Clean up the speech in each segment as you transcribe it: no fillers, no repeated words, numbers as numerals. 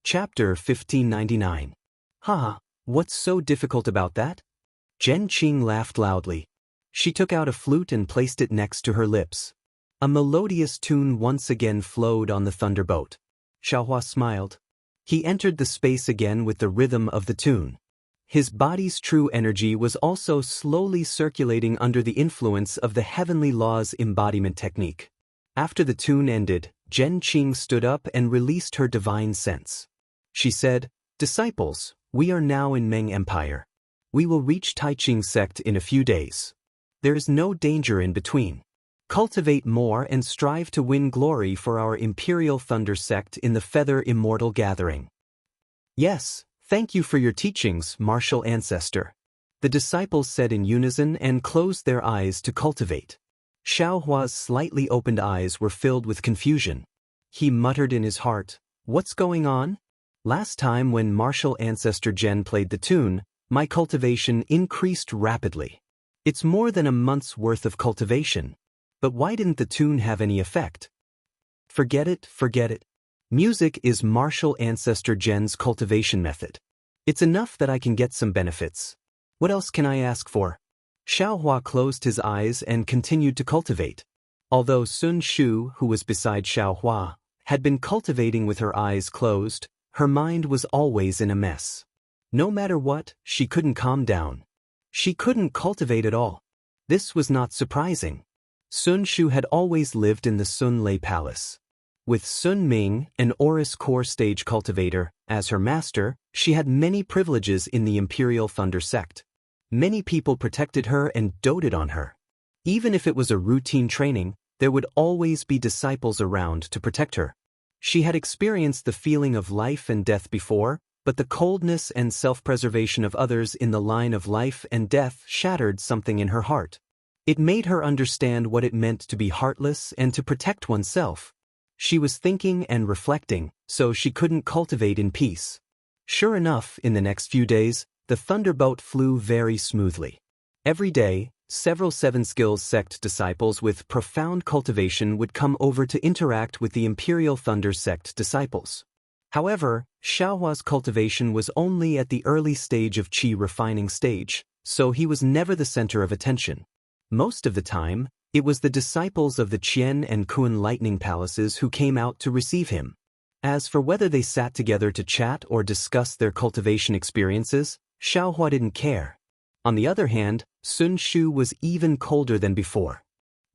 Chapter 1599. Haha, what's so difficult about that? Zhen Qing laughed loudly. She took out a flute and placed it next to her lips. A melodious tune once again flowed on the thunderbolt. Xiaohua smiled. He entered the space again with the rhythm of the tune. His body's true energy was also slowly circulating under the influence of the heavenly law's embodiment technique. After the tune ended, Zhen Qing stood up and released her divine sense. She said, "Disciples, we are now in Meng Empire. We will reach Taiqing sect in a few days. There is no danger in between. Cultivate more and strive to win glory for our Imperial Thunder sect in the Feather Immortal Gathering." "Yes, thank you for your teachings, martial ancestor," the disciples said in unison and closed their eyes to cultivate. Xiaohua's slightly opened eyes were filled with confusion. He muttered in his heart, "What's going on? Last time when martial ancestor Zhen played the tune, my cultivation increased rapidly. It's more than a month's worth of cultivation. But why didn't the tune have any effect?" Forget it. Music is martial ancestor Zhen's cultivation method. It's enough that I can get some benefits. What else can I ask for? Xiaohua closed his eyes and continued to cultivate. Although Sun Shu, who was beside Xiaohua, had been cultivating with her eyes closed, her mind was always in a mess. No matter what, she couldn't calm down. She couldn't cultivate at all. This was not surprising. Sun Shu had always lived in the Sun Lei Palace. With Sun Ming, an Oris core stage cultivator, as her master, she had many privileges in the Imperial Thunder sect. Many people protected her and doted on her. Even if it was a routine training, there would always be disciples around to protect her. She had experienced the feeling of life and death before, but the coldness and self-preservation of others in the line of life and death shattered something in her heart. It made her understand what it meant to be heartless and to protect oneself. She was thinking and reflecting, so she couldn't cultivate in peace. Sure enough, in the next few days, the thunderbolt flew very smoothly. Every day, several Seven Skills sect disciples with profound cultivation would come over to interact with the Imperial Thunder sect disciples. However, Xiaohua's cultivation was only at the early stage of qi refining stage, so he was never the center of attention. Most of the time, it was the disciples of the Qian and Kun lightning palaces who came out to receive him. As for whether they sat together to chat or discuss their cultivation experiences, Xiaohua didn't care. On the other hand, Sun Shu was even colder than before.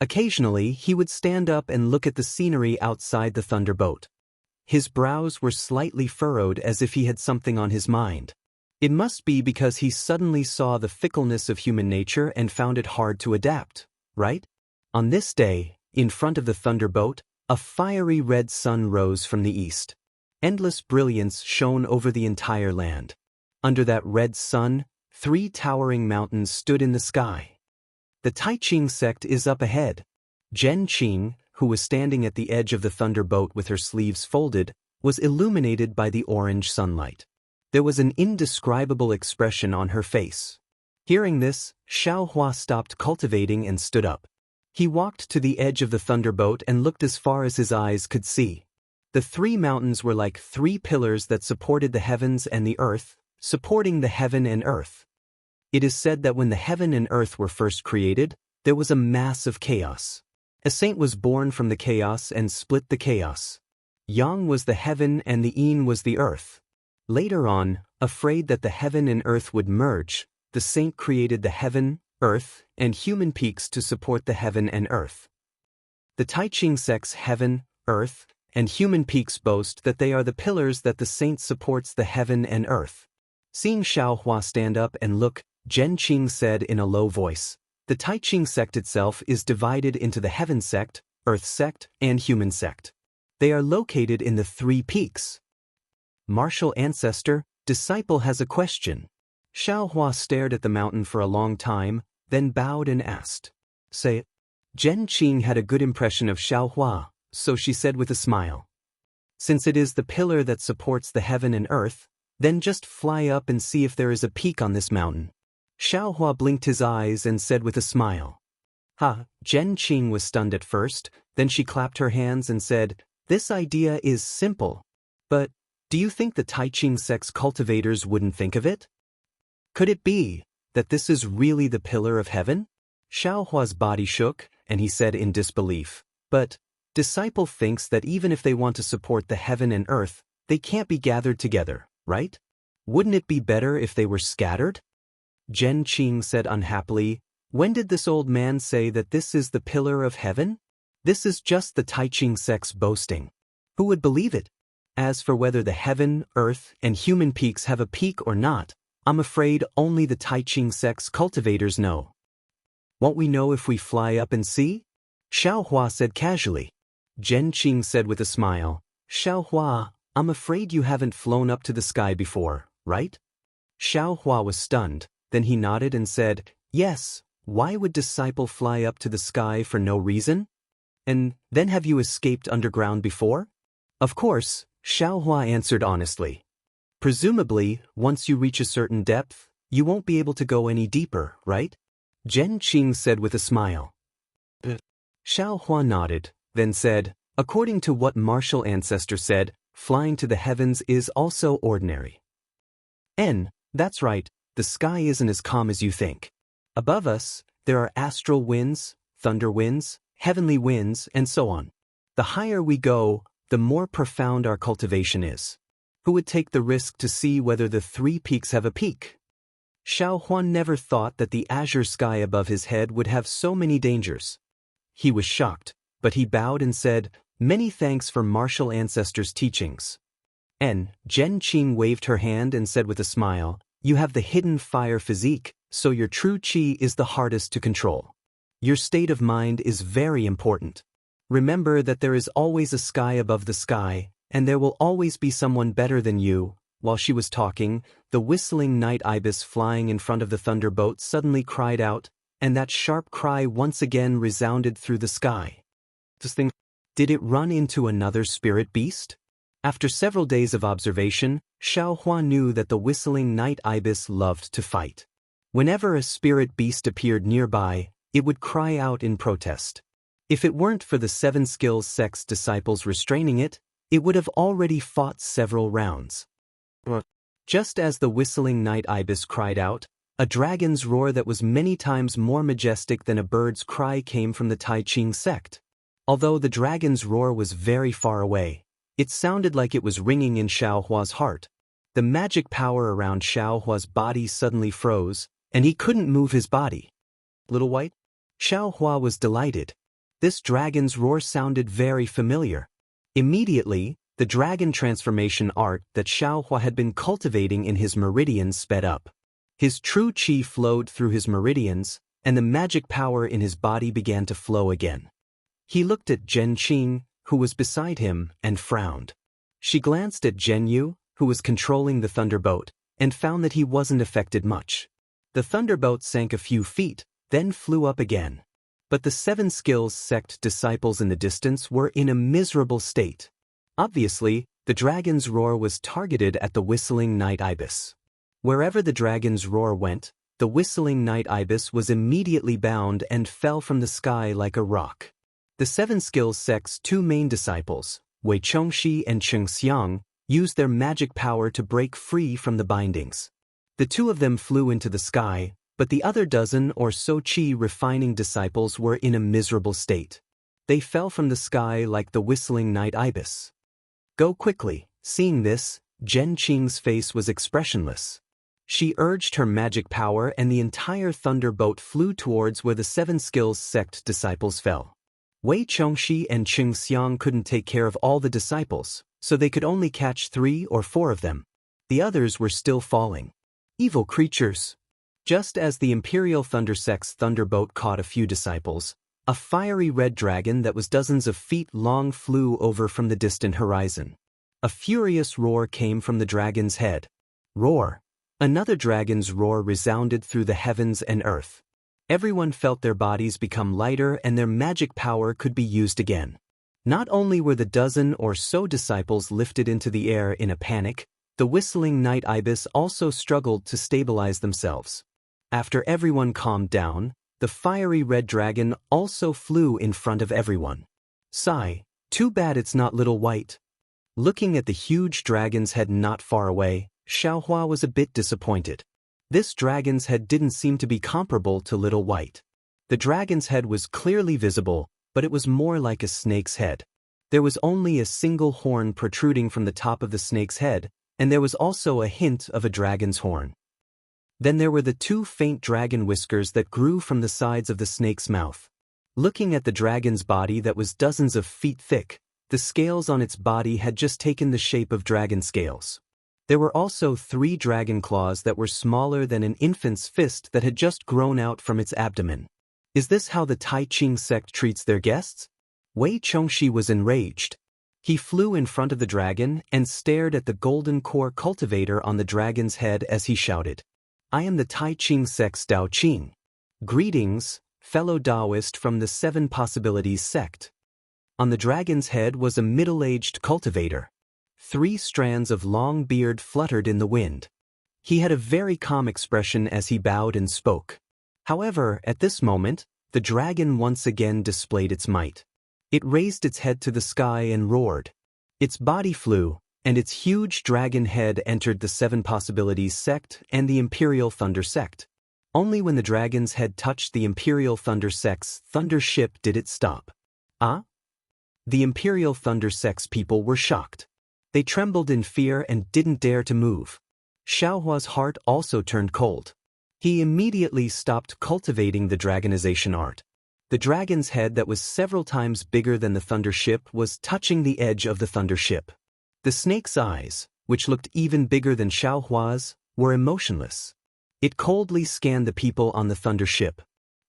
Occasionally, he would stand up and look at the scenery outside the thunderbolt. His brows were slightly furrowed as if he had something on his mind. It must be because he suddenly saw the fickleness of human nature and found it hard to adapt, right? On this day, in front of the thunderbolt, a fiery red sun rose from the east. Endless brilliance shone over the entire land. Under that red sun, 3 towering mountains stood in the sky. The Taiqing sect is up ahead. Zhen Qing, who was standing at the edge of the thunderbolt with her sleeves folded, was illuminated by the orange sunlight. There was an indescribable expression on her face. Hearing this, Xiaohua stopped cultivating and stood up. He walked to the edge of the thunderbolt and looked as far as his eyes could see. The 3 mountains were like 3 pillars that supported the heavens and the earth, supporting the heaven and earth. It is said that when the heaven and earth were first created, there was a mass of chaos. A saint was born from the chaos and split the chaos. Yang was the heaven and the Yin was the earth. Later on, afraid that the heaven and earth would merge, the saint created the heaven, earth, and human peaks to support the heaven and earth. The Taiqing sect's heaven, earth, and human peaks boast that they are the pillars that the saint supports the heaven and earth. Seeing Xiaohua stand up and look, Zhen Qing said in a low voice, "The Taiqing sect itself is divided into the heaven sect, earth sect, and human sect. They are located in the 3 peaks." Martial ancestor, disciple has a question. Xiaohua stared at the mountain for a long time, then bowed and asked, "Say it." Zhen Qing had a good impression of Xiaohua, so she said with a smile, "Since it is the pillar that supports the heaven and earth, then just fly up and see if there is a peak on this mountain." Xiaohua blinked his eyes and said with a smile, "Ha." Zhen Qing was stunned at first, then she clapped her hands and said, "This idea is simple. But Do you think the Taiching sect's cultivators wouldn't think of it? Could it be that this is really the pillar of heaven? Xiaohua's body shook, and he said in disbelief, but disciple thinks that even if they want to support the heaven and earth, they can't be gathered together, right? Wouldn't it be better if they were scattered? Zhen Qing said unhappily, when did this old man say that this is the pillar of heaven? This is just the Taiching sect's boasting. Who would believe it? As for whether the heaven, earth, and human peaks have a peak or not, I'm afraid only the Taiching sect's cultivators know. Won't we know if we fly up and see? Xiaohua said casually. Zhen Qing said with a smile, Xiaohua, I'm afraid you haven't flown up to the sky before, right? Xiaohua was stunned, then he nodded and said, yes, why would disciple fly up to the sky for no reason? And then have you escaped underground before? Of course, Xiaohua answered honestly. Presumably, once you reach a certain depth, you won't be able to go any deeper, right? Zhen Qing said with a smile. Xiaohua nodded, then said, according to what martial ancestor said, flying to the heavens is also ordinary. That's right, the sky isn't as calm as you think. Above us, there are astral winds, thunder winds, heavenly winds, and so on. The higher we go, the more profound our cultivation is. Who would take the risk to see whether the three peaks have a peak? Xiaohua never thought that the azure sky above his head would have so many dangers. He was shocked, but he bowed and said, many thanks for martial ancestors' teachings. Zhen Qing waved her hand and said with a smile, you have the hidden fire physique, so your true qi is the hardest to control. Your state of mind is very important. Remember that there is always a sky above the sky, and there will always be someone better than you. While she was talking, the whistling night ibis flying in front of the thunderbolt suddenly cried out, and that sharp cry once again resounded through the sky. Did it run into another spirit beast? After several days of observation, Xiaohua knew that the whistling night ibis loved to fight. Whenever a spirit beast appeared nearby, it would cry out in protest. If it weren't for the Seven Skills sect's disciples restraining it, it would have already fought several rounds. Just as the whistling night ibis cried out, a dragon's roar that was many times more majestic than a bird's cry came from the Taiching sect. Although the dragon's roar was very far away, it sounded like it was ringing in Xiaohua's heart. The magic power around Xiaohua's body suddenly froze, and he couldn't move his body. Little White? Xiaohua was delighted. This dragon's roar sounded very familiar. Immediately, the dragon transformation art that Xiaohua had been cultivating in his meridians sped up. His true qi flowed through his meridians, and the magic power in his body began to flow again. He looked at Zhen Qing, who was beside him, and frowned. She glanced at Zhen Yu, who was controlling the thunderbolt, and found that he wasn't affected much. The thunderbolt sank a few feet, then flew up again. But the Seven Skills sect disciples in the distance were in a miserable state. Obviously, the dragon's roar was targeted at the whistling night ibis. Wherever the dragon's roar went, the whistling night ibis was immediately bound and fell from the sky like a rock. The Seven Skills sect's two main disciples, Wei Chongxi and Xianxia, used their magic power to break free from the bindings. The two of them flew into the sky, but the other dozen or so qi refining disciples were in a miserable state. They fell from the sky like the whistling night ibis. Go quickly. Seeing this, Zhen Qing's face was expressionless. She urged her magic power and the entire thunderbolt flew towards where the Seven Skills sect disciples fell. Wei Chongxi and Xianxia couldn't take care of all the disciples, so they could only catch 3 or 4 of them. The others were still falling. Evil creatures! Just as the Imperial Thunder sect's thunderbolt caught a few disciples, a fiery red dragon that was dozens of feet long flew over from the distant horizon. A furious roar came from the dragon's head. Roar! Another dragon's roar resounded through the heavens and earth. Everyone felt their bodies become lighter and their magic power could be used again. Not only were the dozen or so disciples lifted into the air in a panic, the whistling night ibis also struggled to stabilize themselves. After everyone calmed down, the fiery red dragon also flew in front of everyone. Sigh, too bad it's not Little White. Looking at the huge dragon's head not far away, Xiaohua was a bit disappointed. This dragon's head didn't seem to be comparable to Little White. The dragon's head was clearly visible, but it was more like a snake's head. There was only a single horn protruding from the top of the snake's head, and there was also a hint of a dragon's horn. Then there were the two faint dragon whiskers that grew from the sides of the snake's mouth. Looking at the dragon's body that was dozens of feet thick, the scales on its body had just taken the shape of dragon scales. There were also 3 dragon claws that were smaller than an infant's fist that had just grown out from its abdomen. Is this how the Tai Ching sect treats their guests? Wei Chongxi was enraged. He flew in front of the dragon and stared at the golden core cultivator on the dragon's head as he shouted, "I am the Tai Ching sect's Dao Qing. Greetings, fellow Taoist from the 7 Possibilities sect." On the dragon's head was a middle-aged cultivator. 3 strands of long beard fluttered in the wind. He had a very calm expression as he bowed and spoke. However, at this moment, the dragon once again displayed its might. It raised its head to the sky and roared. Its body flew, and its huge dragon head entered the 7 Possibilities sect and the Imperial Thunder sect. Only when the dragon's head touched the Imperial Thunder sect's thunder ship did it stop. Ah? The Imperial Thunder sect's people were shocked. They trembled in fear and didn't dare to move. Xiaohua's heart also turned cold. He immediately stopped cultivating the dragonization art. The dragon's head that was several times bigger than the thunder ship was touching the edge of the thunder ship. The snake's eyes, which looked even bigger than Xiaohua's, were emotionless. It coldly scanned the people on the thunder ship.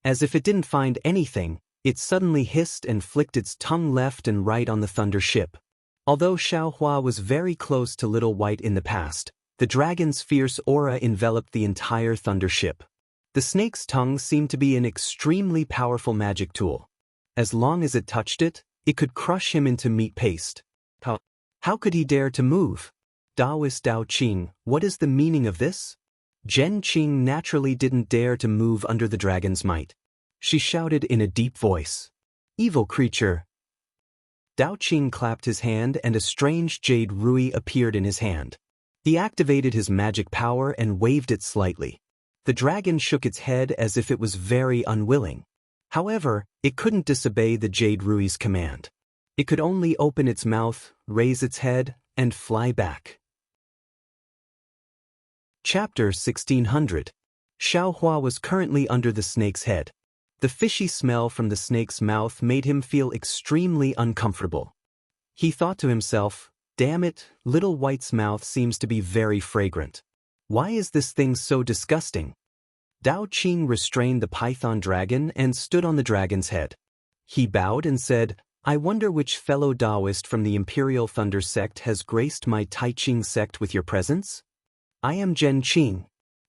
As if it didn't find anything, it suddenly hissed and flicked its tongue left and right on the thunder ship. Although Xiaohua was very close to Little White in the past, the dragon's fierce aura enveloped the entire thunder ship. The snake's tongue seemed to be an extremely powerful magic tool. As long as it touched it, it could crush him into meat paste. How could he dare to move? Taoist Dao Qing, what is the meaning of this? Zhen Qing naturally didn't dare to move under the dragon's might. She shouted in a deep voice, "Evil creature!" Dao Qing clapped his hand and a strange jade rui appeared in his hand. He activated his magic power and waved it slightly. The dragon shook its head as if it was very unwilling. However, it couldn't disobey the jade rui's command. It could only open its mouth, raise its head, and fly back. Chapter 1600. Xiaohua was currently under the snake's head. The fishy smell from the snake's mouth made him feel extremely uncomfortable. He thought to himself, "Damn it, Little White's mouth seems to be very fragrant. Why is this thing so disgusting?" Dao Qing restrained the python dragon and stood on the dragon's head. He bowed and said, "I wonder which fellow Taoist from the Imperial Thunder sect has graced my Tai Ching sect with your presence?" "I am Zhen Qing."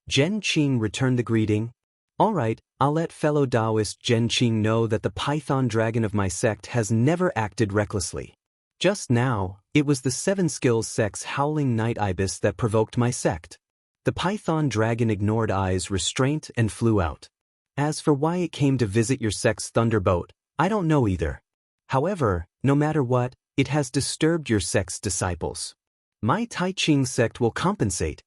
Zhen Qing returned the greeting. "All right, I'll let fellow Taoist Zhen Qing know that the python dragon of my sect has never acted recklessly. Just now, it was the 7 Skills sect's howling night ibis that provoked my sect." The python dragon ignored Ai's restraint and flew out. "As for why it came to visit your sect's thunderboat, I don't know either. However, no matter what, it has disturbed your sect's disciples. My Tai Ching sect will compensate.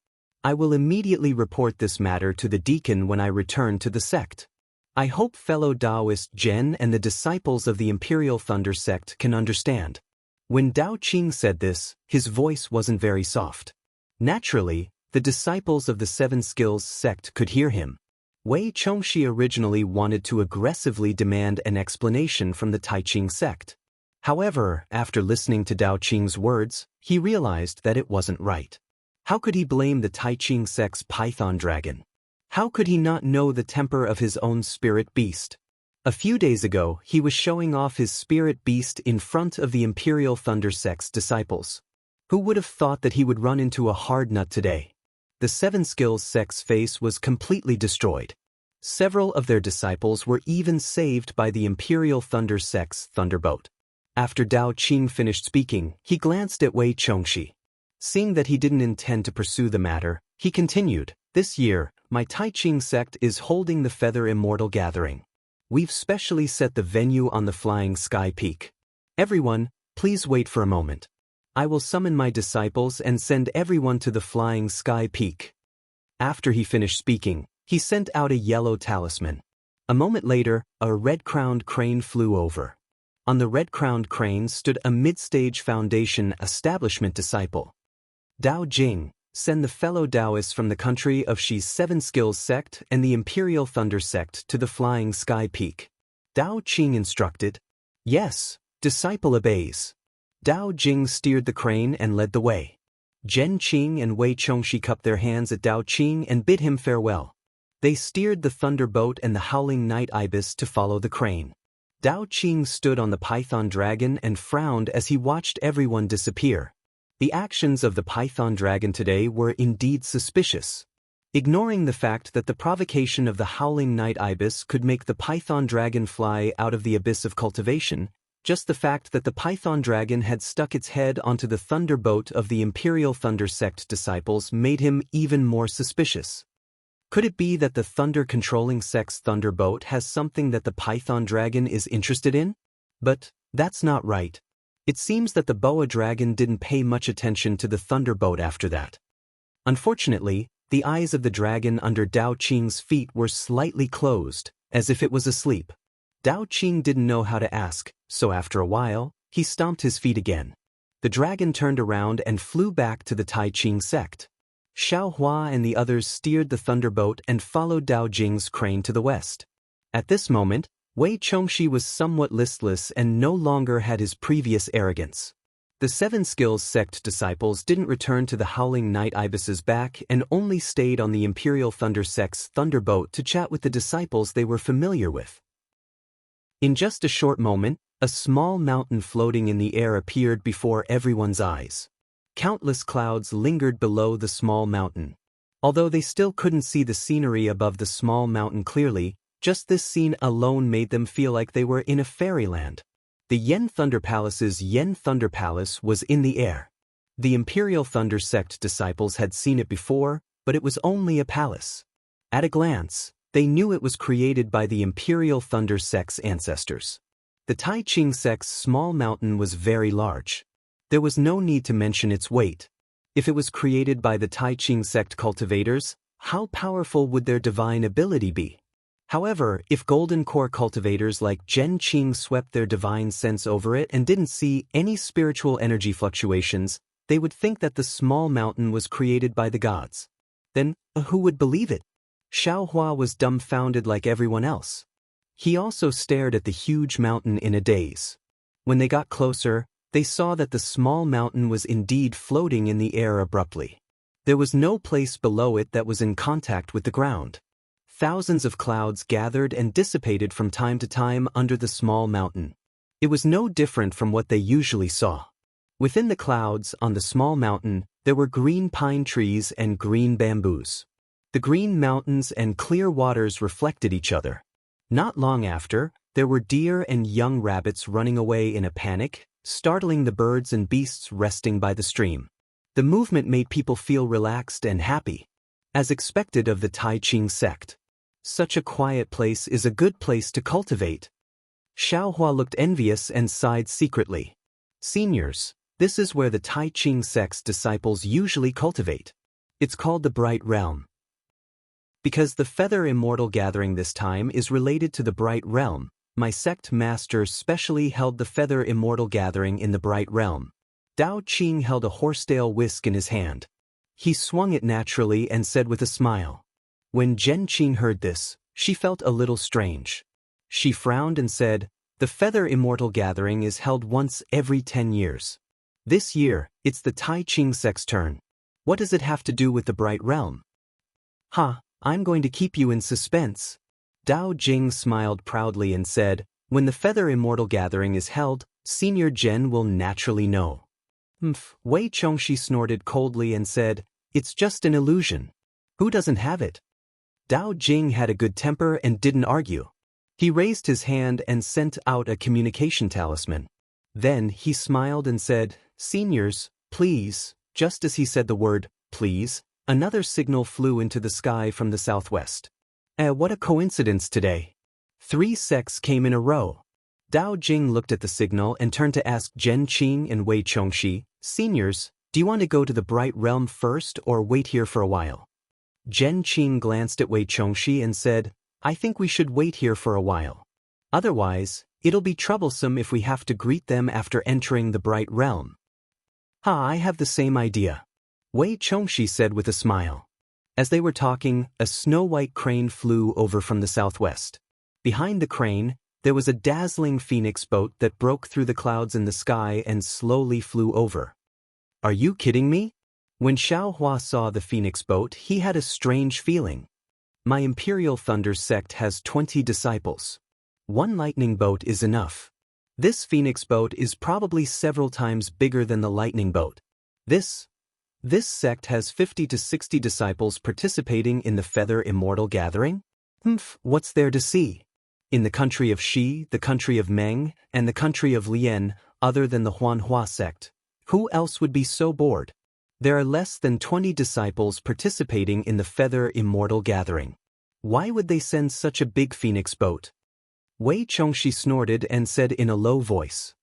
I will immediately report this matter to the deacon when I return to the sect. I hope fellow Taoist Zhen and the disciples of the Imperial Thunder sect can understand." When Dao Qing said this, his voice wasn't very soft. Naturally, the disciples of the 7 Skills sect could hear him. Wei Chongxi originally wanted to aggressively demand an explanation from the Tai Ching sect. However, after listening to Dao Qing's words, he realized that it wasn't right. How could he blame the Tai Ching sect's python dragon? How could he not know the temper of his own spirit beast? A few days ago, he was showing off his spirit beast in front of the Imperial Thunder sect's disciples. Who would have thought that he would run into a hard nut today? The 7 Skills sect's face was completely destroyed. Several of their disciples were even saved by the Imperial Thunder sect's thunderboat. After Dao Qing finished speaking, he glanced at Wei Chongxi. Seeing that he didn't intend to pursue the matter, he continued, "This year, my Tai Ching sect is holding the Feather Immortal Gathering. We've specially set the venue on the Flying Sky Peak. Everyone, please wait for a moment. I will summon my disciples and send everyone to the flying sky peak. After he finished speaking, he sent out a yellow talisman. A moment later, a red-crowned crane flew over. On the red-crowned crane stood a mid-stage foundation establishment disciple. Dao Jing, send the fellow Taoists from the country of Xi's 7 Skills sect and the Imperial Thunder sect to the flying sky peak. Dao Qing instructed. Yes, disciple obeys. Dao Jing steered the crane and led the way. Zhen Qing and Wei Chongxi cupped their hands at Dao Qing and bid him farewell. They steered the thunderboat and the howling night ibis to follow the crane. Dao Qing stood on the python dragon and frowned as he watched everyone disappear. The actions of the python dragon today were indeed suspicious. Ignoring the fact that the provocation of the howling night ibis could make the python dragon fly out of the abyss of cultivation, just the fact that the python dragon had stuck its head onto the thunderboat of the Imperial Thunder sect disciples made him even more suspicious. Could it be that the thunder-controlling sect's thunderboat has something that the python dragon is interested in? But that's not right. It seems that the boa dragon didn't pay much attention to the thunderboat after that. Unfortunately, the eyes of the dragon under Dao Qing's feet were slightly closed, as if it was asleep. Dao Qing didn't know how to ask, so after a while, he stomped his feet again. The dragon turned around and flew back to the Tai Qing sect. Xiao Hua and the others steered the thunderboat and followed Dao Jing's crane to the west. At this moment, Wei Chongxi was somewhat listless and no longer had his previous arrogance. The 7 Skills sect disciples didn't return to the howling night ibis's back and only stayed on the Imperial Thunder sect's thunderboat to chat with the disciples they were familiar with. In just a short moment, a small mountain floating in the air appeared before everyone's eyes. Countless clouds lingered below the small mountain. Although they still couldn't see the scenery above the small mountain clearly, just this scene alone made them feel like they were in a fairyland. The Yen Thunder Palace's Yen Thunder Palace was in the air. The Imperial Thunder sect disciples had seen it before, but it was only a palace. At a glance, they knew it was created by the Imperial Thunder sect's ancestors. The Tai Qing sect's small mountain was very large. There was no need to mention its weight. If it was created by the Tai Qing sect cultivators, how powerful would their divine ability be? However, if golden core cultivators like Zhen Qing swept their divine sense over it and didn't see any spiritual energy fluctuations, they would think that the small mountain was created by the gods. Then, who would believe it? Xiao Hua was dumbfounded like everyone else. He also stared at the huge mountain in a daze. When they got closer, they saw that the small mountain was indeed floating in the air abruptly. There was no place below it that was in contact with the ground. Thousands of clouds gathered and dissipated from time to time under the small mountain. It was no different from what they usually saw. Within the clouds, on the small mountain, there were green pine trees and green bamboos. The green mountains and clear waters reflected each other. Not long after, there were deer and young rabbits running away in a panic, startling the birds and beasts resting by the stream. The movement made people feel relaxed and happy, as expected of the Tai Qing sect. Such a quiet place is a good place to cultivate. Xiao Hua looked envious and sighed secretly. Seniors, this is where the Tai Qing sect's disciples usually cultivate. It's called the Bright Realm. Because the Feather Immortal Gathering this time is related to the Bright Realm, my sect master specially held the Feather Immortal Gathering in the Bright Realm. Dao Qing held a horsetail whisk in his hand. He swung it naturally and said with a smile. When Zhen Qing heard this, she felt a little strange. She frowned and said, "The Feather Immortal Gathering is held once every 10 years. This year, it's the Tai Qing sect's turn. What does it have to do with the Bright Realm?" I'm going to keep you in suspense. Dao Jing smiled proudly and said, "When the Feather Immortal Gathering is held, Senior Zhen will naturally know." Wei Chongxi snorted coldly and said, "It's just an illusion. Who doesn't have it?" Dao Jing had a good temper and didn't argue. He raised his hand and sent out a communication talisman. Then he smiled and said, "Seniors, please." Just as he said the word, "please," another signal flew into the sky from the southwest. What a coincidence today. 3 sects came in a row. Dao Jing looked at the signal and turned to ask Zhen Qing and Wei Chongxi, Seniors, do you want to go to the Bright Realm first or wait here for a while? Zhen Qing glanced at Wei Chongxi and said, I think we should wait here for a while. Otherwise, it'll be troublesome if we have to greet them after entering the Bright Realm. I have the same idea, Wei Chongxi said with a smile. As they were talking, a snow-white crane flew over from the southwest. Behind the crane, there was a dazzling phoenix boat that broke through the clouds in the sky and slowly flew over. Are you kidding me? When Xiaohua saw the phoenix boat, he had a strange feeling. My Imperial Thunder sect has 20 disciples. One lightning boat is enough. This phoenix boat is probably several times bigger than the lightning boat. This sect has 50 to 60 disciples participating in the Feather Immortal Gathering? What's there to see? In the country of Shi, the country of Meng, and the country of Lian, other than the Huanhua sect, who else would be so bored? There are less than 20 disciples participating in the Feather Immortal Gathering. Why would they send such a big phoenix boat? Wei Chongxi snorted and said in a low voice.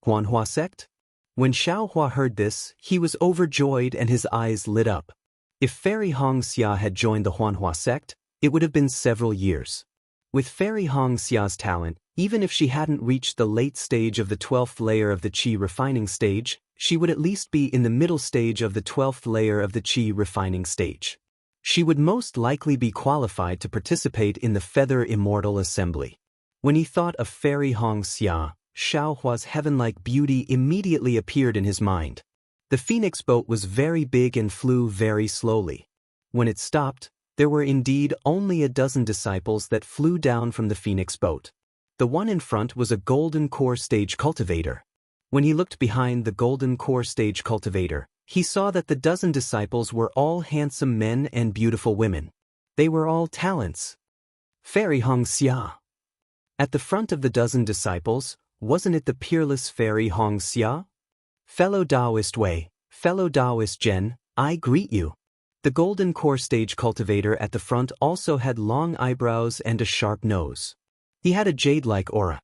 Huanhua sect? When Xiaohua heard this, he was overjoyed and his eyes lit up. If Fairy Xianxia had joined the Huanhua sect, it would have been several years. With Fairy Xianxia's talent, even if she hadn't reached the late stage of the 12th layer of the Qi refining stage, she would at least be in the middle stage of the 12th layer of the Qi refining stage. She would most likely be qualified to participate in the Feather Immortal Assembly. When he thought of Fairy Xianxia, Xiaohua's heaven-like beauty immediately appeared in his mind. The phoenix boat was very big and flew very slowly. When it stopped, there were indeed only a dozen disciples that flew down from the phoenix boat. The one in front was a golden core stage cultivator. When he looked behind the golden core stage cultivator, he saw that the dozen disciples were all handsome men and beautiful women. They were all talents. Fairy Xianxia. At the front of the dozen disciples, wasn't it the peerless Fairy Xianxia? Fellow Taoist Wei, fellow Taoist Zhen, I greet you. The golden core stage cultivator at the front also had long eyebrows and a sharp nose. He had a jade-like aura.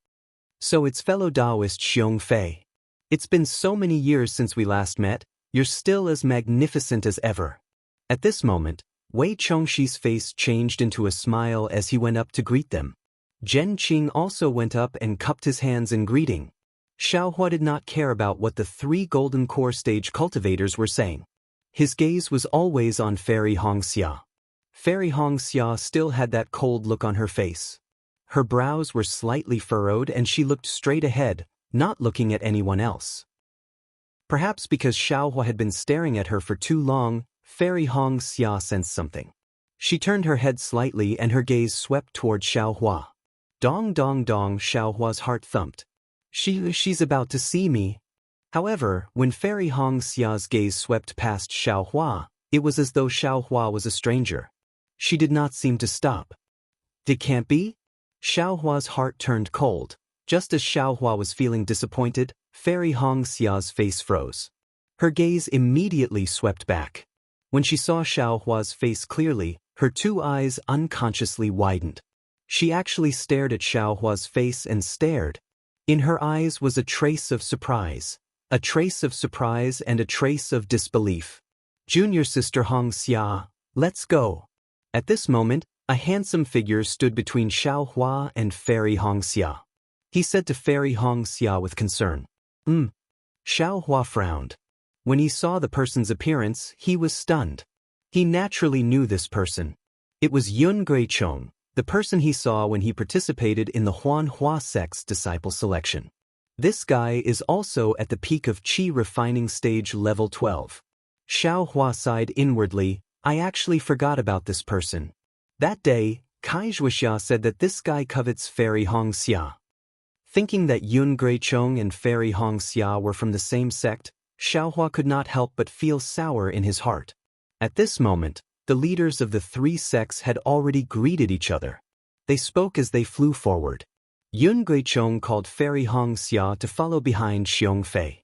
So it's fellow Taoist Xiong Fei. It's been so many years since we last met, you're still as magnificent as ever. At this moment, Wei Chongxi's face changed into a smile as he went up to greet them. Zhen Qing also went up and cupped his hands in greeting. Xiaohua did not care about what the three golden core stage cultivators were saying. His gaze was always on Fairy Xianxia. Fairy Xianxia still had that cold look on her face. Her brows were slightly furrowed and she looked straight ahead, not looking at anyone else. Perhaps because Xiaohua had been staring at her for too long, Fairy Xianxia sensed something. She turned her head slightly and her gaze swept toward Xiaohua. Dong dong dong, Xiaohua's heart thumped. She's about to see me. However, when Fairy Xiaoxia's gaze swept past Xiaohua, it was as though Xiaohua was a stranger. She did not seem to stop. It can't be? Xiaohua's heart turned cold. Just as Xiaohua was feeling disappointed, Fairy Xiaoxia's face froze. Her gaze immediately swept back. When she saw Xiaohua's face clearly, her two eyes unconsciously widened. She actually stared at Xiaohua's face and stared. In her eyes was a trace of surprise. A trace of surprise and a trace of disbelief. Junior sister Xianxia, let's go. At this moment, a handsome figure stood between Xiaohua and Fairy Xianxia. He said to Fairy Xianxia with concern. Xiaohua frowned. When he saw the person's appearance, he was stunned. He naturally knew this person. It was Yun Guichong, the person he saw when he participated in the Huanhua sect's disciple selection. This guy is also at the peak of Qi refining stage level 12. Xiaohua sighed inwardly, I actually forgot about this person. That day, Wuxia said that this guy covets Fairy Xianxia. Thinking that Yun Guichong and Fairy Xianxia were from the same sect, Xiaohua could not help but feel sour in his heart. At this moment, the leaders of the three sects had already greeted each other. They spoke as they flew forward. Yun Guichong called Fairy Xianxia to follow behind Xiong Fei.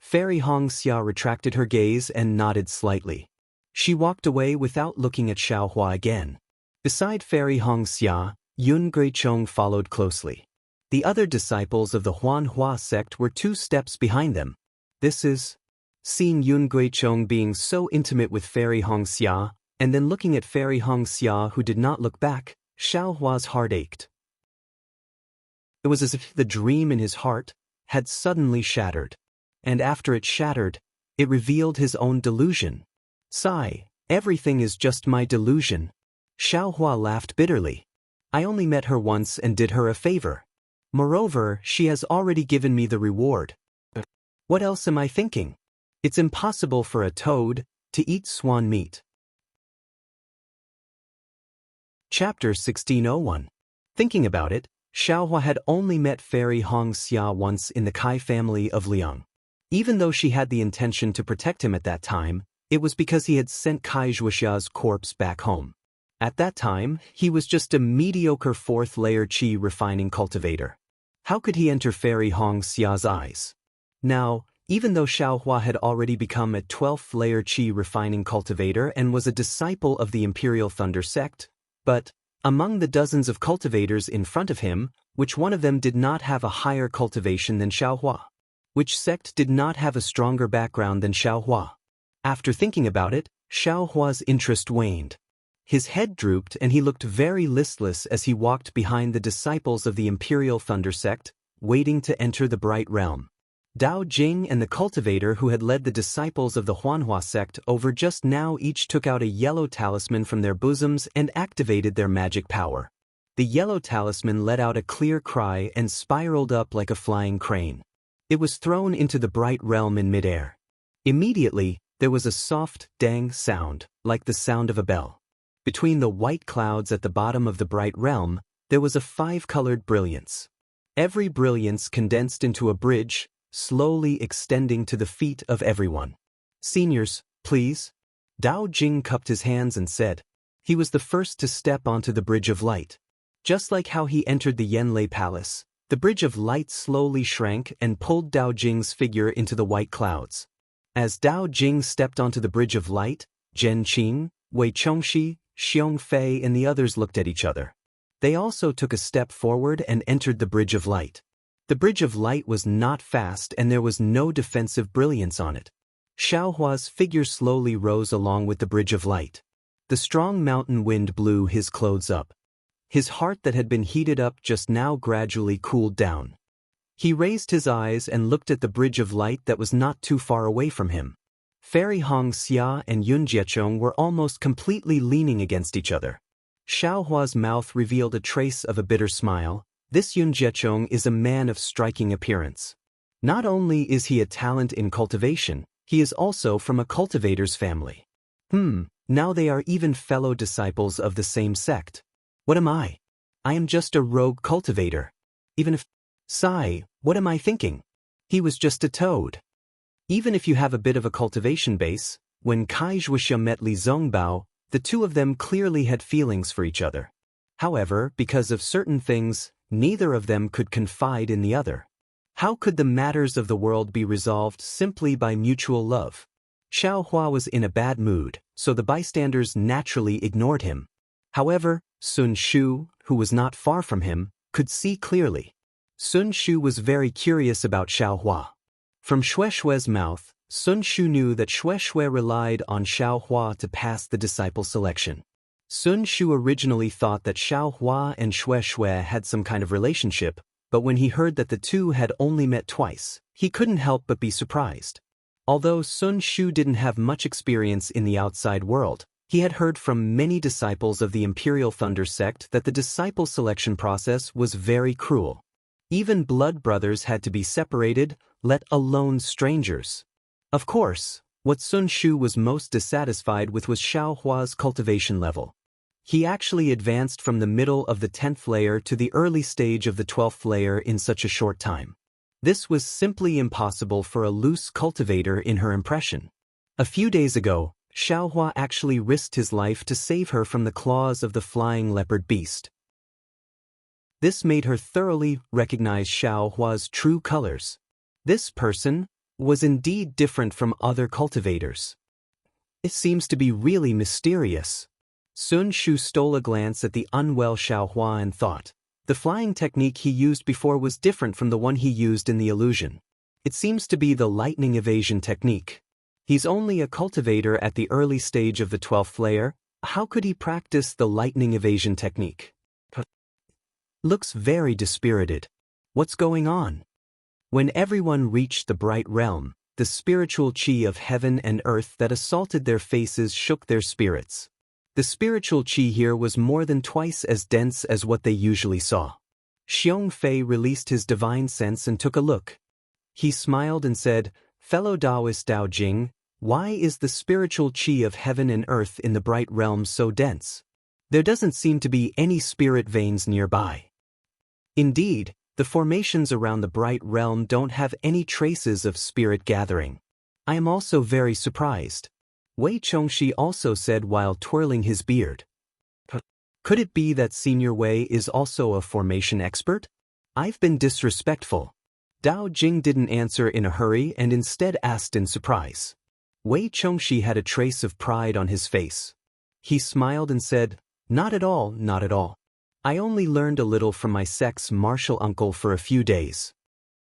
Fairy Xianxia retracted her gaze and nodded slightly. She walked away without looking at Xiaohua again. Beside Fairy Xianxia, Yun Guichong followed closely. The other disciples of the Huanhua sect were 2 steps behind them. This is... Seeing Yun Guichong being so intimate with Fairy Xianxia, and then looking at Fairy Xianxia who did not look back, Xiaohua's heart ached. It was as if the dream in his heart had suddenly shattered. And after it shattered, it revealed his own delusion. Sigh, everything is just my delusion. Xiaohua laughed bitterly. I only met her once and did her a favor. Moreover, she has already given me the reward. What else am I thinking? It's impossible for a toad to eat swan meat. Chapter 1601. Thinking about it, Xiaohua had only met Fairy Xianxia once in the Kai family of Liang. Even though she had the intention to protect him at that time, it was because he had sent Kai Zhuoxia's corpse back home. At that time, he was just a mediocre 4th-layer qi refining cultivator. How could he enter Fairy Xia's eyes? Now, even though Xiaohua had already become a 12th-layer qi refining cultivator and was a disciple of the Imperial Thunder sect, but, among the dozens of cultivators in front of him, which one of them did not have a higher cultivation than Xiaohua? Which sect did not have a stronger background than Xiaohua? After thinking about it, Xiaohua's interest waned. His head drooped and he looked very listless as he walked behind the disciples of the Imperial Thunder sect, waiting to enter the Bright Realm. Dao Jing and the cultivator who had led the disciples of the Huanhua sect over just now each took out a yellow talisman from their bosoms and activated their magic power. The yellow talisman let out a clear cry and spiraled up like a flying crane. It was thrown into the Bright Realm in midair. Immediately, there was a soft, dang sound, like the sound of a bell. Between the white clouds at the bottom of the Bright Realm, there was a 5-colored brilliance. Every brilliance condensed into a bridge, slowly extending to the feet of everyone. Seniors, please. Dao Jing cupped his hands and said. He was the first to step onto the Bridge of Light. Just like how he entered the Yanlei Palace, the Bridge of Light slowly shrank and pulled Dao Jing's figure into the white clouds. As Dao Jing stepped onto the Bridge of Light, Zhen Qing, Wei Chongxi, Xiong Fei and the others looked at each other. They also took a step forward and entered the Bridge of Light. The Bridge of Light was not fast and there was no defensive brilliance on it. Xiaohua's figure slowly rose along with the Bridge of Light. The strong mountain wind blew his clothes up. His heart that had been heated up just now gradually cooled down. He raised his eyes and looked at the Bridge of Light that was not too far away from him. Fairy Xianxia and Yun Jiechong were almost completely leaning against each other. Xiaohua's mouth revealed a trace of a bitter smile. This Yun Jiechong is a man of striking appearance. Not only is he a talent in cultivation, he is also from a cultivator's family. Now they are even fellow disciples of the same sect. What am I? I am just a rogue cultivator. Even if... Sigh, what am I thinking? He was just a toad. Even if you have a bit of a cultivation base, when Kai Zhuoxia met Li Zongbao, the two of them clearly had feelings for each other. However, because of certain things, neither of them could confide in the other. How could the matters of the world be resolved simply by mutual love? Xiaohua was in a bad mood, so the bystanders naturally ignored him. However, Sun Shu, who was not far from him, could see clearly. Sun Shu was very curious about Xiaohua. From Shue's mouth, Sun Shu knew that Shui relied on Xiaohua to pass the disciple selection. Sun Shu originally thought that Xiaohua and Shui had some kind of relationship, but when he heard that the two had only met twice, he couldn't help but be surprised. Although Sun Shu didn't have much experience in the outside world, he had heard from many disciples of the Imperial Thunder sect that the disciple selection process was very cruel. Even blood brothers had to be separated, let alone strangers. Of course, what Sun Shu was most dissatisfied with was Xiaohua's cultivation level. He actually advanced from the middle of the 10th layer to the early stage of the 12th layer in such a short time. This was simply impossible for a loose cultivator in her impression. A few days ago, Xiaohua actually risked his life to save her from the claws of the flying leopard beast. This made her thoroughly recognize Xiaohua's true colors. This person was indeed different from other cultivators. It seems to be really mysterious. Sun Shu stole a glance at the unwell Xiaohua and thought, the flying technique he used before was different from the one he used in the illusion. It seems to be the lightning evasion technique. He's only a cultivator at the early stage of the 12th layer. How could he practice the lightning evasion technique? Looks very dispirited. What's going on? When everyone reached the bright realm, the spiritual chi of heaven and earth that assaulted their faces shook their spirits. The spiritual chi here was more than twice as dense as what they usually saw. Xianxia released his divine sense and took a look. He smiled and said, "Fellow Taoist Dao Jing, why is the spiritual chi of heaven and earth in the bright realm so dense? There doesn't seem to be any spirit veins nearby. Indeed, the formations around the bright realm don't have any traces of spirit gathering. I am also very surprised." Wei Chongxi also said while twirling his beard. Could it be that Senior Wei is also a formation expert? I've been disrespectful. Dao Jing didn't answer in a hurry and instead asked in surprise. Wei Chongxi had a trace of pride on his face. He smiled and said, "Not at all, not at all. I only learned a little from my sect's martial uncle for a few days."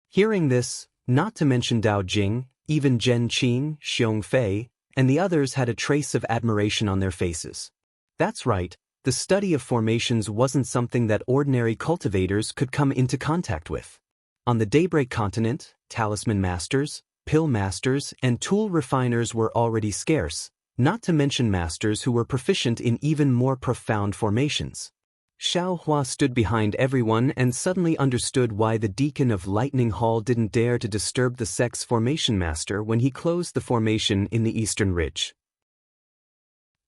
Hearing this, not to mention Dao Jing, even Zhen Qing, Xianxia, and the others had a trace of admiration on their faces. That's right, the study of formations wasn't something that ordinary cultivators could come into contact with. On the Daybreak continent, talisman masters, pill masters, and tool refiners were already scarce, not to mention masters who were proficient in even more profound formations. Xiao Hua stood behind everyone and suddenly understood why the deacon of Lightning Hall didn't dare to disturb the sect's formation master when he closed the formation in the Eastern Ridge.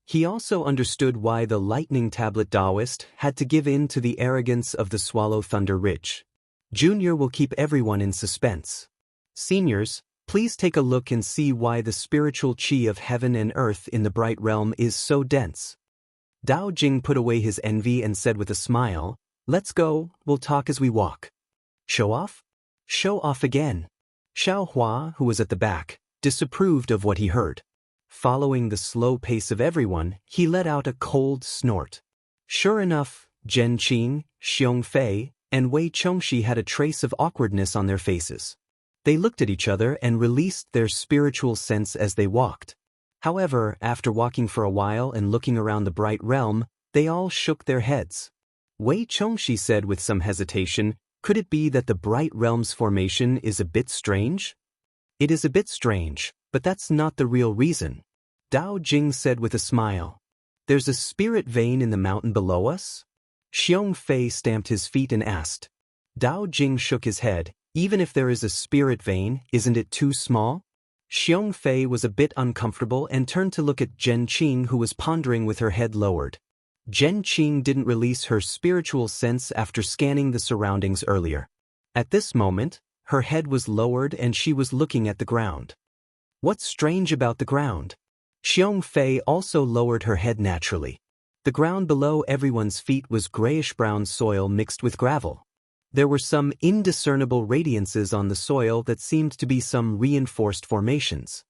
He also understood why the Lightning Tablet Taoist had to give in to the arrogance of the Swallow Thunder Ridge. Junior will keep everyone in suspense. Seniors, please take a look and see why the spiritual chi of heaven and earth in the bright realm is so dense. Dao Jing put away his envy and said with a smile, "Let's go, we'll talk as we walk." Show off? Show off again. Xiao Hua, who was at the back, disapproved of what he heard. Following the slow pace of everyone, he let out a cold snort. Sure enough, Zhen Qing, Xianxia, and Wei Chongxi had a trace of awkwardness on their faces. They looked at each other and released their spiritual sense as they walked. However, after walking for a while and looking around the bright realm, they all shook their heads. Wei Chongxi said with some hesitation, "Could it be that the bright realm's formation is a bit strange?" "It is a bit strange, but that's not the real reason." Dao Jing said with a smile. "There's a spirit vein in the mountain below us?" Xianxia stamped his feet and asked. Dao Jing shook his head. "Even if there is a spirit vein, isn't it too small?" Xianxia was a bit uncomfortable and turned to look at Zhen Qing, who was pondering with her head lowered. Zhen Qing didn't release her spiritual sense after scanning the surroundings earlier. At this moment, her head was lowered and she was looking at the ground. What's strange about the ground? Xianxia also lowered her head naturally. The ground below everyone's feet was grayish-brown soil mixed with gravel. There were some indiscernible radiances on the soil that seemed to be some reinforced formations.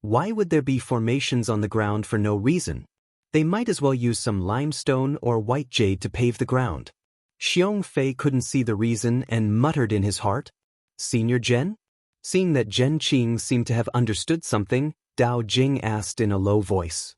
Why would there be formations on the ground for no reason? They might as well use some limestone or white jade to pave the ground. Xianxia couldn't see the reason and muttered in his heart, "Senior Zhen?" Seeing that Zhen Qing seemed to have understood something, Dao Jing asked in a low voice.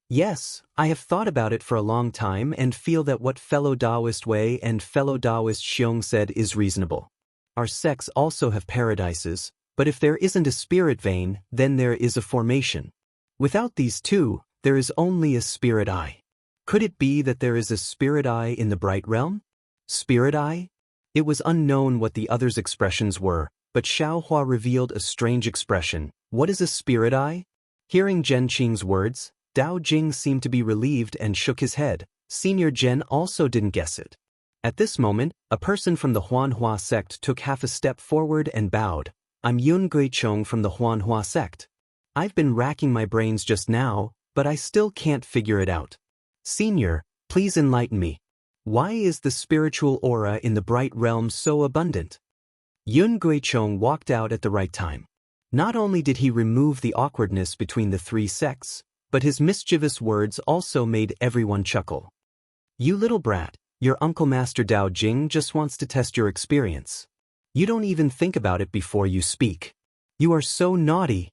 "Yes, I have thought about it for a long time and feel that what fellow Taoist Wei and fellow Taoist Xiong said is reasonable. Our sects also have paradises, but if there isn't a spirit vein, then there is a formation. Without these two, there is only a spirit eye. Could it be that there is a spirit eye in the bright realm? Spirit eye?" It was unknown what the others' expressions were, but Xiao Hua revealed a strange expression. "What is a spirit eye?" Hearing Zhen Qing's words, Dao Jing seemed to be relieved and shook his head. Senior Zhen also didn't guess it. At this moment, a person from the Huanhua sect took half a step forward and bowed. "I'm Yun Guichong from the Huanhua sect. I've been racking my brains just now, but I still can't figure it out. Senior, please enlighten me. Why is the spiritual aura in the bright realm so abundant?" Yun Guichong walked out at the right time. Not only did he remove the awkwardness between the three sects, but his mischievous words also made everyone chuckle. "You little brat, your Uncle Master Dao Jing just wants to test your experience. You don't even think about it before you speak. You are so naughty.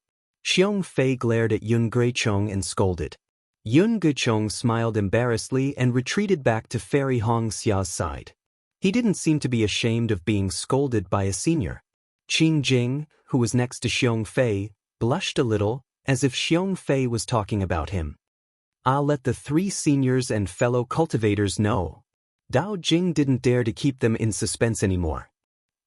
Xiong Fei glared at Yun Guichong and scolded. Yun Guichong smiled embarrassedly and retreated back to Fairy Hong Xia's side. He didn't seem to be ashamed of being scolded by a senior. Qing Jing, who was next to Xiong Fei, blushed a little, as if Xiong Fei was talking about him. I'll let the 3 seniors and fellow cultivators know. Dao Jing didn't dare to keep them in suspense anymore.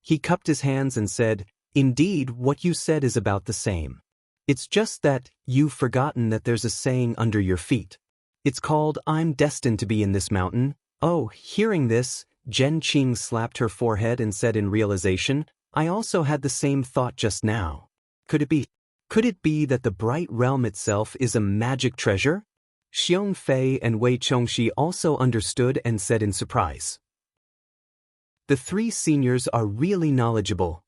He cupped his hands and said, "Indeed, what you said is about the same. It's just that you've forgotten that there's a saying under your feet. It's called, 'I'm destined to be in this mountain.'" Oh, hearing this, Zhen Qing slapped her forehead and said in realization, "I also had the same thought just now. Could it be that the bright realm itself is a magic treasure?" Xiong Fei and Wei Chongxi also understood and said in surprise. The 3 seniors are really knowledgeable.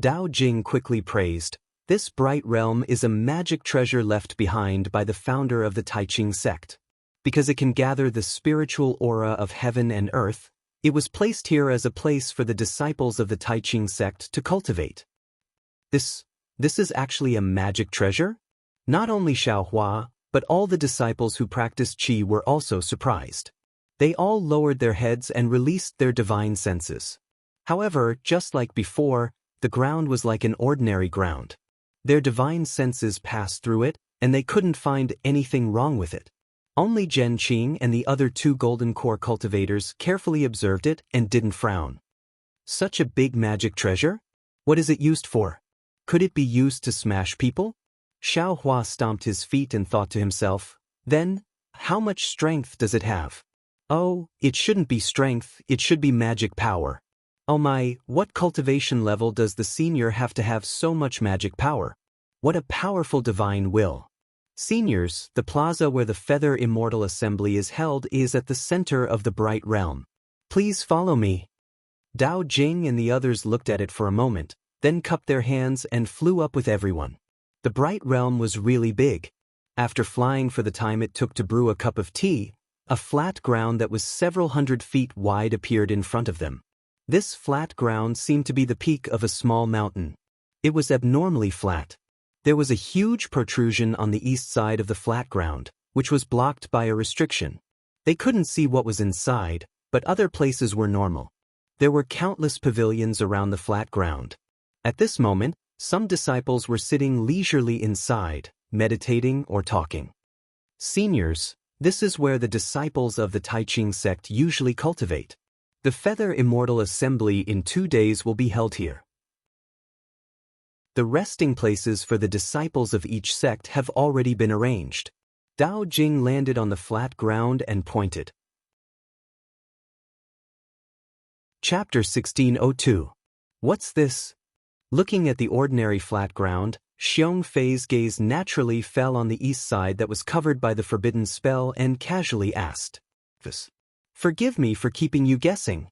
Dao Jing quickly praised. This bright realm is a magic treasure left behind by the founder of the Taiching sect. Because it can gather the spiritual aura of heaven and earth, it was placed here as a place for the disciples of the Taiching sect to cultivate. This is actually a magic treasure? Not only Xiaohua, but all the disciples who practiced qi were also surprised. They all lowered their heads and released their divine senses. However, just like before, the ground was like an ordinary ground. Their divine senses passed through it, and they couldn't find anything wrong with it. Only Zhen Qing and the other 2 golden core cultivators carefully observed it and didn't frown. Such a big magic treasure? What is it used for? Could it be used to smash people? Xiao Hua stomped his feet and thought to himself, then, how much strength does it have? Oh, it shouldn't be strength, it should be magic power. Oh my, what cultivation level does the senior have to have so much magic power? What a powerful divine will. Seniors, the plaza where the Feather Immortal Assembly is held is at the center of the bright realm. Please follow me. Dao Jing and the others looked at it for a moment, then cupped their hands and flew up with everyone. The bright realm was really big. After flying for the time it took to brew a cup of tea, a flat ground that was several hundred feet wide appeared in front of them. This flat ground seemed to be the peak of a small mountain. It was abnormally flat. There was a huge protrusion on the east side of the flat ground, which was blocked by a restriction. They couldn't see what was inside, but other places were normal. There were countless pavilions around the flat ground. At this moment, some disciples were sitting leisurely inside, meditating or talking. Seniors, this is where the disciples of the Taiching sect usually cultivate. The Feather Immortal Assembly in 2 days will be held here. The resting places for the disciples of each sect have already been arranged. Dao Jing landed on the flat ground and pointed. Chapter 1602. What's this? Looking at the ordinary flat ground, Xiong Fei's gaze naturally fell on the east side that was covered by the forbidden spell and casually asked, "Forgive me for keeping you guessing."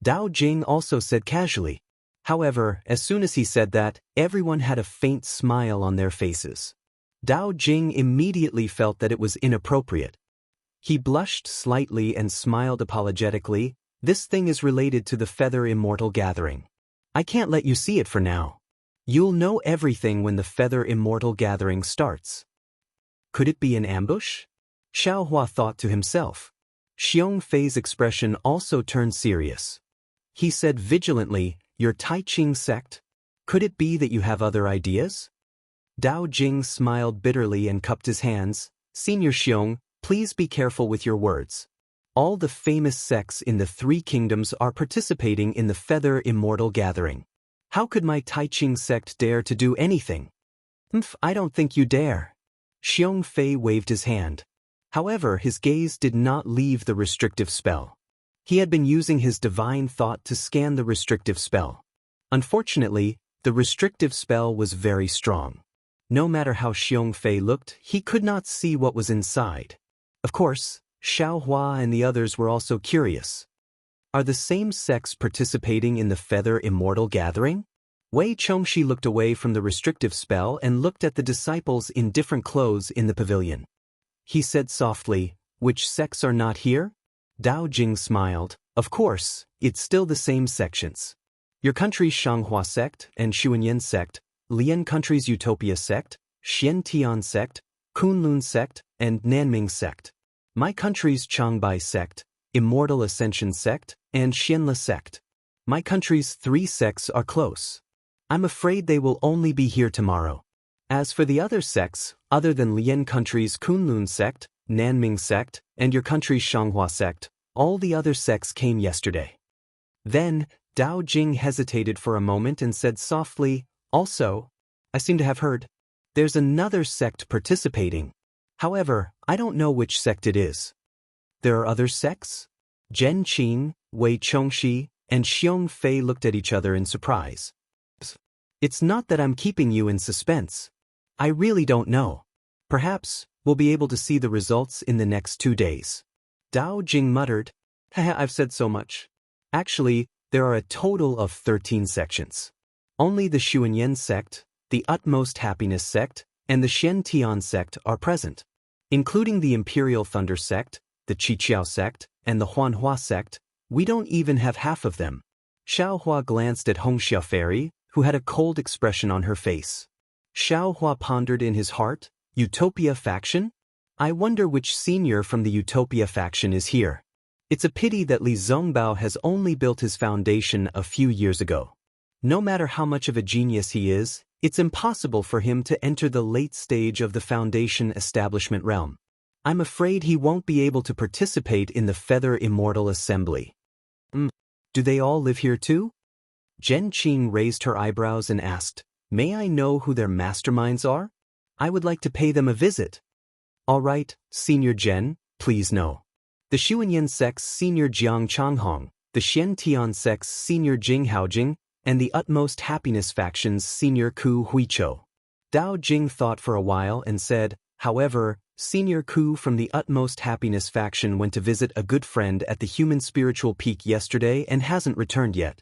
Dao Jing also said casually. However, as soon as he said that, everyone had a faint smile on their faces. Dao Jing immediately felt that it was inappropriate. He blushed slightly and smiled apologetically. "This thing is related to the Feather Immortal Gathering. I can't let you see it for now. You'll know everything when the Feather Immortal Gathering starts." Could it be an ambush? Xiao Hua thought to himself. Xiong Fei's expression also turned serious. He said vigilantly, "Your Taiching sect? Could it be that you have other ideas?" Dao Jing smiled bitterly and cupped his hands. "Senior Xiong, please be careful with your words. All the famous sects in the 3 kingdoms are participating in the Feather Immortal Gathering. How could my Taiching sect dare to do anything?" I don't think you dare." Xiong Fei waved his hand. However, his gaze did not leave the restrictive spell. He had been using his divine thought to scan the restrictive spell. Unfortunately, the restrictive spell was very strong. No matter how Xiong Fei looked, he could not see what was inside. Of course, Xiao Hua and the others were also curious. Are the same sects participating in the Feather Immortal Gathering? Wei Chongxi looked away from the restrictive spell and looked at the disciples in different clothes in the pavilion. He said softly, "Which sects are not here?" Dao Jing smiled. "Of course, it's still the same sections. Your country's Xianxia sect and Xuanyan sect, Lian country's Utopia sect, Xiantian sect, Kunlun sect, and Nanming sect. My country's Changbai sect, Immortal Ascension sect, and Xianla sect. My country's 3 sects are close. I'm afraid they will only be here tomorrow. As for the other sects, other than Lian country's Kunlun sect, Nanming sect, and your country's Xianxia sect, all the other sects came yesterday. Then, Dao Jing hesitated for a moment and said softly, also, I seem to have heard, there's another sect participating. However, I don't know which sect it is. There are other sects? Zhen Qing, Wei Chongxi, and Xiong Fei looked at each other in surprise. It's not that I'm keeping you in suspense. I really don't know. Perhaps, we'll be able to see the results in the next 2 days. Dao Jing muttered, haha, I've said so much. Actually, there are a total of 13 sections. Only the Xuanyan sect, the Utmost Happiness sect, and the Xiantian sect are present. Including the Imperial Thunder sect, the Qiqiao sect, and the Huanhua sect, we don't even have half of them. Xiaohua glanced at Hongxia Fairy, who had a cold expression on her face. Xiaohua pondered in his heart, Utopia faction? I wonder which senior from the Utopia faction is here. It's a pity that Li Zongbao has only built his foundation a few years ago. No matter how much of a genius he is, it's impossible for him to enter the late stage of the foundation establishment realm. I'm afraid he won't be able to participate in the Feather Immortal Assembly. Do they all live here too? Zhen Qing raised her eyebrows and asked, may I know who their masterminds are? I would like to pay them a visit. All right, Senior Zhen, please no. The Xuanyan sect's Senior Jiang Changhong, the Xiantian sect's Senior Jing Haojing, and the Utmost Happiness faction's Senior Ku Huichou. Dao Jing thought for a while and said, however, Senior Ku from the Utmost Happiness faction went to visit a good friend at the Human Spiritual Peak yesterday and hasn't returned yet.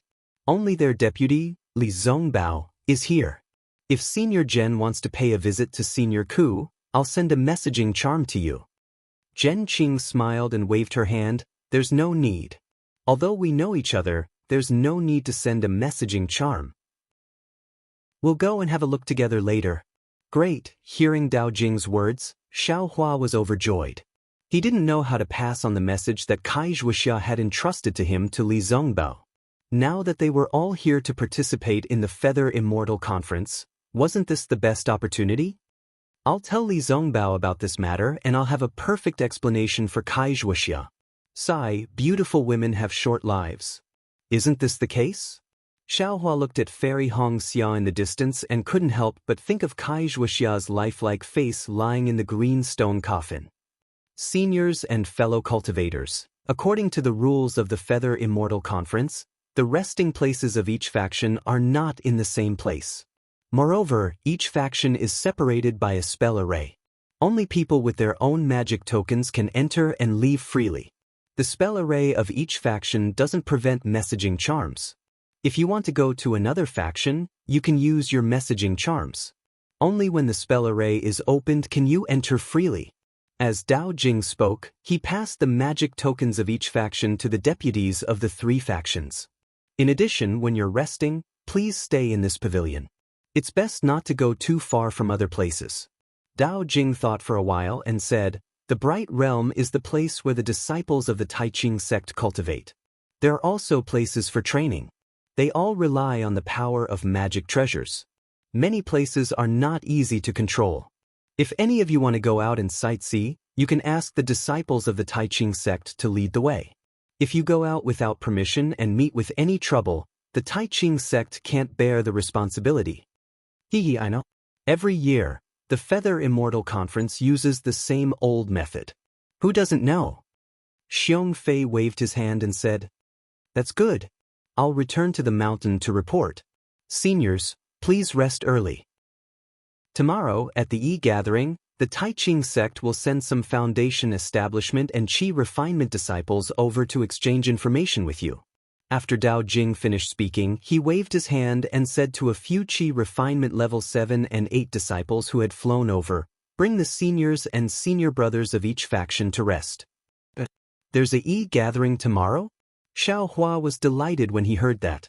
Only their deputy, Li Zongbao, is here. If Senior Zhen wants to pay a visit to Senior Ku, I'll send a messaging charm to you. Zhen Qing smiled and waved her hand, there's no need. Although we know each other, there's no need to send a messaging charm. We'll go and have a look together later. Great, hearing Dao Jing's words, Xiaohua was overjoyed. He didn't know how to pass on the message that Kai Zhuoxia had entrusted to him to Li Zongbao. Now that they were all here to participate in the Feather Immortal Conference, wasn't this the best opportunity? I'll tell Li Zongbao about this matter and I'll have a perfect explanation for Kai Zhuoxia. Sigh, beautiful women have short lives. Isn't this the case? Xiaohua looked at Fairy Hongxia in the distance and couldn't help but think of Kai Zhuoxia's lifelike face lying in the green stone coffin. Seniors and fellow cultivators, according to the rules of the Feather Immortal Conference, the resting places of each faction are not in the same place. Moreover, each faction is separated by a spell array. Only people with their own magic tokens can enter and leave freely. The spell array of each faction doesn't prevent messaging charms. If you want to go to another faction, you can use your messaging charms. Only when the spell array is opened can you enter freely. As Dao Jing spoke, he passed the magic tokens of each faction to the deputies of the 3 factions. In addition, when you're resting, please stay in this pavilion. It's best not to go too far from other places. Dao Jing thought for a while and said, the Bright Realm is the place where the disciples of the Taiqing sect cultivate. There are also places for training. They all rely on the power of magic treasures. Many places are not easy to control. If any of you want to go out and sightsee, you can ask the disciples of the Taiqing sect to lead the way. If you go out without permission and meet with any trouble, the Taiqing sect can't bear the responsibility. I know. Every year, the Feather Immortal Conference uses the same old method. Who doesn't know? Xiong Fei waved his hand and said, that's good. I'll return to the mountain to report. Seniors, please rest early. Tomorrow, at the e-gathering, the Taiqing sect will send some foundation establishment and Qi refinement disciples over to exchange information with you. After Dao Jing finished speaking, he waved his hand and said to a few Qi refinement level 7 and 8 disciples who had flown over, bring the seniors and senior brothers of each faction to rest. There's a e-gathering tomorrow? Xiaohua was delighted when he heard that.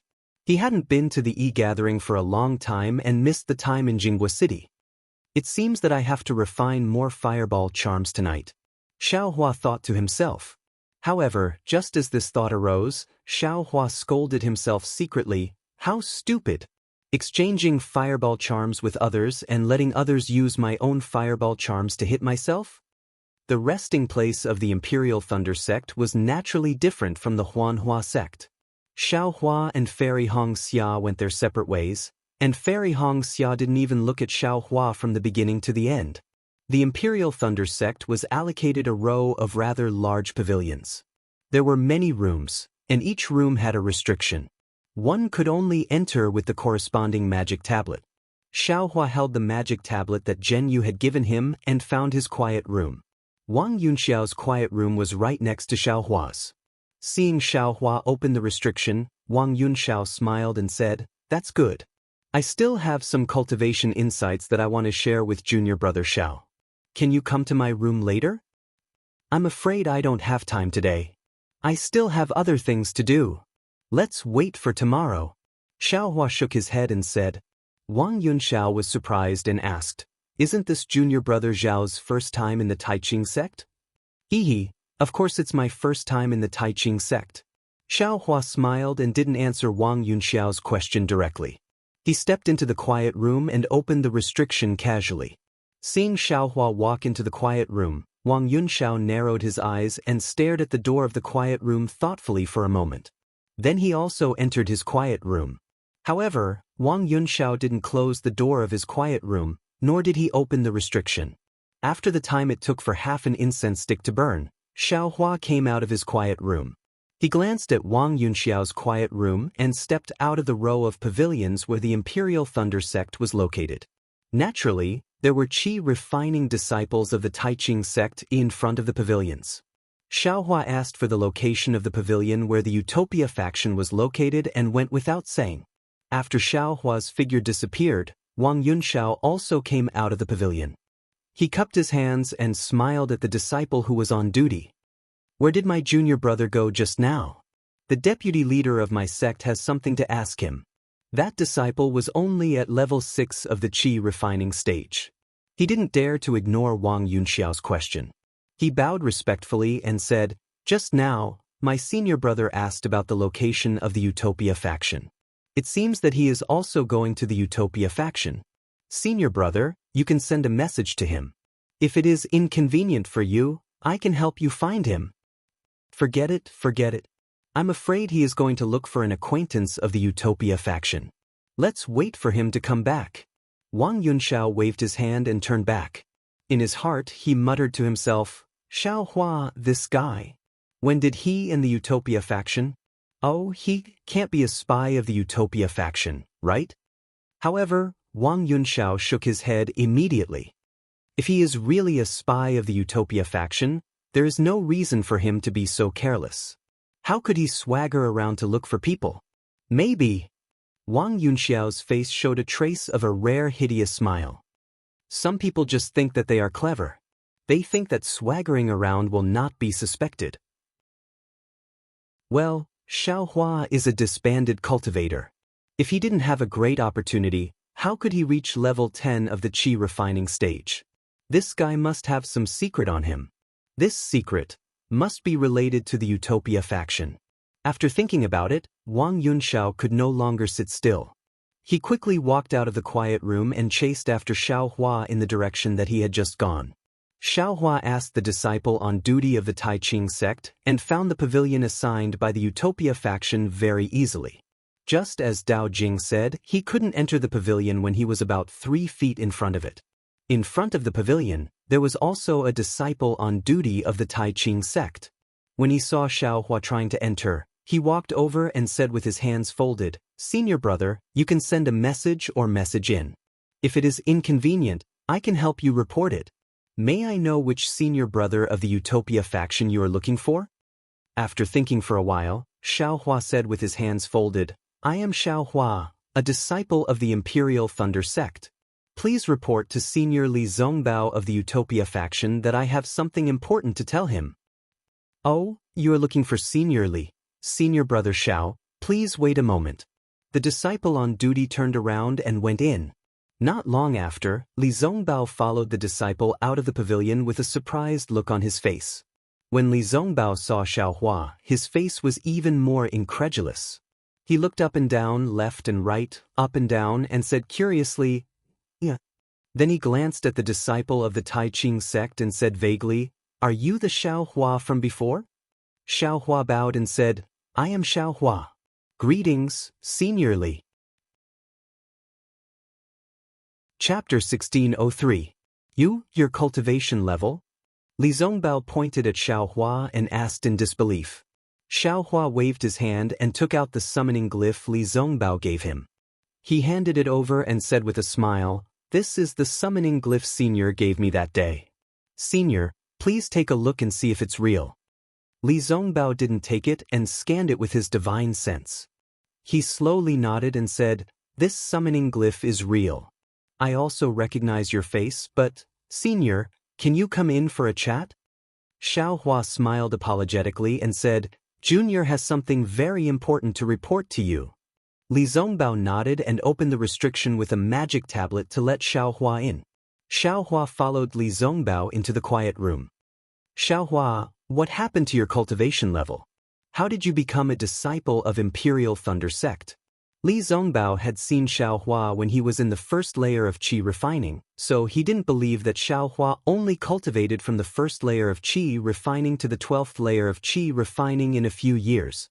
He hadn't been to the e-gathering for a long time and missed the time in Jinghua City. It seems that I have to refine more fireball charms tonight, Xiao Hua thought to himself. However, just as this thought arose, Xiao Hua scolded himself secretly. How stupid! Exchanging fireball charms with others and letting others use my own fireball charms to hit myself? The resting place of the Imperial Thunder sect was naturally different from the Huanhua sect. Xiao Hua and Fairy Xianxia went their separate ways, and Fairy Xianxia didn't even look at Xiao Hua from the beginning to the end. The Imperial Thunder sect was allocated a row of rather large pavilions. There were many rooms, and each room had a restriction. One could only enter with the corresponding magic tablet. Xiao Hua held the magic tablet that Zhen Yu had given him and found his quiet room. Wang Yunxiao's quiet room was right next to Xiao Hua's. Seeing Xiao Hua open the restriction, Wang Yunxiao smiled and said, "That's good. I still have some cultivation insights that I want to share with junior brother Xiao. Can you come to my room later?" "I'm afraid I don't have time today. I still have other things to do. Let's wait for tomorrow." Xiao Hua shook his head and said. Wang Yunxiao was surprised and asked, "Isn't this junior brother Zhao's first time in the Taiqing sect?" "Hehe, of course it's my first time in the Taiqing sect." Xiao Hua smiled and didn't answer Wang Yunxiao's question directly. He stepped into the quiet room and opened the restriction casually. Seeing Xiao Hua walk into the quiet room, Wang Yunxiao narrowed his eyes and stared at the door of the quiet room thoughtfully for a moment. Then he also entered his quiet room. However, Wang Yunxiao didn't close the door of his quiet room, nor did he open the restriction. After the time it took for half an incense stick to burn, Xiao Hua came out of his quiet room. He glanced at Wang Yunxiao's quiet room and stepped out of the row of pavilions where the Imperial Thunder sect was located. Naturally, there were qi-refining disciples of the Taiqing sect in front of the pavilions. Xiao Hua asked for the location of the pavilion where the Utopia faction was located and went without saying. After Xiao Hua's figure disappeared, Wang Yunxiao also came out of the pavilion. He cupped his hands and smiled at the disciple who was on duty. "Where did my junior brother go just now? The deputy leader of my sect has something to ask him." That disciple was only at level 6 of the qi refining stage. He didn't dare to ignore Wang Yunxiao's question. He bowed respectfully and said, "Just now, my senior brother asked about the location of the Utopia faction. It seems that he is also going to the Utopia faction. Senior brother, you can send a message to him. If it is inconvenient for you, I can help you find him." Forget it. I'm afraid he is going to look for an acquaintance of the Utopia faction. Let's wait for him to come back." Wang Yunxiao waved his hand and turned back. In his heart, he muttered to himself, "Xiao Hua, this guy. When did he and the Utopia faction? Oh, he can't be a spy of the Utopia faction, right?" However, Wang Yunxiao shook his head immediately. If he is really a spy of the Utopia faction, there is no reason for him to be so careless. How could he swagger around to look for people? Maybe. Wang Yunxiao's face showed a trace of a rare hideous smile. Some people just think that they are clever. They think that swaggering around will not be suspected. Well, Xiao Hua is a disbanded cultivator. If he didn't have a great opportunity, how could he reach level 10 of the qi refining stage? This guy must have some secret on him. This secret must be related to the Utopia faction. After thinking about it, Wang Yunxiao could no longer sit still. He quickly walked out of the quiet room and chased after Xiao Hua in the direction that he had just gone. Xiao Hua asked the disciple on duty of the Taiqing sect and found the pavilion assigned by the Utopia faction very easily. Just as Dao Jing said, he couldn't enter the pavilion when he was about 3 feet in front of it. In front of the pavilion, there was also a disciple on duty of the Taiqing sect. When he saw Xiao Hua trying to enter, he walked over and said with his hands folded, "Senior brother, you can send a message or message in. If it is inconvenient, I can help you report it. May I know which senior brother of the Utopia faction you are looking for?" After thinking for a while, Xiao Hua said with his hands folded, "I am Xiao Hua, a disciple of the Imperial Thunder sect. Please report to Senior Li Zongbao of the Utopia faction that I have something important to tell him." "Oh, you are looking for Senior Li. Senior brother Xiao, please wait a moment." The disciple on duty turned around and went in. Not long after, Li Zongbao followed the disciple out of the pavilion with a surprised look on his face. When Li Zongbao saw Xiaohua, his face was even more incredulous. He looked up and down, left and right, up and down, and said curiously, "Yeah." Then he glanced at the disciple of the Tai Ching sect and said vaguely, "Are you the Xiaohua from before?" Xiaohua bowed and said, "I am Xiaohua. Greetings, Senior Li." Chapter 1603. Your cultivation level? Li Zongbao pointed at Xiaohua and asked in disbelief. Xiaohua waved his hand and took out the summoning glyph Li Zongbao gave him. He handed it over and said with a smile, "This is the summoning glyph Senior gave me that day. Senior, please take a look and see if it's real." Li Zongbao didn't take it and scanned it with his divine sense. He slowly nodded and said, "This summoning glyph is real. I also recognize your face, but, Senior, can you come in for a chat?" Xiaohua smiled apologetically and said, "Junior has something very important to report to you." Li Zongbao nodded and opened the restriction with a magic tablet to let Xiaohua in. Xiaohua followed Li Zongbao into the quiet room. "Xiaohua, what happened to your cultivation level? How did you become a disciple of Imperial Thunder Sect?" Li Zongbao had seen Xiaohua when he was in the first layer of qi refining, so he didn't believe that Xiaohua only cultivated from the first layer of qi refining to the 12th layer of qi refining in a few years.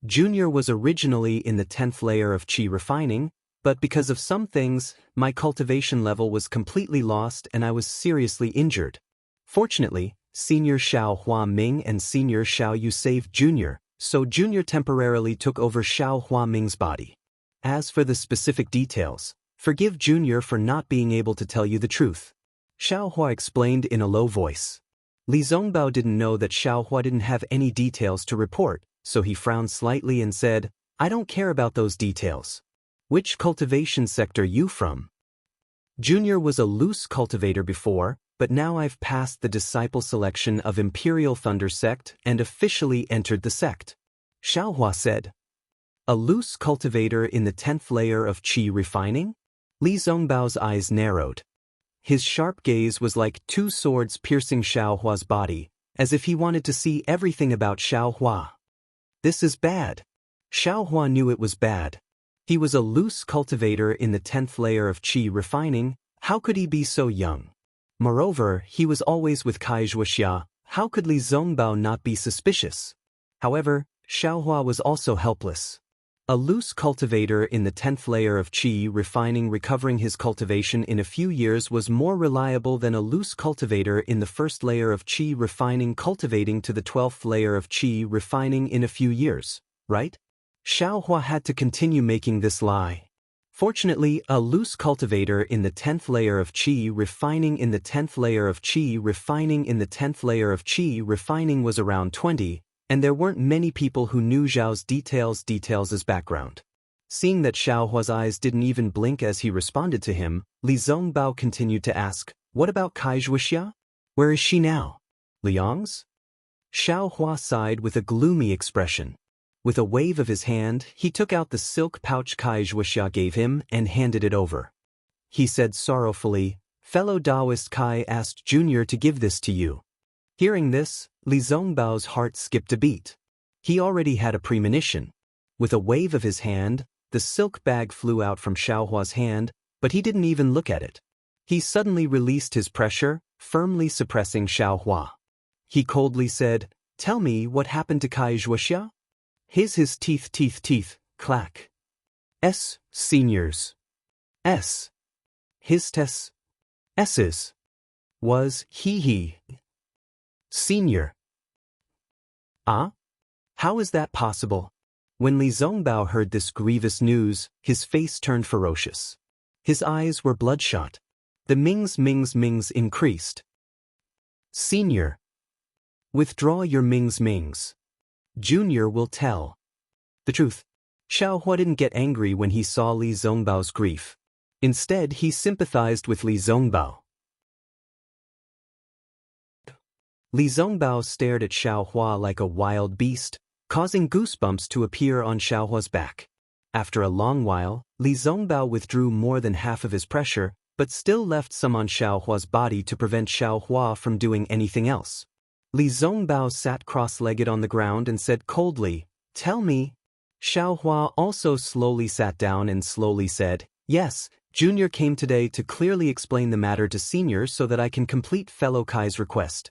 Junior was originally in the 10th layer of qi refining, but because of some things, my cultivation level was completely lost and I was seriously injured. Fortunately, Senior Xiao Hua Ming and Senior Xiao Yu saved Junior, so Junior temporarily took over Xiao Hua Ming's body. As for the specific details, forgive Junior for not being able to tell you the truth. Xiao Hua explained in a low voice. Li Zongbao didn't know that Xiao Hua didn't have any details to report, so he frowned slightly and said, "I don't care about those details. Which cultivation sect are you from?" Junior was a loose cultivator before, but now I've passed the disciple selection of Imperial Thunder Sect and officially entered the sect. Xiaohua said. A loose cultivator in the 10th layer of qi refining? Li Zongbao's eyes narrowed. His sharp gaze was like two swords piercing Xiaohua's body, as if he wanted to see everything about Xiaohua. This is bad. Xiaohua knew it was bad. He was a loose cultivator in the 10th layer of qi refining. How could he be so young? Moreover, he was always with Wuxia. How could Li Zongbao not be suspicious? However, Xiaohua was also helpless. A loose cultivator in the 10th layer of qi refining recovering his cultivation in a few years was more reliable than a loose cultivator in the first layer of qi refining cultivating to the 12th layer of qi refining in a few years, right? Xiaohua had to continue making this lie. Fortunately, a loose cultivator in the 10th layer of qi refining in the 10th layer of qi refining in the 10th layer of qi refining was around 20, and there weren't many people who knew Zhao's details as background. Seeing that Xiaohua's eyes didn't even blink as he responded to him, Li Zongbao continued to ask, "What about Wuxia? Where is she now? Liang's?" Xiaohua sighed with a gloomy expression. With a wave of his hand, he took out the silk pouch Wuxia gave him and handed it over. He said sorrowfully, "Fellow Taoist Kai asked Junior to give this to you." Hearing this, Li Zongbao's heart skipped a beat. He already had a premonition. With a wave of his hand, the silk bag flew out from Xiaohua's hand, but he didn't even look at it. He suddenly released his pressure, firmly suppressing Xiaohua. He coldly said, "Tell me what happened to Wuxia?" His teeth, clack. Seniors. His S's. Was he. Senior. Ah? How is that possible? When Li Zongbao heard this grievous news, his face turned ferocious. His eyes were bloodshot. The mings increased. Senior. Withdraw your mings. Junior will tell the truth. Xiaohua didn't get angry when he saw Li Zongbao's grief. Instead, he sympathized with Li Zongbao. Li Zongbao stared at Xiaohua like a wild beast, causing goosebumps to appear on Xiaohua's back. After a long while, Li Zongbao withdrew more than half of his pressure, but still left some on Xiaohua's body to prevent Xiaohua from doing anything else. Li Zongbao sat cross-legged on the ground and said coldly, "Tell me." Xiaohua also slowly sat down and slowly said, "Yes, Junior came today to clearly explain the matter to Senior so that I can complete Fellow Kai's request."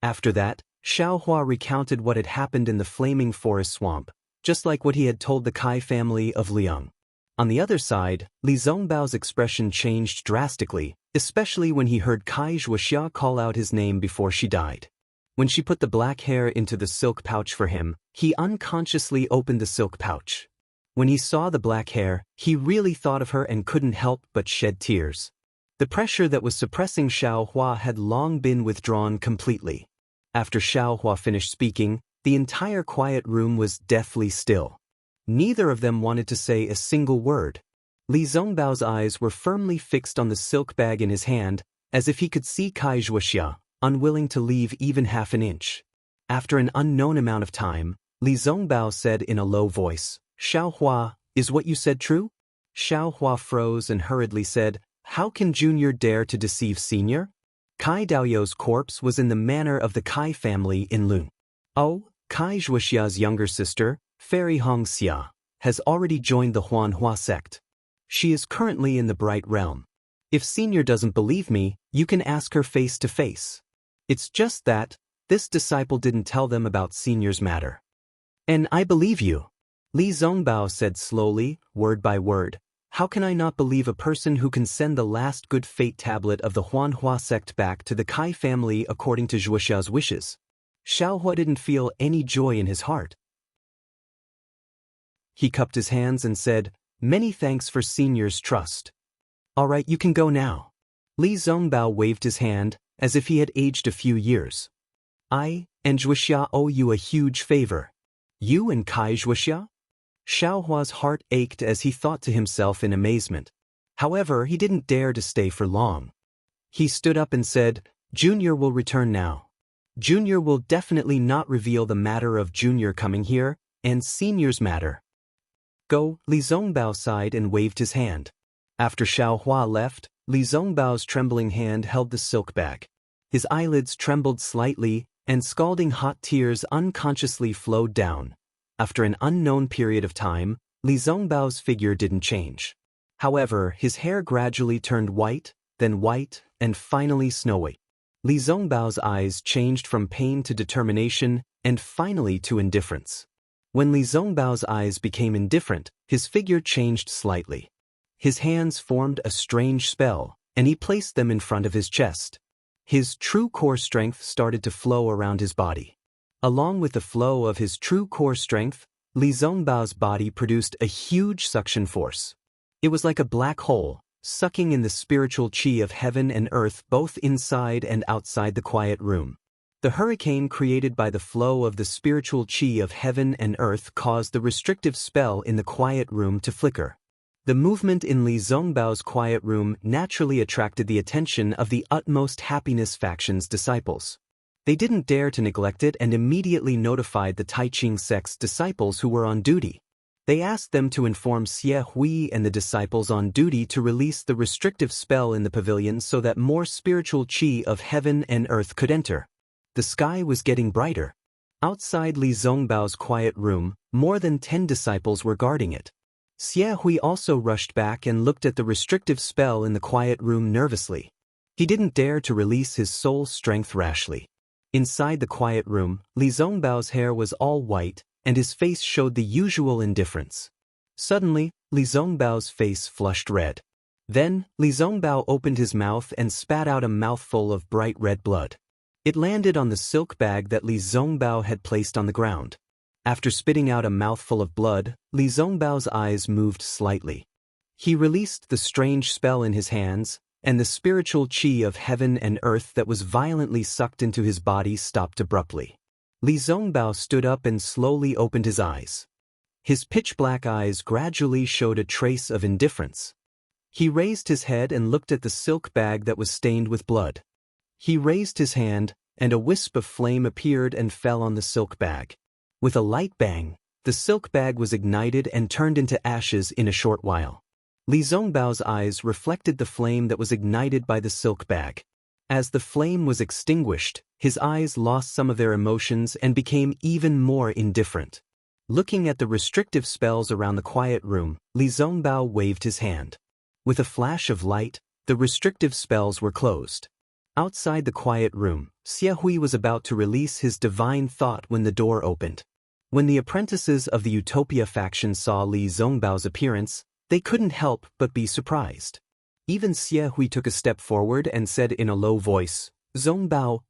After that, Xiaohua recounted what had happened in the flaming forest swamp, just like what he had told the Kai family of Liang. On the other side, Li Zongbao's expression changed drastically, especially when he heard Kai Wuxia call out his name before she died. When she put the black hair into the silk pouch for him, he unconsciously opened the silk pouch. When he saw the black hair, he really thought of her and couldn't help but shed tears. The pressure that was suppressing Xiaohua had long been withdrawn completely. After Xiaohua finished speaking, the entire quiet room was deathly still. Neither of them wanted to say a single word. Li Zongbao's eyes were firmly fixed on the silk bag in his hand, as if he could see Kai Wuxia, unwilling to leave even half an inch. After an unknown amount of time, Li Zongbao said in a low voice, "Xiaohua, is what you said true?" Xiaohua froze and hurriedly said, "How can Junior dare to deceive Senior?" Kai Daoyou's corpse was in the manor of the Kai family in Lun. Oh, Kai Wuxia's younger sister, Fairy Hongxia, has already joined the Huanhua sect. She is currently in the Bright Realm. If Senior doesn't believe me, you can ask her face to face. It's just that this disciple didn't tell them about Senior's matter. And I believe you. Li Zongbao said slowly, word by word. How can I not believe a person who can send the last good fate tablet of the Huanhua sect back to the Kai family according to Wuxia's wishes? Xiaohua didn't feel any joy in his heart. He cupped his hands and said, "Many thanks for Senior's trust. All right, you can go now." Li Zongbao waved his hand, as if he had aged a few years. "I and Wuxia owe you a huge favor." "You and Kai Wuxia?" Xiaohua's heart ached as he thought to himself in amazement. However, he didn't dare to stay for long. He stood up and said, "Junior will return now. Junior will definitely not reveal the matter of Junior coming here, and Senior's matter." "Go," Li Zongbao sighed and waved his hand. After Xiaohua left, Li Zongbao's trembling hand held the silk bag. His eyelids trembled slightly, and scalding hot tears unconsciously flowed down. After an unknown period of time, Li Zongbao's figure didn't change. However, his hair gradually turned white, and finally snowy. Li Zongbao's eyes changed from pain to determination, and finally to indifference. When Li Zongbao's eyes became indifferent, his figure changed slightly. His hands formed a strange spell, and he placed them in front of his chest. His true core strength started to flow around his body. Along with the flow of his true core strength, Li Zongbao's body produced a huge suction force. It was like a black hole, sucking in the spiritual qi of heaven and earth both inside and outside the quiet room. The hurricane created by the flow of the spiritual qi of heaven and earth caused the restrictive spell in the quiet room to flicker. The movement in Li Zongbao's quiet room naturally attracted the attention of the Utmost Happiness faction's disciples. They didn't dare to neglect it and immediately notified the Taiqing sect's disciples who were on duty. They asked them to inform Xie Hui and the disciples on duty to release the restrictive spell in the pavilion so that more spiritual qi of heaven and earth could enter. The sky was getting brighter. Outside Li Zongbao's quiet room, more than 10 disciples were guarding it. Xie Hui also rushed back and looked at the restrictive spell in the quiet room nervously. He didn't dare to release his soul strength rashly. Inside the quiet room, Li Zongbao's hair was all white, and his face showed the usual indifference. Suddenly, Li Zongbao's face flushed red. Then, Li Zongbao opened his mouth and spat out a mouthful of bright red blood. It landed on the silk bag that Li Zongbao had placed on the ground. After spitting out a mouthful of blood, Li Zongbao's eyes moved slightly. He released the strange spell in his hands, and the spiritual qi of heaven and earth that was violently sucked into his body stopped abruptly. Li Zongbao stood up and slowly opened his eyes. His pitch-black eyes gradually showed a trace of indifference. He raised his head and looked at the silk bag that was stained with blood. He raised his hand, and a wisp of flame appeared and fell on the silk bag. With a light bang, The silk bag was ignited and turned into ashes in a short while. Li Zongbao's eyes reflected the flame that was ignited by the silk bag. As the flame was extinguished, his eyes lost some of their emotions and became even more indifferent. Looking at the restrictive spells around the quiet room, Li Zongbao waved his hand. With a flash of light, the restrictive spells were closed. Outside the quiet room, Xie Hui was about to release his divine thought when the door opened. When the apprentices of the Utopia faction saw Li Zongbao's appearance, they couldn't help but be surprised. Even Xie Hui took a step forward and said in a low voice, "Zongbao,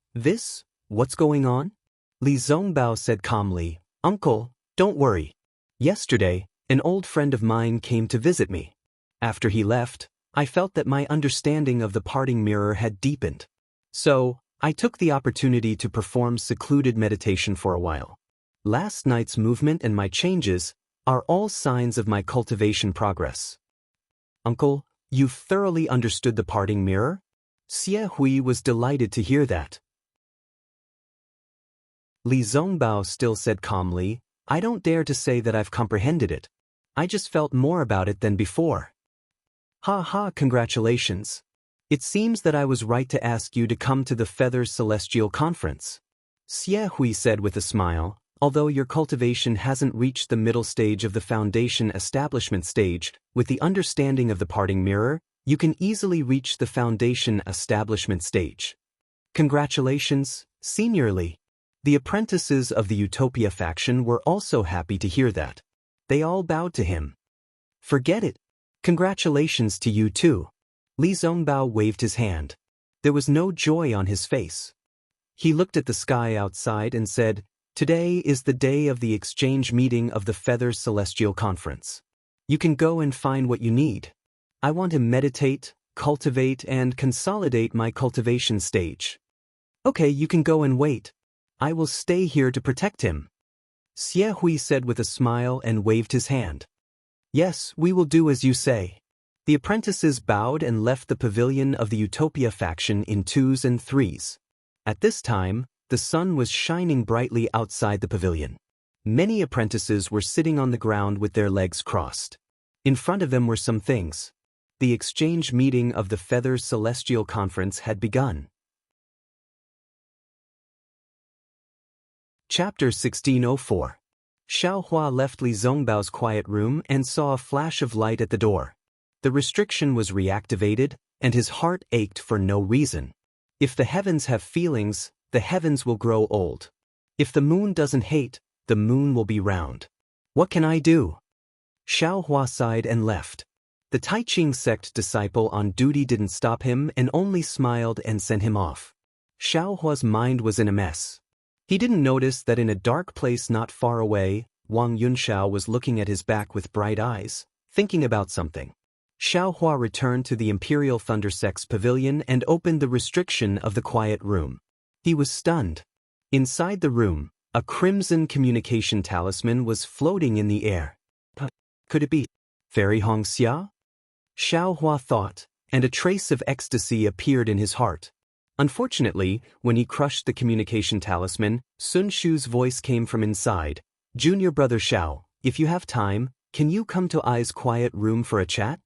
what's going on?" Li Zongbao said calmly, "Uncle, don't worry. Yesterday, an old friend of mine came to visit me. After he left, I felt that my understanding of the parting mirror had deepened. So, I took the opportunity to perform secluded meditation for a while. Last night's movement and my changes are all signs of my cultivation progress." "Uncle, you've thoroughly understood the parting mirror?" Xie Hui was delighted to hear that. Li Zongbao still said calmly, "I don't dare to say that I've comprehended it. I just felt more about it than before." "Ha ha, congratulations. It seems that I was right to ask you to come to the Feathers Celestial Conference," Xie Hui said with a smile. "Although your cultivation hasn't reached the middle stage of the foundation establishment stage, with the understanding of the parting mirror, you can easily reach the foundation establishment stage. Congratulations, Senior Li." The apprentices of the Utopia faction were also happy to hear that. They all bowed to him. "Forget it. Congratulations to you too." Li Zongbao waved his hand. There was no joy on his face. He looked at the sky outside and said, "Today is the day of the exchange meeting of the Feathers Celestial Conference. You can go and find what you need. I want to meditate, cultivate, and consolidate my cultivation stage." "Okay, you can go and wait. I will stay here to protect him," Xie Hui said with a smile and waved his hand. "Yes, we will do as you say." The apprentices bowed and left the pavilion of the Utopia faction in 2s and 3s. At this time, the sun was shining brightly outside the pavilion. Many apprentices were sitting on the ground with their legs crossed. In front of them were some things. The exchange meeting of the Feathers Celestial Conference had begun. Chapter 1604. Xiaohua left Li Zongbao's quiet room and saw a flash of light at the door. The restriction was reactivated, and his heart ached for no reason. If the heavens have feelings, the heavens will grow old. If the moon doesn't hate, the moon will be round. What can I do? Xiaohua sighed and left. The Taiqing sect disciple on duty didn't stop him and only smiled and sent him off. Xiaohua's mind was in a mess. He didn't notice that in a dark place not far away, Wang Yunxiao was looking at his back with bright eyes, thinking about something. Xiaohua returned to the Imperial Thunder Sect's pavilion and opened the restriction of the quiet room. He was stunned. Inside the room, a crimson communication talisman was floating in the air. Could it be Fairy Hongxia? Xiaohua thought, and a trace of ecstasy appeared in his heart. Unfortunately, when he crushed the communication talisman, Sun Shu's voice came from inside. "Junior brother Xiao, if you have time, can you come to Ai's quiet room for a chat?"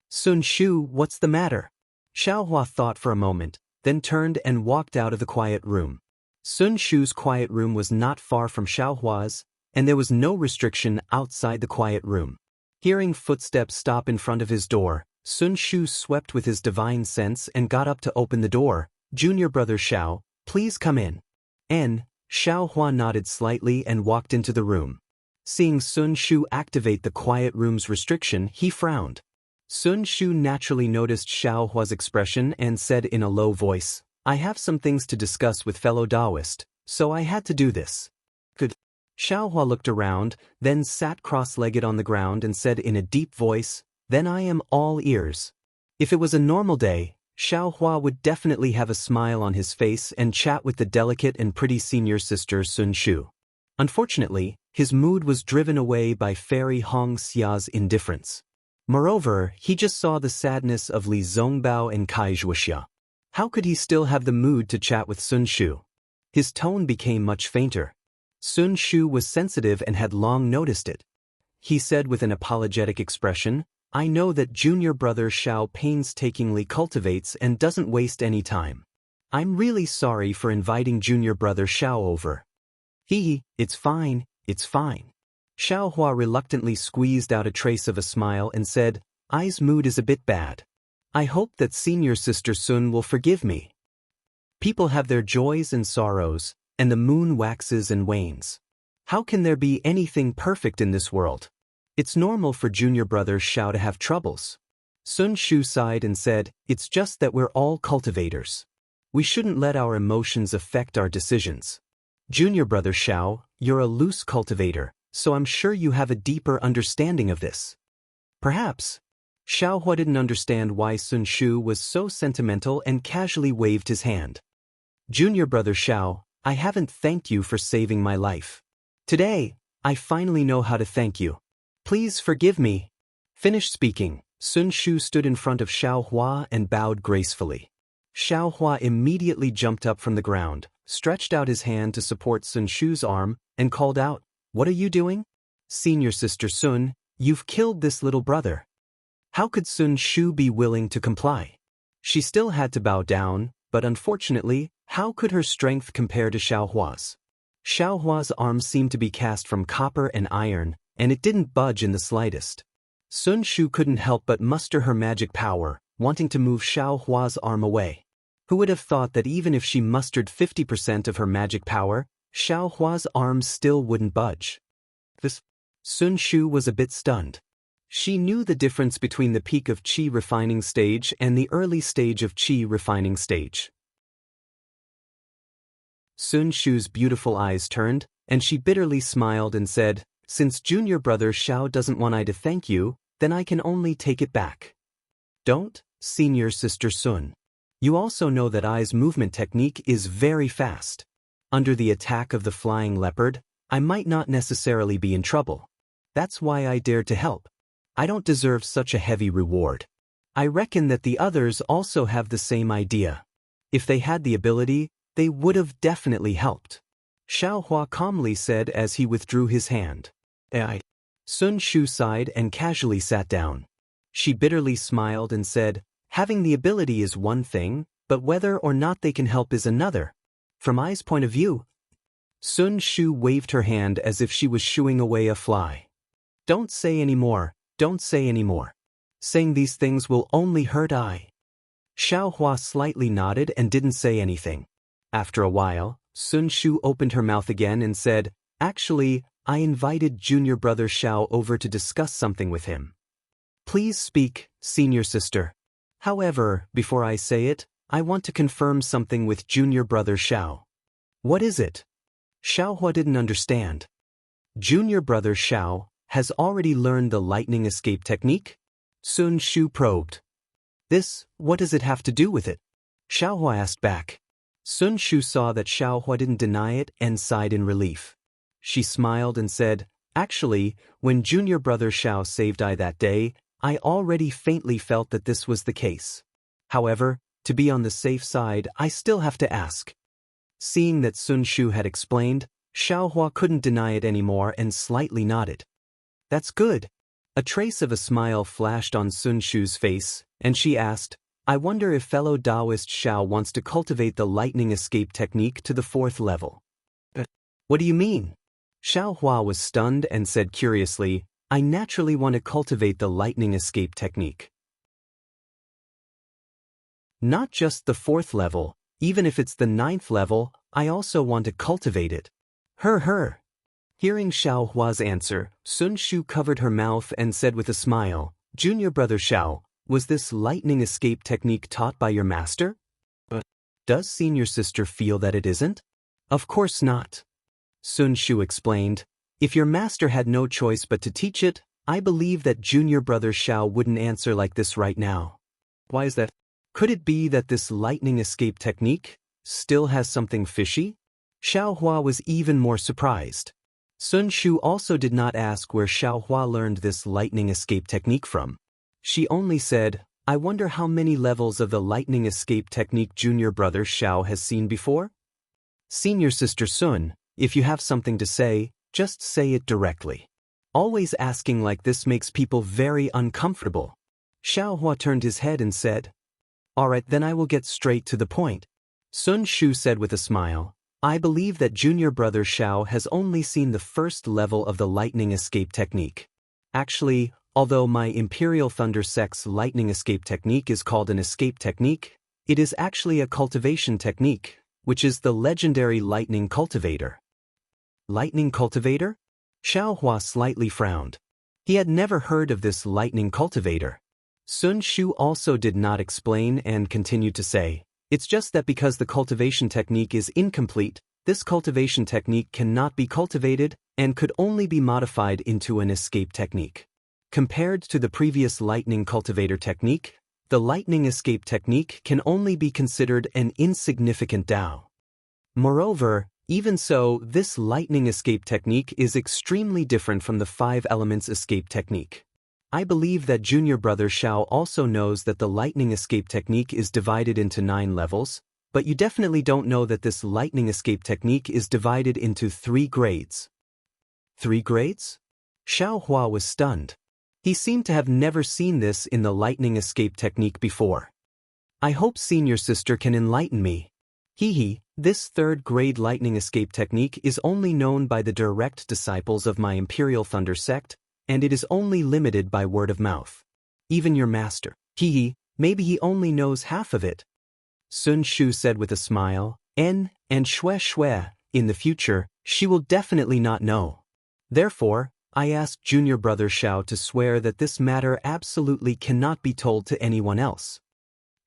"Sun Shu, what's the matter?" Xiaohua thought for a moment, then turned and walked out of the quiet room. Sun Shu's quiet room was not far from Xiaohua's, and there was no restriction outside the quiet room. Hearing footsteps stop in front of his door, Sun Shu swept with his divine sense and got up to open the door. "Junior brother Xiao, please come in." Xiaohua nodded slightly and walked into the room. Seeing Sun Shu activate the quiet room's restriction, he frowned. Sun Shu naturally noticed Xiaohua's expression and said in a low voice, "I have some things to discuss with fellow Taoist, so I had to do this." "Good." Xiaohua looked around, then sat cross-legged on the ground and said in a deep voice, "Then I am all ears." If it was a normal day, Xiaohua would definitely have a smile on his face and chat with the delicate and pretty senior sister Sun Shu. Unfortunately, his mood was driven away by Fairy Hongxia's indifference. Moreover, he just saw the sadness of Li Zongbao and Kai Zhuoxia. How could he still have the mood to chat with Sun Shu? His tone became much fainter. Sun Shu was sensitive and had long noticed it. He said with an apologetic expression, I know that junior brother Xiao painstakingly cultivates and doesn't waste any time. I'm really sorry for inviting junior brother Xiao over. It's fine, it's fine. Xiao Hua reluctantly squeezed out a trace of a smile and said, I's mood is a bit bad. I hope that senior sister Sun will forgive me. People have their joys and sorrows, and the moon waxes and wanes. How can there be anything perfect in this world? It's normal for junior brother Xiao to have troubles. Sun Shu sighed and said, It's just that we're all cultivators. We shouldn't let our emotions affect our decisions. Junior brother Xiao, you're a loose cultivator, so I'm sure you have a deeper understanding of this. Perhaps. Xiao Hua didn't understand why Sun Shu was so sentimental and casually waved his hand. Junior brother Xiao, I haven't thanked you for saving my life. Today, I finally know how to thank you. Please forgive me. Finished speaking, Sun Shu stood in front of Xiao Hua and bowed gracefully. Xiao Hua immediately jumped up from the ground, stretched out his hand to support Sun Shu's arm, and called out, What are you doing? Senior sister Sun, you've killed this little brother. How could Sun Shu be willing to comply? She still had to bow down, but unfortunately, how could her strength compare to Xiao Hua's? Xiao Hua's arm seemed to be cast from copper and iron, and it didn't budge in the slightest. Sun Shu couldn't help but muster her magic power, wanting to move Xiao Hua's arm away. Who would have thought that even if she mustered 50% of her magic power, Xiao Hua's arm still wouldn't budge? Sun Shu was a bit stunned. She knew the difference between the peak of qi refining stage and the early stage of qi refining stage. Sun Shu's beautiful eyes turned, and she bitterly smiled and said, Since junior brother Xiao doesn't want I to thank you, then I can only take it back. Don't, senior sister Sun. You also know that I's movement technique is very fast. Under the attack of the flying leopard, I might not necessarily be in trouble. That's why I dared to help. I don't deserve such a heavy reward. I reckon that the others also have the same idea. If they had the ability, they would have definitely helped. Xiao Hua calmly said as he withdrew his hand. Sun Shu sighed and casually sat down. She bitterly smiled and said, Having the ability is one thing, but whether or not they can help is another. From I's point of view. Sun Shu waved her hand as if she was shooing away a fly. Don't say any more, don't say any more. Saying these things will only hurt I. Xiao Hua slightly nodded and didn't say anything. After a while, Sun Shu opened her mouth again and said, Actually, I invited junior brother Xiao over to discuss something with him. Please speak, senior sister. However, before I say it, I want to confirm something with junior brother Xiao. What is it? Xiao Hua didn't understand. Junior brother Xiao has already learned the lightning escape technique? Sun Shu probed. What does it have to do with it? Xiao Hua asked back. Sun Shu saw that Xiao Hua didn't deny it and sighed in relief. She smiled and said, Actually, when junior brother Xiao saved I that day, I already faintly felt that this was the case. However, to be on the safe side, I still have to ask. Seeing that Sun Shu had explained, Xiao Hua couldn't deny it anymore and slightly nodded. That's good. A trace of a smile flashed on Sun Shu's face, and she asked, I wonder if fellow Taoist Xiao wants to cultivate the lightning escape technique to the 4th level. What do you mean? Xiao Hua was stunned and said curiously, I naturally want to cultivate the lightning escape technique. Not just the 4th level, even if it's the 9th level, I also want to cultivate it. Hearing Xiao Hua's answer, Sun Shu covered her mouth and said with a smile, Junior brother Xiao, was this lightning escape technique taught by your master? Does senior sister feel that it isn't? Of course not. Sun Shu explained, If your master had no choice but to teach it, I believe that junior brother Xiao wouldn't answer like this right now. Why is that? Could it be that this lightning escape technique still has something fishy? Xiao Hua was even more surprised. Sun Shu also did not ask where Xiao Hua learned this lightning escape technique from. She only said, I wonder how many levels of the lightning escape technique junior brother Xiao has seen before? Senior sister Sun, if you have something to say, just say it directly. Always asking like this makes people very uncomfortable. Xiaohua turned his head and said, "Alright, then I will get straight to the point." Sun Shu said with a smile, "I believe that junior brother Xiao has only seen the first level of the lightning escape technique. Actually, although my Imperial Thunder Sect's lightning escape technique is called an escape technique, it is actually a cultivation technique, which is the legendary lightning cultivator." Lightning cultivator? Xiaohua slightly frowned. He had never heard of this lightning cultivator. Sun Shu also did not explain and continued to say, "It's just that because the cultivation technique is incomplete, this cultivation technique cannot be cultivated and could only be modified into an escape technique. Compared to the previous lightning cultivator technique, the lightning escape technique can only be considered an insignificant Dao. Moreover, even so, this lightning escape technique is extremely different from the 5 elements escape technique. I believe that junior brother Xiao also knows that the lightning escape technique is divided into 9 levels, but you definitely don't know that this lightning escape technique is divided into 3 grades. 3 grades? Xiaohua was stunned. He seemed to have never seen this in the lightning escape technique before. I hope senior sister can enlighten me. This 3rd grade lightning escape technique is only known by the direct disciples of my Imperial Thunder Sect, and it is only limited by word of mouth. Even your master, maybe he only knows half of it. Sun Shu said with a smile, and shue, in the future, she will definitely not know. Therefore, I asked junior brother Xiao to swear that this matter absolutely cannot be told to anyone else.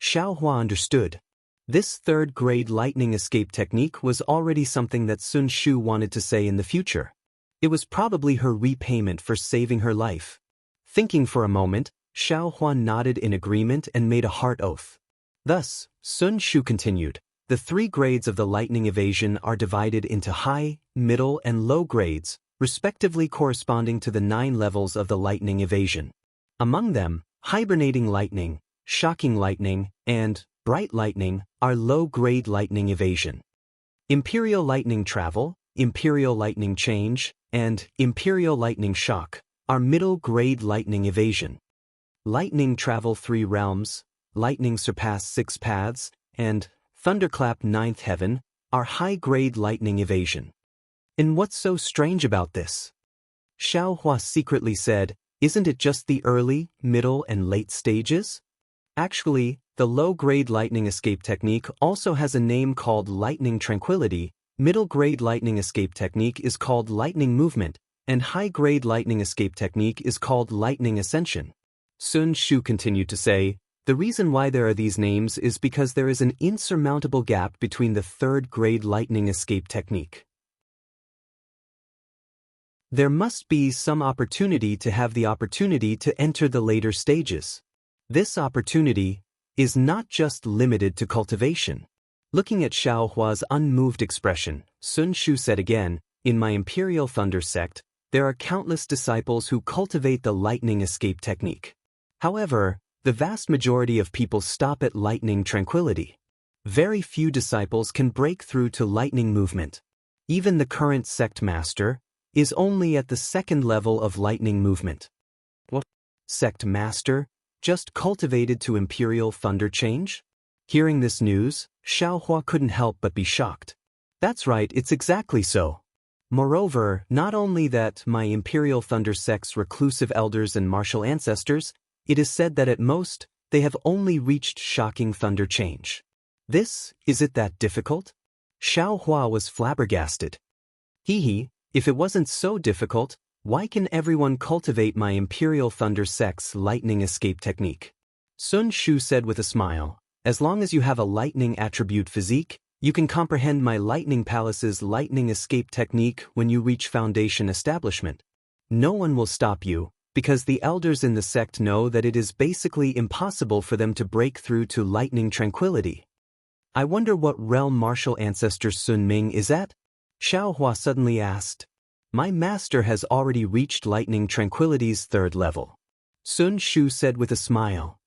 Xiaohua understood. This 3rd grade lightning escape technique was already something that Sun Shu wanted to say in the future. It was probably her repayment for saving her life. Thinking for a moment, Xiaohua nodded in agreement and made a heart oath. Thus, Sun Shu continued, the 3 grades of the lightning evasion are divided into high, middle and low grades, respectively corresponding to the 9 levels of the lightning evasion. Among them, hibernating lightning, shocking lightning, and bright lightning are low-grade lightning evasion. Imperial lightning travel, Imperial lightning change, and Imperial lightning shock are middle-grade lightning evasion. Lightning travel 3 realms, lightning surpass 6 paths, and thunderclap 9th heaven are high-grade lightning evasion. And what's so strange about this? Xiaohua secretly said, isn't it just the early, middle, and late stages? Actually, the low-grade lightning escape technique also has a name called lightning tranquility, middle-grade lightning escape technique is called lightning movement, and high-grade lightning escape technique is called lightning ascension. Sun Shu continued to say, the reason why there are these names is because there is an insurmountable gap between the 3rd grade lightning escape technique. There must be some opportunity to have the opportunity to enter the later stages. This opportunity is not just limited to cultivation. Looking at Xiaohua's unmoved expression, Sun Shu said again, in my Imperial Thunder Sect, there are countless disciples who cultivate the lightning escape technique. However, the vast majority of people stop at lightning tranquility. Very few disciples can break through to lightning movement. Even the current sect master is only at the 2nd level of lightning movement. What? Sect master? Just cultivated to Imperial Thunder change? Hearing this news, Xiaohua couldn't help but be shocked. That's right, it's exactly so. Moreover, not only that my Imperial Thunder Sect's reclusive elders and martial ancestors, it is said that at most, they have only reached shocking thunder change. Is it that difficult? Xiaohua was flabbergasted. If it wasn't so difficult, why can everyone cultivate my Imperial Thunder Sect's lightning escape technique? Sun Shu said with a smile, as long as you have a lightning attribute physique, you can comprehend my Lightning Palace's lightning escape technique when you reach foundation establishment. No one will stop you, because the elders in the sect know that it is basically impossible for them to break through to lightning tranquility. I wonder what realm martial ancestor Sun Ming is at? Xiaohua suddenly asked. My master has already reached lightning tranquility's 3rd level. Sun Shu said with a smile.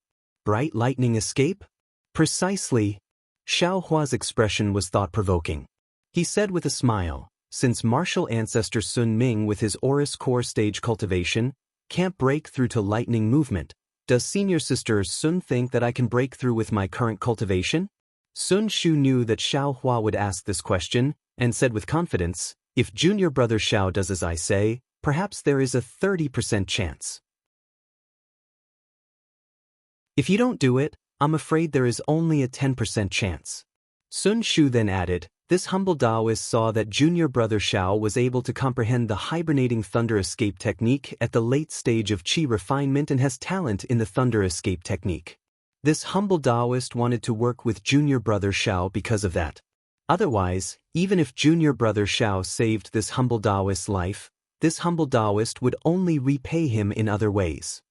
Bright lightning escape? Precisely. Xiaohua's expression was thought-provoking. He said with a smile, since martial ancestor Sun Ming with his Aurus core stage cultivation can't break through to lightning movement, does senior sister Sun think that I can break through with my current cultivation? Sun Shu knew that Xiao Hua would ask this question, and said with confidence, if junior brother Xiao does as I say, perhaps there is a 30% chance. If you don't do it, I'm afraid there is only a 10% chance. Sun Shu then added, this humble Taoist saw that junior brother Xiao was able to comprehend the hibernating thunder escape technique at the late stage of qi refinement and has talent in the thunder escape technique. This humble Taoist wanted to work with junior brother Xiao because of that. Otherwise, even if junior brother Xiao saved this humble Taoist's life, this humble Taoist would only repay him in other ways.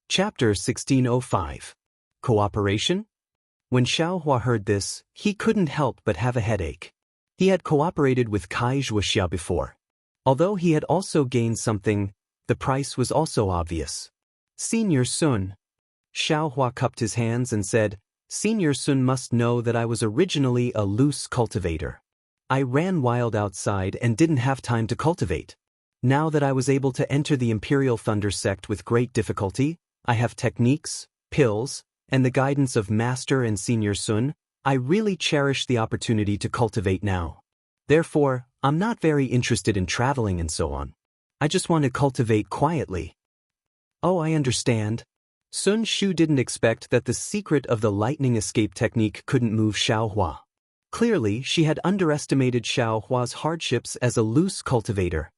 Chapter 1605. Cooperation? When Xiao Hua heard this, he couldn't help but have a headache. He had cooperated with Kai Zhuoxia before. Although he had also gained something, the price was also obvious. Senior Sun. Xiao Hua cupped his hands and said, Senior Sun must know that I was originally a loose cultivator. I ran wild outside and didn't have time to cultivate. Now that I was able to enter the Imperial Thunder sect with great difficulty, I have techniques, pills, and the guidance of Master and Senior Sun. I really cherish the opportunity to cultivate now. Therefore, I'm not very interested in traveling and so on. I just want to cultivate quietly. Oh, I understand. Sun Shu didn't expect that the secret of the lightning escape technique couldn't move Xiao Hua. Clearly, she had underestimated Xiao Hua's hardships as a loose cultivator.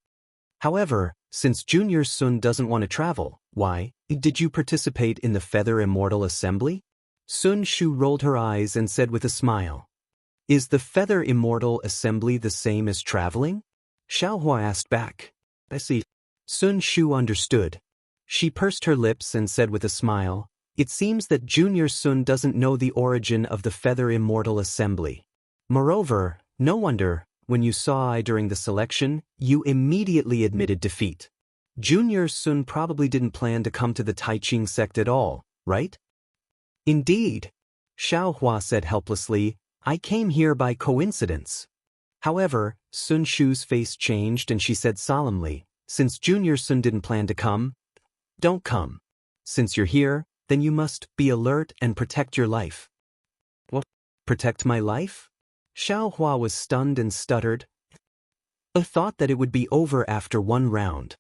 However, since Junior Sun doesn't want to travel, why did you participate in the Feather Immortal Assembly? Sun Shu rolled her eyes and said with a smile. Is the Feather Immortal Assembly the same as traveling? Xiao Hua asked back. I see. Sun Shu understood. She pursed her lips and said with a smile, it seems that Junior Sun doesn't know the origin of the Feather Immortal Assembly. Moreover, no wonder, when you saw I during the selection, you immediately admitted defeat. Junior Sun probably didn't plan to come to the Taiqing sect at all, right? Indeed. Xiao Hua said helplessly, I came here by coincidence. However, Sun Shu's face changed and she said solemnly, since Junior Sun didn't plan to come, don't come. Since you're here, then you must be alert and protect your life. What? Protect my life? Xiao Hua was stunned and stuttered. I thought that it would be over after one round.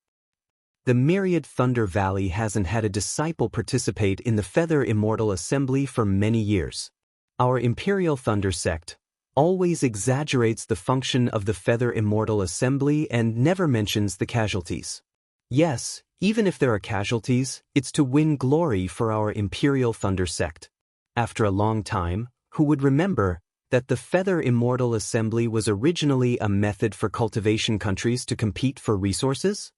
The myriad Thunder Valley hasn't had a disciple participate in the Feather Immortal Assembly for many years. Our Imperial Thunder sect always exaggerates the function of the Feather Immortal Assembly and never mentions the casualties. Yes, even if there are casualties, it's to win glory for our Imperial Thunder sect. After a long time, who would remember that the Feather Immortal Assembly was originally a method for cultivation countries to compete for resources?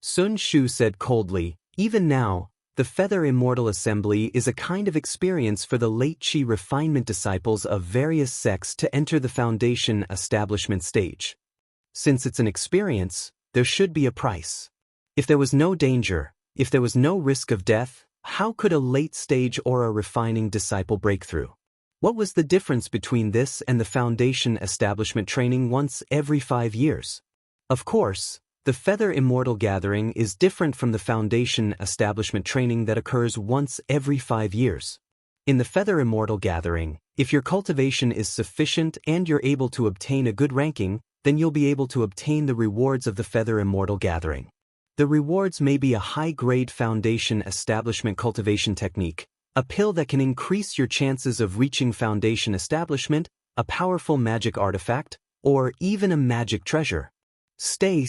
Sun Shu said coldly, even now, the Feather Immortal Assembly is a kind of experience for the late Qi refinement disciples of various sects to enter the foundation establishment stage. Since it's an experience, there should be a price. If there was no danger, if there was no risk of death, how could a late-stage aura refining disciple break through? What was the difference between this and the foundation establishment training once every 5 years? Of course, the Feather Immortal Gathering is different from the foundation establishment training that occurs once every 5 years. In the Feather Immortal Gathering, if your cultivation is sufficient and you're able to obtain a good ranking, then you'll be able to obtain the rewards of the Feather Immortal Gathering. The rewards may be a high-grade foundation establishment cultivation technique, a pill that can increase your chances of reaching foundation establishment, a powerful magic artifact, or even a magic treasure. Stay.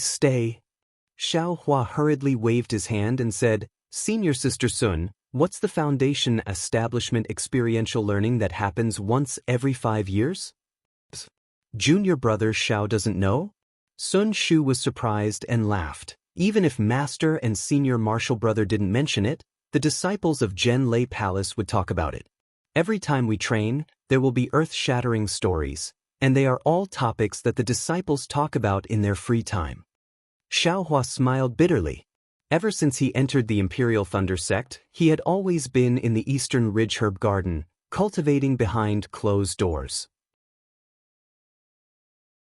Xiao Hua hurriedly waved his hand and said, Senior Sister Sun, what's the foundation establishment experiential learning that happens once every 5 years? Junior brother Xiao doesn't know? Sun Shu was surprised and laughed. Even if Master and Senior Martial Brother didn't mention it, the disciples of Zhen Lei Palace would talk about it. Every time we train, there will be earth-shattering stories, and they are all topics that the disciples talk about in their free time. Xiao Hua smiled bitterly. Ever since he entered the Imperial Thunder sect, he had always been in the Eastern Ridge Herb Garden, Cultivating behind closed doors.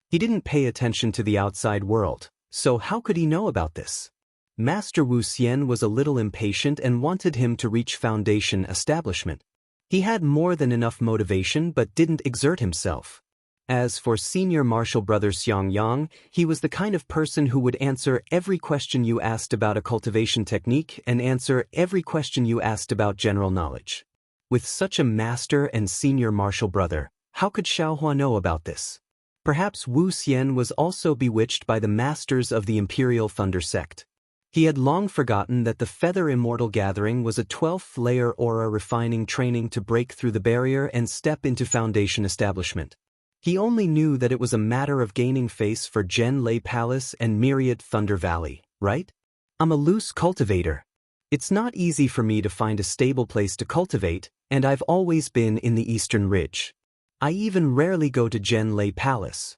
He didn't pay attention to the outside world, so how could he know about this? Master Wu Xian was a little impatient and wanted him to reach foundation establishment. He had more than enough motivation but didn't exert himself. As for senior martial brother Xiangyang, he was the kind of person who would answer every question you asked about a cultivation technique and answer every question you asked about general knowledge. With such a master and senior martial brother, how could Xiaohua know about this? Perhaps Wu Xian was also bewitched by the masters of the Imperial Thunder sect. He had long forgotten that the Feather Immortal Gathering was a 12th layer aura refining training to break through the barrier and step into foundation establishment. He only knew that it was a matter of gaining face for Zhen Lei Palace and Myriad Thunder Valley, right? I'm a loose cultivator. It's not easy for me to find a stable place to cultivate, and I've always been in the Eastern Ridge. I even rarely go to Zhen Lei Palace.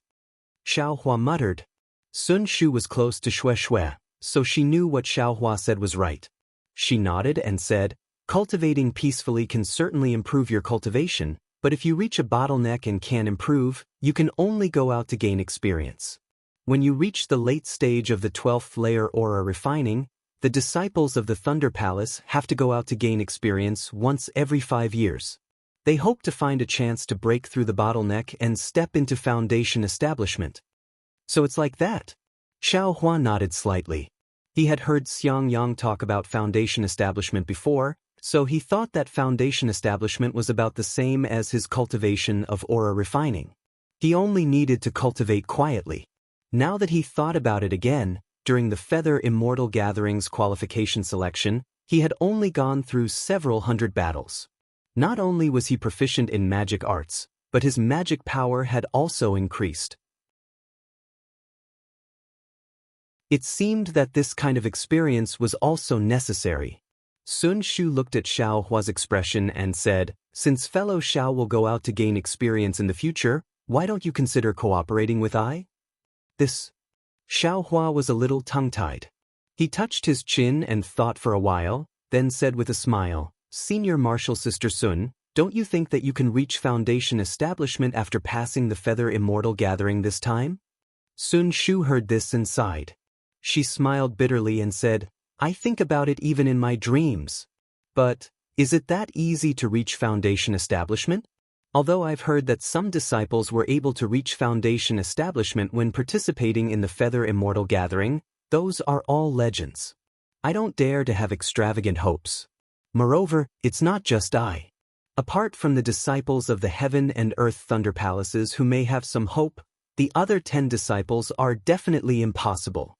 Xiaohua muttered. Sun Shu was close to Shui, so she knew what Xiaohua said was right. She nodded and said, cultivating peacefully can certainly improve your cultivation, but if you reach a bottleneck and can't improve, you can only go out to gain experience. When you reach the late stage of the 12th layer aura refining, the disciples of the Thunder Palace have to go out to gain experience once every 5 years. They hope to find a chance to break through the bottleneck and step into foundation establishment. So it's like that? Xiaohua nodded slightly. He had heard Xiangyang talk about foundation establishment before, so he thought that foundation establishment was about the same as his cultivation of aura refining. He only needed to cultivate quietly. Now that he thought about it again, during the Feather Immortal Gatherings qualification selection, he had only gone through several hundred battles. Not only was he proficient in magic arts, but his magic power had also increased. It seemed that this kind of experience was also necessary. Sun Shu looked at Xiaohua's expression and said, since fellow Xiao will go out to gain experience in the future, why don't you consider cooperating with I? This. Xiaohua was a little tongue-tied. He touched his chin and thought for a while, then said with a smile, Senior Martial Sister Sun, don't you think that you can reach foundation establishment after passing the Feather Immortal Gathering this time? Sun Shu heard this and sighed. She smiled bitterly and said, I think about it even in my dreams. But, is it that easy to reach foundation establishment? Although I've heard that some disciples were able to reach foundation establishment when participating in the Feather Immortal Gathering, those are all legends. I don't dare to have extravagant hopes. Moreover, it's not just I. Apart from the disciples of the Heaven and Earth Thunder Palaces who may have some hope, the other 10 disciples are definitely impossible.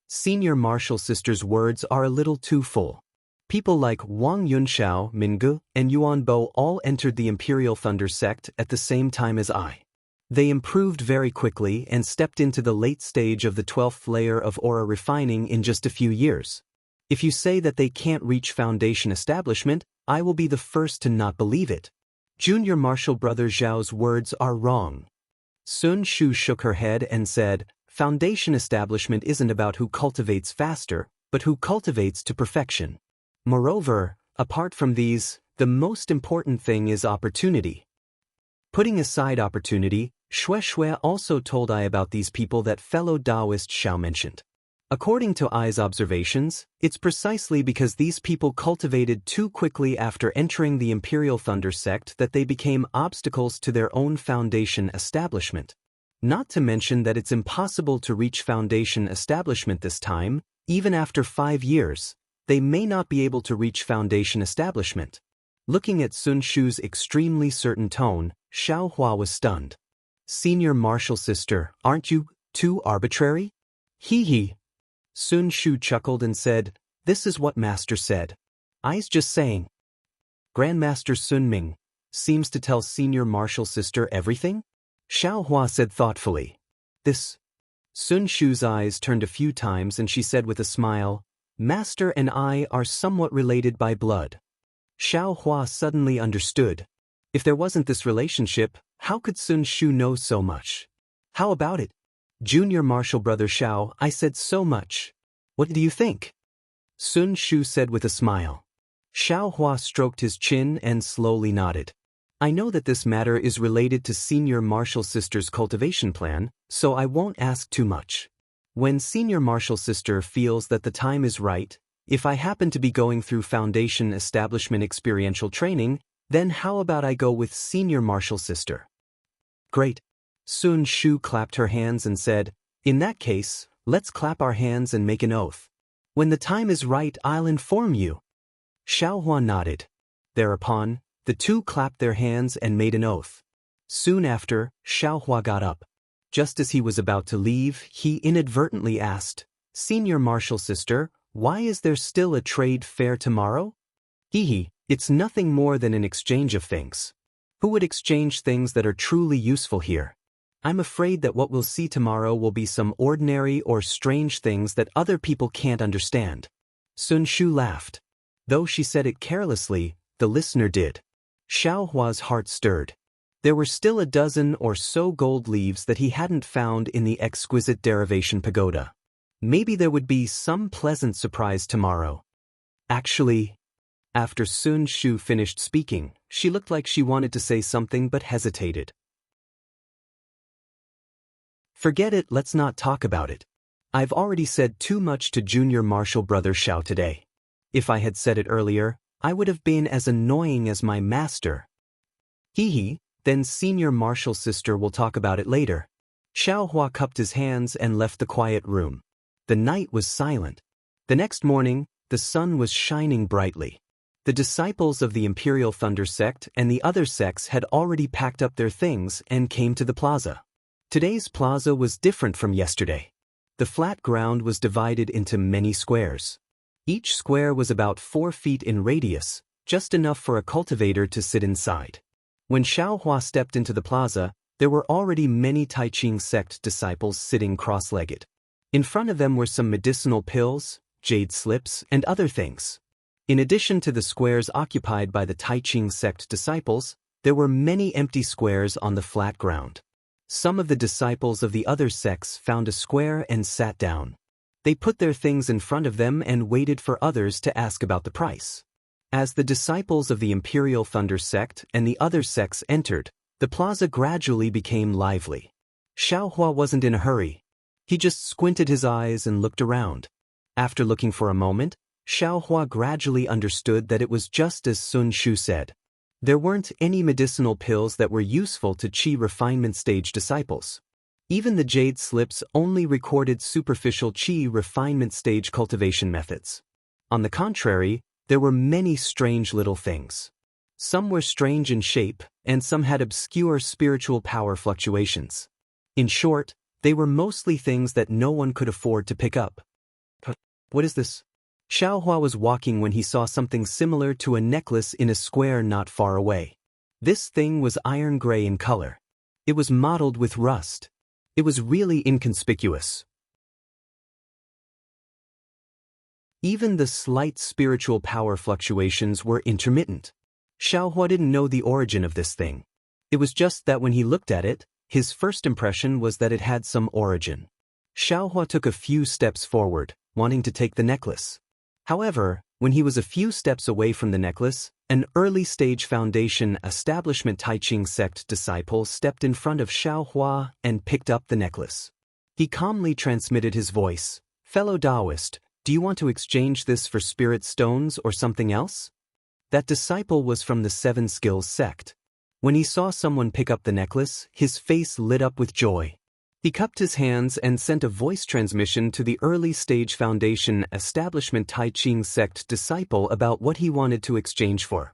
Senior Martial Sister's words are a little too full. People like Wang Yunxiao, Minggu, and Yuan Bo all entered the Imperial Thunder sect at the same time as I. They improved very quickly and stepped into the late stage of the 12th layer of aura refining in just a few years. If you say that they can't reach foundation establishment, I will be the first to not believe it. Junior Martial Brother Zhao's words are wrong. Sun Shu shook her head and said, foundation establishment isn't about who cultivates faster, but who cultivates to perfection. Moreover, apart from these, the most important thing is opportunity. Putting aside opportunity, Shui also told I about these people that fellow Taoist Xiao mentioned. According to I's observations, it's precisely because these people cultivated too quickly after entering the Imperial Thunder sect that they became obstacles to their own foundation establishment. Not to mention that it's impossible to reach foundation establishment this time, even after 5 years, they may not be able to reach foundation establishment. Looking at Sun Shu's extremely certain tone, Xiaohua was stunned. Senior Martial Sister, aren't you too arbitrary? Hee. Sun Shu chuckled and said, this is what Master said. I's just saying. Grandmaster Sun Ming seems to tell Senior Martial Sister everything? Xiaohua said thoughtfully. This. Sun Shu's eyes turned a few times and she said with a smile, Master and I are somewhat related by blood. Xiaohua suddenly understood. If there wasn't this relationship, how could Sun Shu know so much? How about it? Junior Martial Brother Xiao, I said so much. What do you think? Sun Shu said with a smile. Xiaohua stroked his chin and slowly nodded. I know that this matter is related to Senior Marshall Sister's cultivation plan, so I won't ask too much. When Senior Marshall Sister feels that the time is right, if I happen to be going through Foundation Establishment experiential training, then how about I go with Senior Marshall Sister? Great. Sun Shu clapped her hands and said, in that case, let's clap our hands and make an oath. When the time is right, I'll inform you. Xiaohua nodded. Thereupon, the two clapped their hands and made an oath. Soon after, Xiaohua got up. Just as he was about to leave, he inadvertently asked, Senior Marshall Sister, why is there still a trade fair tomorrow? It's nothing more than an exchange of things. Who would exchange things that are truly useful here? I'm afraid that what we'll see tomorrow will be some ordinary or strange things that other people can't understand. Sun Shu laughed. Though she said it carelessly, the listener did. Xiaohua's heart stirred. There were still a dozen or so gold leaves that he hadn't found in the exquisite derivation pagoda. Maybe there would be some pleasant surprise tomorrow. Actually, after Sun Shu finished speaking, she looked like she wanted to say something but hesitated. Forget it, let's not talk about it. I've already said too much to Junior Marshall Brother Xiao today. If I had said it earlier, I would have been as annoying as my master. Then Senior Marshall Sister will talk about it later. Xiaohua cupped his hands and left the quiet room. The night was silent. The next morning, the sun was shining brightly. The disciples of the Imperial Thunder sect and the other sects had already packed up their things and came to the plaza. Today's plaza was different from yesterday. The flat ground was divided into many squares. Each square was about 4 feet in radius, just enough for a cultivator to sit inside. When Xiaohua stepped into the plaza, there were already many Tai Ching sect disciples sitting cross-legged. In front of them were some medicinal pills, jade slips, and other things. In addition to the squares occupied by the Tai Ching sect disciples, there were many empty squares on the flat ground. Some of the disciples of the other sects found a square and sat down. They put their things in front of them and waited for others to ask about the price. As the disciples of the Imperial Thunder sect and the other sects entered, the plaza gradually became lively. Xiaohua wasn't in a hurry. He just squinted his eyes and looked around. After looking for a moment, Xiaohua gradually understood that it was just as Sun Shu said. There weren't any medicinal pills that were useful to Qi refinement stage disciples. Even the jade slips only recorded superficial Qi refinement stage cultivation methods. On the contrary, there were many strange little things. Some were strange in shape, and some had obscure spiritual power fluctuations. In short, they were mostly things that no one could afford to pick up. What is this? Xiaohua was walking when he saw something similar to a necklace in a square not far away. This thing was iron gray in color. It was mottled with rust. It was really inconspicuous. Even the slight spiritual power fluctuations were intermittent. Xiaohua didn't know the origin of this thing. It was just that when he looked at it, his first impression was that it had some origin. Xiaohua took a few steps forward, wanting to take the necklace. However, when he was a few steps away from the necklace, an early-stage Foundation Establishment Tai Ching sect disciple stepped in front of Xiaohua and picked up the necklace. He calmly transmitted his voice, "Fellow Taoist, do you want to exchange this for spirit stones or something else?" That disciple was from the Seven Skills sect. When he saw someone pick up the necklace, his face lit up with joy. He cupped his hands and sent a voice transmission to the early-stage Foundation Establishment Tai Ching sect disciple about what he wanted to exchange for.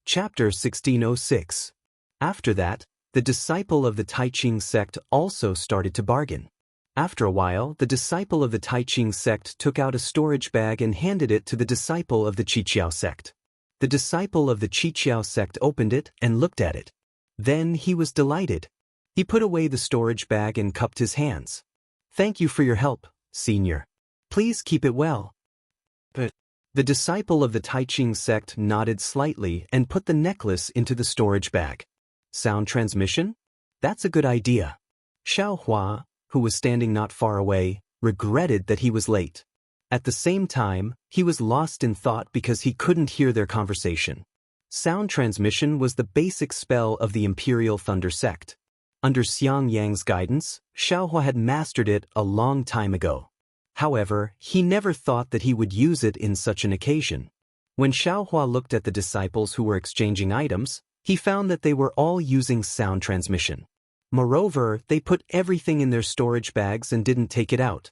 Chapter 1606. After that, the disciple of the Tai Ching sect also started to bargain. After a while, the disciple of the Tai Ching sect took out a storage bag and handed it to the disciple of the Qiqiao sect. The disciple of the Qiqiao sect opened it and looked at it. Then he was delighted. He put away the storage bag and cupped his hands. "Thank you for your help, Senior. Please keep it well." But the disciple of the Tai Ching sect nodded slightly and put the necklace into the storage bag. Sound transmission? That's a good idea. Xiaohua, who was standing not far away, regretted that he was late. At the same time, he was lost in thought because he couldn't hear their conversation. Sound transmission was the basic spell of the Imperial Thunder sect. Under Xiang Yang's guidance, Xiaohua had mastered it a long time ago. However, he never thought that he would use it in such an occasion. When Xiaohua looked at the disciples who were exchanging items, he found that they were all using sound transmission. Moreover, they put everything in their storage bags and didn't take it out.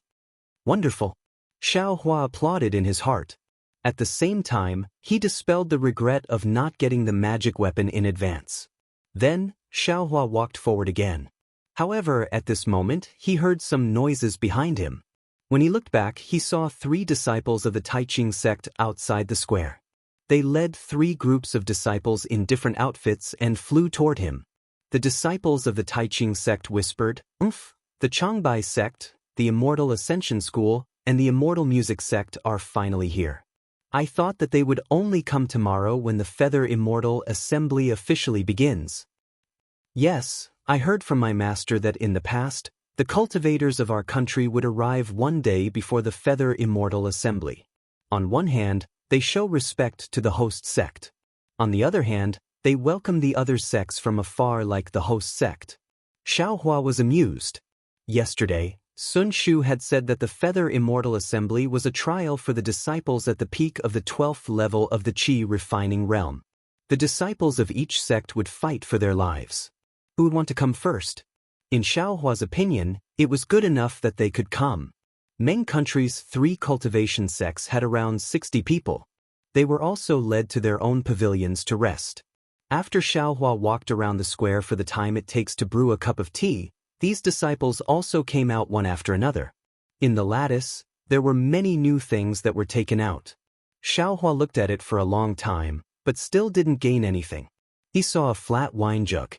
Wonderful. Xiaohua applauded in his heart. At the same time, he dispelled the regret of not getting the magic weapon in advance. Then, Xiaohua walked forward again. However, at this moment, he heard some noises behind him. When he looked back, he saw 3 disciples of the Taiqing sect outside the square. They led 3 groups of disciples in different outfits and flew toward him. The disciples of the Taiqing sect whispered, "Umph, the Changbai sect, the Immortal Ascension School, and the Immortal Music sect are finally here. I thought that they would only come tomorrow when the Feather Immortal Assembly officially begins. Yes, I heard from my master that in the past, the cultivators of our country would arrive one day before the Feather Immortal Assembly. On one hand, they show respect to the host sect. On the other hand, they welcome the other sects from afar like the host sect." Xiaohua was amused. Yesterday, Sun Shu had said that the Feather Immortal Assembly was a trial for the disciples at the peak of the 12th level of the Qi refining realm. The disciples of each sect would fight for their lives. Who would want to come first? In Xiaohua's opinion, it was good enough that they could come. Meng country's 3 cultivation sects had around 60 people. They were also led to their own pavilions to rest. After Xiaohua walked around the square for the time it takes to brew a cup of tea, these disciples also came out one after another. In the lattice, there were many new things that were taken out. Xiaohua looked at it for a long time, but still didn't gain anything. He saw a flat wine jug.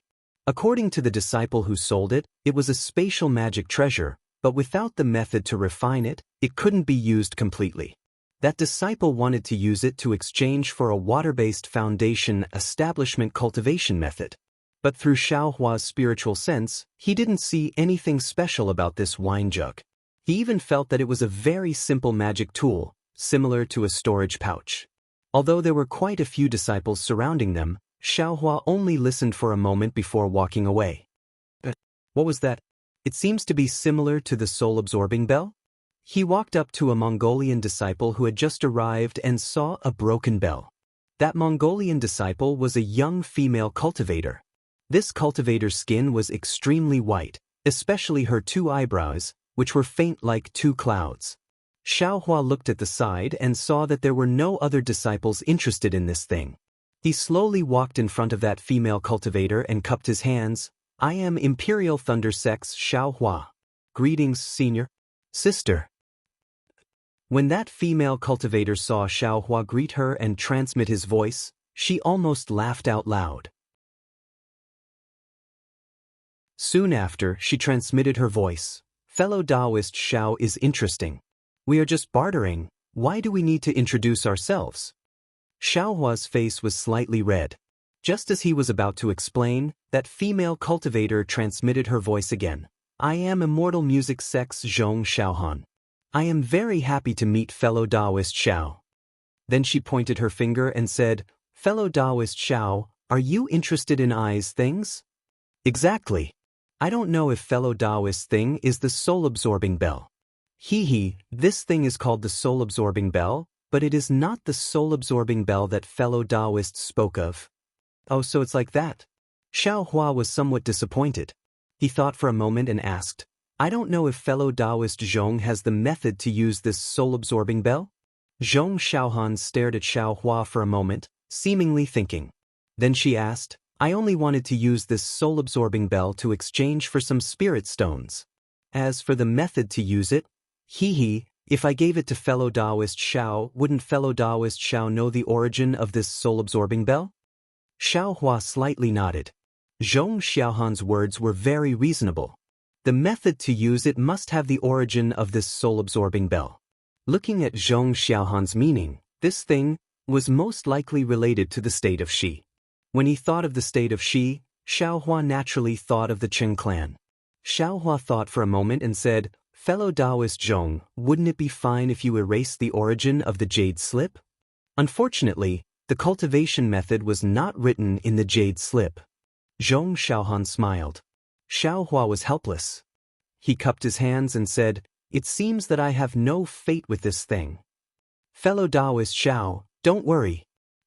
According to the disciple who sold it, it was a spatial magic treasure, but without the method to refine it, it couldn't be used completely. That disciple wanted to use it to exchange for a water-based foundation establishment cultivation method. But through Xiaohua's spiritual sense, he didn't see anything special about this wine jug. He even felt that it was a very simple magic tool, similar to a storage pouch. Although there were quite a few disciples surrounding them, Xiaohua only listened for a moment before walking away. What was that? It seems to be similar to the soul-absorbing bell? He walked up to a Mongolian disciple who had just arrived and saw a broken bell. That Mongolian disciple was a young female cultivator. This cultivator's skin was extremely white, especially her 2 eyebrows, which were faint like 2 clouds. Xiaohua looked at the side and saw that there were no other disciples interested in this thing. He slowly walked in front of that female cultivator and cupped his hands. "I am Imperial Thunder Sect's Xiaohua. Greetings, senior. Sister." When that female cultivator saw Xiaohua greet her and transmit his voice, she almost laughed out loud. Soon after, she transmitted her voice. "Fellow Taoist Xiao is interesting. We are just bartering. Why do we need to introduce ourselves?" Xiaohua's face was slightly red. Just as he was about to explain, that female cultivator transmitted her voice again. "I am Immortal Music Sect's Zhong Xiaohan. I am very happy to meet fellow Taoist Xiao." Then she pointed her finger and said, "Fellow Taoist Xiao, are you interested in eyes things?" "Exactly. I don't know if fellow Taoist thing is the soul-absorbing bell." This thing is called the soul-absorbing bell, but it is not the soul-absorbing bell that fellow Taoists spoke of. "Oh, so it's like that?" Xiaohua was somewhat disappointed. He thought for a moment and asked, "I don't know if fellow Taoist Zhong has the method to use this soul-absorbing bell?" Zhong Xiaohan stared at Xiaohua for a moment, seemingly thinking. Then she asked, "I only wanted to use this soul-absorbing bell to exchange for some spirit stones. As for the method to use it, if I gave it to fellow Taoist Xiao, wouldn't fellow Taoist Xiao know the origin of this soul-absorbing bell?" Xiaohua slightly nodded. Zhong Xiaohan's words were very reasonable. The method to use it must have the origin of this soul-absorbing bell. Looking at Zhong Xiaohan's meaning, this thing was most likely related to the state of Xi. When he thought of the state of Xi, Xiaohua naturally thought of the Qing clan. Xiaohua thought for a moment and said, Fellow Taoist Zhong, wouldn't it be fine if you erased the origin of the jade slip? Unfortunately, the cultivation method was not written in the jade slip. Zhong Xiaohan smiled. Xiaohua was helpless. He cupped his hands and said, "It seems that I have no fate with this thing." Fellow Taoist Xiao, don't worry.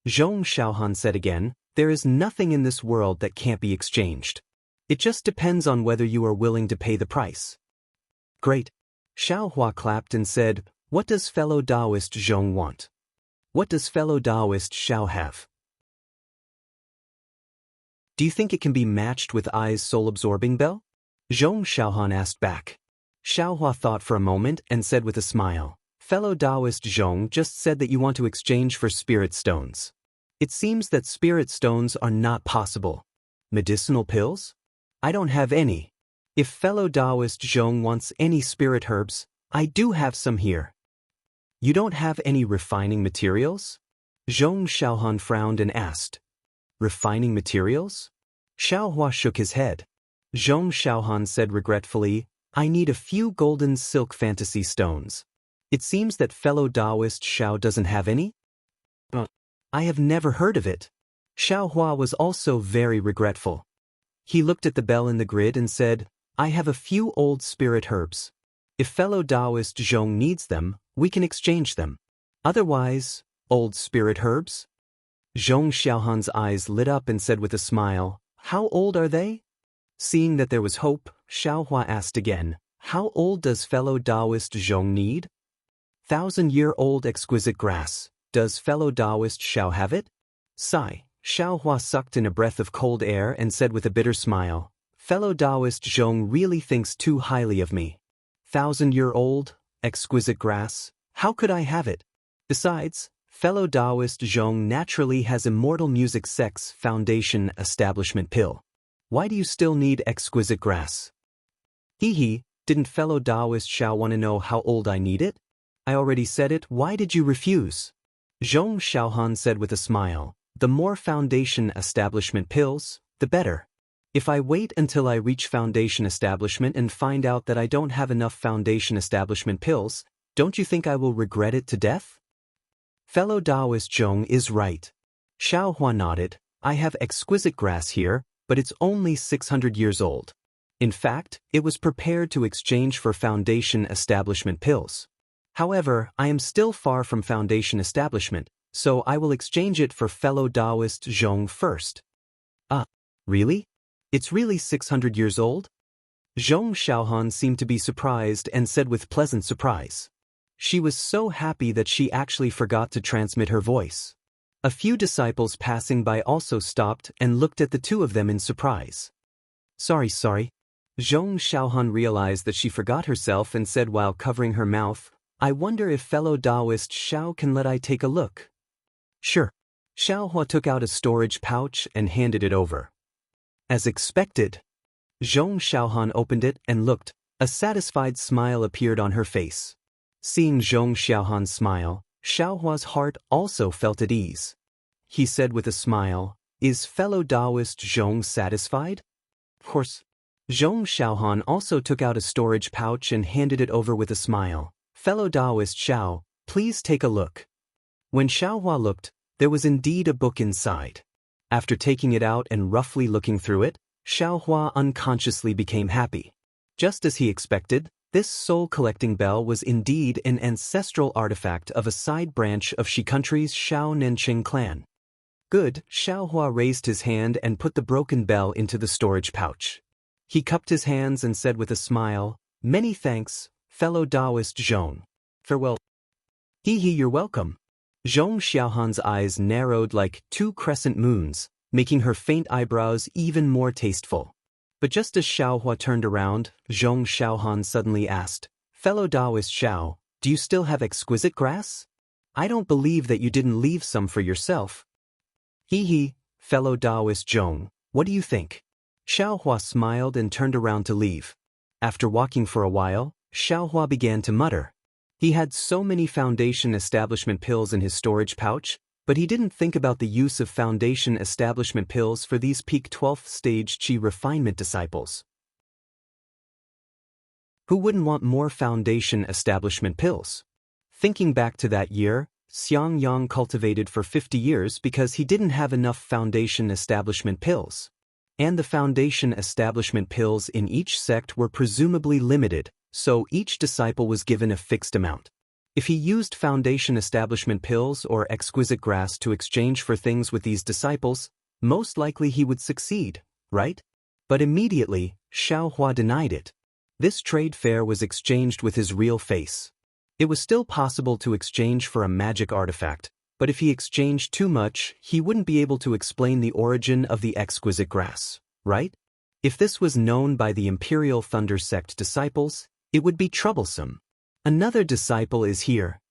Zhong Xiaohan said again, there is nothing in this world that can't be exchanged. It just depends on whether you are willing to pay the price. Great. Xiaohua clapped and said, what does fellow Taoist Zhong want? What does fellow Taoist Xiao have? Do you think it can be matched with Ai's soul-absorbing bell? Zhong Xiaohan asked back. Xiaohua thought for a moment and said with a smile, fellow Taoist Zhong just said that you want to exchange for spirit stones. It seems that spirit stones are not possible. Medicinal pills? I don't have any. If fellow Taoist Zhong wants any spirit herbs, I do have some here. You don't have any refining materials? Zhong Xiaohan frowned and asked. Refining materials? Xiaohua shook his head. Zhong Xiaohan said regretfully, I need a few golden silk fantasy stones. It seems that fellow Taoist Xiao doesn't have any? I have never heard of it. Xiaohua was also very regretful. He looked at the bell in the grid and said, I have a few old spirit herbs. If fellow Taoist Zhong needs them, we can exchange them. Otherwise, old spirit herbs? Zhong Xiaohan's eyes lit up and said with a smile, how old are they? Seeing that there was hope, Xiaohua asked again, how old does fellow Taoist Zhong need? 1,000-year-old exquisite grass. Does fellow Taoist Xiao have it? Sigh. Xiaohua sucked in a breath of cold air and said with a bitter smile, fellow Taoist Zhong really thinks too highly of me. 1,000-year-old, exquisite grass, how could I have it? Besides, fellow Taoist Zhong naturally has immortal music sex foundation establishment pill. Why do you still need exquisite grass? Hee, didn't fellow Taoist Xiao want to know how old I need it? I already said it, why did you refuse? Zhong Xiaohan said with a smile, the more foundation establishment pills, the better. If I wait until I reach foundation establishment and find out that I don't have enough foundation establishment pills, don't you think I will regret it to death? Fellow Taoist Zhong is right. Xiaohua nodded, I have exquisite grass here, but it's only 600 years old. In fact, it was prepared to exchange for foundation establishment pills. However, I am still far from foundation establishment, so I will exchange it for fellow Taoist Zhong first. Really? It's really 600 years old? Zhong Xiaohan seemed to be surprised and said with pleasant surprise. She was so happy that she actually forgot to transmit her voice. A few disciples passing by also stopped and looked at the two of them in surprise. Sorry. Zhong Xiaohan realized that she forgot herself and said while covering her mouth, I wonder if fellow Taoist Xiao can let I take a look. Sure. Xiaohua took out a storage pouch and handed it over. As expected, Zhong Xiaohan opened it and looked. A satisfied smile appeared on her face. Seeing Zhong Xiaohan's smile, Xiaohua's heart also felt at ease. He said with a smile, is fellow Taoist Zhong satisfied? Of course. Zhong Xiaohan also took out a storage pouch and handed it over with a smile. Fellow Taoist Xiao, please take a look. When Xiaohua looked, there was indeed a book inside. After taking it out and roughly looking through it, Xiaohua unconsciously became happy. Just as he expected, this soul-collecting bell was indeed an ancestral artifact of a side branch of Shi country's Shao Nenqing clan. Good, Xiaohua raised his hand and put the broken bell into the storage pouch. He cupped his hands and said with a smile, many thanks, fellow Taoist Zhong. Farewell. You're welcome. Zhong Xiaohan's eyes narrowed like 2 crescent moons, making her faint eyebrows even more tasteful. But just as Xiaohua turned around, Zhong Xiaohan suddenly asked, fellow Taoist Xiao, do you still have exquisite grass? I don't believe that you didn't leave some for yourself. Fellow Taoist Zhong, what do you think? Xiaohua smiled and turned around to leave. After walking for a while, Xiaohua began to mutter. He had so many foundation establishment pills in his storage pouch, but he didn't think about the use of foundation establishment pills for these peak 12th stage Qi refinement disciples. Who wouldn't want more foundation establishment pills? Thinking back to that year, Xiangyang cultivated for 50 years because he didn't have enough foundation establishment pills. And the foundation establishment pills in each sect were presumably limited, so each disciple was given a fixed amount. If he used foundation establishment pills or exquisite grass to exchange for things with these disciples, most likely he would succeed, right? But immediately, Xiaohua denied it. This trade fair was exchanged with his real face. It was still possible to exchange for a magic artifact, but if he exchanged too much, he wouldn't be able to explain the origin of the exquisite grass, right? If this was known by the Imperial Thunder Sect disciples, it would be troublesome. Another disciple is here.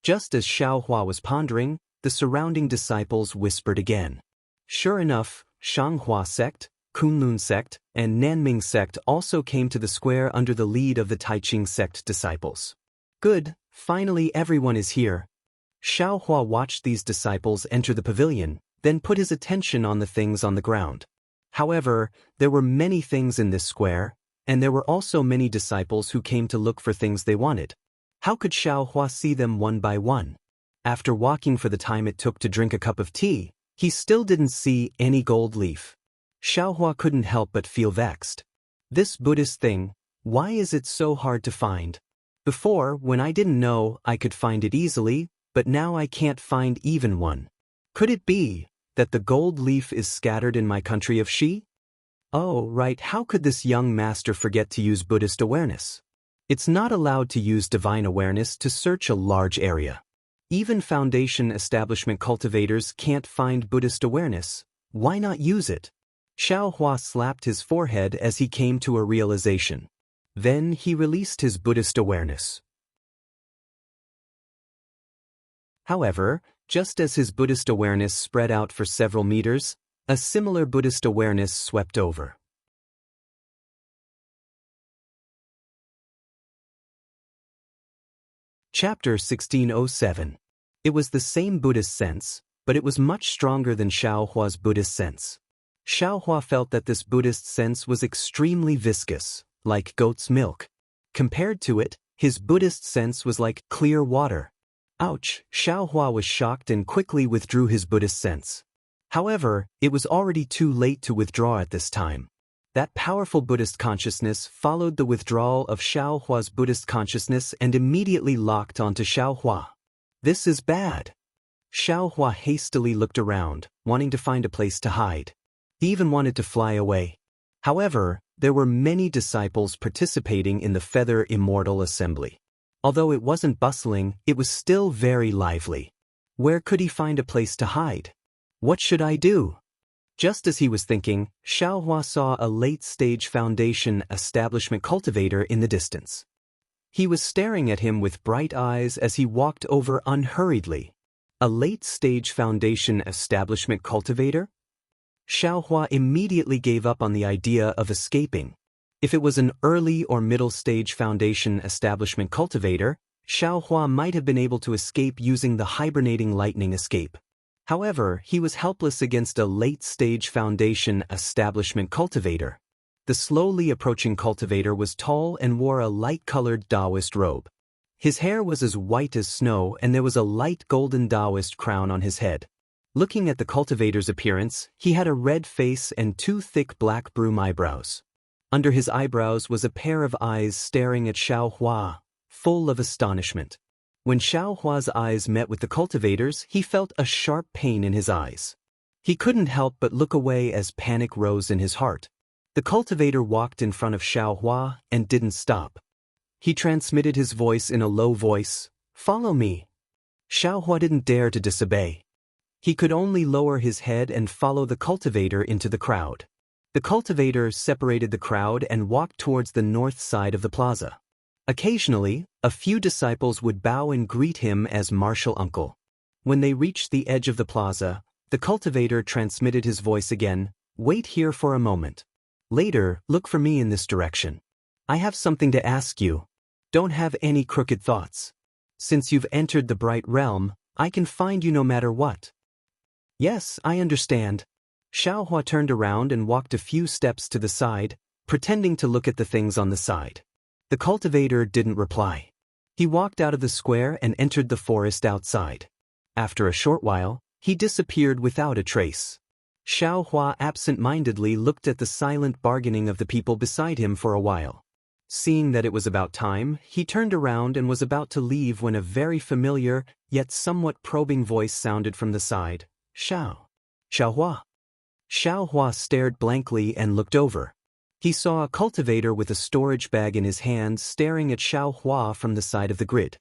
Just as Xiaohua was pondering, the surrounding disciples whispered again. Sure enough, Shanghua sect, Kunlun sect, and Nanming sect also came to the square under the lead of the Taiqing sect disciples. Good, finally everyone is here. Xiaohua watched these disciples enter the pavilion, then put his attention on the things on the ground. However, there were many things in this square, and there were also many disciples who came to look for things they wanted. How could Xiaohua see them one by one? After walking for the time it took to drink a cup of tea, he still didn't see any gold leaf. Xiaohua couldn't help but feel vexed. This Buddhist thing, why is it so hard to find? Before, when I didn't know, I could find it easily, but now I can't find even one. Could it be that the gold leaf is scattered in my country of Xi? Oh, right, how could this young master forget to use Buddhist awareness? It's not allowed to use divine awareness to search a large area. Even foundation establishment cultivators can't find Buddhist awareness. Why not use it? Xiaohua slapped his forehead as he came to a realization. Then he released his Buddhist awareness. However, just as his Buddhist awareness spread out for several meters, a similar Buddhist awareness swept over. Chapter 1607. It was the same Buddhist sense, but it was much stronger than Xiaohua's Buddhist sense. Xiaohua felt that this Buddhist sense was extremely viscous, like goat's milk. Compared to it, his Buddhist sense was like clear water. Ouch! Xiaohua was shocked and quickly withdrew his Buddhist sense. However, it was already too late to withdraw at this time. That powerful Buddhist consciousness followed the withdrawal of Xiaohua's Buddhist consciousness and immediately locked onto Xiaohua. This is bad. Xiaohua hastily looked around, wanting to find a place to hide. He even wanted to fly away. However, there were many disciples participating in the Feather Immortal Assembly. Although it wasn't bustling, it was still very lively. Where could he find a place to hide? What should I do? Just as he was thinking, Xiaohua saw a late-stage foundation establishment cultivator in the distance. He was staring at him with bright eyes as he walked over unhurriedly. A late-stage foundation establishment cultivator? Xiaohua immediately gave up on the idea of escaping. If it was an early or middle-stage foundation establishment cultivator, Xiaohua might have been able to escape using the hibernating lightning escape. However, he was helpless against a late-stage foundation establishment cultivator. The slowly approaching cultivator was tall and wore a light-colored Taoist robe. His hair was as white as snow and there was a light golden Taoist crown on his head. Looking at the cultivator's appearance, he had a red face and two thick black broom eyebrows. Under his eyebrows was a pair of eyes staring at Xiaohua, full of astonishment. When Xiaohua's eyes met with the cultivator's, he felt a sharp pain in his eyes. He couldn't help but look away as panic rose in his heart. The cultivator walked in front of Xiaohua and didn't stop. He transmitted his voice in a low voice, "Follow me." Xiaohua didn't dare to disobey. He could only lower his head and follow the cultivator into the crowd. The cultivator separated the crowd and walked towards the north side of the plaza. Occasionally, a few disciples would bow and greet him as martial uncle. When they reached the edge of the plaza, the cultivator transmitted his voice again, "Wait here for a moment. Later, look for me in this direction. I have something to ask you. Don't have any crooked thoughts. Since you've entered the bright realm, I can find you no matter what." "Yes, I understand." Xiaohua turned around and walked a few steps to the side, pretending to look at the things on the side. The cultivator didn't reply. He walked out of the square and entered the forest outside. After a short while, he disappeared without a trace. Xiao Hua absent-mindedly looked at the silent bargaining of the people beside him for a while. Seeing that it was about time, he turned around and was about to leave when a very familiar, yet somewhat probing voice sounded from the side. Xiao Hua. Xiao Hua stared blankly and looked over. He saw a cultivator with a storage bag in his hand staring at Xiao Hua from the side of the grid.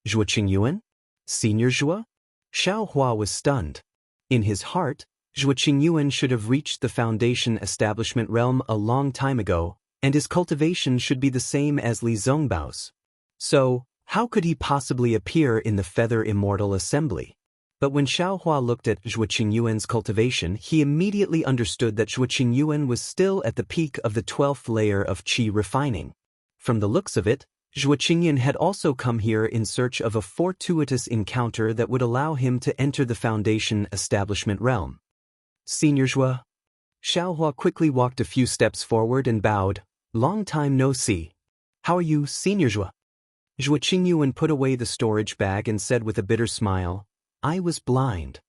Zhuo Qingyuan? Senior Zhuo? Xiao Hua was stunned. In his heart, Zhuo Qingyuan should have reached the Foundation establishment realm a long time ago, and his cultivation should be the same as Li Zongbao's. So, how could he possibly appear in the Feather Immortal Assembly? But when Xiao Hua looked at Zhuo Qingyuan's cultivation, he immediately understood that Zhuo Qingyuan was still at the peak of the 12th layer of qi refining. From the looks of it, Zhuo Qingyuan had also come here in search of a fortuitous encounter that would allow him to enter the Foundation establishment realm. Senior Zhuo. Xiao Hua quickly walked a few steps forward and bowed. Long time no see. How are you, Senior Zhuo? Zhuo Qingyuan put away the storage bag and said with a bitter smile, I was blind.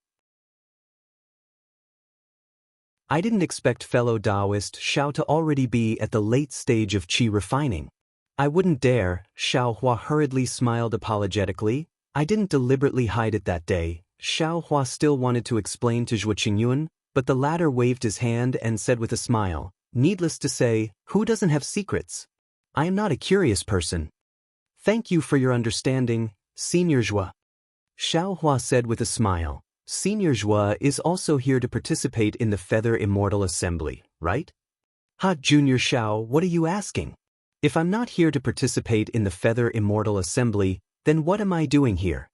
I didn't expect fellow Taoist Xiao to already be at the late stage of qi refining. I wouldn't dare, Xiao Hua hurriedly smiled apologetically. I didn't deliberately hide it that day. Xiao Hua still wanted to explain to Zhuo Qingyuan, but the latter waved his hand and said with a smile, needless to say, who doesn't have secrets? I am not a curious person. Thank you for your understanding, Senior Zhuo. Xiao Hua said with a smile. Senior Zhuo is also here to participate in the Feather Immortal Assembly, right? Ha, Junior Xiao, what are you asking? If I'm not here to participate in the Feather Immortal Assembly, then what am I doing here?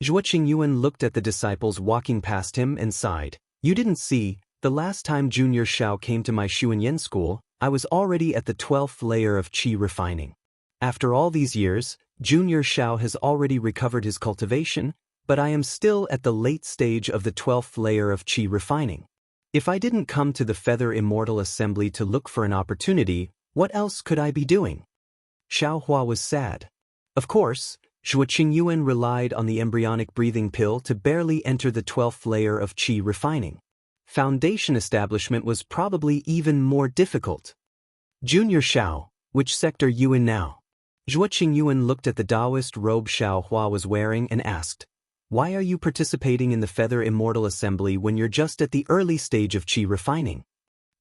Zhuo Qingyuan looked at the disciples walking past him and sighed. You didn't see, the last time Junior Xiao came to my Xuanyan school, I was already at the 12th layer of qi refining. After all these years, Junior Xiao has already recovered his cultivation, but I am still at the late stage of the 12th layer of qi refining. If I didn't come to the Feather Immortal Assembly to look for an opportunity, what else could I be doing? Xiao Hua was sad. Of course, Zhuo Qingyuan relied on the embryonic breathing pill to barely enter the 12th layer of qi refining. Foundation establishment was probably even more difficult. Junior Xiao, which sector you in now? Zhuo Qingyuan looked at the Taoist robe Xiao Hua was wearing and asked, why are you participating in the Feather Immortal Assembly when you're just at the early stage of qi refining?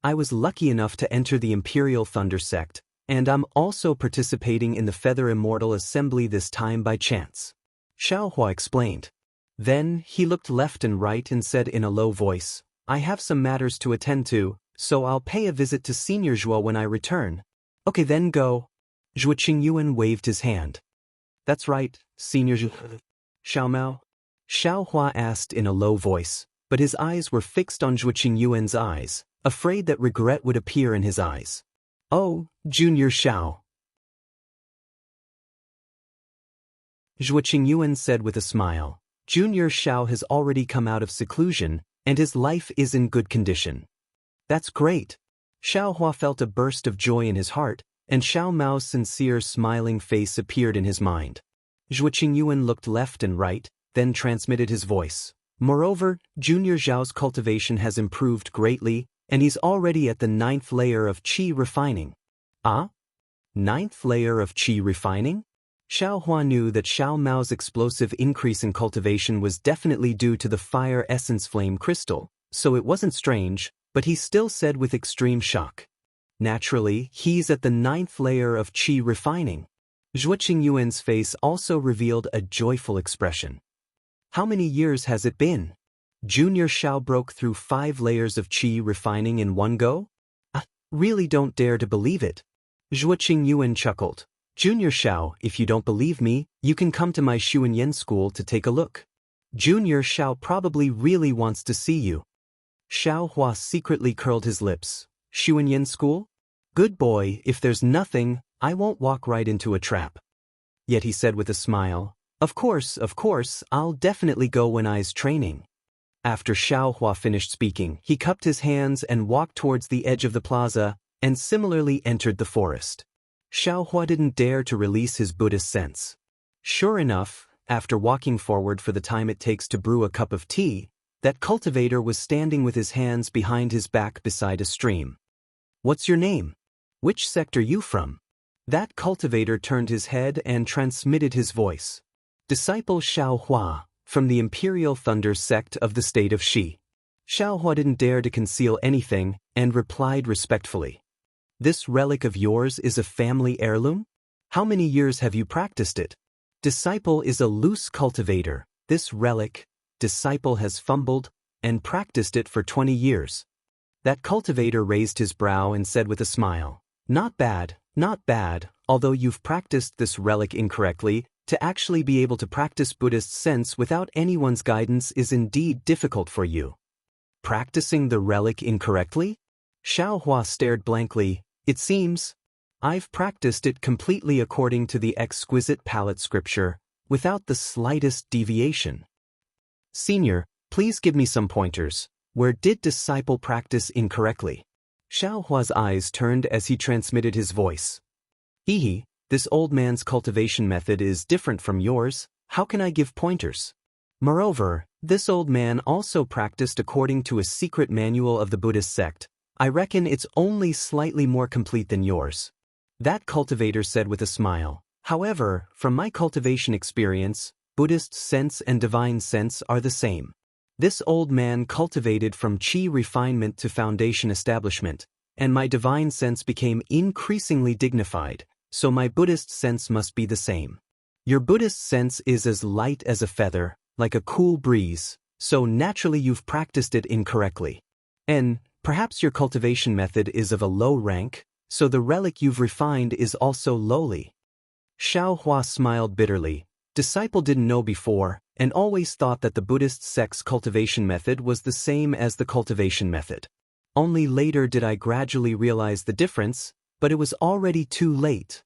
I was lucky enough to enter the Imperial Thunder Sect, and I'm also participating in the Feather Immortal Assembly this time by chance. Xiao Hua explained. Then, he looked left and right and said in a low voice, I have some matters to attend to, so I'll pay a visit to Senior Zhuo when I return. Okay, then go. Zhuo Qingyuan waved his hand. That's right, Senior Zhuo. Xiao Mao? Xiao Hua asked in a low voice, but his eyes were fixed on Zhuo Qingyuan's eyes, afraid that regret would appear in his eyes. Oh, Junior Xiao. Zhuo Qingyuan said with a smile. Junior Xiao has already come out of seclusion, and his life is in good condition. That's great. Xiao Hua felt a burst of joy in his heart, and Xiao Mao's sincere smiling face appeared in his mind. Zhuo Qingyuan looked left and right, then transmitted his voice. Moreover, Junior Zhao's cultivation has improved greatly, and he's already at the 9th layer of qi refining. Ah? 9th layer of qi refining? Xiao Hua knew that Xiao Mao's explosive increase in cultivation was definitely due to the fire essence flame crystal, so it wasn't strange, but he still said with extreme shock. Naturally, he's at the 9th layer of qi refining. Zhuo Qingyuan's face also revealed a joyful expression. How many years has it been? Junior Xiao broke through 5 layers of qi refining in one go? I really don't dare to believe it. Zhuo Qingyuan chuckled. Junior Xiao, if you don't believe me, you can come to my Xuanyan school to take a look. Junior Xiao probably really wants to see you. Xiao Hua secretly curled his lips. Xuanyan school? Good boy, if there's nothing, I won't walk right into a trap. Yet he said with a smile, of course, I'll definitely go when I's training. After Xiao Hua finished speaking, he cupped his hands and walked towards the edge of the plaza, and similarly entered the forest. Xiaohua didn't dare to release his Buddhist sense. Sure enough, after walking forward for the time it takes to brew a cup of tea, that cultivator was standing with his hands behind his back beside a stream. What's your name? Which sect are you from? That cultivator turned his head and transmitted his voice. Disciple Xiaohua, from the Imperial Thunder sect of the state of Shi. Xiaohua didn't dare to conceal anything and replied respectfully. This relic of yours is a family heirloom? How many years have you practiced it? Disciple is a loose cultivator. This relic, disciple has fumbled and practiced it for 20 years. That cultivator raised his brow and said with a smile, not bad, although you've practiced this relic incorrectly, to actually be able to practice Buddhist sense without anyone's guidance is indeed difficult for you. Practicing the relic incorrectly? Xiaohua stared blankly. It seems. I've practiced it completely according to the exquisite palette scripture, without the slightest deviation. Senior, please give me some pointers. Where did disciple practice incorrectly? Xiaohua's eyes turned as he transmitted his voice. Hehe, this old man's cultivation method is different from yours. How can I give pointers? Moreover, this old man also practiced according to a secret manual of the Buddhist sect. I reckon it's only slightly more complete than yours. That cultivator said with a smile. However, from my cultivation experience, Buddhist sense and divine sense are the same. This old man cultivated from chi refinement to foundation establishment, and my divine sense became increasingly dignified, so my Buddhist sense must be the same. Your Buddhist sense is as light as a feather, like a cool breeze, so naturally you've practiced it incorrectly. And perhaps your cultivation method is of a low rank, so the relic you've refined is also lowly. Xiaohua smiled bitterly. Disciple didn't know before, and always thought that the Buddhist sect's cultivation method was the same as the cultivation method. Only later did I gradually realize the difference, but it was already too late.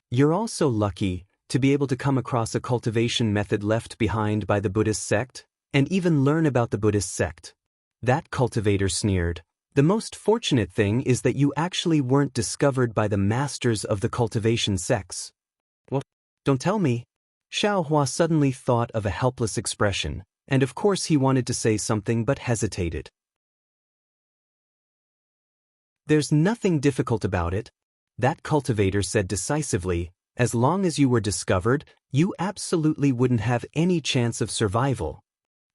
You're also lucky to be able to come across a cultivation method left behind by the Buddhist sect, and even learn about the Buddhist sect. That cultivator sneered. The most fortunate thing is that you actually weren't discovered by the masters of the cultivation sects. What? Don't tell me. Xiaohua suddenly thought of a helpless expression, and of course he wanted to say something but hesitated. There's nothing difficult about it. That cultivator said decisively. As long as you were discovered, you absolutely wouldn't have any chance of survival.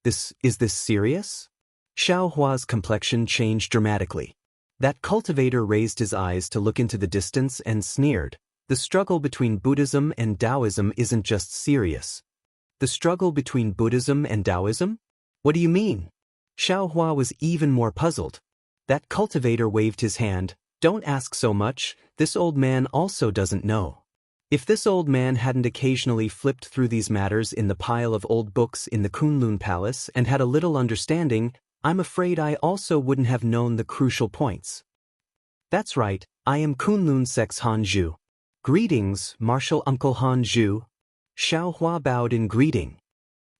Is this serious? Xiaohua's complexion changed dramatically. That cultivator raised his eyes to look into the distance and sneered. The struggle between Buddhism and Taoism isn't just serious. The struggle between Buddhism and Taoism? What do you mean? Xiaohua was even more puzzled. That cultivator waved his hand. Don't ask so much, this old man also doesn't know. If this old man hadn't occasionally flipped through these matters in the pile of old books in the Kunlun Palace and had a little understanding, I'm afraid I also wouldn't have known the crucial points. That's right, I am Kunlun Sect's Han Zhu. Greetings, Martial Uncle Han Zhu. Xiaohua bowed in greeting.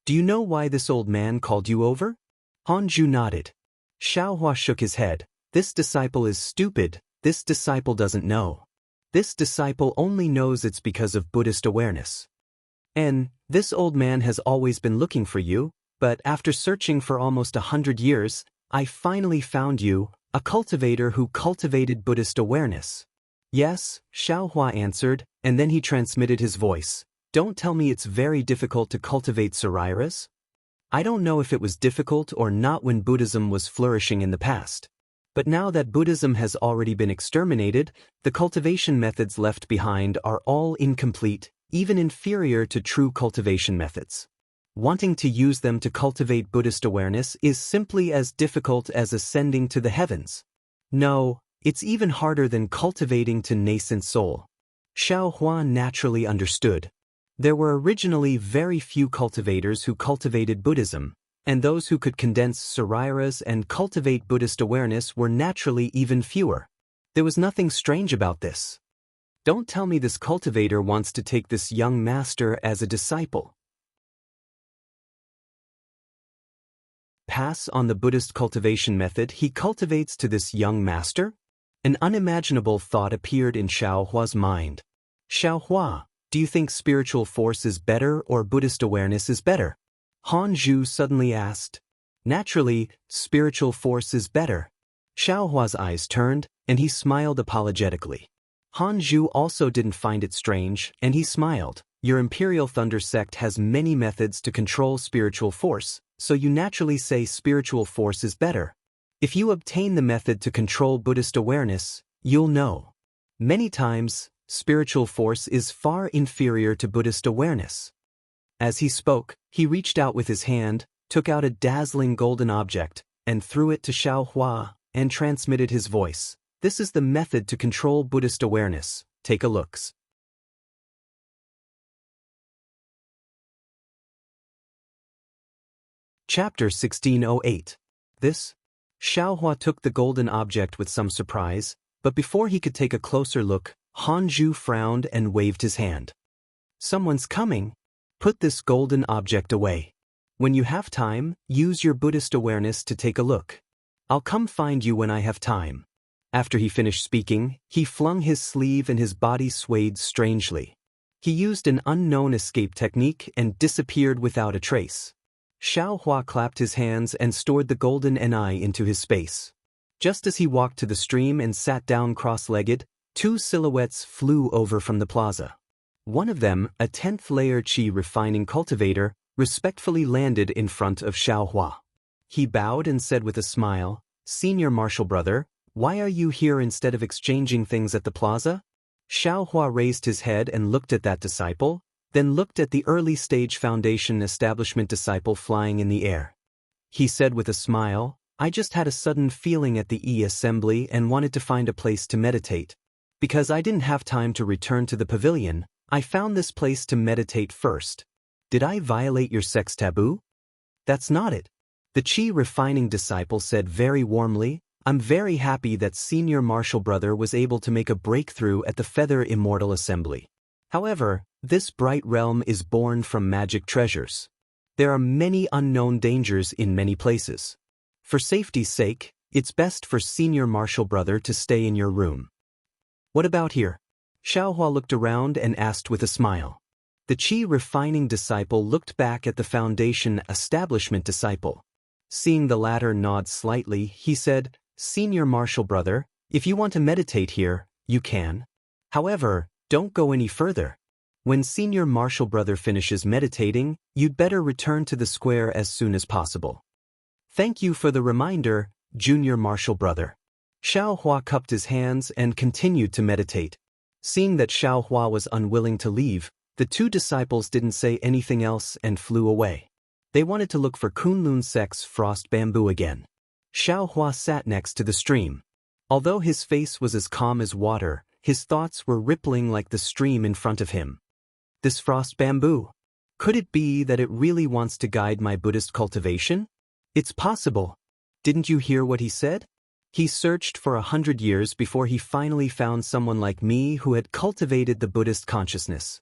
Do you know why this old man called you over? Han Zhu nodded. Xiaohua shook his head. This disciple is stupid, this disciple doesn't know. This disciple only knows it's because of Buddhist awareness. And this old man has always been looking for you, but after searching for almost 100 years, I finally found you, a cultivator who cultivated Buddhist awareness. Yes, Xiaohua answered, and then he transmitted his voice. Don't tell me it's very difficult to cultivate Sariras? I don't know if it was difficult or not when Buddhism was flourishing in the past. But now that Buddhism has already been exterminated, the cultivation methods left behind are all incomplete, even inferior to true cultivation methods. Wanting to use them to cultivate Buddhist awareness is simply as difficult as ascending to the heavens. No, it's even harder than cultivating to nascent soul. Xiaohua naturally understood. There were originally very few cultivators who cultivated Buddhism, and those who could condense Sariras and cultivate Buddhist awareness were naturally even fewer. There was nothing strange about this. Don't tell me this cultivator wants to take this young master as a disciple. Pass on the Buddhist cultivation method he cultivates to this young master? An unimaginable thought appeared in Xiaohua's mind. Xiaohua, do you think spiritual force is better or Buddhist awareness is better? Han Zhu suddenly asked. Naturally, spiritual force is better. Xiaohua's eyes turned, and he smiled apologetically. Han Zhu also didn't find it strange, and he smiled. Your Imperial Thunder sect has many methods to control spiritual force, so you naturally say spiritual force is better. If you obtain the method to control Buddhist awareness, you'll know. Many times, spiritual force is far inferior to Buddhist awareness. As he spoke, he reached out with his hand, took out a dazzling golden object, and threw it to Xiaohua, and transmitted his voice. This is the method to control Buddhist awareness. Take a look. Chapter 1608. This? Xiaohua took the golden object with some surprise, but before he could take a closer look, Han Zhu frowned and waved his hand. Someone's coming. Put this golden object away. When you have time, use your Buddhist awareness to take a look. I'll come find you when I have time. After he finished speaking, he flung his sleeve and his body swayed strangely. He used an unknown escape technique and disappeared without a trace. Xiaohua clapped his hands and stored the golden NI into his space. Just as he walked to the stream and sat down cross-legged, two silhouettes flew over from the plaza. One of them, a 10th-layer qi refining cultivator, respectfully landed in front of Xiaohua. He bowed and said with a smile, "Senior Marshal Brother, why are you here instead of exchanging things at the plaza?" Xiaohua raised his head and looked at that disciple, then looked at the early-stage Foundation establishment disciple flying in the air. He said with a smile, "I just had a sudden feeling at the assembly and wanted to find a place to meditate. Because I didn't have time to return to the pavilion, I found this place to meditate first. Did I violate your sex taboo?" "That's not it." The Qi refining disciple said very warmly, "I'm very happy that Senior Marshal Brother was able to make a breakthrough at the Feather Immortal Assembly. However, this bright realm is born from magic treasures. There are many unknown dangers in many places. For safety's sake, it's best for Senior Marshal Brother to stay in your room." "What about here?" Xiaohua looked around and asked with a smile. The Qi refining disciple looked back at the Foundation establishment disciple. Seeing the latter nod slightly, he said, "Senior Marshal Brother, if you want to meditate here, you can. However, don't go any further. When Senior Marshal Brother finishes meditating, you'd better return to the square as soon as possible." "Thank you for the reminder, Junior Marshal Brother." Xiaohua cupped his hands and continued to meditate. Seeing that Xiaohua was unwilling to leave, the two disciples didn't say anything else and flew away. They wanted to look for Kunlun Sect's frost bamboo again. Xiaohua sat next to the stream. Although his face was as calm as water, his thoughts were rippling like the stream in front of him. This frost bamboo. Could it be that it really wants to guide my Buddhist cultivation? It's possible. Didn't you hear what he said? He searched for 100 years before he finally found someone like me who had cultivated the Buddhist consciousness.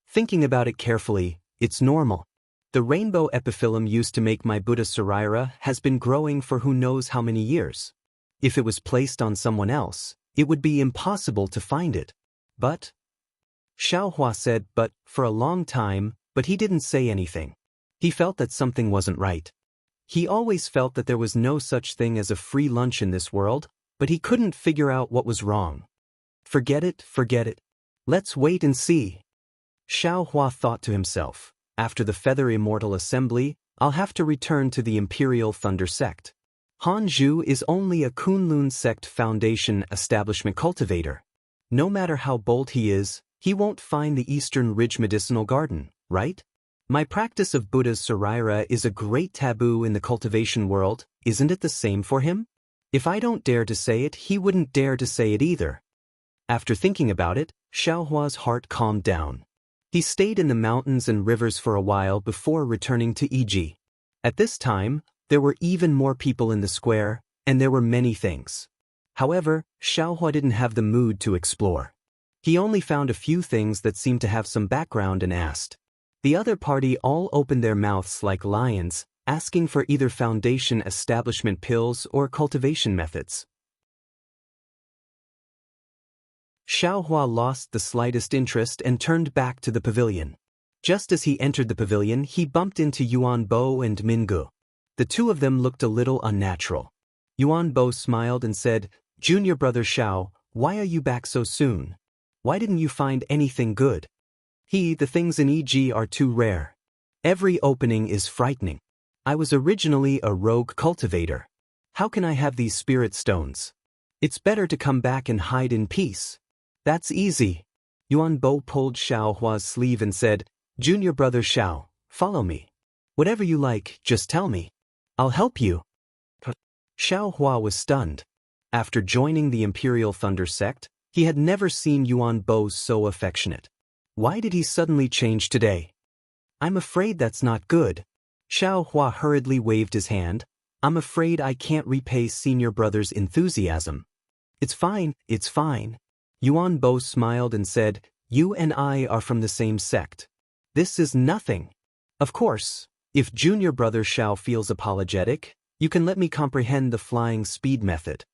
Thinking about it carefully, it's normal. The rainbow epiphyllum used to make my Buddha Saraira has been growing for who knows how many years. If it was placed on someone else, it would be impossible to find it. But Xiaohua said but for a long time, but he didn't say anything. He felt that something wasn't right. He always felt that there was no such thing as a free lunch in this world, but he couldn't figure out what was wrong. Forget it. Let's wait and see. Xiaohua thought to himself, after the Feather Immortal Assembly, I'll have to return to the Imperial Thunder Sect. Han Zhu is only a Kunlun Sect Foundation establishment cultivator. No matter how bold he is, he won't find the Eastern Ridge Medicinal Garden, right? My practice of Buddha's Saraira is a great taboo in the cultivation world, isn't it the same for him? If I don't dare to say it, he wouldn't dare to say it either. After thinking about it, Xiaohua's heart calmed down. He stayed in the mountains and rivers for a while before returning to Iji. At this time, there were even more people in the square, and there were many things. However, Xiaohua didn't have the mood to explore. He only found a few things that seemed to have some background and asked. The other party all opened their mouths like lions, asking for either Foundation establishment pills or cultivation methods. Xiaohua lost the slightest interest and turned back to the pavilion. Just as he entered the pavilion, he bumped into Yuan Bo and Mingu. The two of them looked a little unnatural. Yuan Bo smiled and said, "Junior brother Xiao, why are you back so soon? Why didn't you find anything good?" The things in EG are too rare. Every opening is frightening. I was originally a rogue cultivator. How can I have these spirit stones? It's better to come back and hide in peace. That's easy. Yuan Bo pulled Xiaohua's sleeve and said, "Junior brother Xiao, follow me. Whatever you like, just tell me. I'll help you." Xiaohua was stunned. After joining the Imperial Thunder sect, he had never seen Yuan Bo so affectionate. Why did he suddenly change today? "I'm afraid that's not good." Xiaohua hurriedly waved his hand. "I'm afraid I can't repay senior brother's enthusiasm." It's fine. Yuan Bo smiled and said, "You and I are from the same sect. This is nothing. Of course, if junior brother Xiao feels apologetic, you can let me comprehend the flying speed method."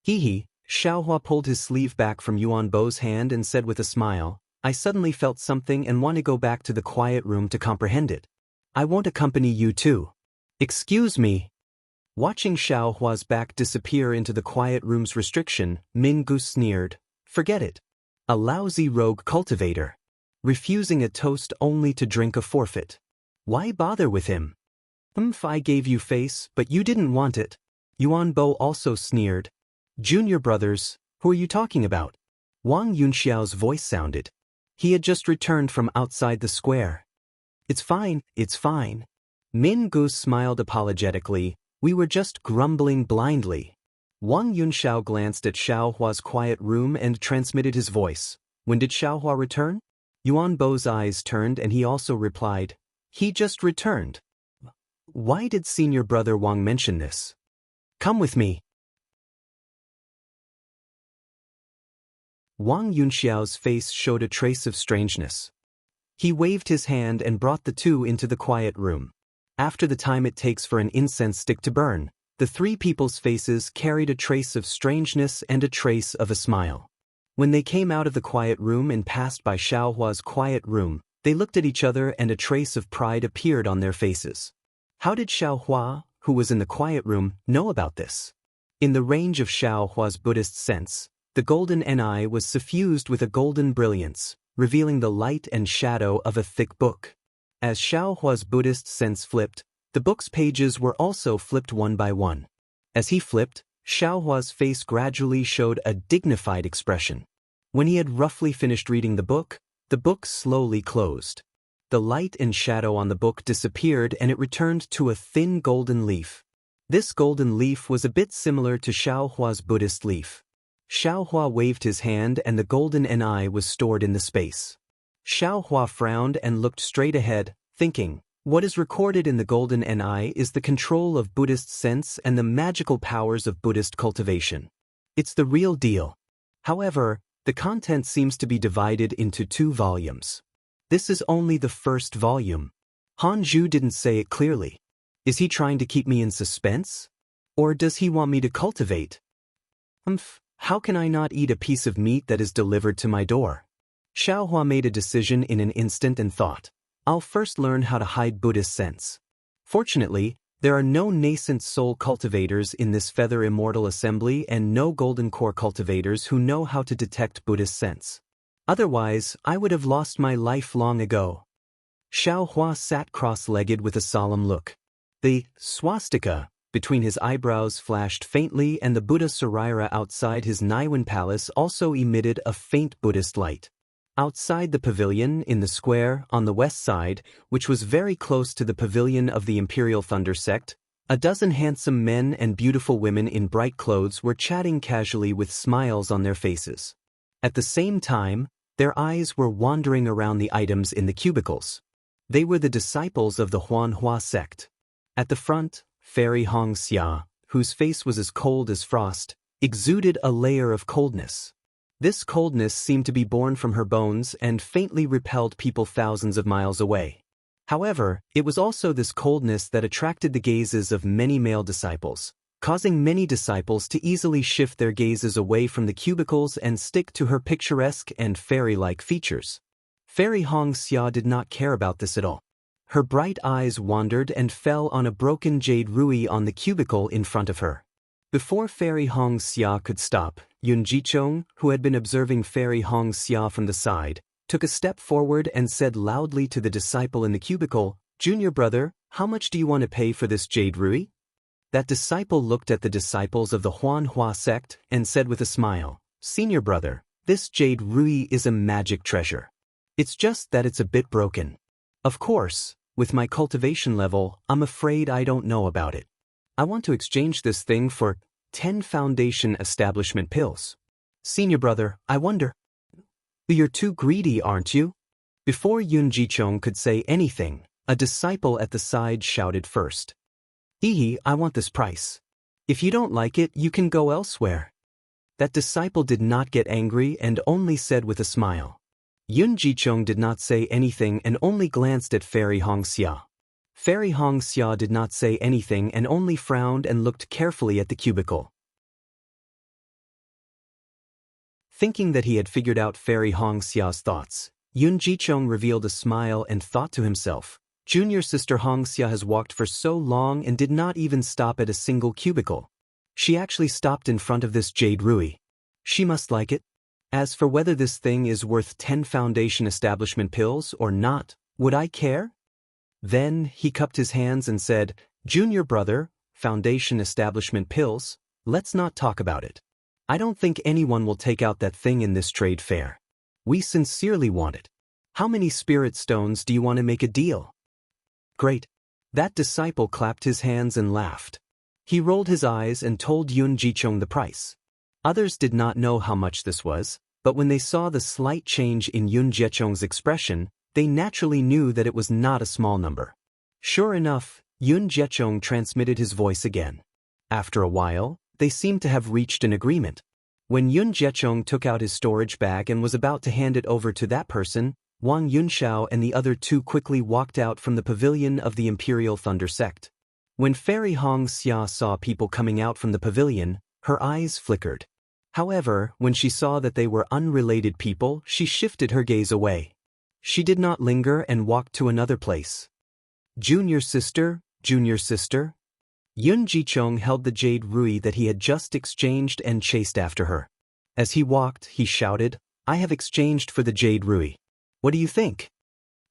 Xiaohua pulled his sleeve back from Yuan Bo's hand and said with a smile, "I suddenly felt something and want to go back to the quiet room to comprehend it. I won't accompany you too." "Excuse me." Watching Xiaohua's back disappear into the quiet room's restriction, Mingu sneered, "Forget it. A lousy rogue cultivator. Refusing a toast only to drink a forfeit. Why bother with him?" I gave you face, but you didn't want it." Yuan Bo also sneered. "Junior brothers, who are you talking about?" Wang Yunxiao's voice sounded. He had just returned from outside the square. It's fine. Min Gu smiled apologetically. "We were just grumbling blindly." Wang Yunxiao glanced at Xiaohua's quiet room and transmitted his voice. "When did Xiaohua return?" Yuan Bo's eyes turned and he also replied, "He just returned." Why did senior brother Wang mention this? "Come with me." Wang Yunxiao's face showed a trace of strangeness. He waved his hand and brought the two into the quiet room. After the time it takes for an incense stick to burn, the three people's faces carried a trace of strangeness and a trace of a smile. When they came out of the quiet room and passed by Xiaohua's quiet room, they looked at each other and a trace of pride appeared on their faces. How did Xiaohua, who was in the quiet room, know about this? In the range of Xiaohua's Buddhist sense, the golden eye was suffused with a golden brilliance, revealing the light and shadow of a thick book. As Xiaohua's Buddhist sense flipped, the book's pages were also flipped one by one. As he flipped, Xiaohua's face gradually showed a dignified expression. When he had roughly finished reading the book slowly closed. The light and shadow on the book disappeared and it returned to a thin golden leaf. This golden leaf was a bit similar to Xiaohua's Buddhist leaf. Xiaohua waved his hand and the golden eye was stored in the space. Xiaohua frowned and looked straight ahead, thinking, what is recorded in the golden eye is the control of Buddhist sense and the magical powers of Buddhist cultivation. It's the real deal. However, the content seems to be divided into 2 volumes. This is only the first volume. Hanju didn't say it clearly. Is he trying to keep me in suspense? Or does he want me to cultivate? How can I not eat a piece of meat that is delivered to my door? Xiaohua made a decision in an instant and thought, I'll first learn how to hide Buddhist sense. Fortunately, there are no nascent soul cultivators in this feather immortal assembly and no golden core cultivators who know how to detect Buddhist sense. Otherwise, I would have lost my life long ago. Xiaohua sat cross-legged with a solemn look. The swastika between his eyebrows flashed faintly and the Buddha Saraira outside his Naiwan palace also emitted a faint Buddhist light. Outside the pavilion, in the square, on the west side, which was very close to the pavilion of the Imperial Thunder sect, a dozen handsome men and beautiful women in bright clothes were chatting casually with smiles on their faces. At the same time, their eyes were wandering around the items in the cubicles. They were the disciples of the Huanhua sect. At the front, Fairy Hongxia, whose face was as cold as frost, exuded a layer of coldness. This coldness seemed to be born from her bones and faintly repelled people thousands of miles away. However, it was also this coldness that attracted the gazes of many male disciples. causing many disciples to easily shift their gazes away from the cubicles and stick to her picturesque and fairy-like features. Fairy Xianxia did not care about this at all. Her bright eyes wandered and fell on a broken jade ruby on the cubicle in front of her. Before Fairy Xianxia could stop, Yun Jichong, who had been observing Fairy Xianxia from the side, took a step forward and said loudly to the disciple in the cubicle, "Junior brother, how much do you want to pay for this jade ruby?" That disciple looked at the disciples of the Huanhua sect and said with a smile, "Senior brother, this jade ruby is a magic treasure. It's just that it's a bit broken. Of course, with my cultivation level, I'm afraid I don't know about it. I want to exchange this thing for 10 foundation establishment pills. Senior brother, I wonder. You're too greedy, aren't you?" Before Yun Jichong could say anything, a disciple at the side shouted first. I want this price. If you don't like it, you can go elsewhere." That disciple did not get angry and only said with a smile. Yun Jichong did not say anything and only glanced at Fairy Xianxia. Fairy Xianxia did not say anything and only frowned and looked carefully at the cubicle. Thinking that he had figured out Fairy Xianxia's thoughts, Yun Jichong revealed a smile and thought to himself, "Junior sister Xianxia has walked for so long and did not even stop at a single cubicle. She actually stopped in front of this jade ruby. She must like it. As for whether this thing is worth 10 foundation establishment pills or not, would I care?" Then he cupped his hands and said, "Junior brother, foundation establishment pills, let's not talk about it. I don't think anyone will take out that thing in this trade fair. We sincerely want it. How many spirit stones do you want to make a deal?" "Great." That disciple clapped his hands and laughed. He rolled his eyes and told Yun Jichong the price. Others did not know how much this was, but when they saw the slight change in Yun Jichong's expression, they naturally knew that it was not a small number. Sure enough, Yun Jichong transmitted his voice again. After a while, they seemed to have reached an agreement. When Yun Jichong took out his storage bag and was about to hand it over to that person, Wang Yunxiao and the other two quickly walked out from the pavilion of the Imperial Thunder Sect. When Fairy Xianxia saw people coming out from the pavilion, her eyes flickered. However, when she saw that they were unrelated people, she shifted her gaze away. She did not linger and walked to another place. "Junior sister, junior sister." Yun Jichong held the jade ruby that he had just exchanged and chased after her. As he walked, he shouted, "I have exchanged for the jade ruby. What do you think?"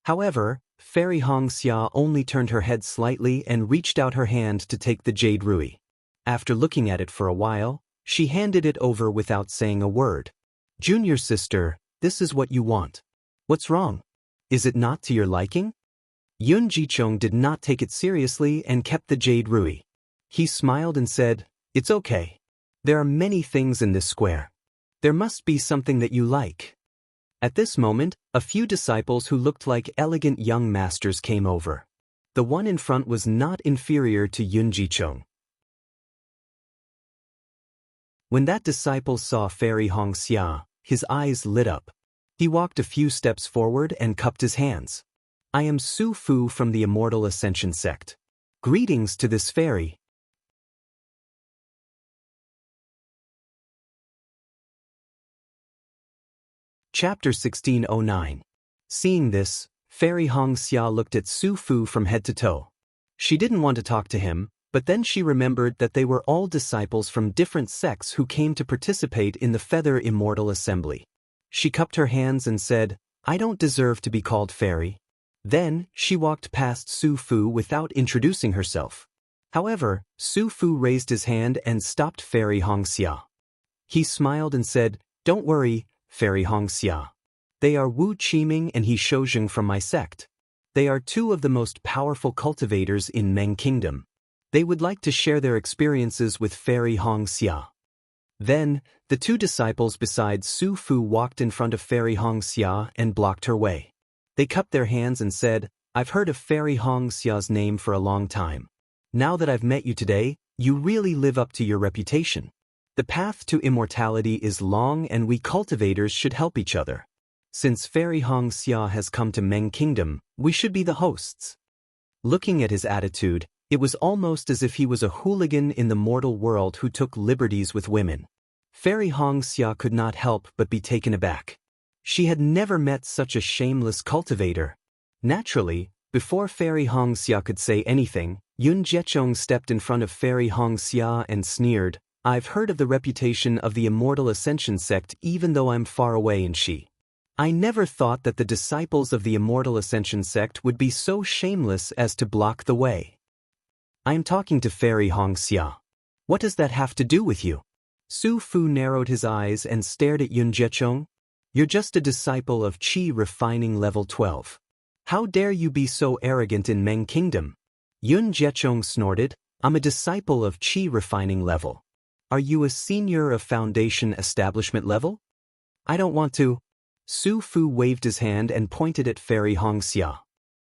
However, Fairy Xianxia only turned her head slightly and reached out her hand to take the jade ruby. After looking at it for a while, she handed it over without saying a word. "Junior sister, this is what you want. What's wrong? Is it not to your liking?" Yun Jichong did not take it seriously and kept the jade ruby. He smiled and said, "It's okay. There are many things in this square. There must be something that you like." At this moment, a few disciples who looked like elegant young masters came over. The one in front was not inferior to Yun Jichong. When that disciple saw Fairy Xianxia, his eyes lit up. He walked a few steps forward and cupped his hands. "I am Su Fu from the Immortal Ascension sect. Greetings to this fairy." Chapter 1609. Seeing this, Fairy Xianxia looked at Su Fu from head to toe. She didn't want to talk to him, but then she remembered that they were all disciples from different sects who came to participate in the Feather Immortal Assembly. She cupped her hands and said, "I don't deserve to be called fairy." Then, she walked past Su Fu without introducing herself. However, Su Fu raised his hand and stopped Fairy Xianxia. He smiled and said, "Don't worry, Fairy Xianxia. They are Wu Qiming and He Shoujing from my sect. They are two of the most powerful cultivators in Meng Kingdom. They would like to share their experiences with Fairy Xianxia." Then, the two disciples besides Su Fu walked in front of Fairy Xianxia and blocked her way. They cupped their hands and said, "I've heard of Fairy Xianxia's name for a long time. Now that I've met you today, you really live up to your reputation. The path to immortality is long and we cultivators should help each other. Since Fairy Xianxia has come to Meng Kingdom, we should be the hosts." Looking at his attitude, It was almost as if he was a hooligan in the mortal world who took liberties with women. Fairy Xianxia could not help but be taken aback. She had never met such a shameless cultivator. Naturally, before Fairy Xianxia could say anything, Yun Jiechong stepped in front of Fairy Xianxia and sneered, "I've heard of the reputation of the Immortal Ascension sect even though I'm far away in Xi. I never thought that the disciples of the Immortal Ascension sect would be so shameless as to block the way." "I am talking to Fairy Xianxia. What does that have to do with you?" Su Fu narrowed his eyes and stared at Yun Jiechong. "You're just a disciple of Qi refining level 12. How dare you be so arrogant in Meng Kingdom?" Yun Jiechong snorted, "I'm a disciple of Qi refining level. Are you a senior of Foundation establishment level?" "I don't want to." Su Fu waved his hand and pointed at Fairy Xianxia.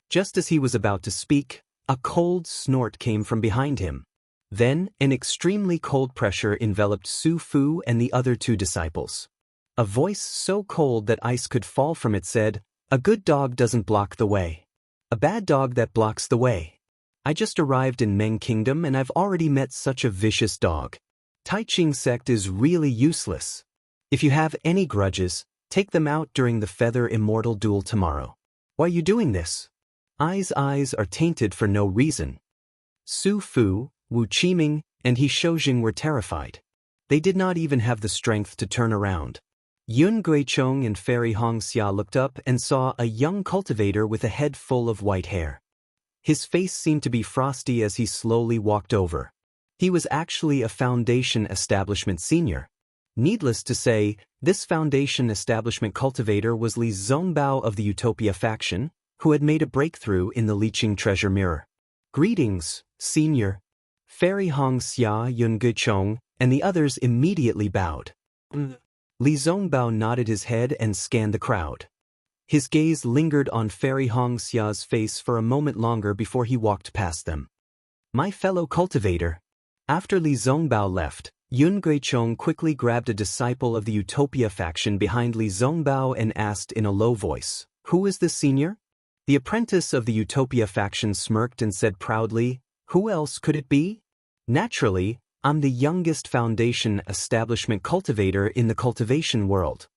Just as he was about to speak, a cold snort came from behind him. Then, an extremely cold pressure enveloped Su Fu and the other two disciples. A voice so cold that ice could fall from it said, "A good dog doesn't block the way. A bad dog that blocks the way. I just arrived in Meng Kingdom and I've already met such a vicious dog. Tai Ching sect is really useless. If you have any grudges, take them out during the Feather Immortal duel tomorrow. Why are you doing this? Eyes are tainted for no reason." Su Fu, Wu Qiming, and He Shoujing were terrified. They did not even have the strength to turn around. Yun Guichong and Fairy Xianxia looked up and saw a young cultivator with a head full of white hair. His face seemed to be frosty as he slowly walked over. He was actually a Foundation Establishment senior. Needless to say, this Foundation Establishment cultivator was Li Zongbao of the Utopia faction, who had made a breakthrough in the Liqing treasure mirror. "Greetings, senior." Fairy Xianxia, Yun Guichong, and the others immediately bowed. Li Zongbao nodded his head and scanned the crowd. His gaze lingered on Fairy Xia's face for a moment longer before he walked past them. "My fellow cultivator." After Li Zongbao left, Yun Guichong quickly grabbed a disciple of the Utopia faction behind Li Zongbao and asked in a low voice, "Who is this senior?" The apprentice of the Utopia faction smirked and said proudly, "Who else could it be? Naturally, I'm the youngest Foundation Establishment cultivator in the cultivation world."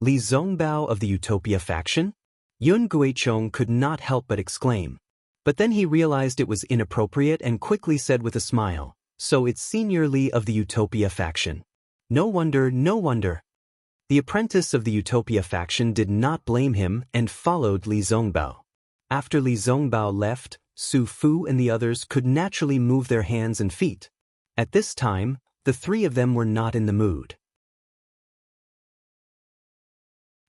Li Zongbao of the Utopia faction? Yun Guichong could not help but exclaim. But then he realized it was inappropriate and quickly said with a smile, "So it's Senior Li of the Utopia faction. No wonder, no wonder." The apprentice of the Utopia faction did not blame him and followed Li Zongbao. After Li Zongbao left, Su Fu and the others could naturally move their hands and feet. At this time, the three of them were not in the mood.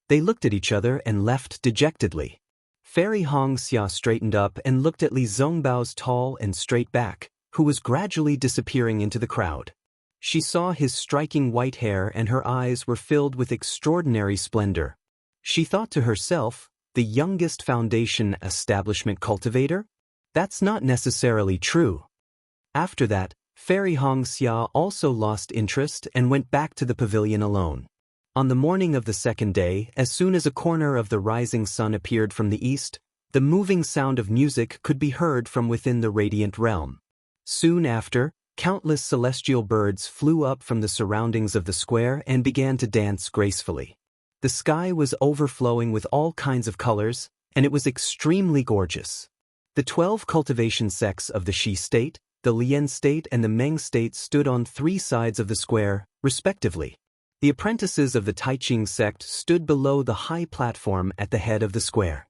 They looked at each other and left dejectedly. Fairy Xianxia straightened up and looked at Li Zongbao's tall and straight back, who was gradually disappearing into the crowd. She saw his striking white hair and her eyes were filled with extraordinary splendor. She thought to herself, the youngest Foundation Establishment cultivator? That's not necessarily true. After that, Fairy Xianxia also lost interest and went back to the pavilion alone. On the morning of the second day, as soon as a corner of the rising sun appeared from the east, the moving sound of music could be heard from within the radiant realm. Soon after, countless celestial birds flew up from the surroundings of the square and began to dance gracefully. The sky was overflowing with all kinds of colors, and it was extremely gorgeous. The 12 cultivation sects of the Xi state, the Lian state and the Meng state stood on three sides of the square, respectively. The apprentices of the Taiching sect stood below the high platform at the head of the square.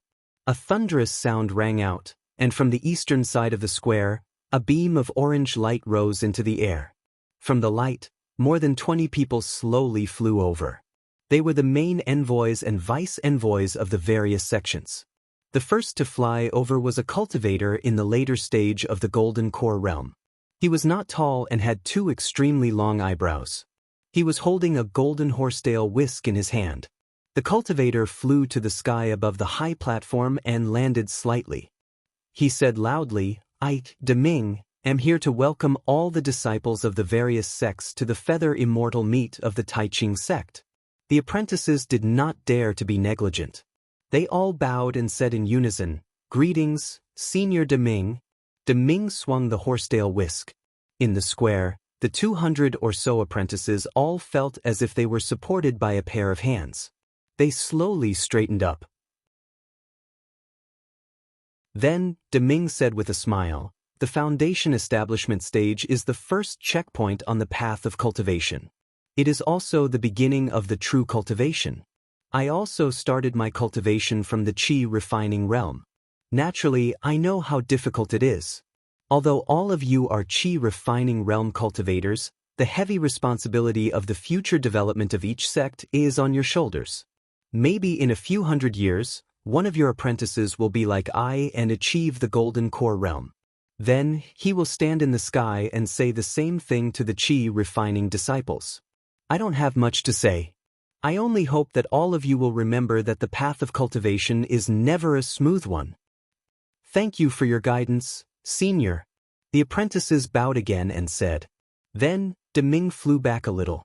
A thunderous sound rang out, and from the eastern side of the square, a beam of orange light rose into the air. From the light, more than 20 people slowly flew over. They were the main envoys and vice-envoys of the various sections. The first to fly over was a cultivator in the later stage of the Golden Core realm. He was not tall and had two extremely long eyebrows. He was holding a golden horsetail whisk in his hand. The cultivator flew to the sky above the high platform and landed slightly. He said loudly, "I, Deming, am here to welcome all the disciples of the various sects to the Feather Immortal meet of the Taiching sect." The apprentices did not dare to be negligent. They all bowed and said in unison, "Greetings, Senior Deming." Deming swung the horsetail whisk. In the square, the 200 or so apprentices all felt as if they were supported by a pair of hands. They slowly straightened up. Then, Deming said with a smile, "The foundation establishment stage is the first checkpoint on the path of cultivation. It is also the beginning of the true cultivation. I also started my cultivation from the qi refining realm. Naturally, I know how difficult it is. Although all of you are qi refining realm cultivators, the heavy responsibility of the future development of each sect is on your shoulders. Maybe in a few hundred years, one of your apprentices will be like I and achieve the golden core realm. Then, he will stand in the sky and say the same thing to the qi refining disciples. I don't have much to say. I only hope that all of you will remember that the path of cultivation is never a smooth one. Thank you for your guidance, Senior." The apprentices bowed again and said. Then, Deming flew back a little.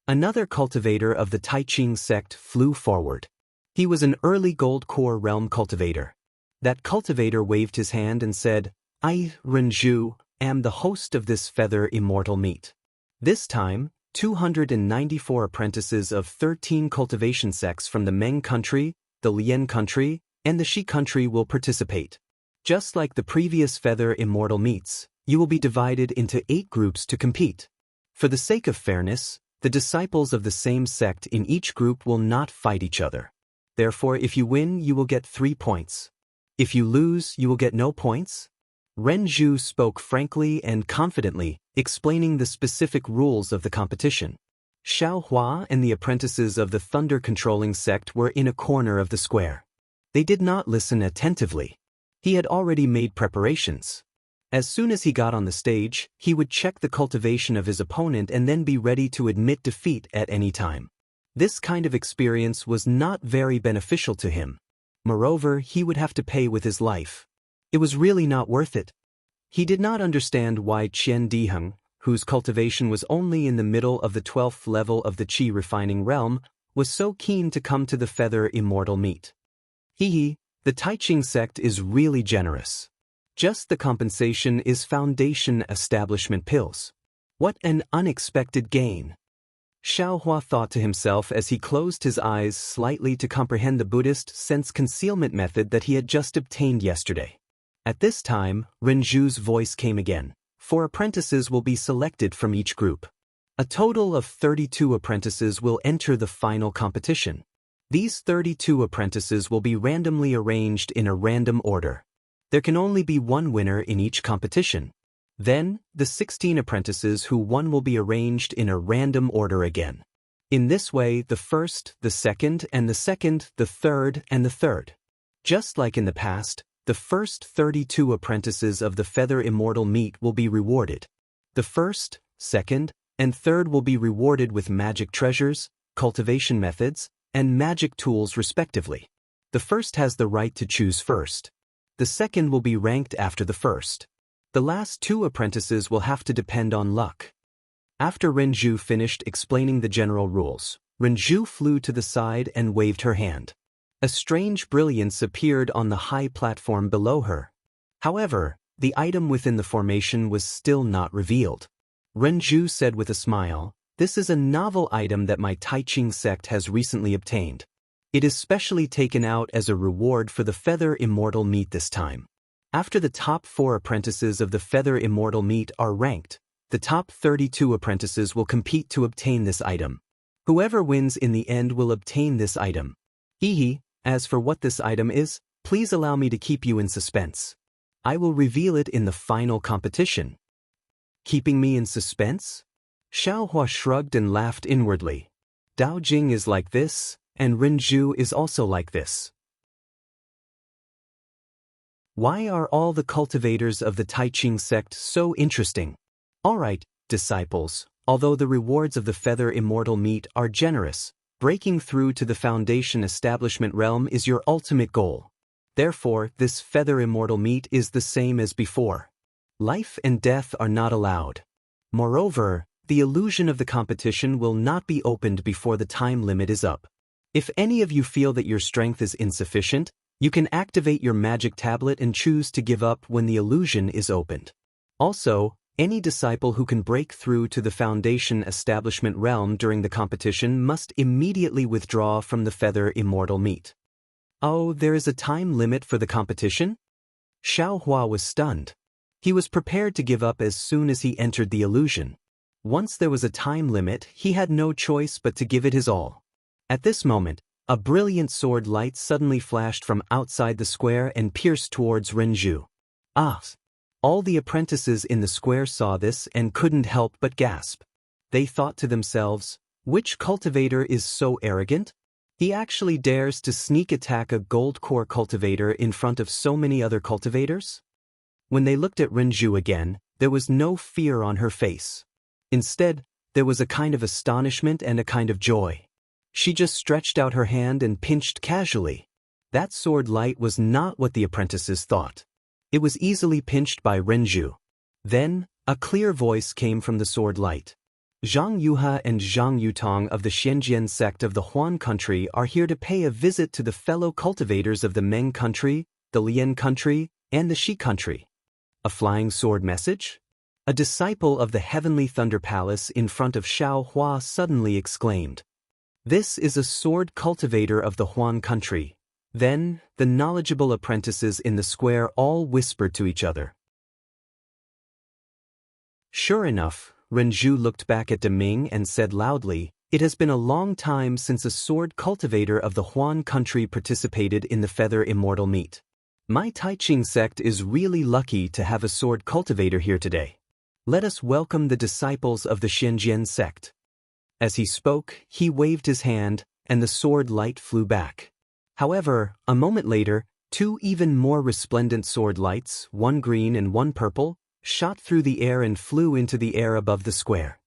Another cultivator of the Taiqing sect flew forward. He was an early gold core realm cultivator. That cultivator waved his hand and said, "I, Renju, am the host of this feather immortal meet." This time, 294 apprentices of 13 cultivation sects from the Meng country, the Lian country, and the Shi country will participate. Just like the previous feather immortal meets, you will be divided into 8 groups to compete. For the sake of fairness, the disciples of the same sect in each group will not fight each other. Therefore, if you win, you will get 3 points. If you lose, you will get no points. Renju spoke frankly and confidently, explaining the specific rules of the competition. Xiao Hua and the apprentices of the thunder-controlling sect were in a corner of the square. They did not listen attentively. He had already made preparations. As soon as he got on the stage, he would check the cultivation of his opponent and then be ready to admit defeat at any time. This kind of experience was not very beneficial to him. Moreover, he would have to pay with his life. It was really not worth it. He did not understand why Qian Diheng, whose cultivation was only in the middle of the 12th level of the qi refining realm, was so keen to come to the feather immortal meet. The Taiqing sect is really generous. Just the compensation is foundation establishment pills. What an unexpected gain. Xiao Hua thought to himself as he closed his eyes slightly to comprehend the Buddhist sense concealment method that he had just obtained yesterday. At this time, Renju's voice came again. 4 apprentices will be selected from each group. A total of 32 apprentices will enter the final competition. These 32 apprentices will be randomly arranged in a random order. There can only be one winner in each competition. Then, the 16 apprentices who won will be arranged in a random order again. In this way, the first, the second, and the second, the third, and the third. Just like in the past, the first 32 apprentices of the Feather Immortal Meet will be rewarded. The first, second, and third will be rewarded with magic treasures, cultivation methods, and magic tools respectively. The first has the right to choose first. The second will be ranked after the first. The last 2 apprentices will have to depend on luck. After Renju finished explaining the general rules, Renju flew to the side and waved her hand. A strange brilliance appeared on the high platform below her. However, the item within the formation was still not revealed. Renju said with a smile, "This is a novel item that my Taiqing sect has recently obtained. It is specially taken out as a reward for the Feather Immortal Meet this time. After the top 4 apprentices of the Feather Immortal Meet are ranked, the top 32 apprentices will compete to obtain this item. Whoever wins in the end will obtain this item. As for what this item is, please allow me to keep you in suspense. I will reveal it in the final competition." Keeping me in suspense? Xiao Hua shrugged and laughed inwardly. Dao Jing is like this, and Renju is also like this. Why are all the cultivators of the Taiqing sect so interesting? Alright, disciples, although the rewards of the Feather Immortal Meet are generous, breaking through to the foundation establishment realm is your ultimate goal. Therefore, this Feather Immortal Meet is the same as before. Life and death are not allowed. Moreover, the illusion of the competition will not be opened before the time limit is up. If any of you feel that your strength is insufficient, You can activate your magic tablet and choose to give up when the illusion is opened. Also, any disciple who can break through to the Foundation establishment realm during the competition must immediately withdraw from the feather immortal meet. Oh, there is a time limit for the competition? Xiao Hua was stunned. He was prepared to give up as soon as he entered the illusion. Once there was a time limit, he had no choice but to give it his all. At this moment, a brilliant sword light suddenly flashed from outside the square and pierced towards Renju. Ah! All the apprentices in the square saw this and couldn't help but gasp. They thought to themselves, which cultivator is so arrogant? He actually dares to sneak attack a gold core cultivator in front of so many other cultivators? When they looked at Renju again, there was no fear on her face. Instead, there was a kind of astonishment and a kind of joy. She just stretched out her hand and pinched casually. That sword light was not what the apprentices thought. It was easily pinched by Renju. Then, a clear voice came from the sword light. Zhang Yuhe and Zhang Yutong of the Xianxia sect of the Huan country are here to pay a visit to the fellow cultivators of the Meng country, the Lian country, and the Shi country. A flying sword message? A disciple of the Heavenly Thunder Palace in front of Xiao Hua suddenly exclaimed. This is a sword cultivator of the Huan country. Then, the knowledgeable apprentices in the square all whispered to each other. Sure enough, Renju looked back at Deming and said loudly, "It has been a long time since a sword cultivator of the Huan country participated in the Feather Immortal meet. My Taiqing sect is really lucky to have a sword cultivator here today. Let us welcome the disciples of the Xianxia sect." As he spoke, he waved his hand, and the sword light flew back. However, a moment later, two even more resplendent sword lights, one green and one purple, shot through the air and flew into the air above the square.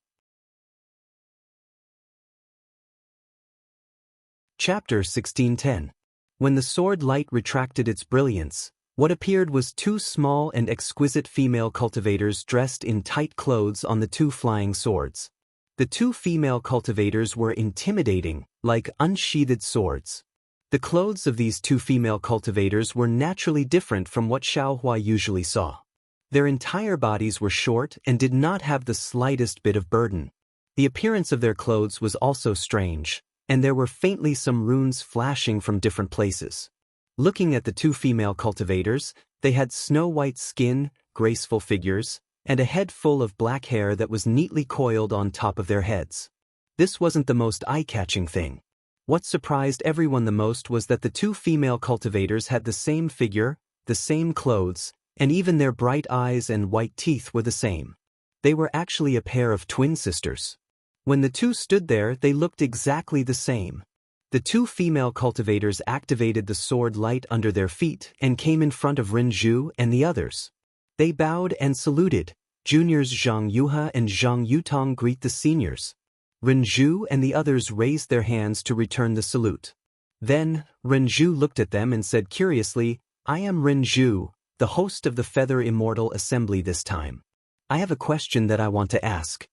Chapter 1610. When the sword light retracted its brilliance, what appeared was two small and exquisite female cultivators dressed in tight clothes on the two flying swords. The two female cultivators were intimidating, like unsheathed swords. The clothes of these two female cultivators were naturally different from what Xiaohua usually saw. Their entire bodies were short and did not have the slightest bit of burden. The appearance of their clothes was also strange, and there were faintly some runes flashing from different places. Looking at the two female cultivators, they had snow-white skin, graceful figures, and a head full of black hair that was neatly coiled on top of their heads. This wasn't the most eye-catching thing. What surprised everyone the most was that the two female cultivators had the same figure, the same clothes, and even their bright eyes and white teeth were the same. They were actually a pair of twin sisters. When the two stood there, they looked exactly the same. The two female cultivators activated the sword light under their feet and came in front of Renju and the others. They bowed and saluted. Juniors Zhang Yuhe and Zhang Yutong greet the seniors. Renju and the others raised their hands to return the salute. Then, Renju looked at them and said curiously, "I am Renju, the host of the Feather Immortal Assembly this time. I have a question that I want to ask."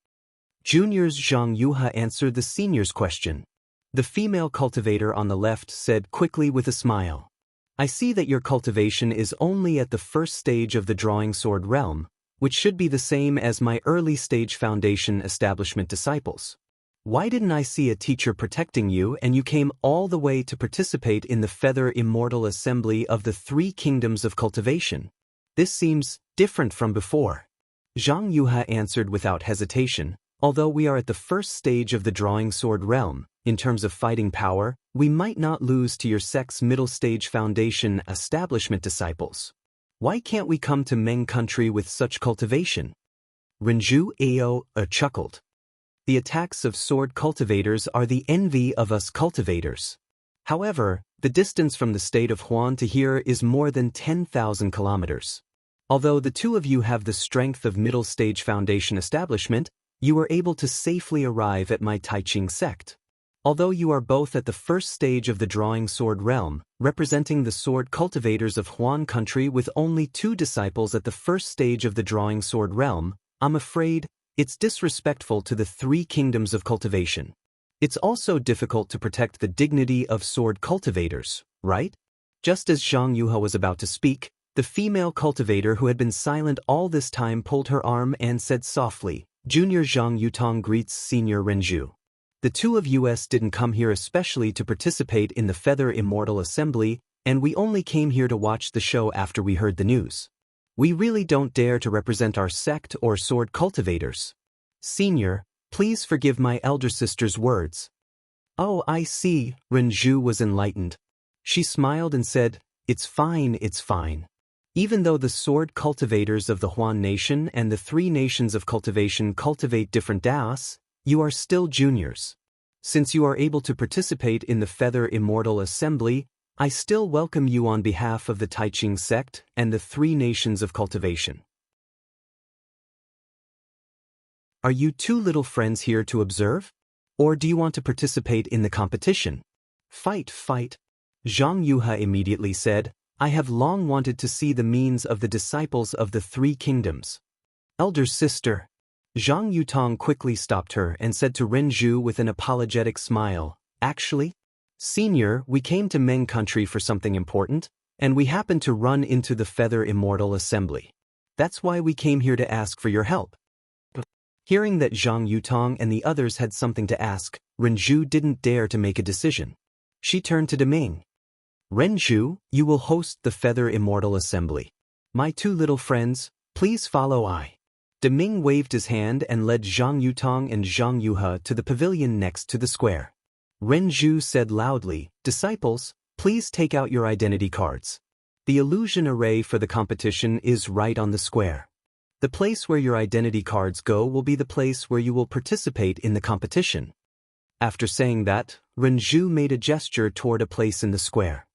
Juniors Zhang Yuhe answered the seniors' question. The female cultivator on the left said quickly with a smile, "I see that your cultivation is only at the first stage of the drawing sword realm, which should be the same as my early stage foundation establishment disciples. Why didn't I see a teacher protecting you and you came all the way to participate in the Feather Immortal Assembly of the Three Kingdoms of Cultivation? This seems different from before." Zhang Yuhe answered without hesitation, "Although we are at the first stage of the drawing sword realm, in terms of fighting power, we might not lose to your sect's middle stage foundation establishment disciples. Why can't we come to Meng country with such cultivation?" Renju Ao chuckled. "The attacks of sword cultivators are the envy of us cultivators. However, the distance from the state of Huan to here is more than 10,000 kilometers. Although the two of you have the strength of middle stage foundation establishment, you were able to safely arrive at my Taiqing sect. Although you are both at the first stage of the drawing sword realm, representing the sword cultivators of Huan country with only two disciples at the first stage of the drawing sword realm, I'm afraid it's disrespectful to the three kingdoms of cultivation. It's also difficult to protect the dignity of sword cultivators, right?" Just as Zhang Yuhe was about to speak, the female cultivator who had been silent all this time pulled her arm and said softly, Junior Zhang Yutong greets Senior Renju. The two of us didn't come here especially to participate in the Feather Immortal Assembly, and we only came here to watch the show after we heard the news. We really don't dare to represent our sect or sword cultivators. Senior, please forgive my elder sister's words. Oh, I see, Renju was enlightened. She smiled and said, it's fine, it's fine. Even though the sword cultivators of the Huan Nation and the 3 nations of cultivation cultivate different daos, you are still juniors. Since you are able to participate in the Feather Immortal Assembly, I still welcome you on behalf of the Taiqing sect and the 3 nations of cultivation. Are you 2 little friends here to observe? Or do you want to participate in the competition? Fight, fight. Zhang Yuhe immediately said, I have long wanted to see the means of the disciples of the 3 kingdoms. Elder sister. Zhang Yutong quickly stopped her and said to Renju with an apologetic smile, actually, Senior, we came to Meng country for something important, and we happened to run into the Feather Immortal Assembly. That's why we came here to ask for your help. Hearing that Zhang Yutong and the others had something to ask, Renju didn't dare to make a decision. She turned to Deming. Renju, you will host the Feather Immortal Assembly. My 2 little friends, please follow I. Deming waved his hand and led Zhang Yutong and Zhang Yuhe to the pavilion next to the square. Renju said loudly, Disciples, please take out your identity cards. The illusion array for the competition is right on the square. The place where your identity cards go will be the place where you will participate in the competition. After saying that, Renju made a gesture toward a place in the square.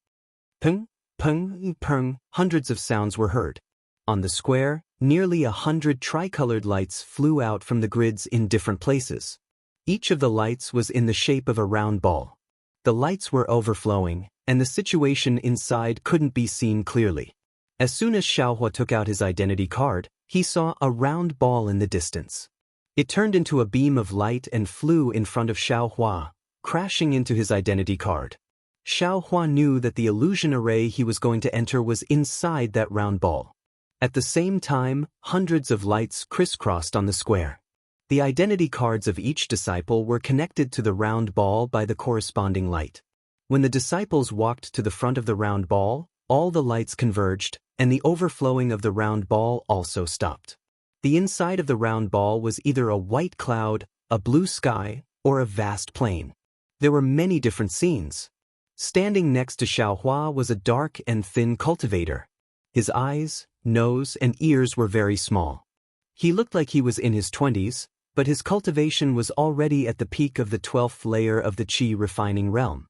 Peng, peng, peng, hundreds of sounds were heard. On the square, nearly 100 tricolored lights flew out from the grids in different places. Each of the lights was in the shape of a round ball. The lights were overflowing, and the situation inside couldn't be seen clearly. As soon as Xiaohua took out his identity card, he saw a round ball in the distance. It turned into a beam of light and flew in front of Xiaohua, crashing into his identity card. Xiaohua knew that the illusion array he was going to enter was inside that round ball. At the same time, hundreds of lights crisscrossed on the square. The identity cards of each disciple were connected to the round ball by the corresponding light. When the disciples walked to the front of the round ball, all the lights converged, and the overflowing of the round ball also stopped. The inside of the round ball was either a white cloud, a blue sky, or a vast plain. There were many different scenes. Standing next to Xiaohua was a dark and thin cultivator. His eyes, nose, and ears were very small. He looked like he was in his 20s, but his cultivation was already at the peak of the 12th layer of the qi refining realm.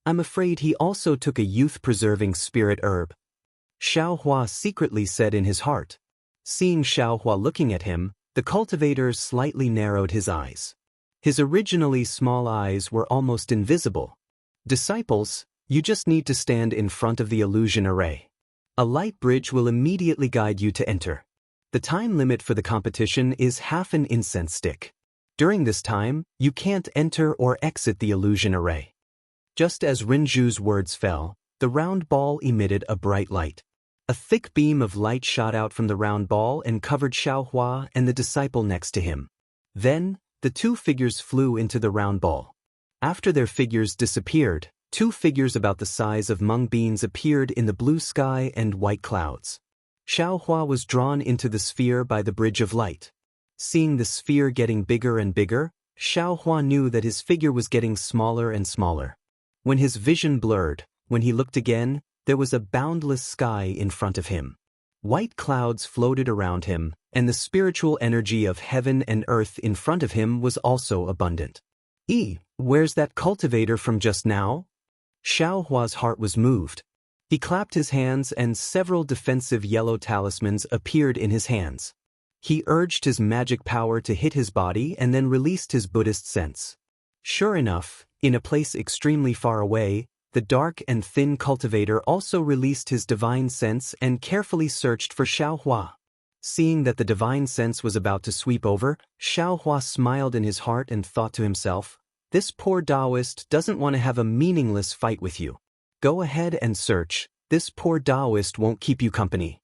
I'm afraid he also took a youth-preserving spirit herb. Xiaohua secretly said in his heart. Seeing Xiaohua looking at him, the cultivator slightly narrowed his eyes. His originally small eyes were almost invisible. Disciples, you just need to stand in front of the illusion array. A light bridge will immediately guide you to enter. The time limit for the competition is half an incense stick. During this time, you can't enter or exit the illusion array. Just as Renju's words fell, the round ball emitted a bright light. A thick beam of light shot out from the round ball and covered Xiaohua and the disciple next to him. Then, the 2 figures flew into the round ball. After their figures disappeared, 2 figures about the size of mung beans appeared in the blue sky and white clouds. Xiaohua was drawn into the sphere by the bridge of light. Seeing the sphere getting bigger and bigger, Xiaohua knew that his figure was getting smaller and smaller. When his vision blurred, when he looked again, there was a boundless sky in front of him. White clouds floated around him, and the spiritual energy of heaven and earth in front of him was also abundant. Where's that cultivator from just now? Xiaohua's heart was moved. He clapped his hands and several defensive yellow talismans appeared in his hands. He urged his magic power to hit his body and then released his Buddhist sense. Sure enough, in a place extremely far away, the dark and thin cultivator also released his divine sense and carefully searched for Xiaohua. Seeing that the divine sense was about to sweep over, Xiaohua smiled in his heart and thought to himself, This poor Taoist doesn't want to have a meaningless fight with you. Go ahead and search, this poor Taoist won't keep you company.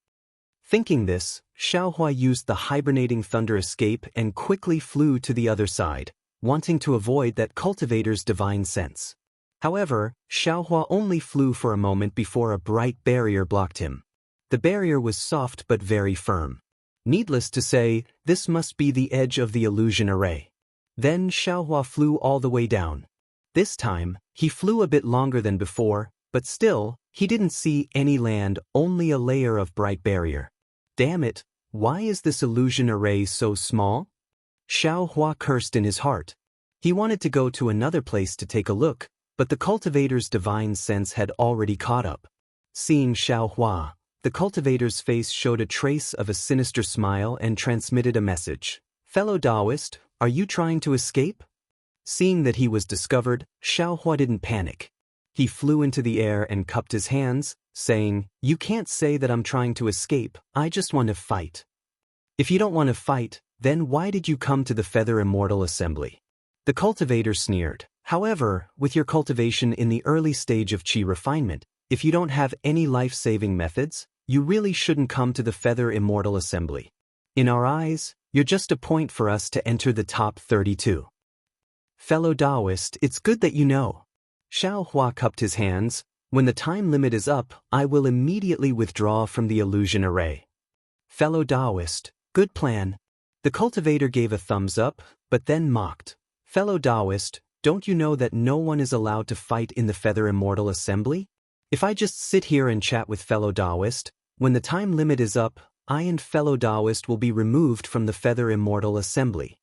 Thinking this, Xiaohua used the hibernating thunder escape and quickly flew to the other side, wanting to avoid that cultivator's divine sense. However, Xiaohua only flew for a moment before a bright barrier blocked him. The barrier was soft but very firm. Needless to say, this must be the edge of the illusion array. Then Xiaohua flew all the way down. This time, he flew a bit longer than before, but still, he didn't see any land, only a layer of bright barrier. Damn it, why is this illusion array so small? Xiaohua cursed in his heart. He wanted to go to another place to take a look, but the cultivator's divine sense had already caught up. Seeing Xiaohua, the cultivator's face showed a trace of a sinister smile and transmitted a message. Fellow Taoist, are you trying to escape? Seeing that he was discovered, Xiaohua didn't panic. He flew into the air and cupped his hands, saying, "You can't say that I'm trying to escape, I just want to fight." If you don't want to fight, then why did you come to the Feather Immortal Assembly? The cultivator sneered. However, with your cultivation in the early stage of qi refinement, if you don't have any life-saving methods, you really shouldn't come to the Feather Immortal Assembly. In our eyes, you're just a point for us to enter the top 32. Fellow Taoist, it's good that you know. Xiaohua cupped his hands. When the time limit is up, I will immediately withdraw from the illusion array. Fellow Taoist, good plan. The cultivator gave a thumbs up, but then mocked. Fellow Taoist, don't you know that no one is allowed to fight in the Feather Immortal Assembly? If I just sit here and chat with fellow Taoist, when the time limit is up, I and fellow Taoist will be removed from the Feather Immortal Assembly.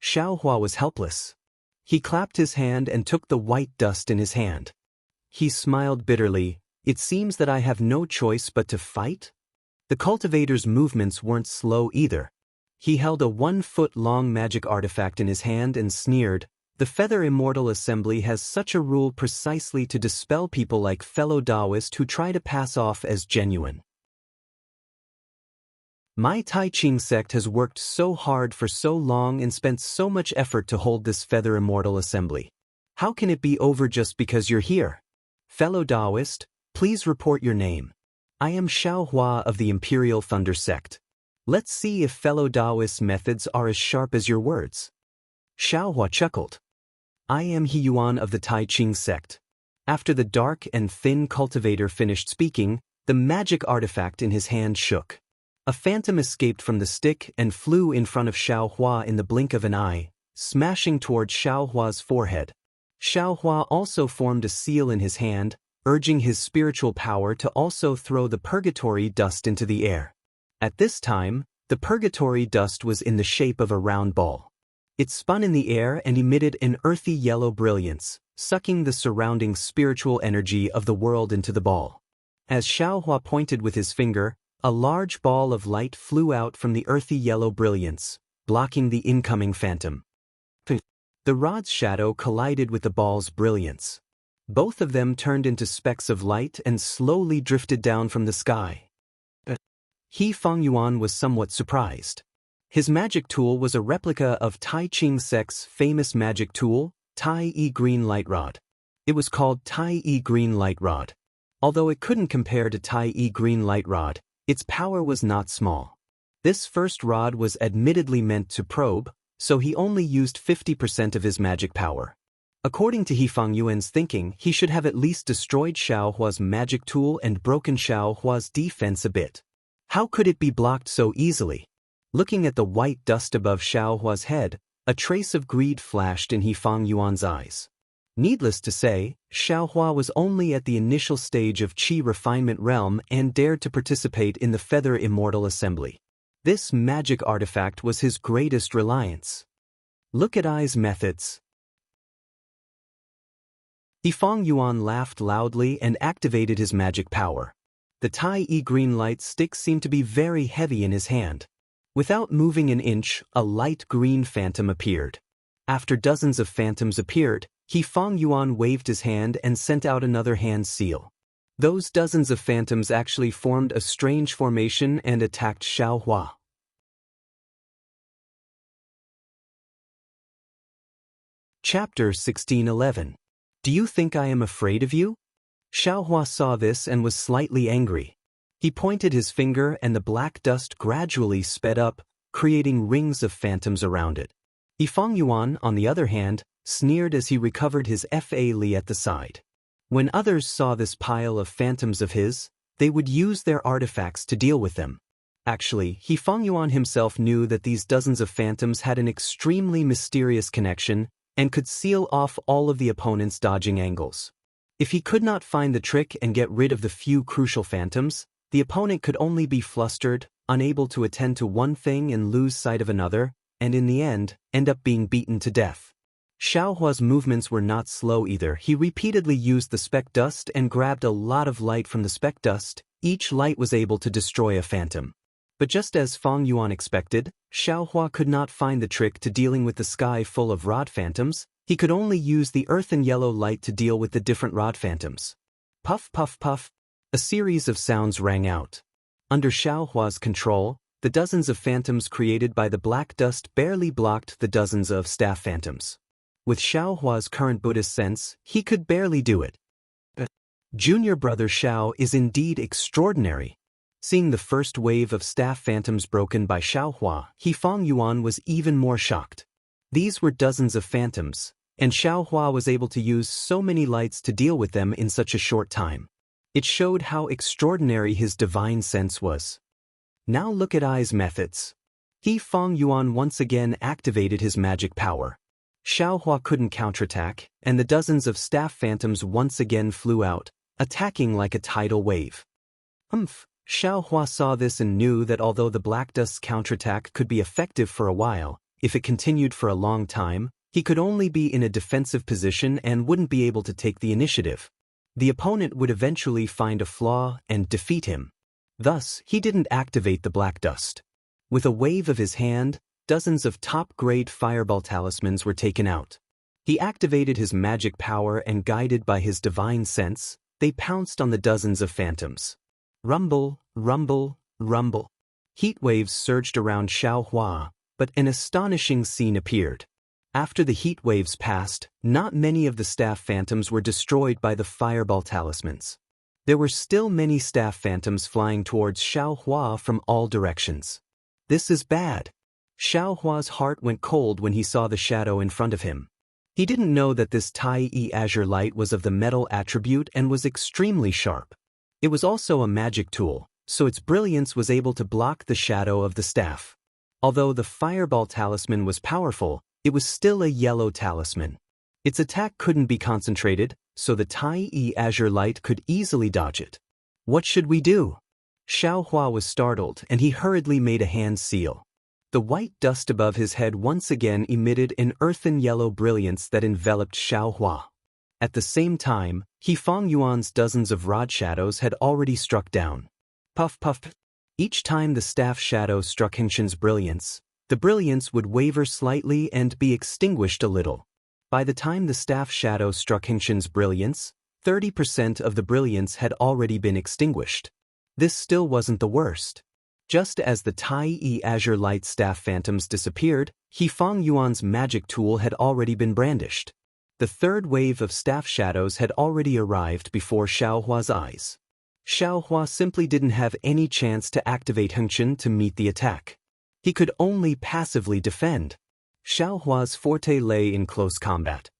Xiaohua was helpless. He clapped his hand and took the white dust in his hand. He smiled bitterly. It seems that I have no choice but to fight? The cultivator's movements weren't slow either. He held a 1-foot-long magic artifact in his hand and sneered. The Feather Immortal Assembly has such a rule precisely to dispel people like fellow Taoist who try to pass off as genuine. My Tai Ching sect has worked so hard for so long and spent so much effort to hold this Feather Immortal Assembly. How can it be over just because you're here? Fellow Taoist, please report your name. I am Xiaohua of the Imperial Thunder Sect. Let's see if fellow Taoist's methods are as sharp as your words. Xiaohua chuckled. I am He Yuan of the Tai Ching sect. After the dark and thin cultivator finished speaking, the magic artifact in his hand shook. A phantom escaped from the stick and flew in front of Xiaohua in the blink of an eye, smashing toward Xiaohua's forehead. Xiaohua also formed a seal in his hand, urging his spiritual power to also throw the purgatory dust into the air. At this time, the purgatory dust was in the shape of a round ball. It spun in the air and emitted an earthy yellow brilliance, sucking the surrounding spiritual energy of the world into the ball. As Xiaohua pointed with his finger, a large ball of light flew out from the earthy yellow brilliance, blocking the incoming phantom. The rod's shadow collided with the ball's brilliance. Both of them turned into specks of light and slowly drifted down from the sky. He Fengyuan was somewhat surprised. His magic tool was a replica of Tai Ching sect's famous magic tool, Tai Yi Green Light Rod. It was called Tai Yi Green Light Rod. Although it couldn't compare to Tai Yi Green Light Rod, its power was not small. This first rod was admittedly meant to probe, so he only used 50% of his magic power. According to He Fengyuan's thinking, he should have at least destroyed Xiaohua's magic tool and broken Xiaohua's defense a bit. How could it be blocked so easily? Looking at the white dust above Xiaohua's head, a trace of greed flashed in He Fengyuan's eyes. Needless to say, Xiaohua was only at the initial stage of qi refinement realm and dared to participate in the Feather Immortal Assembly. This magic artifact was his greatest reliance. Look at Ai's methods. He Fengyuan laughed loudly and activated his magic power. The Tai Yi green light stick seemed to be very heavy in his hand. Without moving an inch, a light green phantom appeared. After dozens of phantoms appeared, He Fengyuan waved his hand and sent out another hand seal. Those dozens of phantoms actually formed a strange formation and attacked Xiaohua. Chapter 1611. Do you think I am afraid of you? Xiaohua saw this and was slightly angry. He pointed his finger and the black dust gradually sped up, creating rings of phantoms around it. Yifang Yuan, on the other hand, sneered as he recovered his Fa Li at the side. When others saw this pile of phantoms of his, they would use their artifacts to deal with them. Actually, Yifang Yuan himself knew that these dozens of phantoms had an extremely mysterious connection and could seal off all of the opponent's dodging angles. If he could not find the trick and get rid of the few crucial phantoms, the opponent could only be flustered, unable to attend to one thing and lose sight of another, and in the end up being beaten to death. Xiaohua's movements were not slow either. He repeatedly used the speck dust and grabbed a lot of light from the speck dust. Each light was able to destroy a phantom. But just as Fang Yuan expected, Xiaohua could not find the trick to dealing with the sky full of rod phantoms. He could only use the earth and yellow light to deal with the different rod phantoms. Puff, puff, puff. A series of sounds rang out. Under Xiaohua's control, the dozens of phantoms created by the black dust barely blocked the dozens of staff phantoms. With Xiaohua's current Buddhist sense, he could barely do it. Junior brother Xiao is indeed extraordinary. Seeing the first wave of staff phantoms broken by Xiaohua, Yifang Yuan was even more shocked. These were dozens of phantoms, and Xiaohua was able to use so many lights to deal with them in such a short time. It showed how extraordinary his divine sense was. Now look at Ai's methods. Yifang Yuan once again activated his magic power. Xiaohua couldn't counterattack, and the dozens of staff phantoms once again flew out, attacking like a tidal wave. Xiaohua saw this and knew that although the black dust's counterattack could be effective for a while, if it continued for a long time, he could only be in a defensive position and wouldn't be able to take the initiative. The opponent would eventually find a flaw and defeat him. Thus, he didn't activate the black dust. With a wave of his hand, dozens of top-grade fireball talismans were taken out. He activated his magic power and guided by his divine sense, they pounced on the dozens of phantoms. Rumble, rumble, rumble. Heat waves surged around Xiaohua, but an astonishing scene appeared. After the heat waves passed, not many of the staff phantoms were destroyed by the fireball talismans. There were still many staff phantoms flying towards Xiaohua from all directions. This is bad. Xiaohua's heart went cold when he saw the shadow in front of him. He didn't know that this Tai-E azure light was of the metal attribute and was extremely sharp. It was also a magic tool, so its brilliance was able to block the shadow of the staff. Although the fireball talisman was powerful, it was still a yellow talisman. Its attack couldn't be concentrated, so the Tai-E azure light could easily dodge it. What should we do? Xiaohua was startled and he hurriedly made a hand seal. The white dust above his head once again emitted an earthen yellow brilliance that enveloped Xiaohua. At the same time, Yifang Yuan's dozens of rod shadows had already struck down. Puff puff. Each time the staff shadow struck Xianxia's brilliance, the brilliance would waver slightly and be extinguished a little. By the time the staff shadow struck Xianxia's brilliance, 30% of the brilliance had already been extinguished. This still wasn't the worst. Just as the Tai-E azure light staff phantoms disappeared, Yifang Yuan's magic tool had already been brandished. The third wave of staff shadows had already arrived before Xiaohua's eyes. Xiaohua simply didn't have any chance to activate Xianxia to meet the attack. He could only passively defend. Xiaohua's forte lay in close combat.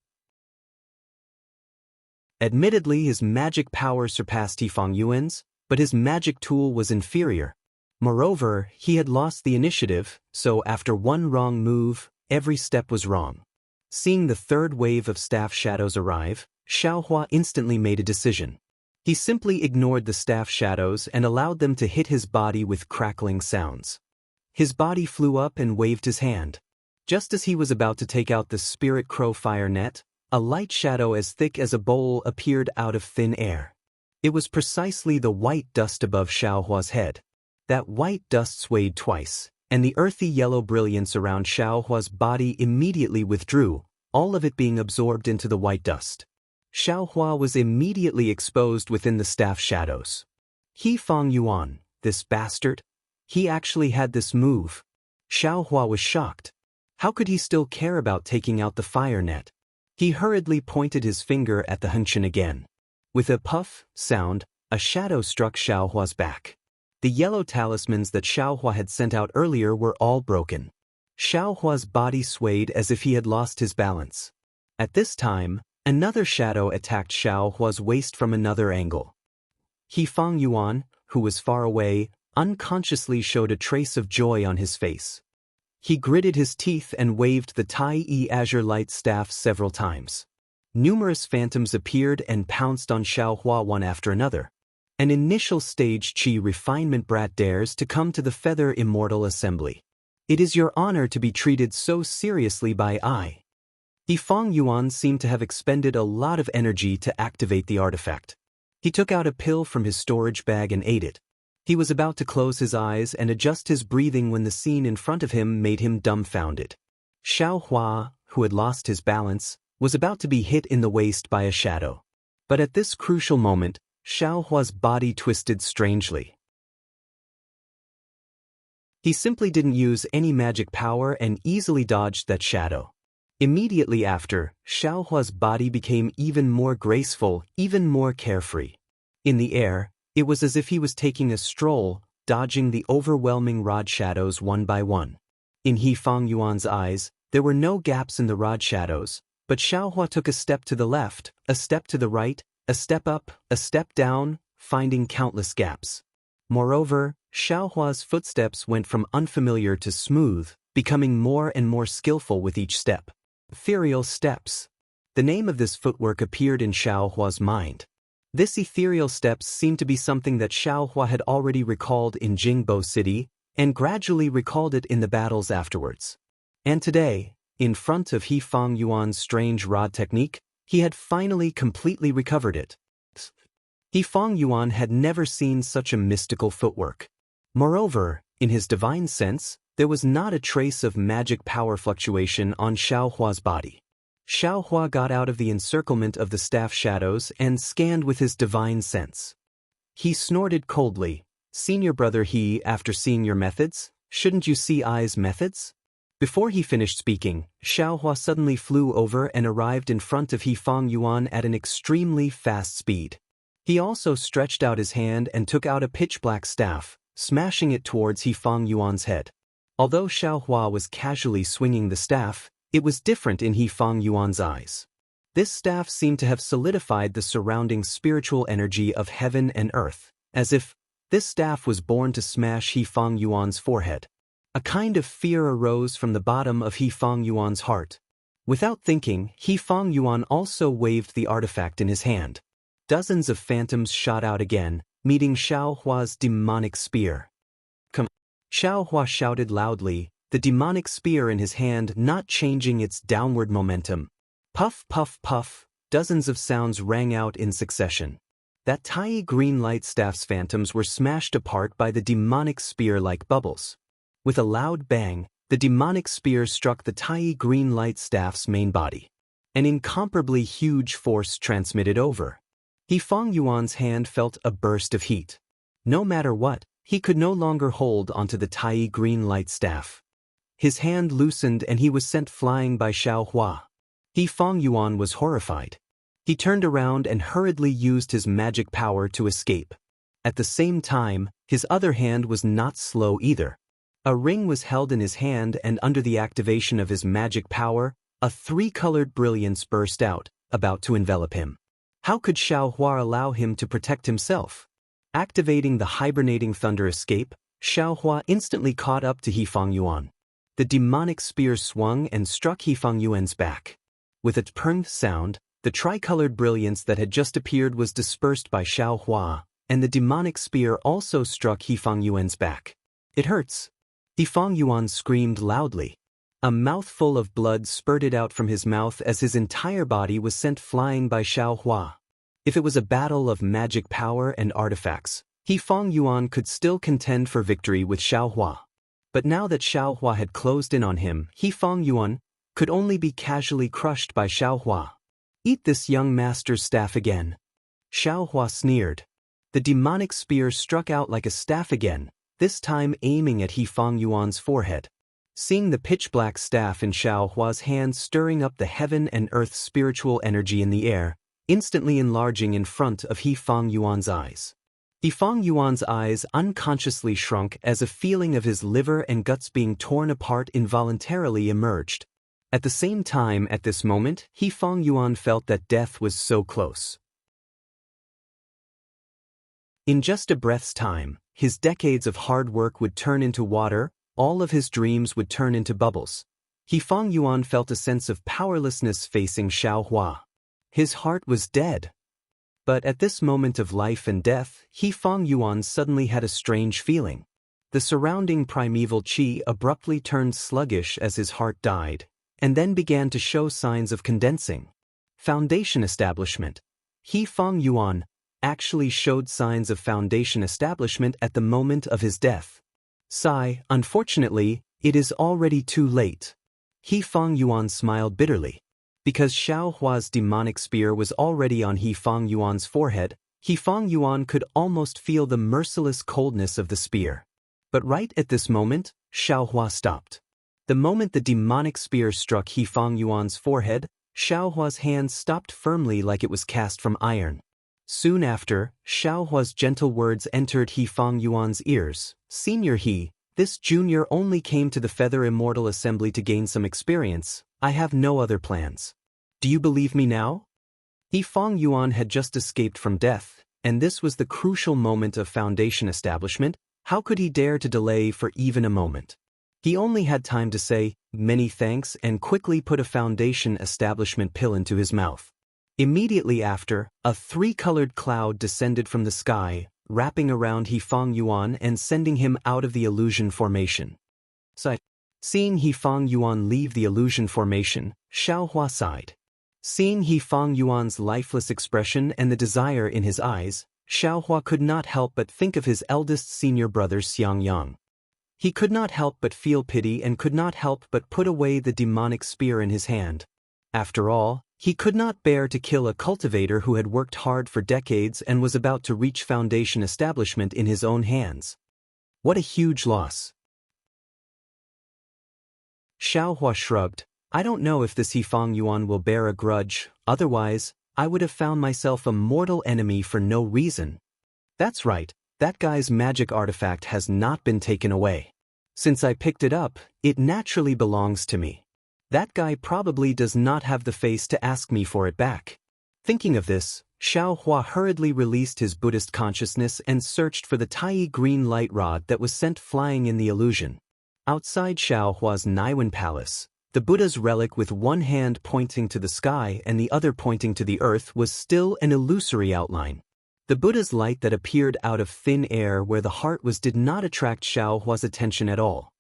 Admittedly, his magic power surpassed Yifang Yuan's, but his magic tool was inferior. Moreover, he had lost the initiative, so after one wrong move, every step was wrong. Seeing the third wave of staff shadows arrive, Xiaohua instantly made a decision. He simply ignored the staff shadows and allowed them to hit his body with crackling sounds. His body flew up and waved his hand. Just as he was about to take out the spirit crow fire net, a light shadow as thick as a bowl appeared out of thin air. It was precisely the white dust above Xiaohua's head. That white dust swayed twice, and the earthy yellow brilliance around Xiaohua's body immediately withdrew, all of it being absorbed into the white dust. Xiaohua was immediately exposed within the staff shadows. Yifang Yuan, this bastard? He actually had this move. Xiaohua was shocked. How could he still care about taking out the fire net? He hurriedly pointed his finger at the Henshin again. With a puff sound, a shadow struck Xiaohua's back. The yellow talismans that Xiaohua had sent out earlier were all broken. Xiaohua's body swayed as if he had lost his balance. At this time, another shadow attacked Xiaohua's waist from another angle. He Fang Yuan, who was far away, unconsciously showed a trace of joy on his face. He gritted his teeth and waved the Tai-E azure light staff several times. Numerous phantoms appeared and pounced on Xiaohua one after another. An initial stage Qi refinement brat dares to come to the Feather Immortal Assembly. It is your honor to be treated so seriously by I. He Fang Yuan seemed to have expended a lot of energy to activate the artifact. He took out a pill from his storage bag and ate it. He was about to close his eyes and adjust his breathing when the scene in front of him made him dumbfounded. Xiaohua, who had lost his balance, was about to be hit in the waist by a shadow. But at this crucial moment, Xiaohua's body twisted strangely. He simply didn't use any magic power and easily dodged that shadow. Immediately after, Xiaohua's body became even more graceful, even more carefree. In the air, it was as if he was taking a stroll, dodging the overwhelming rod shadows one by one. In He Fang Yuan's eyes, there were no gaps in the rod shadows, but Xiaohua took a step to the left, a step to the right, a step up, a step down, finding countless gaps. Moreover, Xiaohua's footsteps went from unfamiliar to smooth, becoming more and more skillful with each step. Ethereal steps. The name of this footwork appeared in Xiaohua's mind. This ethereal steps seemed to be something that Xiaohua had already recalled in Jingbo City, and gradually recalled it in the battles afterwards. And today, in front of He Fang Yuan's strange rod technique, he had finally completely recovered it. He Fang Yuan had never seen such a mystical footwork. Moreover, in his divine sense, there was not a trace of magic power fluctuation on Xiaohua's body. Xiaohua got out of the encirclement of the staff shadows and scanned with his divine sense. He snorted coldly. "Senior brother He, after seeing your methods, shouldn't you see I's methods?" Before he finished speaking, Xiaohua suddenly flew over and arrived in front of He Fang Yuan at an extremely fast speed. He also stretched out his hand and took out a pitch-black staff, smashing it towards He Fang Yuan's head. Although Xiaohua was casually swinging the staff, it was different in He Fang Yuan's eyes. This staff seemed to have solidified the surrounding spiritual energy of heaven and earth, as if this staff was born to smash He Fang Yuan's forehead. A kind of fear arose from the bottom of He Fang Yuan's heart. Without thinking, He Fang Yuan also waved the artifact in his hand. Dozens of phantoms shot out again, meeting Xiaohua's demonic spear. "Come!" Xiaohua shouted loudly, the demonic spear in his hand not changing its downward momentum. Puff, puff, puff, dozens of sounds rang out in succession. That tiny green light staff's phantoms were smashed apart by the demonic spear like bubbles. With a loud bang, the demonic spear struck the tiny green light staff's main body. An incomparably huge force transmitted over. He Fang Yuan's hand felt a burst of heat. No matter what, he could no longer hold onto the tiny green light staff. His hand loosened and he was sent flying by Xiaohua. He Fang Yuan was horrified. He turned around and hurriedly used his magic power to escape. At the same time, his other hand was not slow either. A ring was held in his hand and under the activation of his magic power, a three-colored brilliance burst out, about to envelop him. How could Xiaohua allow him to protect himself? Activating the hibernating thunder escape, Xiaohua instantly caught up to He Fang Yuan. The demonic spear swung and struck He Fang Yuan's back. With a pernth sound, the tricolored brilliance that had just appeared was dispersed by Xiaohua, and the demonic spear also struck He Fang Yuan's back. "It hurts." He Fang Yuan screamed loudly. A mouthful of blood spurted out from his mouth as his entire body was sent flying by Xiaohua. If it was a battle of magic power and artifacts, He Fang Yuan could still contend for victory with Xiaohua. But now that Xiaohua had closed in on him, He Fang Yuan could only be casually crushed by Xiaohua. "Eat this young master's staff again." Xiaohua sneered. The demonic spear struck out like a staff again, this time aiming at He Fang Yuan's forehead. Seeing the pitch-black staff in Xiao Hua's hand stirring up the heaven and earth spiritual energy in the air, instantly enlarging in front of He Fang Yuan's eyes. He Fang Yuan's eyes unconsciously shrunk as a feeling of his liver and guts being torn apart involuntarily emerged. At the same time, at this moment, He Fang Yuan felt that death was so close. In just a breath's time, his decades of hard work would turn into water, all of his dreams would turn into bubbles. He Fang Yuan felt a sense of powerlessness facing Xiao Hua. His heart was dead. But at this moment of life and death, He Fang Yuan suddenly had a strange feeling. The surrounding primeval qi abruptly turned sluggish as his heart died, and then began to show signs of condensing. Foundation establishment. He Fang Yuan actually showed signs of foundation establishment at the moment of his death. Sigh, unfortunately, it is already too late. He Fang Yuan smiled bitterly. Because Xiao Hua's demonic spear was already on He Fang Yuan's forehead, He Fang Yuan could almost feel the merciless coldness of the spear. But right at this moment, Xiao Hua stopped. The moment the demonic spear struck He Fang Yuan's forehead, Xiao Hua's hand stopped firmly like it was cast from iron. Soon after, Xiao Hua's gentle words entered He Fang Yuan's ears. Senior He, this junior only came to the Feather Immortal Assembly to gain some experience. I have no other plans. Do you believe me now? He Fang Yuan had just escaped from death, and this was the crucial moment of foundation establishment. How could he dare to delay for even a moment? He only had time to say, "Many thanks," and quickly put a foundation establishment pill into his mouth. Immediately after, a three-colored cloud descended from the sky, wrapping around He Fang Yuan and sending him out of the illusion formation. Seeing He Fang Yuan leave the illusion formation, Xiao Hua sighed. Seeing He Fang Yuan's lifeless expression and the desire in his eyes, Xiao Hua could not help but think of his eldest senior brother Xiangyang. He could not help but feel pity and could not help but put away the demonic spear in his hand. After all, he could not bear to kill a cultivator who had worked hard for decades and was about to reach foundation establishment in his own hands. What a huge loss. Xiao Hua shrugged. I don't know if this He Fang Yuan will bear a grudge, otherwise, I would have found myself a mortal enemy for no reason. That's right, that guy's magic artifact has not been taken away. Since I picked it up, it naturally belongs to me. That guy probably does not have the face to ask me for it back. Thinking of this, Xiao Hua hurriedly released his Buddhist consciousness and searched for the tiny green light rod that was sent flying in the illusion. Outside Xiao Hua's Naiwan palace, the Buddha's relic with one hand pointing to the sky and the other pointing to the earth was still an illusory outline. The Buddha's light that appeared out of thin air where the heart was did not attract Xiao Hua's attention at all.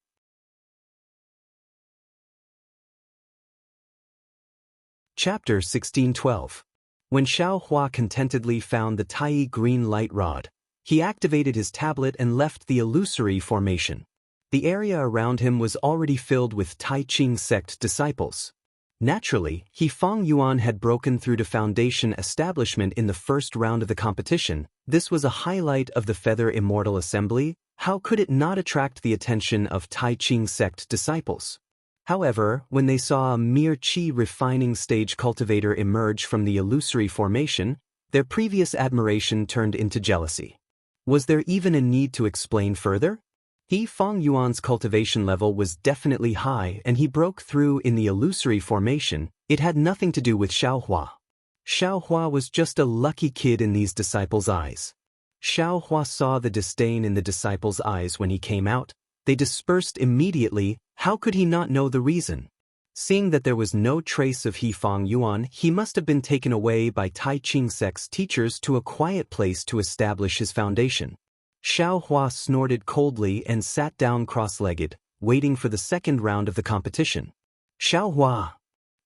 Chapter 1612. When Xiao Hua contentedly found the tiny green light rod, he activated his tablet and left the illusory formation. The area around him was already filled with Tai Ching sect disciples. Naturally, He Fang Yuan had broken through to foundation establishment in the first round of the competition. This was a highlight of the Feather Immortal Assembly. How could it not attract the attention of Tai Ching sect disciples? However, when they saw a mere qi refining stage cultivator emerge from the illusory formation, their previous admiration turned into jealousy. Was there even a need to explain further? He Fang Yuan's cultivation level was definitely high and he broke through in the illusory formation. It had nothing to do with Xiao Hua. Xiao Hua was just a lucky kid in these disciples' eyes. Xiao Hua saw the disdain in the disciples' eyes when he came out. They dispersed immediately. How could he not know the reason? Seeing that there was no trace of He Fang Yuan, he must have been taken away by Tai Ching sect's teachers to a quiet place to establish his foundation. Xiao Hua snorted coldly and sat down cross-legged, waiting for the second round of the competition. Xiao Hua!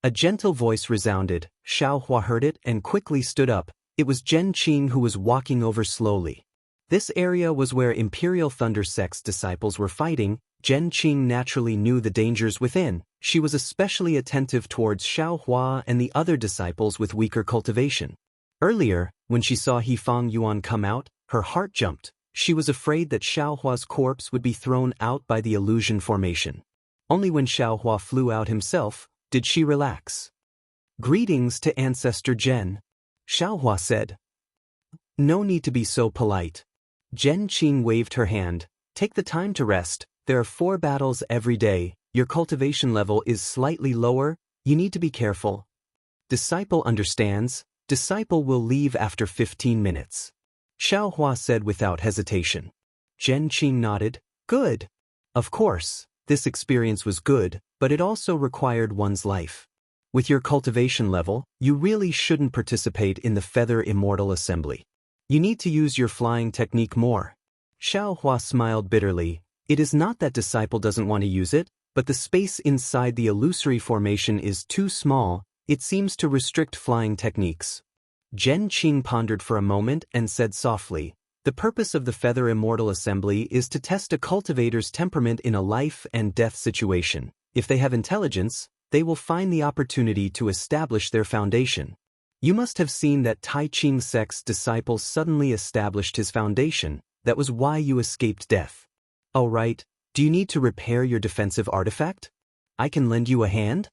A gentle voice resounded. Xiao Hua heard it and quickly stood up. It was Zhen Qing who was walking over slowly. This area was where Imperial Thunder sect's disciples were fighting. Zhen Qing naturally knew the dangers within. She was especially attentive towards Xiao Hua and the other disciples with weaker cultivation. Earlier, when she saw He Fang Yuan come out, her heart jumped. She was afraid that Xiao Hua's corpse would be thrown out by the illusion formation. Only when Xiaohua flew out himself did she relax. "Greetings to Ancestor Zhen," Xiaohua said. "No need to be so polite." Zhen Qing waved her hand. "Take the time to rest. There are 4 battles every day. Your cultivation level is slightly lower. You need to be careful." "Disciple understands. Disciple will leave after 15 minutes. Xiaohua said without hesitation. Zhen Qing nodded. "Good. Of course, this experience was good, but it also required one's life. With your cultivation level, you really shouldn't participate in the Feather Immortal Assembly. You need to use your flying technique more." Xiaohua smiled bitterly. "It is not that Disciple doesn't want to use it, but the space inside the illusory formation is too small. It seems to restrict flying techniques." Zhen Qing pondered for a moment and said softly, "The purpose of the Feather Immortal Assembly is to test a cultivator's temperament in a life and death situation. If they have intelligence, they will find the opportunity to establish their foundation. You must have seen that Tai Ching Sect's disciple suddenly established his foundation. That was why you escaped death. All right, do you need to repair your defensive artifact? I can lend you a hand?"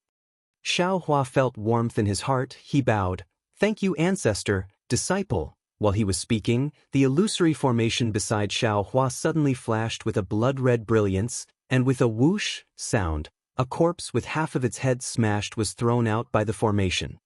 Xiaohua felt warmth in his heart. He bowed. "Thank you, Ancestor, Disciple." While he was speaking, the illusory formation beside Xiaohua suddenly flashed with a blood-red brilliance, and with a whoosh sound, a corpse with half of its head smashed was thrown out by the formation.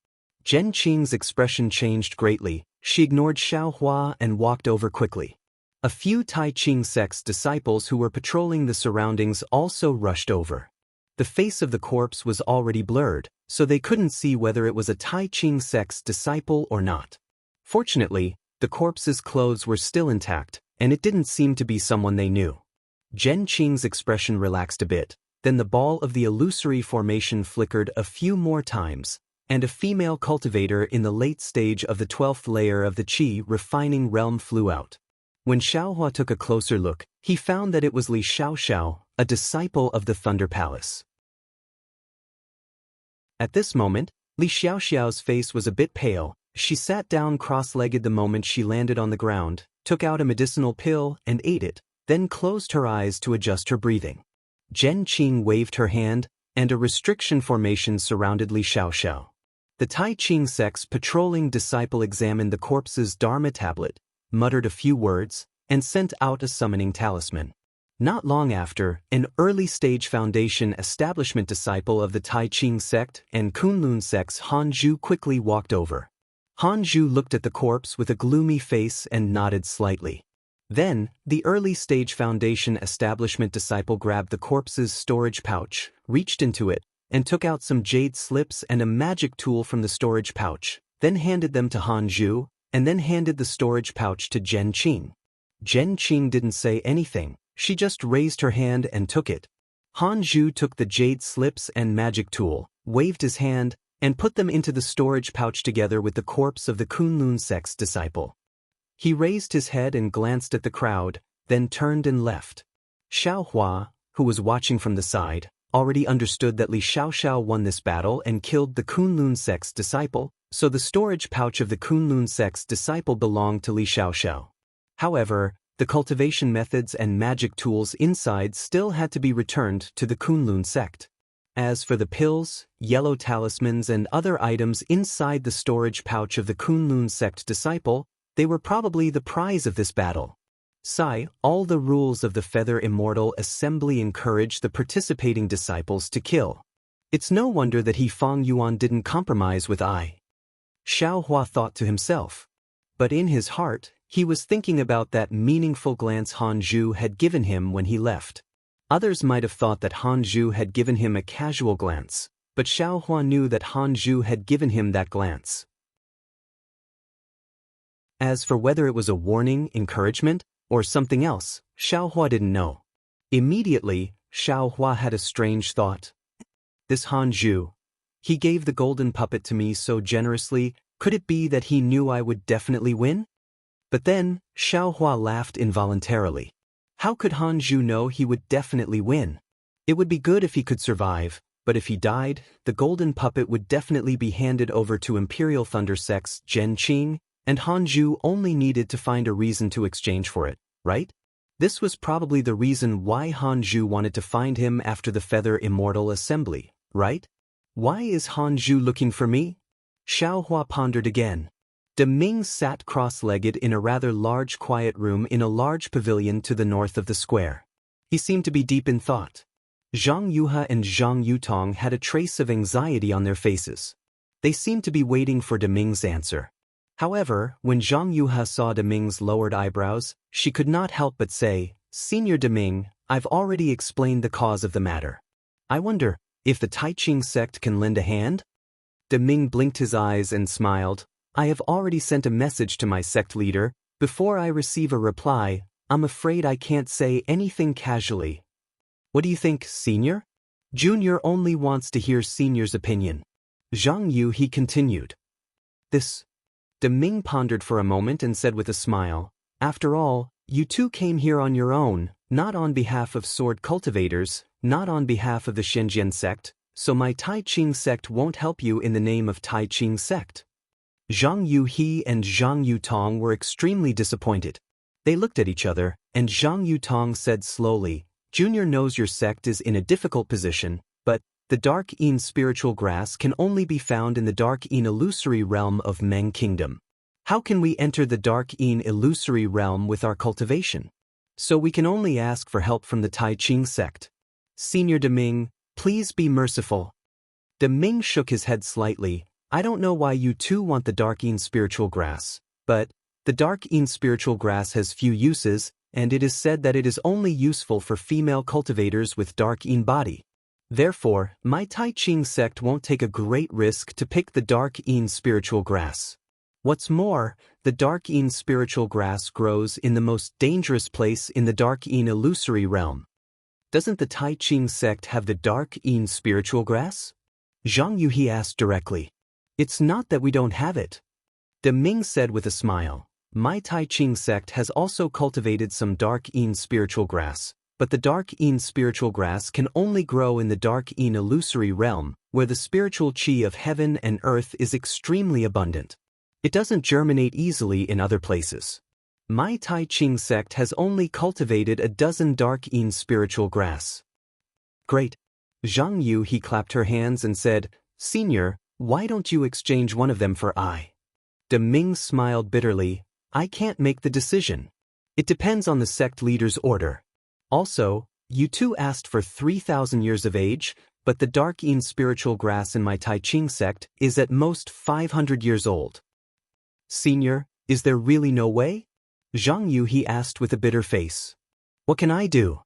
Zhen Qing's expression changed greatly. She ignored Xiaohua and walked over quickly. A few Tai Ching Sect's disciples who were patrolling the surroundings also rushed over. The face of the corpse was already blurred, so they couldn't see whether it was a Tai Ching Sect's disciple or not. Fortunately, the corpse's clothes were still intact, and it didn't seem to be someone they knew. Zhen Qing's expression relaxed a bit. Then the ball of the illusory formation flickered a few more times, and a female cultivator in the late stage of the 12th layer of the Qi refining realm flew out. When Xiaohua took a closer look, he found that it was Li Xiaoxiao, a disciple of the Thunder Palace. At this moment, Li Xiaoxiao's face was a bit pale. She sat down cross-legged the moment she landed on the ground, took out a medicinal pill and ate it, then closed her eyes to adjust her breathing. Zhen Qing waved her hand, and a restriction formation surrounded Li Xiaoxiao. The Tai Ching Sect's patrolling disciple examined the corpse's Dharma tablet, muttered a few words, and sent out a summoning talisman. Not long after, an early-stage foundation establishment disciple of the Tai Ching Sect and Kunlun Sect's Han Zhu quickly walked over. Han Zhu looked at the corpse with a gloomy face and nodded slightly. Then, the early-stage foundation establishment disciple grabbed the corpse's storage pouch, reached into it, and took out some jade slips and a magic tool from the storage pouch, then handed them to Han Zhu, and then handed the storage pouch to Zhen Qing. Zhen Qing didn't say anything, she just raised her hand and took it. Han Zhu took the jade slips and magic tool, waved his hand, and put them into the storage pouch together with the corpse of the Kunlun Sect's disciple. He raised his head and glanced at the crowd, then turned and left. Xiaohua, who was watching from the side, already understood that Li Xiaoxiao won this battle and killed the Kunlun Sect's disciple, so the storage pouch of the Kunlun Sect's disciple belonged to Li Xiaoxiao. However, the cultivation methods and magic tools inside still had to be returned to the Kunlun Sect. As for the pills, yellow talismans and other items inside the storage pouch of the Kunlun Sect disciple, they were probably the prize of this battle. All the rules of the Feather Immortal Assembly encourage the participating disciples to kill. It's no wonder that He Feng Yuan didn't compromise with I. Xiaohua thought to himself. But in his heart, he was thinking about that meaningful glance Han Zhu had given him when he left. Others might have thought that Han Zhu had given him a casual glance, but Xiaohua knew that Han Zhu had given him that glance. As for whether it was a warning, encouragement, or something else, Xiaohua didn't know. Immediately, Xiaohua had a strange thought. This Han Zhu. He gave the golden puppet to me so generously, could it be that he knew I would definitely win? But then, Xiaohua laughed involuntarily. How could Han Zhu know he would definitely win? It would be good if he could survive, but if he died, the golden puppet would definitely be handed over to Imperial Thunder Sect's Zhen Qing, and Han Zhu only needed to find a reason to exchange for it, right? This was probably the reason why Hanju wanted to find him after the Feather Immortal Assembly, right? Why is Hanju looking for me? Xiaohua pondered again. De Ming sat cross-legged in a rather large quiet room in a large pavilion to the north of the square. He seemed to be deep in thought. Zhang Yuhe and Zhang Yutong had a trace of anxiety on their faces. They seemed to be waiting for De Ming's answer. However, when Zhang Yuhe saw De Ming's lowered eyebrows, she could not help but say, "Senior De Ming, I've already explained the cause of the matter. I wonder if the Taiqing sect can lend a hand?" De Ming blinked his eyes and smiled. "I have already sent a message to my sect leader. Before I receive a reply, I'm afraid I can't say anything casually. What do you think, Senior?" Junior only wants to hear Senior's opinion. Zhang Yu, he continued. This. De Ming pondered for a moment and said with a smile, "After all, you two came here on your own, not on behalf of sword cultivators, not on behalf of the Shenzhen sect, so my Taiqing sect won't help you in the name of Taiqing sect." Zhang Yuhe and Zhang Yutong were extremely disappointed. They looked at each other, and Zhang Yutong said slowly, "Junior knows your sect is in a difficult position, but the Dark Yin spiritual grass can only be found in the Dark Yin illusory realm of Meng Kingdom. How can we enter the Dark Yin illusory realm with our cultivation? So we can only ask for help from the Taiqing sect. Senior De Ming, please be merciful." De Ming shook his head slightly. "I don't know why you two want the Dark Yin spiritual grass, but the Dark Yin spiritual grass has few uses, and it is said that it is only useful for female cultivators with Dark Yin body. Therefore, my Taiqing sect won't take a great risk to pick the Dark Yin spiritual grass. What's more, the Dark Yin spiritual grass grows in the most dangerous place in the Dark Yin illusory realm. Doesn't the Taiqing sect have the Dark Yin spiritual grass?" Zhang Yuhe asked directly. "It's not that we don't have it." De Ming said with a smile. "My Taiqing sect has also cultivated some Dark Yin spiritual grass, but the Dark Yin spiritual grass can only grow in the Dark Yin illusory realm, where the spiritual qi of heaven and earth is extremely abundant. It doesn't germinate easily in other places. My Taiqing sect has only cultivated a dozen Dark Yin spiritual grass." "Great." Zhang Yu, he clapped her hands and said, "Senior, why don't you exchange one of them for I?" De Ming smiled bitterly. "I can't make the decision. It depends on the sect leader's order. Also, you two asked for 3,000 years of age, but the Dark Yin spiritual grass in my Taiqing sect is at most 500 years old. Senior, is there really no way?" Zhang Yu, he asked with a bitter face. "What can I do?"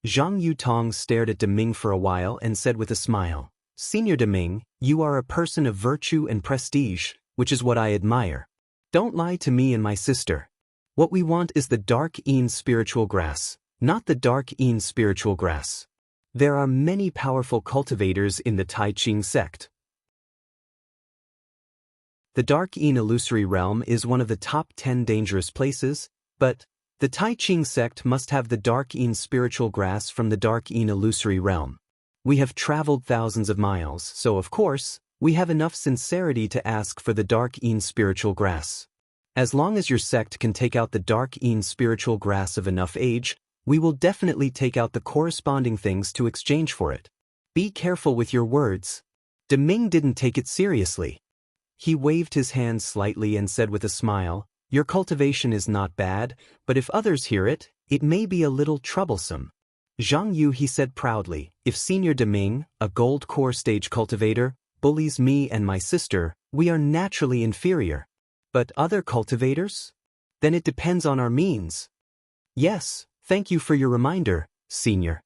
Zhang Yutong stared at De Ming for a while and said with a smile, "Senior De Ming, you are a person of virtue and prestige, which is what I admire. Don't lie to me and my sister. What we want is the Dark Yin spiritual grass, not the Dark Yin spiritual grass. There are many powerful cultivators in the Taiqing sect. The Dark Yin illusory realm is one of the top 10 dangerous places, but the Taiqing sect must have the Dark Yin spiritual grass from the Dark Yin illusory realm. We have traveled thousands of miles, so of course, we have enough sincerity to ask for the Dark Yin spiritual grass. As long as your sect can take out the Dark Yin spiritual grass of enough age, we will definitely take out the corresponding things to exchange for it. Be careful with your words." De Ming didn't take it seriously. He waved his hand slightly and said with a smile, "Your cultivation is not bad, but if others hear it, it may be a little troublesome." Zhang Yu, he said proudly, "If Senior De Ming, a gold core stage cultivator, bullies me and my sister, we are naturally inferior. But other cultivators? Then it depends on our means." "Yes, thank you for your reminder, Senior."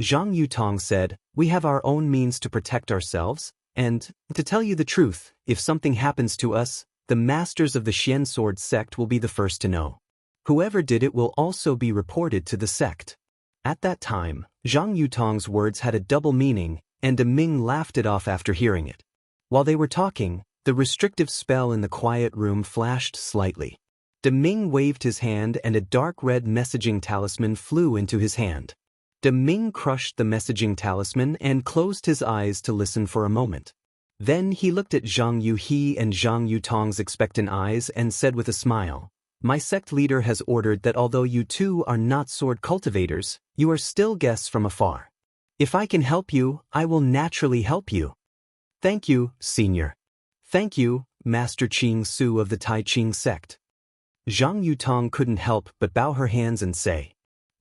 Zhang Yutong said, "We have our own means to protect ourselves, and, to tell you the truth, if something happens to us, the masters of the Xian Sword sect will be the first to know. Whoever did it will also be reported to the sect." At that time, Zhang Yutong's words had a double meaning, and De Ming laughed it off after hearing it. While they were talking, the restrictive spell in the quiet room flashed slightly. De Ming waved his hand and a dark red messaging talisman flew into his hand. De Ming crushed the messaging talisman and closed his eyes to listen for a moment. Then he looked at Zhang Yuhe and Zhang Yutong's expectant eyes and said with a smile, My sect leader has ordered that although you two are not sword cultivators, you are still guests from afar. If I can help you, I will naturally help you. Thank you, Senior. Thank you, Master Qing Su of the Tai Qing sect. Zhang Yutong couldn't help but bow her hands and say.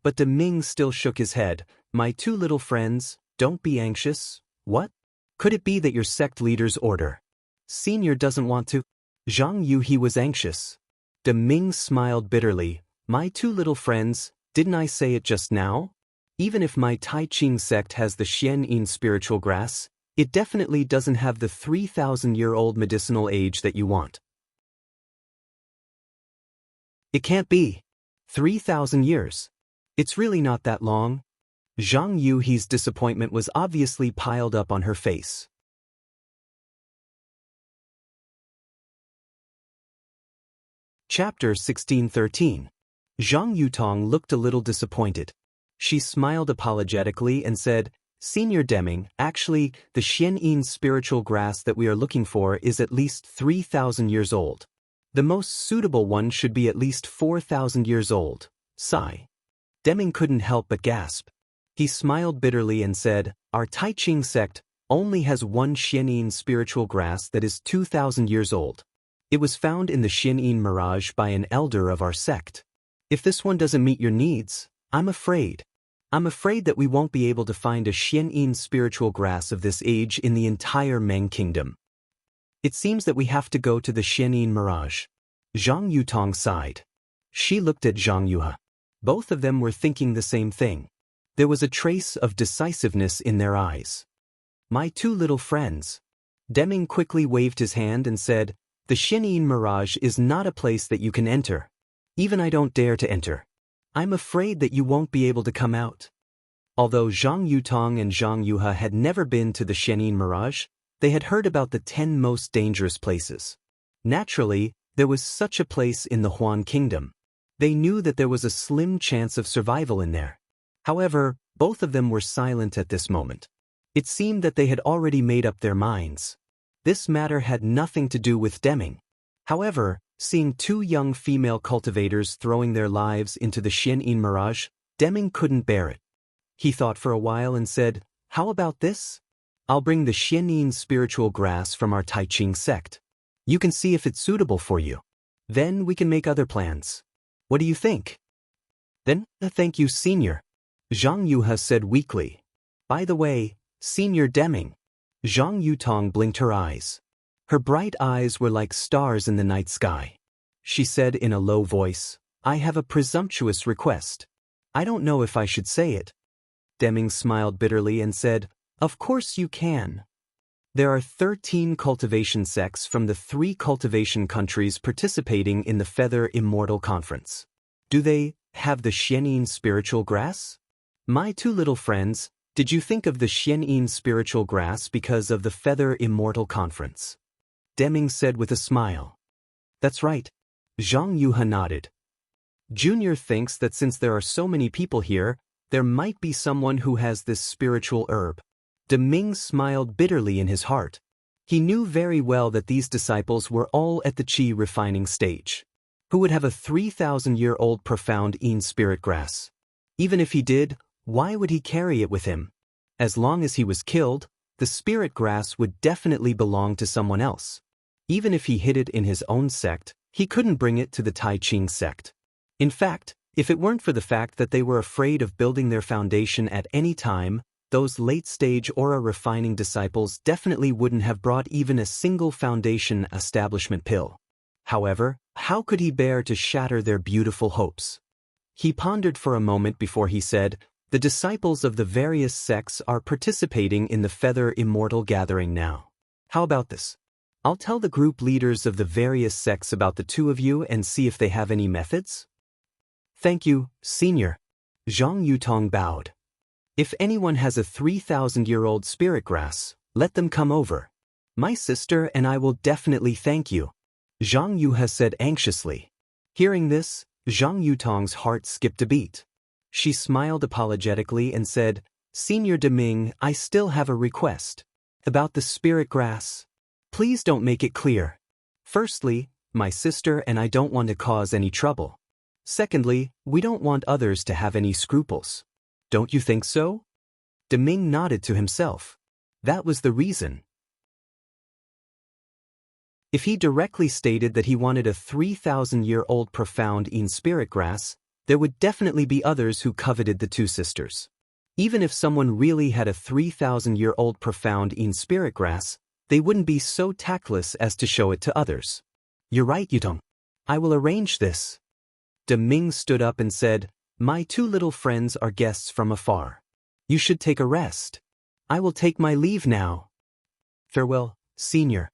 But De Ming still shook his head. My two little friends, don't be anxious. What? Could it be that your sect leader's order? Senior doesn't want to. Zhang Yuhe was anxious. De Ming smiled bitterly. My two little friends, didn't I say it just now? Even if my Tai Qing sect has the Xianyin spiritual grass, it definitely doesn't have the 3,000-year-old medicinal age that you want. It can't be. 3,000 years. It's really not that long. Zhang Yuhe's disappointment was obviously piled up on her face. Chapter 1613. Zhang Yutong looked a little disappointed. She smiled apologetically and said, Senior Deming, actually, the Xianyin spiritual grass that we are looking for is at least 3,000 years old. The most suitable one should be at least 4,000 years old. Sigh. Deming couldn't help but gasp. He smiled bitterly and said, Our Tai Qing sect only has one Xianyin spiritual grass that is 2,000 years old. It was found in the Xianyin mirage by an elder of our sect. If this one doesn't meet your needs, I'm afraid that we won't be able to find a Xianyin spiritual grass of this age in the entire Meng Kingdom. It seems that we have to go to the Xianyin mirage. Zhang Yutong sighed. She looked at Zhang Yuhe. Both of them were thinking the same thing. There was a trace of decisiveness in their eyes. My two little friends. Deming quickly waved his hand and said, The Xianyin mirage is not a place that you can enter. Even I don't dare to enter. I'm afraid that you won't be able to come out. Although Zhang Yutong and Zhang Yuhe had never been to the Xianyin mirage, they had heard about the 10 most dangerous places. Naturally, there was such a place in the Huan Kingdom. They knew that there was a slim chance of survival in there. However, both of them were silent at this moment. It seemed that they had already made up their minds. This matter had nothing to do with Deming. However, seeing two young female cultivators throwing their lives into the Xianyin mirage, Deming couldn't bear it. He thought for a while and said, How about this? I'll bring the Xianyin spiritual grass from our Tai Qing sect. You can see if it's suitable for you. Then we can make other plans. What do you think? Then, thank you, Senior. Zhang Yuhe said weakly. By the way, Senior Deming. Zhang Yutong blinked her eyes. Her bright eyes were like stars in the night sky. She said in a low voice, I have a presumptuous request. I don't know if I should say it. Deming smiled bitterly and said, Of course you can. There are 13 cultivation sects from the 3 cultivation countries participating in the Feather Immortal Conference. Do they have the Xianyin spiritual grass? My two little friends, did you think of the Xianyin spiritual grass because of the Feather Immortal Conference? Deming said with a smile. That's right. Zhang Yuhe nodded. Junior thinks that since there are so many people here, there might be someone who has this spiritual herb. De Ming smiled bitterly in his heart. He knew very well that these disciples were all at the qi refining stage. Who would have a 3,000-year-old profound Yin spirit grass? Even if he did, why would he carry it with him? As long as he was killed, the spirit grass would definitely belong to someone else. Even if he hid it in his own sect, he couldn't bring it to the Tai Qing sect. In fact, if it weren't for the fact that they were afraid of building their foundation at any time, those late-stage aura refining disciples definitely wouldn't have brought even a single foundation establishment pill. However, how could he bear to shatter their beautiful hopes? He pondered for a moment before he said, The disciples of the various sects are participating in the Feather Immortal Gathering now. How about this? I'll tell the group leaders of the various sects about the two of you and see if they have any methods? Thank you, Senior. Zhang Yutong bowed. If anyone has a 3,000-year-old spirit grass, let them come over. My sister and I will definitely thank you. Zhang Yuhe said anxiously. Hearing this, Zhang Yutong's heart skipped a beat. She smiled apologetically and said, Senior Deming, I still have a request. About the spirit grass. Please don't make it clear. Firstly, my sister and I don't want to cause any trouble. Secondly, we don't want others to have any scruples. Don't you think so? Deming nodded to himself. That was the reason. If he directly stated that he wanted a 3,000-year-old profound in spirit grass, there would definitely be others who coveted the two sisters. Even if someone really had a 3,000-year-old profound in spirit grass, they wouldn't be so tactless as to show it to others. You're right, Yutong. I will arrange this. Deming stood up and said, My two little friends are guests from afar. You should take a rest. I will take my leave now. Farewell, Senior.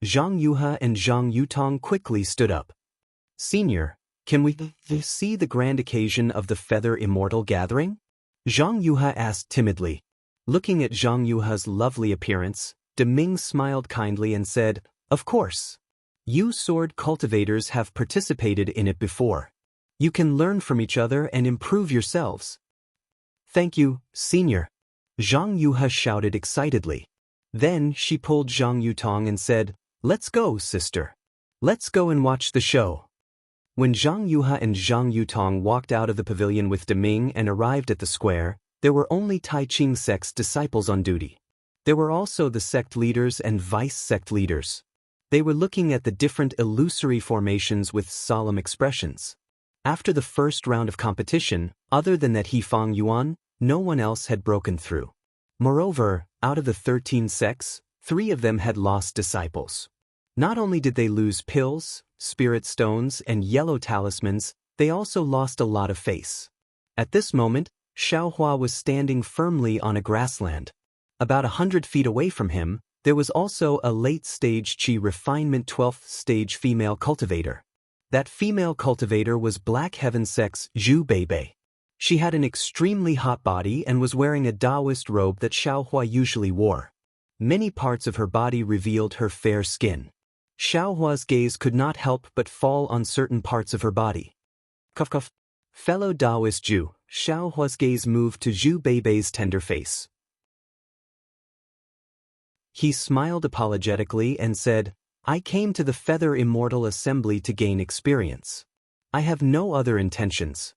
Zhang Yuhe and Zhang Yutong quickly stood up. Senior, can we see the grand occasion of the Feather Immortal gathering? Zhang Yuhe asked timidly. Looking at Zhang Yuhe's lovely appearance, Deming smiled kindly and said, Of course. You sword cultivators have participated in it before. You can learn from each other and improve yourselves. Thank you, Senior. Zhang Yuhe shouted excitedly. Then she pulled Zhang Yutong and said, Let's go, sister. Let's go and watch the show. When Zhang Yuhe and Zhang Yutong walked out of the pavilion with Deming and arrived at the square, there were only Tai Ching sect's disciples on duty. There were also the sect leaders and vice-sect leaders. They were looking at the different illusory formations with solemn expressions. After the first round of competition, other than that Hefang Yuan, no one else had broken through. Moreover, out of the 13 sects, 3 of them had lost disciples. Not only did they lose pills, spirit stones, and yellow talismans, they also lost a lot of face. At this moment, Xiaohua was standing firmly on a grassland. About 100 feet away from him, there was also a late-stage Qi refinement 12th stage female cultivator. That female cultivator was Black Heaven Sect's Zhu Beibei. She had an extremely hot body and was wearing a Taoist robe that Xiaohua usually wore. Many parts of her body revealed her fair skin. Xiaohua's gaze could not help but fall on certain parts of her body. Cough cough. Fellow Taoist Zhu, Xiaohua's gaze moved to Zhu Beibei's tender face. He smiled apologetically and said, I came to the Feather Immortal Assembly to gain experience. I have no other intentions.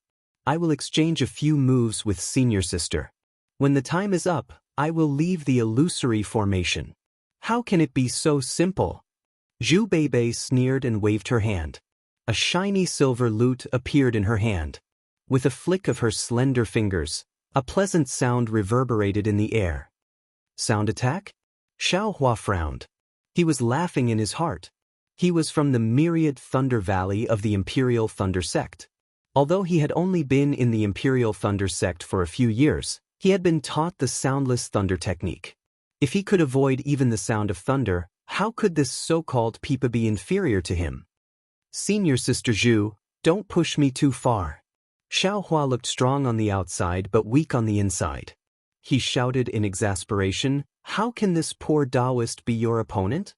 I will exchange a few moves with Senior Sister. When the time is up, I will leave the illusory formation. How can it be so simple? Zhu Beibei sneered and waved her hand. A shiny silver lute appeared in her hand. With a flick of her slender fingers, a pleasant sound reverberated in the air. Sound attack? Xiaohua frowned. He was laughing in his heart. He was from the myriad Thunder Valley of the Imperial Thunder Sect. Although he had only been in the Imperial Thunder Sect for a few years, he had been taught the soundless thunder technique. If he could avoid even the sound of thunder, how could this so-called Pipa be inferior to him? Senior Sister Zhu, don't push me too far. Xiaohua looked strong on the outside but weak on the inside. He shouted in exasperation, How can this poor Taoist be your opponent?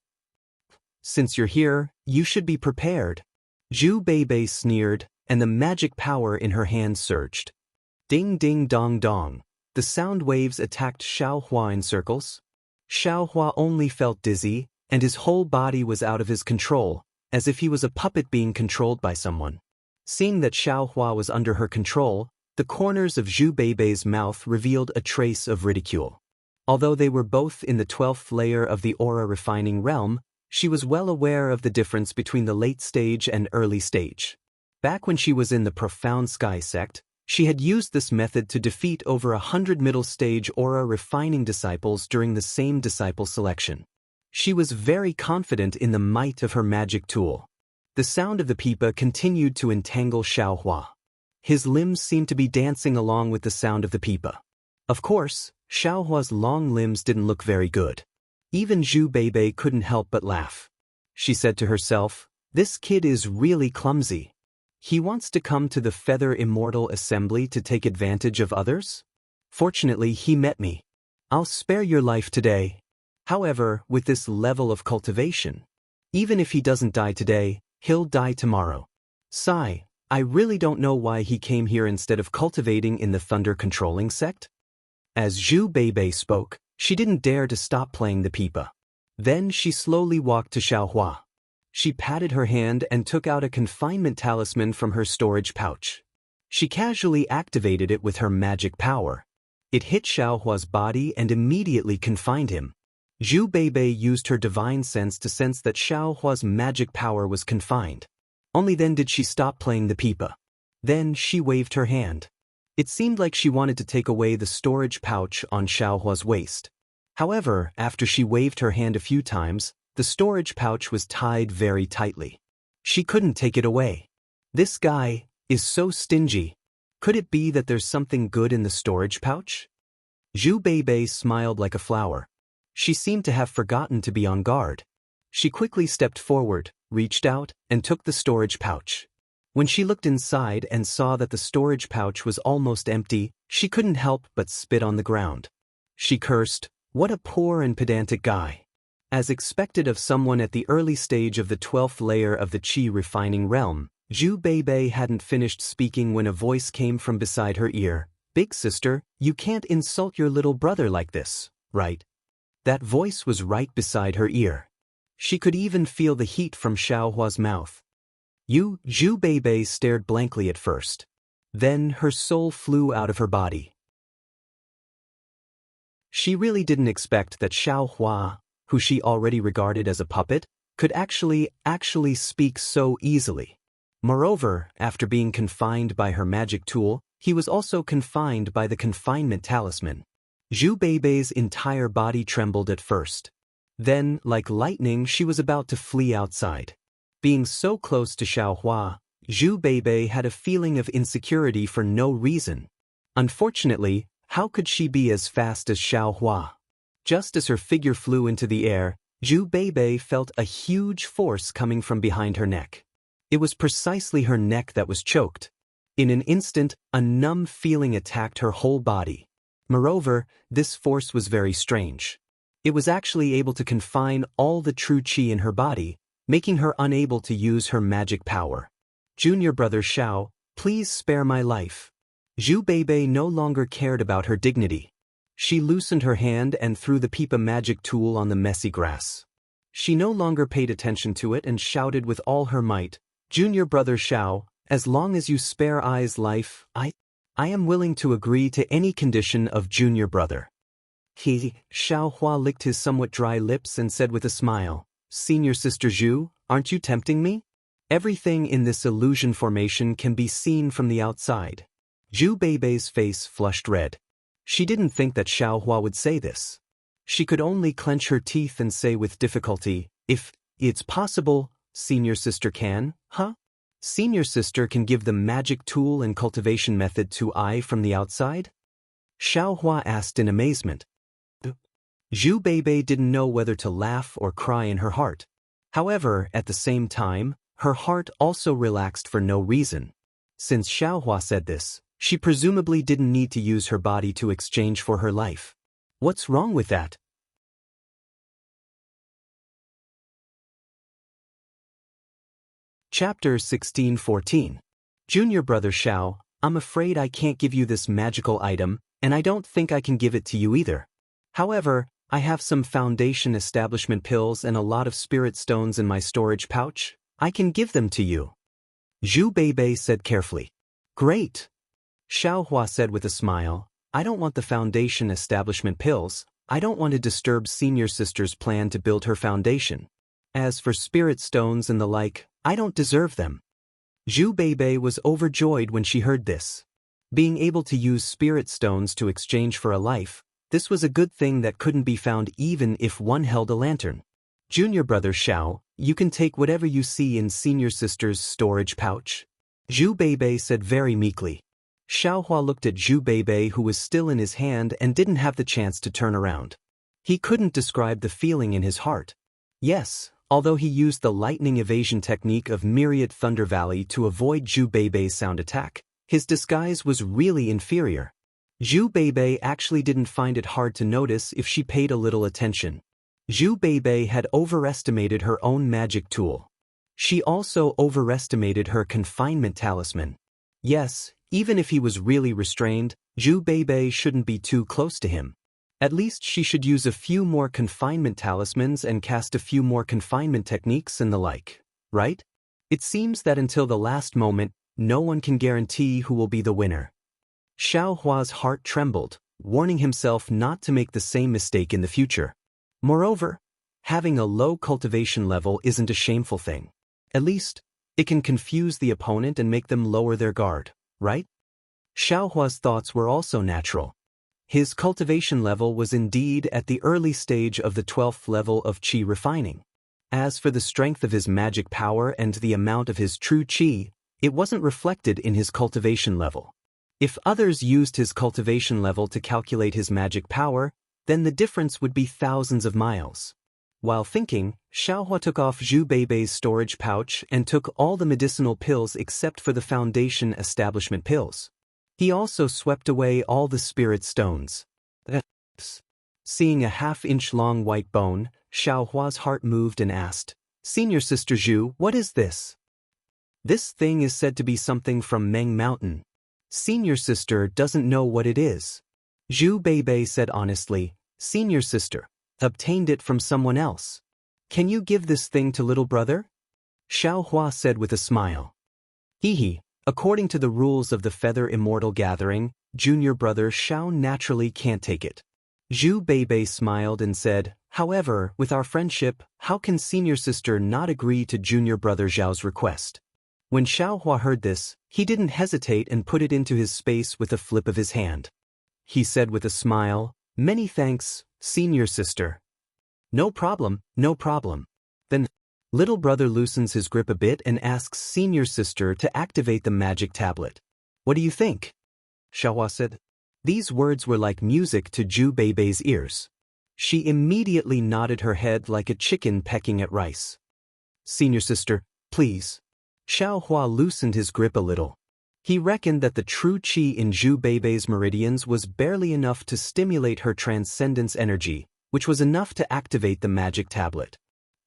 Since you're here, you should be prepared. Zhu Beibei sneered, and the magic power in her hand surged. Ding ding dong dong. The sound waves attacked Xiaohua in circles. Xiaohua only felt dizzy, and his whole body was out of his control, as if he was a puppet being controlled by someone. Seeing that Xiaohua was under her control, the corners of Zhu Beibei's mouth revealed a trace of ridicule. Although they were both in the 12th layer of the aura refining realm, she was well aware of the difference between the late stage and early stage. Back when she was in the Profound Sky sect, she had used this method to defeat over 100 middle stage aura refining disciples during the same disciple selection. She was very confident in the might of her magic tool. The sound of the pipa continued to entangle Xiaohua. His limbs seemed to be dancing along with the sound of the pipa. Of course, Xiaohua's long limbs didn't look very good. Even Zhu Beibei couldn't help but laugh. She said to herself, This kid is really clumsy. He wants to come to the Feather Immortal Assembly to take advantage of others? Fortunately, he met me. I'll spare your life today. However, with this level of cultivation, even if he doesn't die today, he'll die tomorrow. Sigh, I really don't know why he came here instead of cultivating in the Thunder Controlling sect. As Zhu Beibei spoke, she didn't dare to stop playing the pipa. Then she slowly walked to Xiaohua. She patted her hand and took out a confinement talisman from her storage pouch. She casually activated it with her magic power. It hit Xiaohua's body and immediately confined him. Zhu Beibei used her divine sense to sense that Xiaohua's magic power was confined. Only then did she stop playing the pipa. Then she waved her hand. It seemed like she wanted to take away the storage pouch on Xiaohua's waist. However, after she waved her hand a few times, the storage pouch was tied very tightly. She couldn't take it away. This guy is so stingy. Could it be that there's something good in the storage pouch? Zhu Beibei smiled like a flower. She seemed to have forgotten to be on guard. She quickly stepped forward, reached out, and took the storage pouch. When she looked inside and saw that the storage pouch was almost empty, she couldn't help but spit on the ground. She cursed, "What a poor and pedantic guy." As expected of someone at the early stage of the 12th layer of the Qi refining realm, Zhu Beibei hadn't finished speaking when a voice came from beside her ear. "Big sister, you can't insult your little brother like this, right?" That voice was right beside her ear. She could even feel the heat from Xiaohua's mouth. Zhu Beibei stared blankly at first. Then her soul flew out of her body. She really didn't expect that Xiaohua, who she already regarded as a puppet, could actually speak so easily. Moreover, after being confined by her magic tool, he was also confined by the confinement talisman. Zhu Beibei's entire body trembled at first. Then, like lightning, she was about to flee outside. Being so close to Xiaohua, Zhu Beibei had a feeling of insecurity for no reason. Unfortunately, how could she be as fast as Xiaohua? Just as her figure flew into the air, Zhu Beibei felt a huge force coming from behind her neck. It was precisely her neck that was choked. In an instant, a numb feeling attacked her whole body. Moreover, this force was very strange. It was actually able to confine all the true qi in her body, making her unable to use her magic power. "Junior brother Xiao, please spare my life." Zhu Beibei no longer cared about her dignity. She loosened her hand and threw the pipa magic tool on the messy grass. She no longer paid attention to it and shouted with all her might, "Junior brother Xiao, as long as you spare I's life, I am willing to agree to any condition of junior brother." Xiaohua licked his somewhat dry lips and said with a smile, "Senior sister Zhu, aren't you tempting me? Everything in this illusion formation can be seen from the outside." Zhu Beibei's face flushed red. She didn't think that Xiaohua would say this. She could only clench her teeth and say with difficulty, "If it's possible, senior sister can, huh? Senior sister can give the magic tool and cultivation method to I from the outside?" Xiaohua asked in amazement. Zhu Beibei didn't know whether to laugh or cry in her heart. However, at the same time, her heart also relaxed for no reason. Since Xiaohua said this, she presumably didn't need to use her body to exchange for her life. What's wrong with that? Chapter 16:14. Junior brother Xiao, I'm afraid I can't give you this magical item, and I don't think I can give it to you either. However, I have some foundation establishment pills and a lot of spirit stones in my storage pouch. I can give them to you. Zhu Beibei said carefully. Great. Xiaohua said with a smile, I don't want the foundation establishment pills. I don't want to disturb senior sister's plan to build her foundation. As for spirit stones and the like, I don't deserve them. Zhu Beibei was overjoyed when she heard this. Being able to use spirit stones to exchange for a life, this was a good thing that couldn't be found even if one held a lantern. Junior brother Xiao, you can take whatever you see in senior sister's storage pouch. Zhu Beibei said very meekly. Xiaohua looked at Zhu Beibei, who was still in his hand and didn't have the chance to turn around. He couldn't describe the feeling in his heart. Yes, although he used the lightning evasion technique of Myriad Thunder Valley to avoid Zhu Beibei's sound attack, his disguise was really inferior. Zhu Beibei actually didn't find it hard to notice if she paid a little attention. Zhu Beibei had overestimated her own magic tool. She also overestimated her confinement talisman. Yes, even if he was really restrained, Zhu Beibei shouldn't be too close to him. At least she should use a few more confinement talismans and cast a few more confinement techniques and the like. right? It seems that until the last moment, no one can guarantee who will be the winner. Xiao Hua's heart trembled, warning himself not to make the same mistake in the future. Moreover, having a low cultivation level isn't a shameful thing. At least, it can confuse the opponent and make them lower their guard, right? Xiao Hua's thoughts were also natural. His cultivation level was indeed at the early stage of the 12th level of qi refining. As for the strength of his magic power and the amount of his true qi, it wasn't reflected in his cultivation level. If others used his cultivation level to calculate his magic power, then the difference would be thousands of miles. While thinking, Xiaohua took off Zhu Beibei's storage pouch and took all the medicinal pills except for the Foundation Establishment pills. He also swept away all the spirit stones. Seeing a half-inch-long white bone, Xiaohua's heart moved and asked, "Senior Sister Zhu, what is this?" "This thing is said to be something from Meng Mountain. Senior Sister doesn't know what it is." Zhu Beibei said honestly, "Senior Sister, obtained it from someone else. Can you give this thing to little brother?" Xiaohua said with a smile. Hehe, according to the rules of the Feather Immortal Gathering, junior brother Xiao naturally can't take it. Zhu Beibei smiled and said, "However, with our friendship, how can senior sister not agree to junior brother Zhao's request?" When Xiaohua heard this, he didn't hesitate and put it into his space with a flip of his hand. He said with a smile, "Many thanks, senior sister." No problem, no problem." Then, little brother loosens his grip a bit and asks senior sister to activate the magic tablet. "What do you think?" Xiaohua said. These words were like music to Zhu Beibei's ears. She immediately nodded her head like a chicken pecking at rice. "Senior sister, please." Xiaohua loosened his grip a little. He reckoned that the true qi in Zhu Beibei's meridians was barely enough to stimulate her transcendence energy, which was enough to activate the magic tablet.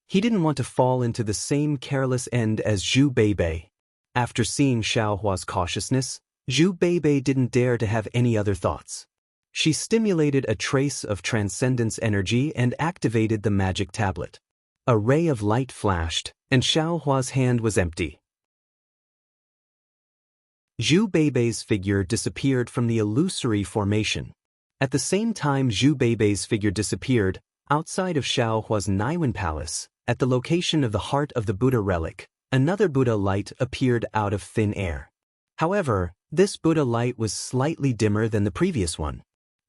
He didn't want to fall into the same careless end as Zhu Beibei. After seeing Xiaohua's cautiousness, Zhu Beibei didn't dare to have any other thoughts. She stimulated a trace of transcendence energy and activated the magic tablet. A ray of light flashed, and Xiaohua's hand was empty. Zhu Beibei's figure disappeared from the illusory formation. At the same time Zhu Beibei's figure disappeared, outside of Xiaohua's Naiwen Palace, at the location of the heart of the Buddha relic, another Buddha light appeared out of thin air. However, this Buddha light was slightly dimmer than the previous one.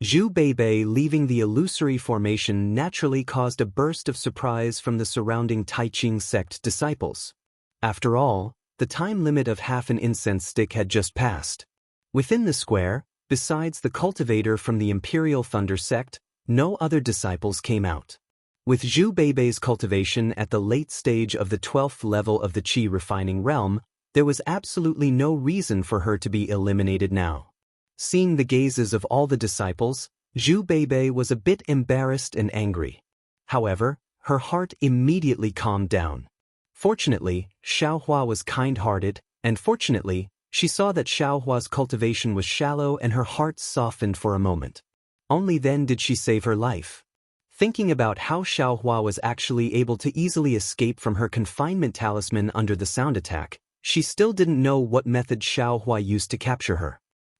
Zhu Beibei leaving the illusory formation naturally caused a burst of surprise from the surrounding Taiqing sect disciples. After all, the time limit of half an incense stick had just passed. Within the square, besides the cultivator from the Imperial Thunder sect, no other disciples came out. With Zhu Beibei's cultivation at the late stage of the 12th level of the qi refining realm, there was absolutely no reason for her to be eliminated now. Seeing the gazes of all the disciples, Zhu Beibei was a bit embarrassed and angry. However, her heart immediately calmed down. Fortunately, Xiaohua was kind-hearted, and fortunately, she saw that Xiaohua's cultivation was shallow and her heart softened for a moment. Only then did she save her life. Thinking about how Xiaohua was actually able to easily escape from her confinement talisman under the sound attack, she still didn't know what method Xiaohua used to capture her.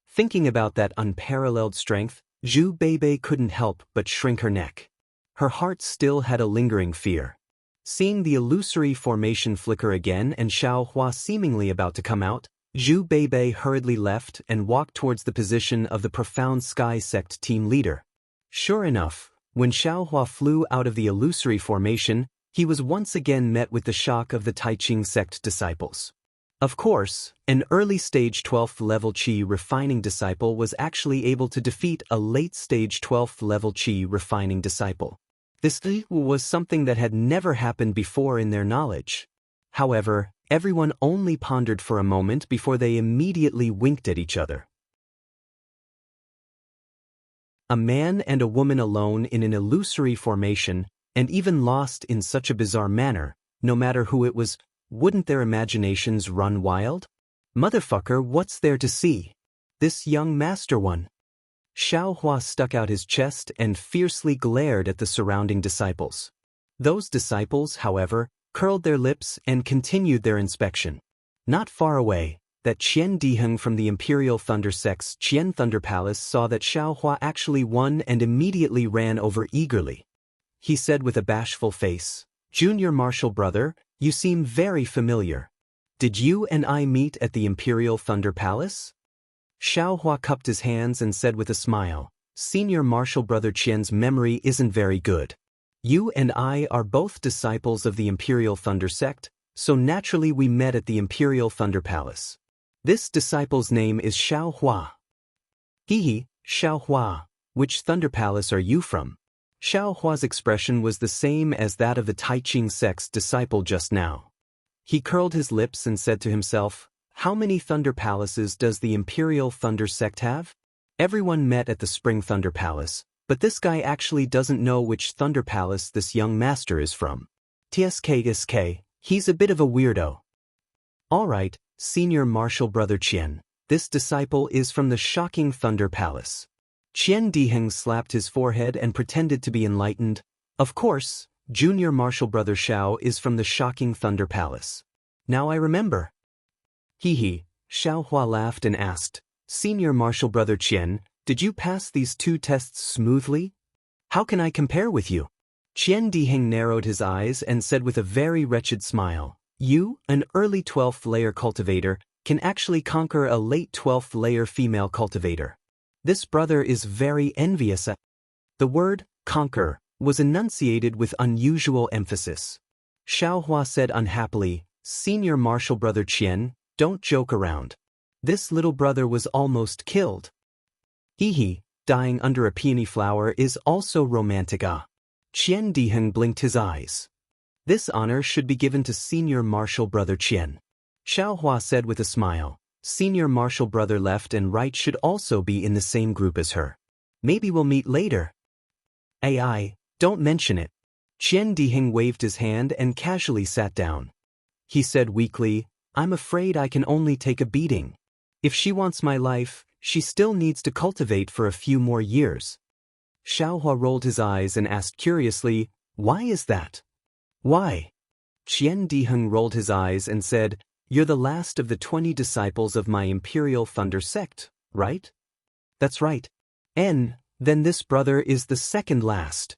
Thinking about that unparalleled strength, Zhu Beibei couldn't help but shrink her neck. Her heart still had a lingering fear. Seeing the illusory formation flicker again and Xiaohua seemingly about to come out, Zhu Beibei hurriedly left and walked towards the position of the Profound Sky Sect team leader. Sure enough, when Xiaohua flew out of the illusory formation, he was once again met with the shock of the Taiqing sect disciples. Of course, an early-stage 12th level qi refining disciple was actually able to defeat a late-stage 12th level qi refining disciple. This was something that had never happened before in their knowledge. However, everyone only pondered for a moment before they immediately winked at each other. A man and a woman alone in an illusory formation, and even lost in such a bizarre manner, no matter who it was, wouldn't their imaginations run wild? Motherfucker, what's there to see? This young master one. Xiaohua stuck out his chest and fiercely glared at the surrounding disciples. Those disciples, however, curled their lips and continued their inspection. Not far away, that Qian Diheng from the Imperial Thunder Sect's Qian Thunder Palace saw that Xiao Hua actually won and immediately ran over eagerly. He said with a bashful face, "Junior Marshal Brother, you seem very familiar. Did you and I meet at the Imperial Thunder Palace?" Xiao Hua cupped his hands and said with a smile, "Senior Marshal Brother Qian's memory isn't very good. You and I are both disciples of the Imperial Thunder Sect, so naturally we met at the Imperial Thunder Palace. This disciple's name is Xiao Hua." "Hehe, Xiao Hua, which Thunder Palace are you from?" Xiao Hua's expression was the same as that of the Taiqing sect's disciple just now. He curled his lips and said to himself, "How many Thunder Palaces does the Imperial Thunder Sect have? Everyone met at the Spring Thunder Palace, but this guy actually doesn't know which Thunder Palace this young master is from. TSK, he's a bit of a weirdo." "All right, Senior Marshal Brother Qian, this disciple is from the shocking Thunder Palace." Qian Diheng slapped his forehead and pretended to be enlightened. "Of course, Junior Marshal Brother Xiao is from the shocking Thunder Palace. Now I remember." "Hehe," Xiao Hua laughed and asked, "Senior Marshal Brother Qian, did you pass these 2 tests smoothly? How can I compare with you?" Qian Diheng narrowed his eyes and said with a very wretched smile, "You, an early 12th layer cultivator, can actually conquer a late 12th layer female cultivator. This brother is very envious." The word, conquer, was enunciated with unusual emphasis. Xiao Hua said unhappily, "Senior Marshal Brother Qian, don't joke around. This little brother was almost killed." "Hehe, dying under a peony flower is also romantic." Qian Diheng blinked his eyes. "This honor should be given to Senior Marshal Brother Qian." Xiao Hua said with a smile, "Senior Marshal Brother left and right should also be in the same group as her. Maybe we'll meet later." "AI, don't mention it." Qian Diheng waved his hand and casually sat down. He said weakly, "I'm afraid I can only take a beating. If she wants my life, she still needs to cultivate for a few more years." Xiao Hua rolled his eyes and asked curiously, "Why is that?" "Why?" Qian Diheng rolled his eyes and said, "You're the last of the 20 disciples of my Imperial Thunder Sect, right?" "That's right." Then this brother is the second last."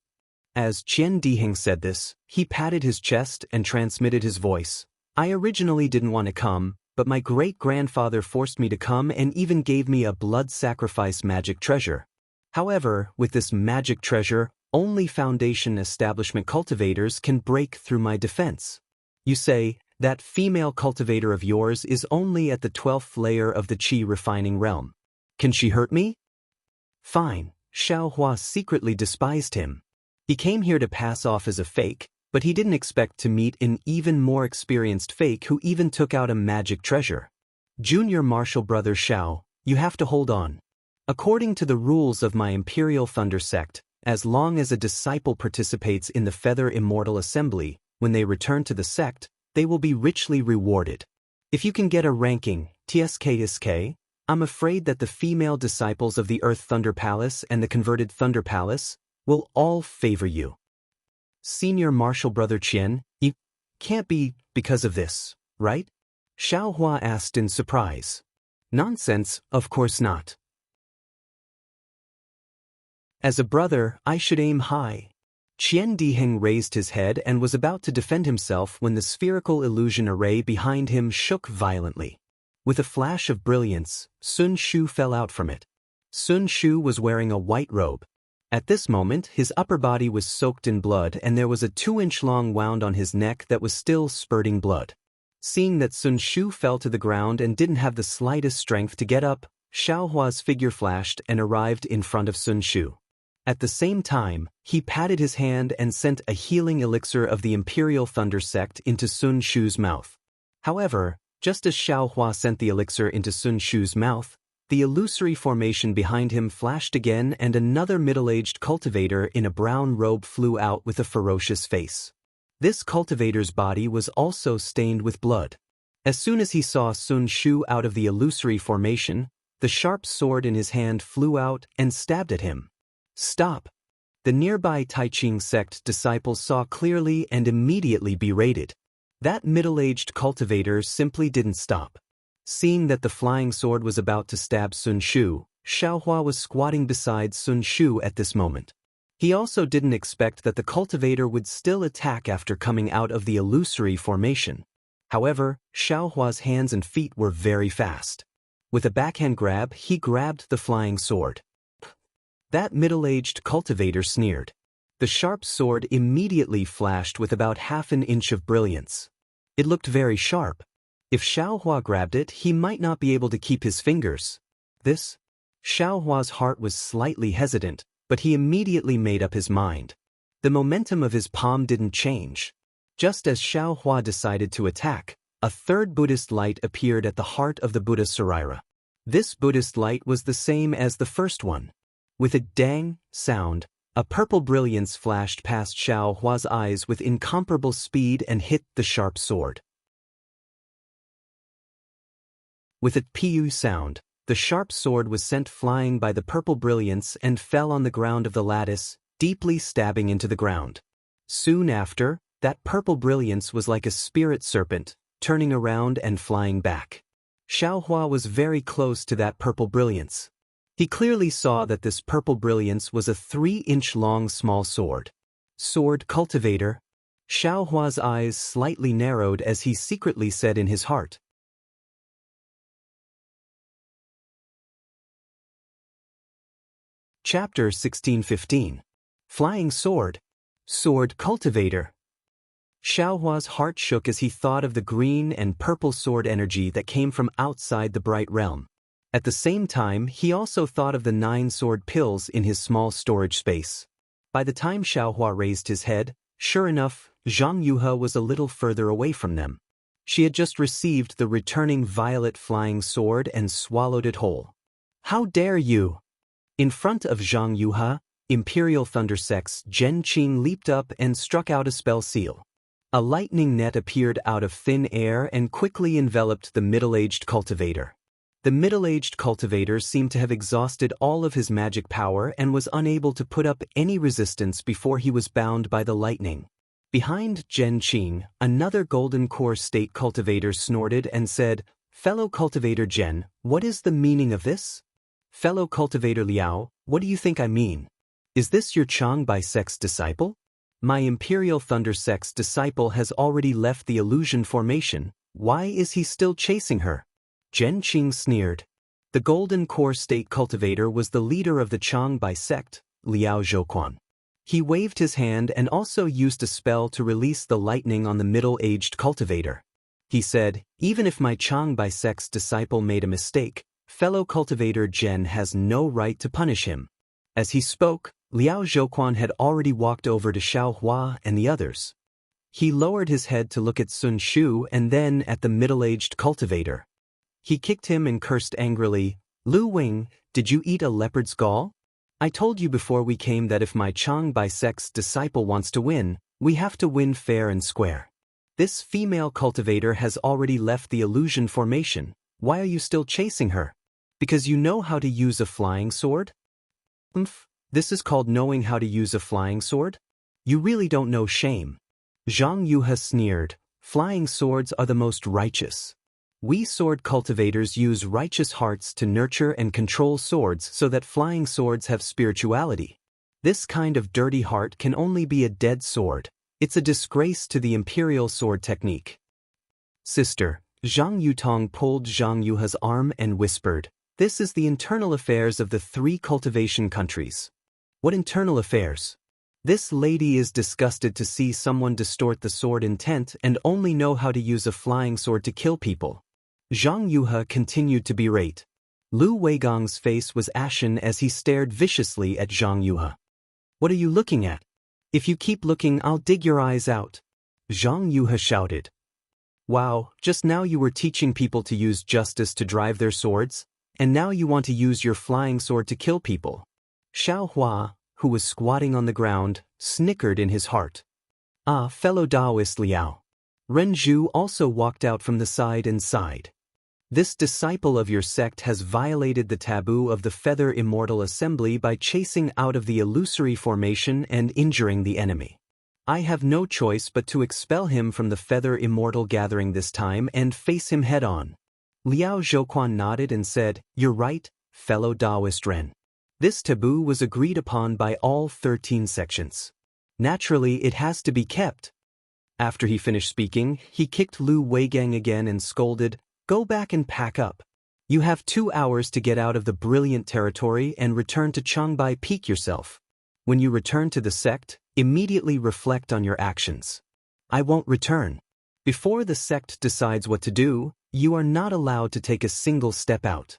As Qian Diheng said this, he patted his chest and transmitted his voice. "I originally didn't want to come, but my great-grandfather forced me to come and even gave me a blood sacrifice magic treasure. However, with this magic treasure, only Foundation establishment cultivators can break through my defense. You say, that female cultivator of yours is only at the 12th layer of the Qi refining realm. Can she hurt me?" "Fine." Xiao Hua secretly despised him. He came here to pass off as a fake, but he didn't expect to meet an even more experienced fake who even took out a magic treasure. "Junior Marshal Brother Xiao, you have to hold on. According to the rules of my Imperial Thunder Sect, as long as a disciple participates in the Feather Immortal Assembly, when they return to the sect, they will be richly rewarded. If you can get a ranking, TSK, I'm afraid that the female disciples of the Earth Thunder Palace and the converted Thunder Palace will all favor you. Senior Marshal Brother Qian, you can't be because of this, right?" Xiao Hua asked in surprise. "Nonsense, of course not. As a brother, I should aim high." Qian Diheng raised his head and was about to defend himself when the spherical illusion array behind him shook violently. With a flash of brilliance, Sun Shu fell out from it. Sun Shu was wearing a white robe. At this moment, his upper body was soaked in blood and there was a 2-inch-long wound on his neck that was still spurting blood. Seeing that Sun Shu fell to the ground and didn't have the slightest strength to get up, Xiao Hua's figure flashed and arrived in front of Sun Shu. At the same time, he patted his hand and sent a healing elixir of the Imperial Thunder Sect into Sun Shu's mouth. However, just as Xiao Hua sent the elixir into Sun Shu's mouth, the illusory formation behind him flashed again and another middle-aged cultivator in a brown robe flew out with a ferocious face. This cultivator's body was also stained with blood. As soon as he saw Sun Shu out of the illusory formation, the sharp sword in his hand flew out and stabbed at him. "Stop!" The nearby Taiqing sect disciples saw clearly and immediately berated. That middle-aged cultivator simply didn't stop. Seeing that the flying sword was about to stab Sun Shu, Xiaohua was squatting beside Sun Shu at this moment. He also didn't expect that the cultivator would still attack after coming out of the illusory formation. However, Xiaohua's hands and feet were very fast. With a backhand grab, he grabbed the flying sword. That middle-aged cultivator sneered. The sharp sword immediately flashed with about half an inch of brilliance. It looked very sharp. If Xiaohua grabbed it, he might not be able to keep his fingers. Xiaohua's heart was slightly hesitant, but he immediately made up his mind. The momentum of his palm didn't change. Just as Xiaohua decided to attack, a third Buddhist light appeared at the heart of the Buddha Sarira. This Buddhist light was the same as the first one. With a dang sound, a purple brilliance flashed past Xiaohua's eyes with incomparable speed and hit the sharp sword. With a piu sound, the sharp sword was sent flying by the purple brilliance and fell on the ground of the lattice, deeply stabbing into the ground. Soon after, that purple brilliance was like a spirit serpent, turning around and flying back. Xiaohua was very close to that purple brilliance. He clearly saw that this purple brilliance was a 3-inch-long small sword. Sword cultivator. Xiaohua's eyes slightly narrowed as he secretly said in his heart. Chapter 1615. Flying Sword. Sword Cultivator. Xiaohua's heart shook as he thought of the green and purple sword energy that came from outside the bright realm. At the same time, he also thought of the 9 sword pills in his small storage space. By the time Xiaohua raised his head, sure enough, Zhang Yuhe was a little further away from them. She had just received the returning violet flying sword and swallowed it whole. How dare you! In front of Zhang Yuhe, Imperial Thunder Sect's Zhen Qing leaped up and struck out a spell seal. A lightning net appeared out of thin air and quickly enveloped the middle-aged cultivator. The middle-aged cultivator seemed to have exhausted all of his magic power and was unable to put up any resistance before he was bound by the lightning. Behind Zhen Qing, another golden core state cultivator snorted and said, "Fellow cultivator Zhen, what is the meaning of this?" "Fellow cultivator Liao, what do you think I mean? Is this your Changbai sect's disciple?" "My Imperial Thunder sect's disciple has already left the illusion formation. Why is he still chasing her?" Zhen Qing sneered. The golden core state cultivator was the leader of the Changbai sect, Liao Zhouquan. He waved his hand and also used a spell to release the lightning on the middle-aged cultivator. He said, "Even if my Changbai sect's disciple made a mistake, fellow cultivator Zhen has no right to punish him." As he spoke, Liao Zhouquan had already walked over to Xiaohua and the others. He lowered his head to look at Sun Shu and then at the middle-aged cultivator. He kicked him and cursed angrily, "Lu Wing, did you eat a leopard's gall? I told you before we came that if my Changbai sect's disciple wants to win, we have to win fair and square. This female cultivator has already left the illusion formation. Why are you still chasing her? Because you know how to use a flying sword?" This is called knowing how to use a flying sword? You really don't know shame." Zhang Yuhe sneered, "Flying swords are the most righteous. We sword cultivators use righteous hearts to nurture and control swords so that flying swords have spirituality. This kind of dirty heart can only be a dead sword. It's a disgrace to the imperial sword technique." "Sister," Zhang Yutong pulled Zhang Yuhe's arm and whispered, "This is the internal affairs of the 3 cultivation countries." "What internal affairs?" "This lady is disgusted to see someone distort the sword intent and only know how to use a flying sword to kill people." Zhang Yuhe continued to berate. Lu Weigong's face was ashen as he stared viciously at Zhang Yuhe. "What are you looking at? If you keep looking, I'll dig your eyes out," Zhang Yuhe shouted. "Wow, just now you were teaching people to use justice to drive their swords, and now you want to use your flying sword to kill people." Xiaohua, who was squatting on the ground, snickered in his heart. "Ah, fellow Taoist Liao." Ren Zhu also walked out from the side and sighed. "This disciple of your sect has violated the taboo of the Feather Immortal Assembly by chasing out of the illusory formation and injuring the enemy. I have no choice but to expel him from the Feather Immortal Gathering this time and face him head-on. Liao Zhouquan nodded and said, "You're right, fellow Taoist Ren. This taboo was agreed upon by all 13 sections. Naturally, it has to be kept." After he finished speaking, he kicked Lu Weigang again and scolded, "Go back and pack up. You have 2 hours to get out of the brilliant territory and return to Changbai Peak yourself. When you return to the sect, immediately reflect on your actions." "I won't return." "Before the sect decides what to do, you are not allowed to take a single step out."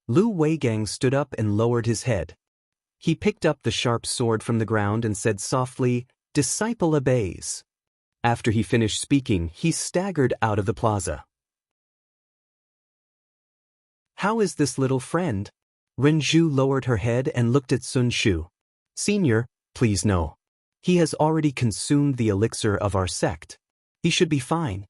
Lu Weigang stood up and lowered his head. He picked up the sharp sword from the ground and said softly, "Disciple obeys." After he finished speaking, he staggered out of the plaza. "How is this little friend?" Renju lowered her head and looked at Sun Shu. "Senior, please no. He has already consumed the elixir of our sect. He should be fine."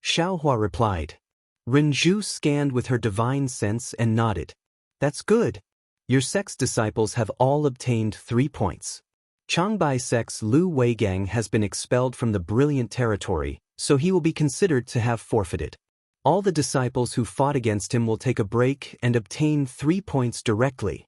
Xiaohua replied. Renju scanned with her divine sense and nodded. "That's good. Your sect's disciples have all obtained 3 points. Changbai sect's Lu Weigang has been expelled from the brilliant territory, so he will be considered to have forfeited. All the disciples who fought against him will take a break and obtain 3 points directly.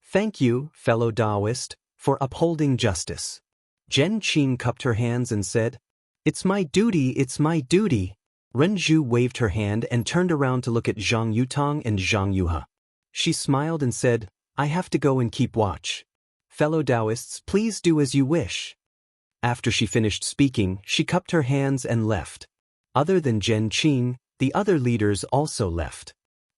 Thank you, fellow Taoist, for upholding justice." Zhen Qing cupped her hands and said, "It's my duty, it's my duty." Renju waved her hand and turned around to look at Zhang Yutong and Zhang Yuhe. She smiled and said, "I have to go and keep watch. Fellow Taoists, please do as you wish." After she finished speaking, she cupped her hands and left. Other than Zhen Qing, the other leaders also left.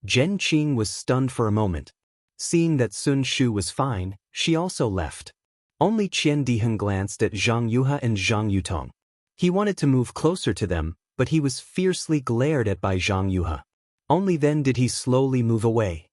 Zhen Qing was stunned for a moment. Seeing that Sun Shu was fine, she also left. Only Qian Diheng glanced at Zhang Yuhe and Zhang Yutong. He wanted to move closer to them, but he was fiercely glared at by Zhang Yuhe. Only then did he slowly move away.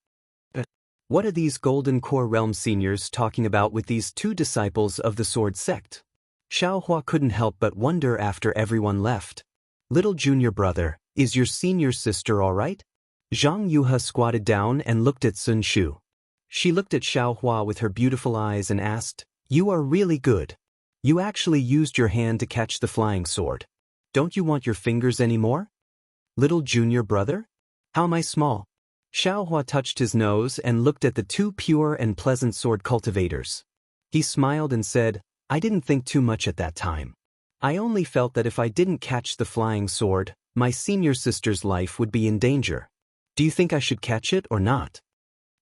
What are these Golden Core Realm seniors talking about with these 2 disciples of the Sword Sect? Xiaohua couldn't help but wonder after everyone left. "Little junior brother, is your senior sister all right?" Zhang Yuhe squatted down and looked at Sun Shu. She looked at Xiaohua with her beautiful eyes and asked, "You are really good. You actually used your hand to catch the flying sword. Don't you want your fingers anymore?" "Little junior brother? How am I small?" Xiaohua touched his nose and looked at the 2 pure and pleasant sword cultivators. He smiled and said, "I didn't think too much at that time. I only felt that if I didn't catch the flying sword, my senior sister's life would be in danger. Do you think I should catch it or not?"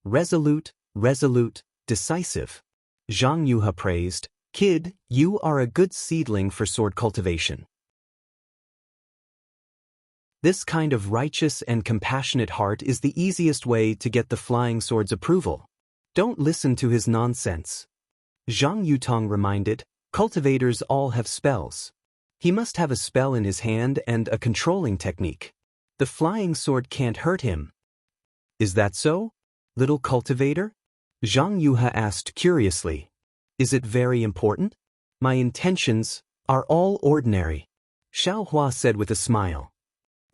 "Resolute, resolute, decisive." Zhang Yuhe praised, "Kid, you are a good seedling for sword cultivation." This kind of righteous and compassionate heart is the easiest way to get the flying sword's approval. Don't listen to his nonsense. Zhang Yutong reminded, "Cultivators all have spells. He must have a spell in his hand and a controlling technique. The flying sword can't hurt him." "Is that so, little cultivator?" Zhang Yuhe asked curiously. "Is it very important?" "My intentions are all ordinary," Xiaohua said with a smile.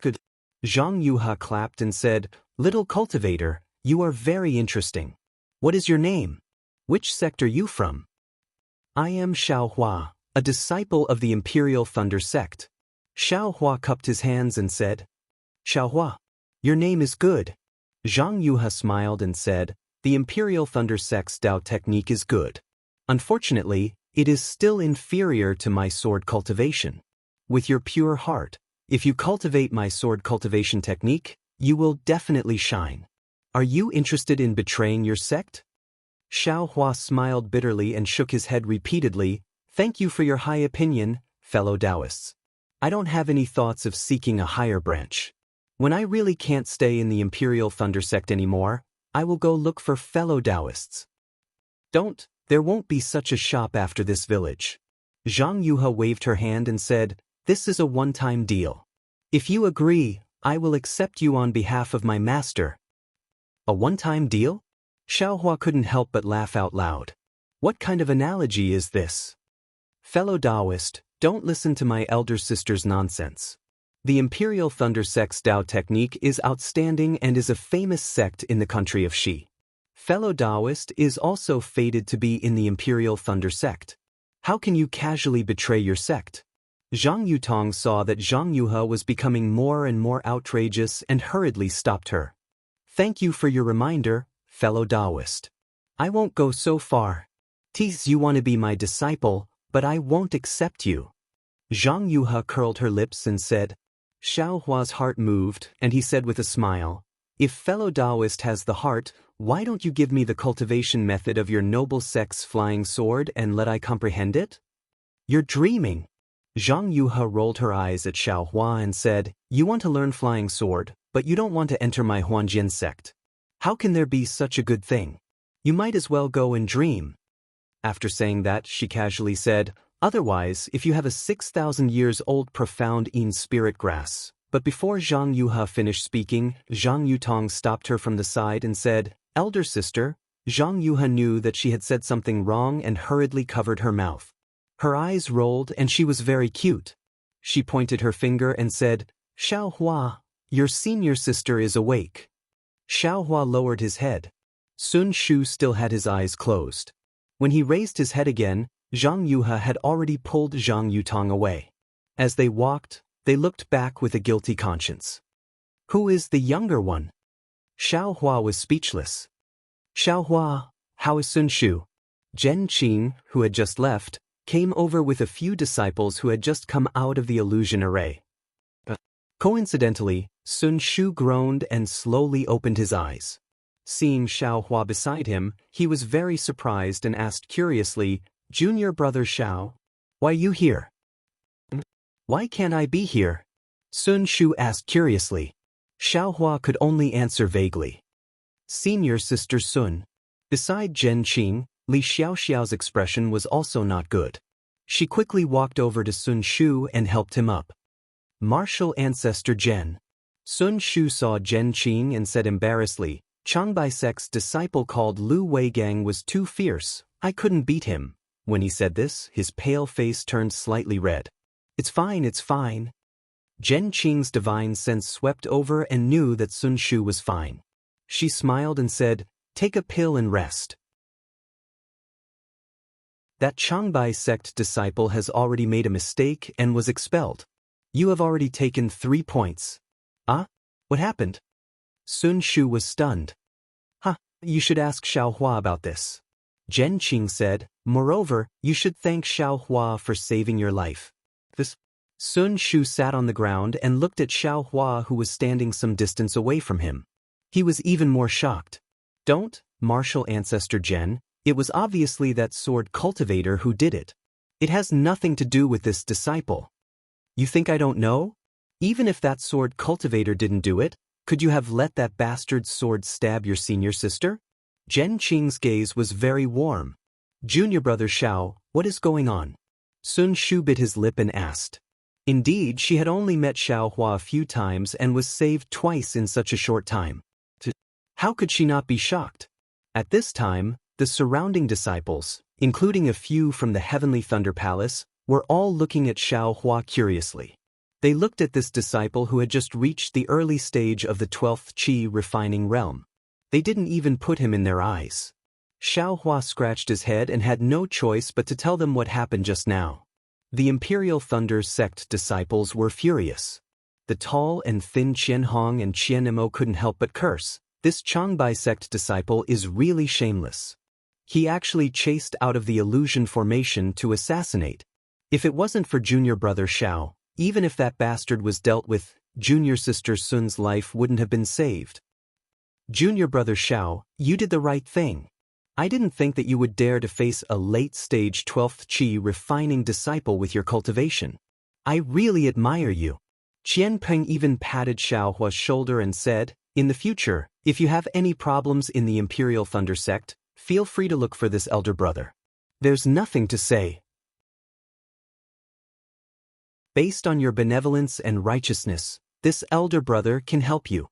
"Good." Zhang Yuhe clapped and said, "Little cultivator, you are very interesting. What is your name? Which sect are you from?" "I am Xiaohua, a disciple of the Imperial Thunder sect." Xiaohua cupped his hands and said, "Xiaohua, your name is good." Zhang Yuhe smiled and said, "The Imperial Thunder sect's Dao technique is good. Unfortunately, it is still inferior to my sword cultivation. With your pure heart, if you cultivate my sword cultivation technique, you will definitely shine. Are you interested in betraying your sect?" Xiaohua smiled bitterly and shook his head repeatedly. "Thank you for your high opinion, fellow Taoists. I don't have any thoughts of seeking a higher branch. When I really can't stay in the Imperial Thunder sect anymore, I will go look for fellow Taoists." There won't be such a shop after this village." Zhang Yuhe waved her hand and said, "This is a one-time deal. If you agree, I will accept you on behalf of my master." "A one-time deal?" Xiaohua couldn't help but laugh out loud. "What kind of analogy is this?" "Fellow Taoist, don't listen to my elder sister's nonsense. The Imperial Thunder sect's Dao technique is outstanding and is a famous sect in the country of Xi. Fellow Taoist is also fated to be in the Imperial Thunder sect. How can you casually betray your sect? Zhang Yutong saw that Zhang Yuhe was becoming more and more outrageous and hurriedly stopped her. Thank you for your reminder, fellow Taoist. I won't go so far. Tease, you want to be my disciple, but I won't accept you. Zhang Yuhe curled her lips and said. Xiao Hua's heart moved, and he said with a smile, if fellow Taoist has the heart, why don't you give me the cultivation method of your noble sect's flying sword and let I comprehend it? You're dreaming. Zhang Yuhe rolled her eyes at Xiao Hua and said, you want to learn flying sword, but you don't want to enter my Huanjian sect. How can there be such a good thing? You might as well go and dream. After saying that, she casually said, otherwise, if you have a 6,000 years old profound in spirit grass. But before Zhang Yuhe finished speaking, Zhang Yutong stopped her from the side and said, elder sister. Zhang Yuhe knew that she had said something wrong and hurriedly covered her mouth. Her eyes rolled and she was very cute. She pointed her finger and said, Xiao Hua, your senior sister is awake. Xiao Hua lowered his head. Sun Shu still had his eyes closed. When he raised his head again, Zhang Yuhe had already pulled Zhang Yutong away. As they walked, they looked back with a guilty conscience. Who is the younger one? Xiao Hua was speechless. Xiao Hua, how is Sun Shu? Zhen Qing, who had just left, came over with a few disciples who had just come out of the illusion array. Coincidentally, Sun Shu groaned and slowly opened his eyes. Seeing Xiao Hua beside him, he was very surprised and asked curiously, Junior brother Xiao, why you here? Why can't I be here? Sun Shu asked curiously. Xiao Hua could only answer vaguely. Senior sister Sun. Beside Zhen Qing, Li Xiaoxiao's expression was also not good. She quickly walked over to Sun Shu and helped him up. Martial ancestor Zhen. Sun Shu saw Zhen Qing and said embarrassedly, Changbai sect's disciple called Lu Weigang was too fierce, I couldn't beat him. When he said this, his pale face turned slightly red. It's fine, it's fine. Zhen Qing's divine sense swept over and knew that Sun Shu was fine. She smiled and said, take a pill and rest. That Changbai sect disciple has already made a mistake and was expelled. You have already taken 3 points. Ah? What happened? Sun Shu was stunned. You should ask Xiao Hua about this. Zhen Qing said, moreover, you should thank Xiao Hua for saving your life. Sun Shu sat on the ground and looked at Xiao Hua, who was standing some distance away from him. He was even more shocked. Don't, martial ancestor Zhen, it was obviously that sword cultivator who did it. It has nothing to do with this disciple. You think I don't know? Even if that sword cultivator didn't do it, could you have let that bastard sword stab your senior sister? Zhen Qing's gaze was very warm. Junior brother Xiao, what is going on? Sun Shu bit his lip and asked. Indeed, she had only met Xiao Hua a few times and was saved twice in such a short time. How could she not be shocked? At this time, the surrounding disciples, including a few from the Heavenly Thunder Palace, were all looking at Xiao Hua curiously. They looked at this disciple who had just reached the early stage of the 12th Qi refining realm. They didn't even put him in their eyes. Xiao Hua scratched his head and had no choice but to tell them what happened just now. The Imperial Thunder sect disciples were furious. The tall and thin Qian Hong and Qian Imo couldn't help but curse. This Changbai sect disciple is really shameless. He actually chased out of the illusion formation to assassinate. If it wasn't for junior brother Xiao, even if that bastard was dealt with, junior sister Sun's life wouldn't have been saved. Junior brother Xiao, you did the right thing. I didn't think that you would dare to face a late-stage 12th Qi refining disciple with your cultivation. I really admire you. Qian Peng even patted Xiao Hua's shoulder and said, in the future, if you have any problems in the Imperial Thunder sect, feel free to look for this elder brother. There's nothing to say. Based on your benevolence and righteousness, this elder brother can help you.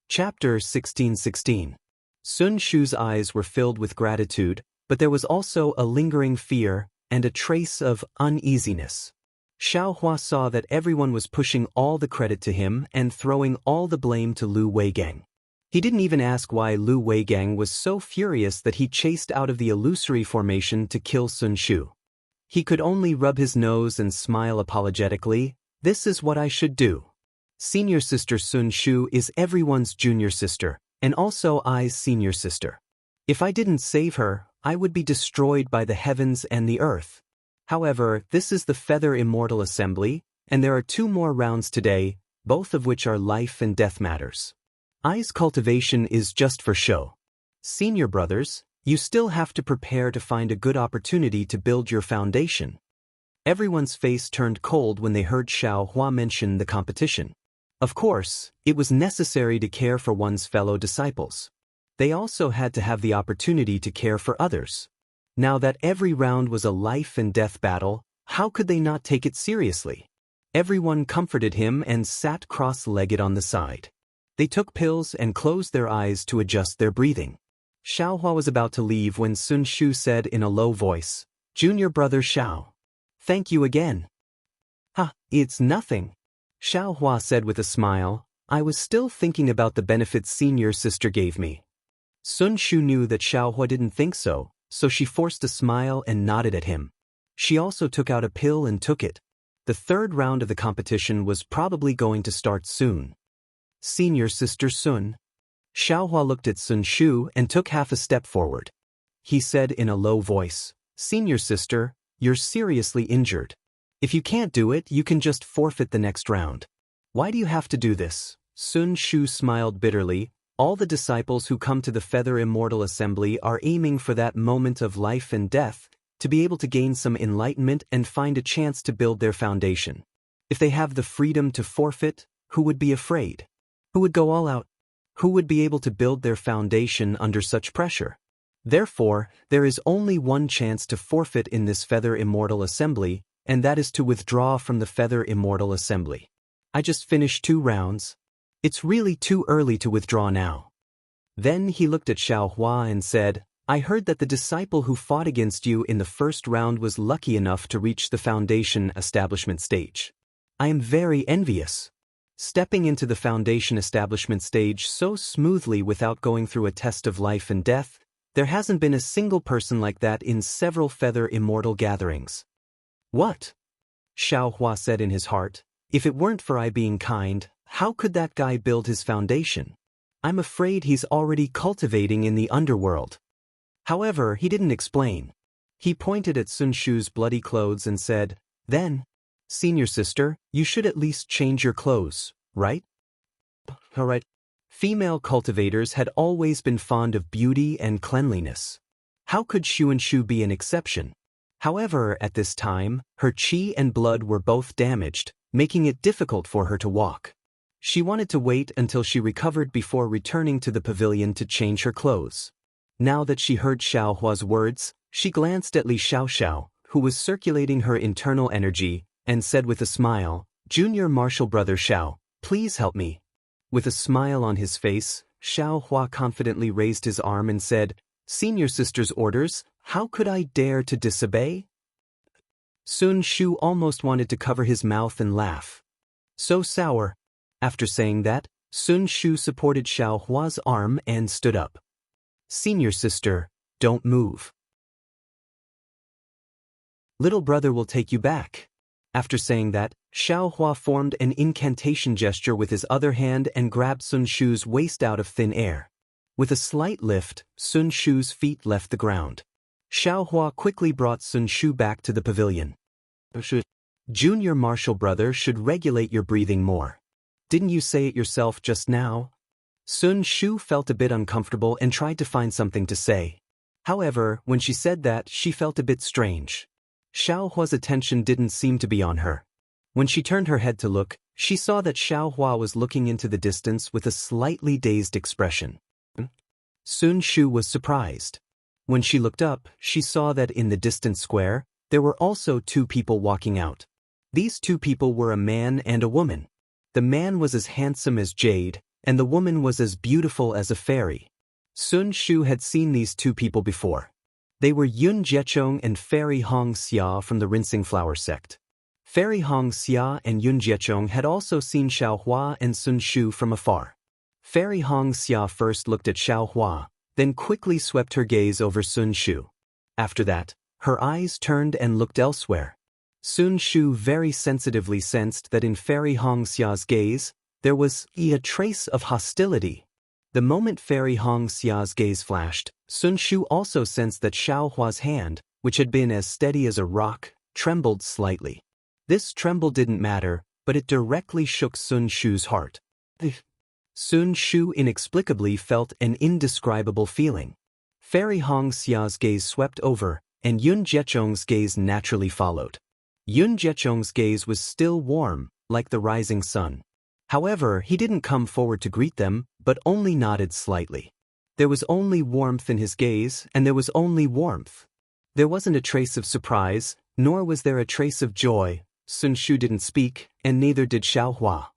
Chapter 1616. Sun Shu's eyes were filled with gratitude, but there was also a lingering fear and a trace of uneasiness. Xiao Hua saw that everyone was pushing all the credit to him and throwing all the blame to Lu Weigang. He didn't even ask why Lu Weigang was so furious that he chased out of the illusory formation to kill Sun Shu. He could only rub his nose and smile apologetically. This is what I should do. Senior sister Sun Shu is everyone's junior sister, and also I's senior sister. If I didn't save her, I would be destroyed by the heavens and the earth. However, this is the Feather Immortal Assembly, and there are 2 more rounds today, both of which are life and death matters. I's cultivation is just for show. Senior brothers, you still have to prepare to find a good opportunity to build your foundation. Everyone's face turned cold when they heard Xiao Hua mention the competition. Of course, it was necessary to care for one's fellow disciples. They also had to have the opportunity to care for others. Now that every round was a life and death battle, how could they not take it seriously? Everyone comforted him and sat cross-legged on the side. They took pills and closed their eyes to adjust their breathing. Xiao Hua was about to leave when Sun Shu said in a low voice, "Junior brother Xiao. Thank you again." It's nothing," Xiao Hua said with a smile. "I was still thinking about the benefits senior sister gave me." Sun Shu knew that Xiao Hua didn't think so, so she forced a smile and nodded at him. She also took out a pill and took it. The 3rd round of the competition was probably going to start soon. Senior sister Sun. Xiao Hua looked at Sun Shu and took half a step forward. He said in a low voice, "Senior sister, you're seriously injured. If you can't do it, you can just forfeit the next round." "Why do you have to do this?" Sun Shu smiled bitterly. All the disciples who come to the Feather Immortal Assembly are aiming for that moment of life and death, to be able to gain some enlightenment and find a chance to build their foundation. If they have the freedom to forfeit, who would be afraid? Who would go all out? Who would be able to build their foundation under such pressure? Therefore, there is only one chance to forfeit in this Feather Immortal Assembly, and that is to withdraw from the Feather Immortal Assembly. I just finished 2 rounds. It's really too early to withdraw now. Then he looked at Xiao Hua and said, "I heard that the disciple who fought against you in the 1st round was lucky enough to reach the foundation establishment stage. I am very envious. Stepping into the foundation establishment stage so smoothly without going through a test of life and death, there hasn't been a single person like that in several Feather Immortal gatherings." "What?" Xiao Hua said in his heart. "If it weren't for I being kind, how could that guy build his foundation? I'm afraid he's already cultivating in the underworld." However, he didn't explain. He pointed at Sun Shu's bloody clothes and said, "Then, senior sister, you should at least change your clothes, right?" "All right." Female cultivators had always been fond of beauty and cleanliness. How could Shu be an exception? However, at this time, her qi and blood were both damaged, making it difficult for her to walk. She wanted to wait until she recovered before returning to the pavilion to change her clothes. Now that she heard Xiao Hua's words, she glanced at Li Xiaoxiao, who was circulating her internal energy, and said with a smile, "Junior martial brother Xiao, please help me." With a smile on his face, Xiao Hua confidently raised his arm and said, "Senior sister's orders, how could I dare to disobey?" Sun Shu almost wanted to cover his mouth and laugh. So sour. After saying that, Sun Shu supported Xiao Hua's arm and stood up. "Senior sister, don't move. Little brother will take you back." After saying that, Xiao Hua formed an incantation gesture with his other hand and grabbed Sun Shu's waist out of thin air. With a slight lift, Sun Shu's feet left the ground. Xiao Hua quickly brought Sun Shu back to the pavilion. "Junior martial brother should regulate your breathing more. Didn't you say it yourself just now?" Sun Shu felt a bit uncomfortable and tried to find something to say. However, when she said that, she felt a bit strange. Xiao Hua's attention didn't seem to be on her. When she turned her head to look, she saw that Xiao Hua was looking into the distance with a slightly dazed expression. Sun Shu was surprised. When she looked up, she saw that in the distant square, there were also 2 people walking out. These 2 people were a man and a woman. The man was as handsome as jade, and the woman was as beautiful as a fairy. Sun Shu had seen these 2 people before. They were Yun Jiechong and Fairy Hong Xia from the Rinsing Flower sect. Fairy Hong Xia and Yun Jiechong had also seen Xiao Hua and Sun Shu from afar. Fairy Xianxia first looked at Xiaohua, then quickly swept her gaze over Sun Shu. After that, her eyes turned and looked elsewhere. Sun Shu very sensitively sensed that in Fairy Xia's gaze, there was a trace of hostility. The moment Fairy Xia's gaze flashed, Sun Shu also sensed that Xiaohua's hand, which had been as steady as a rock, trembled slightly. This tremble didn't matter, but it directly shook Sun Shu's heart. Sun Shu inexplicably felt an indescribable feeling. Fairy Xia's gaze swept over, and Yun Jiechong's gaze naturally followed. Yun Jiechong's gaze was still warm, like the rising sun. However, he didn't come forward to greet them, but only nodded slightly. There was only warmth in his gaze, and there was only warmth. There wasn't a trace of surprise, nor was there a trace of joy. Sun Shu didn't speak, and neither did Xiaohua.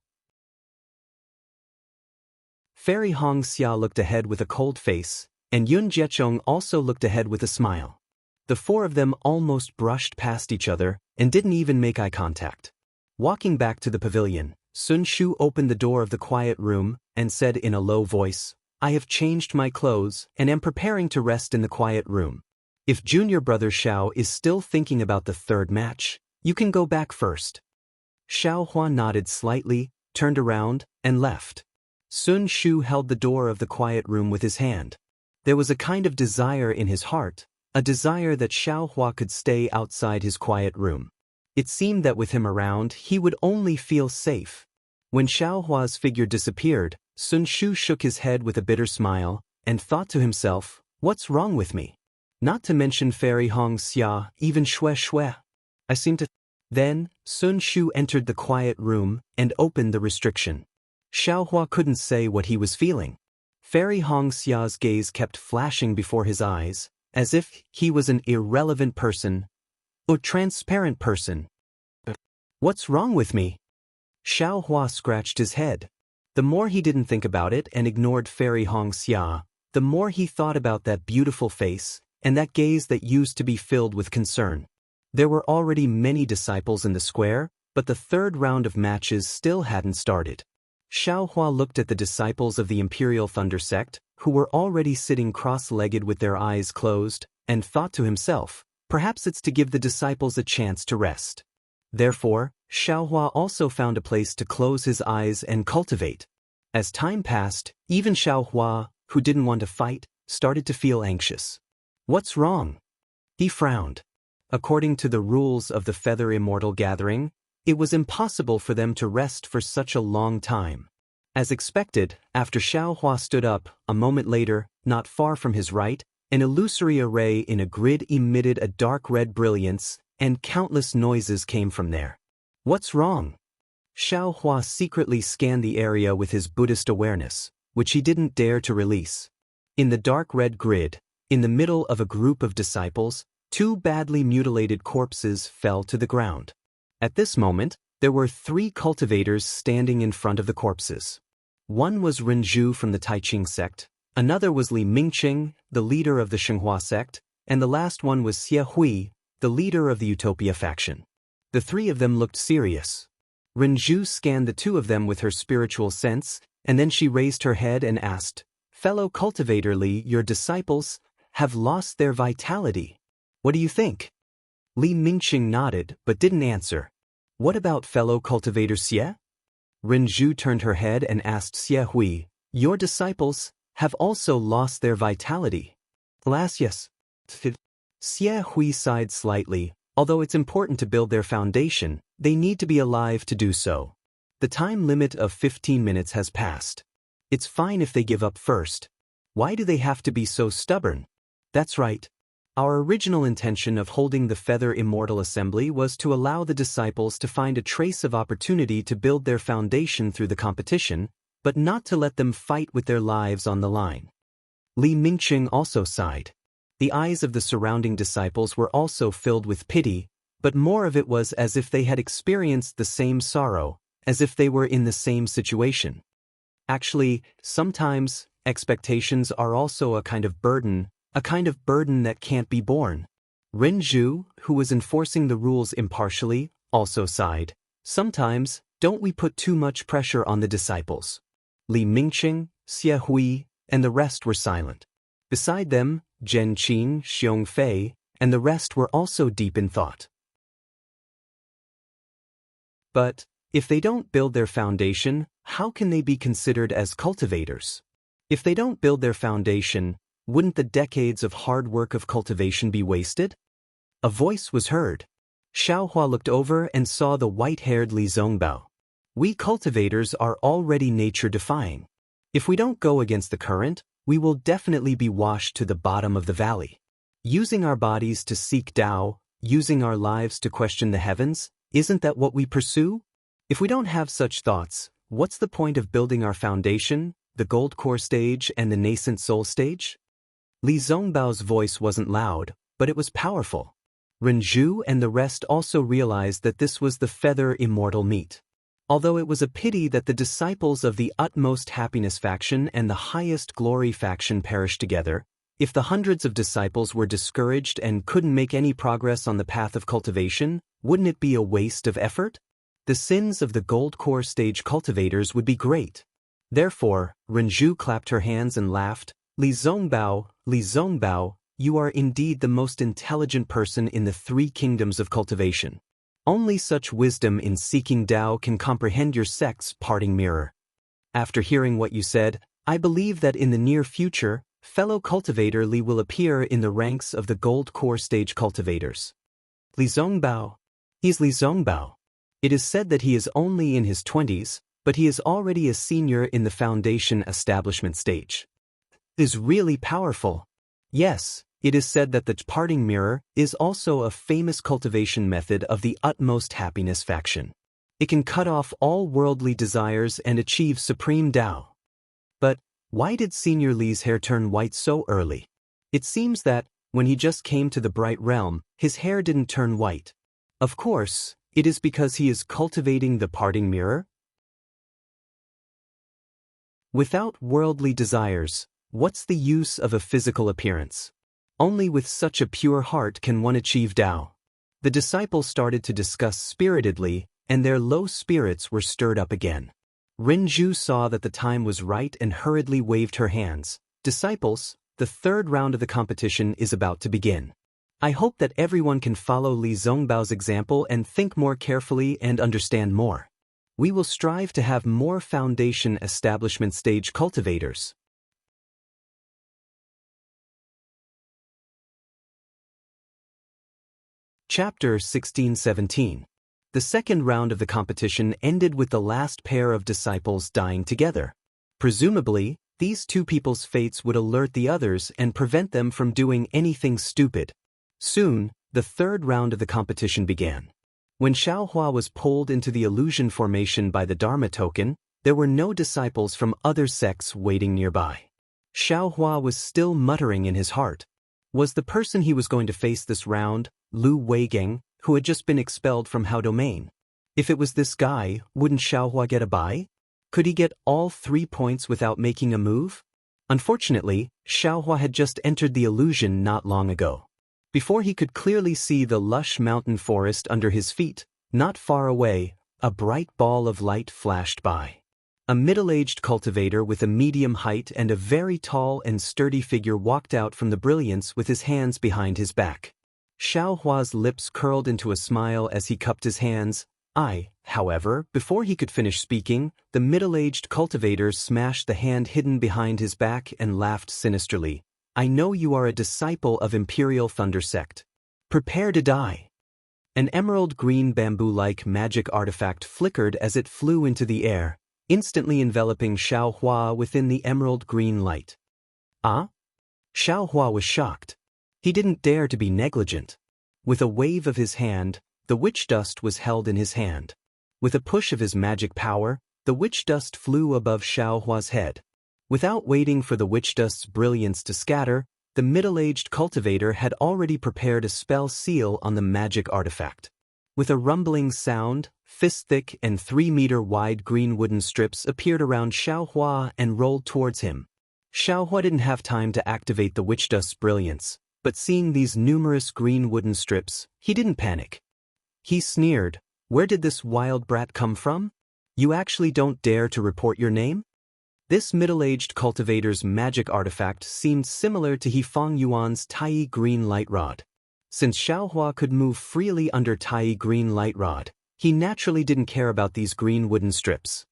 Fairy Xianxia looked ahead with a cold face, and Yun Jiechong also looked ahead with a smile. The four of them almost brushed past each other and didn't even make eye contact. Walking back to the pavilion, Sun Shu opened the door of the quiet room and said in a low voice, "I have changed my clothes and am preparing to rest in the quiet room. If junior brother Xiao is still thinking about the third match, you can go back first." Xiaohua nodded slightly, turned around, and left. Sun Shu held the door of the quiet room with his hand. There was a kind of desire in his heart, a desire that Xiaohua could stay outside his quiet room. It seemed that with him around, he would only feel safe. When Xiaohua's figure disappeared, Sun Shu shook his head with a bitter smile, and thought to himself, "What's wrong with me? Not to mention Fairy Xianxia, even Shui. I seem to..." Then, Sun Shu entered the quiet room and opened the restriction. Xiaohua couldn't say what he was feeling. Fairy Xia's gaze kept flashing before his eyes, as if he was an irrelevant person, a transparent person. "What's wrong with me?" Xiaohua scratched his head. The more he didn't think about it and ignored Fairy Xianxia, the more he thought about that beautiful face, and that gaze that used to be filled with concern. There were already many disciples in the square, but the third round of matches still hadn't started. Xiaohua looked at the disciples of the Imperial Thunder Sect, who were already sitting cross-legged with their eyes closed, and thought to himself, perhaps it's to give the disciples a chance to rest. Therefore, Xiaohua also found a place to close his eyes and cultivate. As time passed, even Xiaohua, who didn't want to fight, started to feel anxious. "What's wrong?" He frowned. According to the rules of the Feather Immortal Gathering, it was impossible for them to rest for such a long time. As expected, after Xiaohua stood up, a moment later, not far from his right, an illusory array in a grid emitted a dark red brilliance, and countless noises came from there. "What's wrong?" Xiaohua secretly scanned the area with his Buddhist awareness, which he didn't dare to release. In the dark red grid, in the middle of a group of disciples, two badly mutilated corpses fell to the ground. At this moment, there were 3 cultivators standing in front of the corpses. One was Renju from the Taiqing sect, another was Li Mingqing, the leader of the Shenhua sect, and the last one was Xie Hui, the leader of the Utopia faction. The 3 of them looked serious. Renju scanned the 2 of them with her spiritual sense, and then she raised her head and asked, "Fellow cultivator Li, your disciples have lost their vitality. What do you think?" Li Mingqing nodded but didn't answer. "What about fellow cultivator Xie?" Renju turned her head and asked Xie Hui, "Your disciples have also lost their vitality?" "Alas, yes." Xie Hui sighed slightly. Although it's important to build their foundation, they need to be alive to do so. The time limit of 15 minutes has passed. It's fine if they give up first. Why do they have to be so stubborn? That's right. Our original intention of holding the Feather Immortal Assembly was to allow the disciples to find a trace of opportunity to build their foundation through the competition, but not to let them fight with their lives on the line. Li Mingqing also sighed. The eyes of the surrounding disciples were also filled with pity, but more of it was as if they had experienced the same sorrow, as if they were in the same situation. Actually, sometimes, expectations are also a kind of burden that can't be borne. Renju, who was enforcing the rules impartially, also sighed. Sometimes, don't we put too much pressure on the disciples? Li Mingqing, Xie Hui, and the rest were silent. Beside them, Zhen Qing, Xiong Fei, and the rest were also deep in thought. But, if they don't build their foundation, how can they be considered as cultivators? If they don't build their foundation, wouldn't the decades of hard work of cultivation be wasted? A voice was heard. Xiaohua looked over and saw the white-haired Li Zongbao. We cultivators are already nature-defying. If we don't go against the current, we will definitely be washed to the bottom of the valley. Using our bodies to seek Tao, using our lives to question the heavens, isn't that what we pursue? If we don't have such thoughts, what's the point of building our foundation, the gold core stage and the nascent soul stage? Li Zongbao's voice wasn't loud, but it was powerful. Renju and the rest also realized that this was the feather immortal meat. Although it was a pity that the disciples of the utmost happiness faction and the highest glory faction perished together, if the hundreds of disciples were discouraged and couldn't make any progress on the path of cultivation, wouldn't it be a waste of effort? The sins of the gold core stage cultivators would be great. Therefore, Renju clapped her hands and laughed. Li Zongbao, you are indeed the most intelligent person in the 3 kingdoms of cultivation. Only such wisdom in seeking Tao can comprehend your sect's parting mirror. After hearing what you said, I believe that in the near future, fellow cultivator Li will appear in the ranks of the gold core stage cultivators. Li Zongbao. He's Li Zongbao. It is said that he is only in his 20s, but he is already a senior in the foundation establishment stage. It is really powerful. Yes, it is said that the parting mirror is also a famous cultivation method of the utmost happiness faction. It can cut off all worldly desires and achieve supreme Tao. But, why did Senior Li's hair turn white so early? It seems that, when he just came to the bright realm, his hair didn't turn white. Of course, it is because he is cultivating the parting mirror. Without worldly desires, what's the use of a physical appearance? Only with such a pure heart can one achieve Tao. The disciples started to discuss spiritedly, and their low spirits were stirred up again. Renju saw that the time was right and hurriedly waved her hands. Disciples, the 3rd round of the competition is about to begin. I hope that everyone can follow Li Zongbao's example and think more carefully and understand more. We will strive to have more foundation establishment stage cultivators. Chapter 16-17. The 2nd round of the competition ended with the last pair of disciples dying together. Presumably, these 2 people's fates would alert the others and prevent them from doing anything stupid. Soon, the 3rd round of the competition began. When Xiaohua was pulled into the illusion formation by the Dharma token, there were no disciples from other sects waiting nearby. Xiaohua was still muttering in his heart. Was the person he was going to face this round, Lu Weigeng, who had just been expelled from Hao Domain? If it was this guy, wouldn't Xiaohua get a bye? Could he get all 3 points without making a move? Unfortunately, Xiaohua had just entered the illusion not long ago. Before he could clearly see the lush mountain forest under his feet, not far away, a bright ball of light flashed by. A middle-aged cultivator with a medium height and a very tall and sturdy figure walked out from the brilliance with his hands behind his back. Xiaohua's lips curled into a smile as he cupped his hands. However, before he could finish speaking, the middle-aged cultivator smashed the hand hidden behind his back and laughed sinisterly. I know you are a disciple of Imperial Thunder Sect. Prepare to die. An emerald-green bamboo-like magic artifact flickered as it flew into the air, instantly enveloping Xiaohua within the emerald-green light. Ah? Xiaohua was shocked. He didn't dare to be negligent. With a wave of his hand, the witch dust was held in his hand. With a push of his magic power, the witch dust flew above Xiaohua's head. Without waiting for the witch dust's brilliance to scatter, the middle-aged cultivator had already prepared a spell seal on the magic artifact. With a rumbling sound, fist-thick and 3-meter-wide green wooden strips appeared around Xiaohua and rolled towards him. Xiaohua didn't have time to activate the witch dust's brilliance, but seeing these numerous green wooden strips, he didn't panic. He sneered, "Where did this wild brat come from? You actually don't dare to report your name?" This middle-aged cultivator's magic artifact seemed similar to Hifang Yuan's tiny green light rod. Since Xiaohua could move freely under tiny green light rod, he naturally didn't care about these green wooden strips.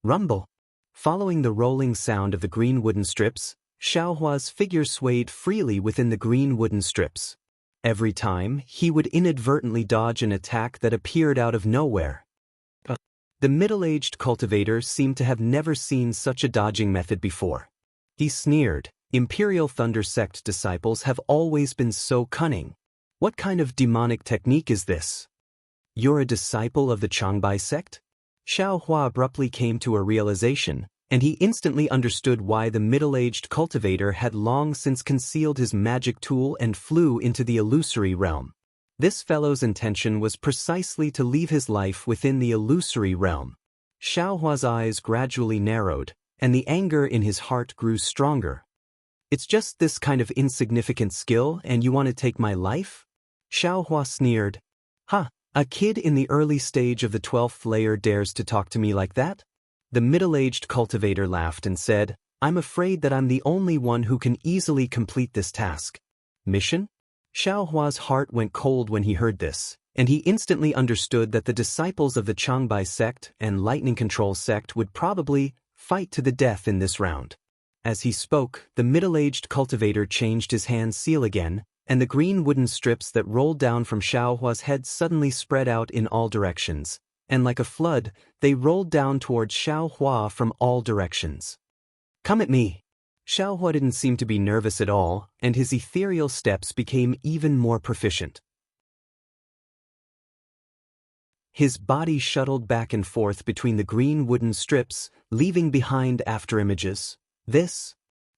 Rumble. Following the rolling sound of the green wooden strips, Xiaohua's figure swayed freely within the green wooden strips. Every time, he would inadvertently dodge an attack that appeared out of nowhere. The middle-aged cultivator seemed to have never seen such a dodging method before. He sneered, "Imperial Thunder Sect disciples have always been so cunning. What kind of demonic technique is this? You're a disciple of the Changbai sect?" Xiaohua abruptly came to a realization, and he instantly understood why the middle-aged cultivator had long since concealed his magic tool and flew into the illusory realm. This fellow's intention was precisely to leave his life within the illusory realm. Xiaohua's eyes gradually narrowed, and the anger in his heart grew stronger. "It's just this kind of insignificant skill and you want to take my life?" Xiaohua sneered. "Ha, a kid in the early stage of the 12th layer dares to talk to me like that?" The middle-aged cultivator laughed and said, "I'm afraid that I'm the only one who can easily complete this task." Mission? Xiaohua's heart went cold when he heard this, and he instantly understood that the disciples of the Changbai sect and Lightning Control sect would probably fight to the death in this round. As he spoke, the middle-aged cultivator changed his hand seal again, and the green wooden strips that rolled down from Xiaohua's head suddenly spread out in all directions, and like a flood, they rolled down towards Xiaohua from all directions. "Come at me." Xiaohua didn't seem to be nervous at all, and his ethereal steps became even more proficient. His body shuttled back and forth between the green wooden strips, leaving behind afterimages.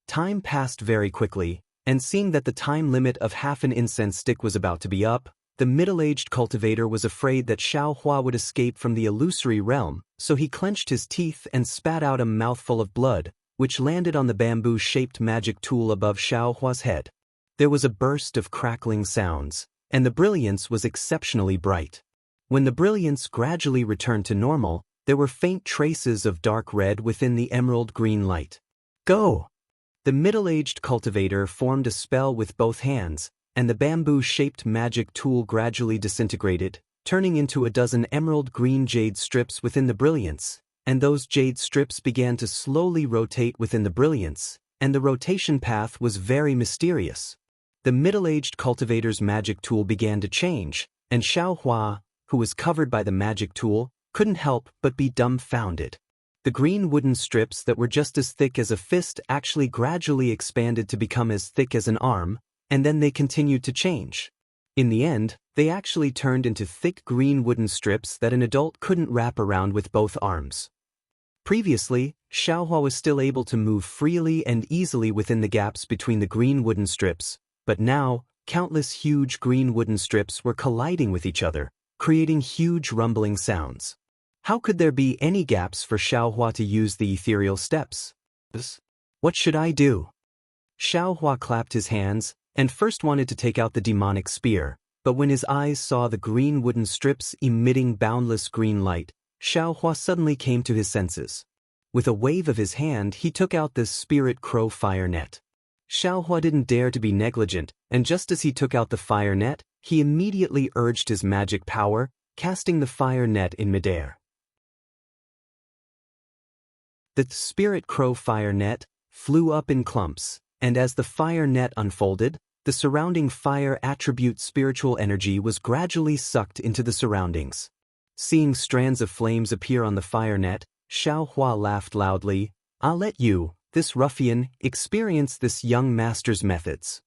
Time passed very quickly, and seeing that the time limit of half an incense stick was about to be up, the middle-aged cultivator was afraid that Xiaohua would escape from the illusory realm, so he clenched his teeth and spat out a mouthful of blood, which landed on the bamboo-shaped magic tool above Xiaohua's head. There was a burst of crackling sounds, and the brilliance was exceptionally bright. When the brilliance gradually returned to normal, there were faint traces of dark red within the emerald green light. "Go!" The middle-aged cultivator formed a spell with both hands, and the bamboo-shaped magic tool gradually disintegrated, turning into a dozen emerald green jade strips within the brilliance, and those jade strips began to slowly rotate within the brilliance, and the rotation path was very mysterious. The middle-aged cultivator's magic tool began to change, and Xiaohua, who was covered by the magic tool, couldn't help but be dumbfounded. The green wooden strips that were just as thick as a fist actually gradually expanded to become as thick as an arm, and then they continued to change. In the end, they actually turned into thick green wooden strips that an adult couldn't wrap around with both arms. Previously, Xiaohua was still able to move freely and easily within the gaps between the green wooden strips, but now, countless huge green wooden strips were colliding with each other, creating huge rumbling sounds. How could there be any gaps for Xiaohua to use the ethereal steps? What should I do? Xiaohua clapped his hands, and first wanted to take out the demonic spear, but when his eyes saw the green wooden strips emitting boundless green light, Xiaohua suddenly came to his senses. With a wave of his hand, he took out the spirit crow fire net. Xiaohua didn't dare to be negligent, and just as he took out the fire net, he immediately urged his magic power, casting the fire net in midair. The spirit crow fire net flew up in clumps, and as the fire net unfolded, the surrounding fire attribute spiritual energy was gradually sucked into the surroundings. Seeing strands of flames appear on the fire net, Xiaohua laughed loudly. "I'll let you, this ruffian, experience this young master's methods."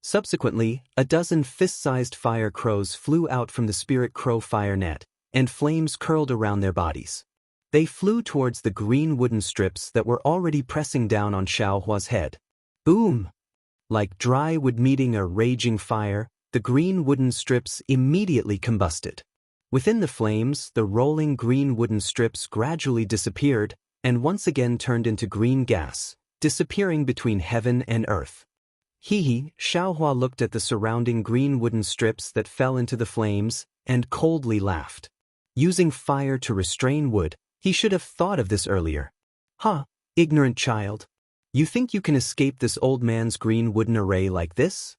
Subsequently, a dozen fist-sized fire crows flew out from the spirit crow fire net, and flames curled around their bodies. They flew towards the green wooden strips that were already pressing down on Xiaohua's head. Boom! Like dry wood meeting a raging fire, the green wooden strips immediately combusted. Within the flames, the rolling green wooden strips gradually disappeared, and once again turned into green gas, disappearing between heaven and earth. Xiaohua looked at the surrounding green wooden strips that fell into the flames, and coldly laughed. Using fire to restrain wood, he should have thought of this earlier. Ignorant child. You think you can escape this old man's green wooden array like this?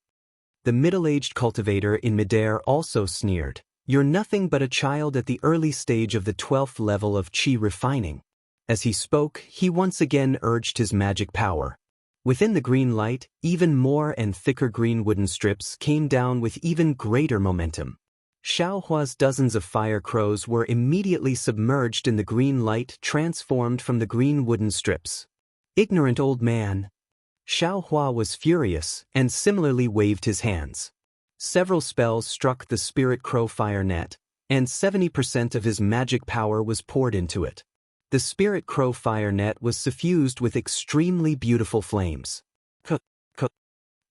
The middle-aged cultivator in midair also sneered. You're nothing but a child at the early stage of the 12th level of chi refining. As he spoke, he once again urged his magic power. Within the green light, even more and thicker green wooden strips came down with even greater momentum. Xiaohua's dozens of fire crows were immediately submerged in the green light transformed from the green wooden strips. Ignorant old man. Xiaohua was furious and similarly waved his hands. Several spells struck the spirit crow fire net, and 70% of his magic power was poured into it. The spirit crow fire net was suffused with extremely beautiful flames.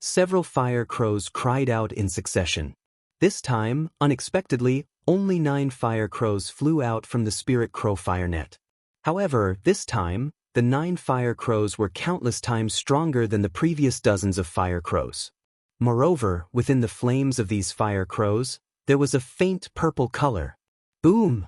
Several fire crows cried out in succession. This time, unexpectedly, only 9 fire crows flew out from the spirit crow fire net. However, this time, the 9 fire crows were countless times stronger than the previous dozens of fire crows. Moreover, within the flames of these fire crows, there was a faint purple color. Boom!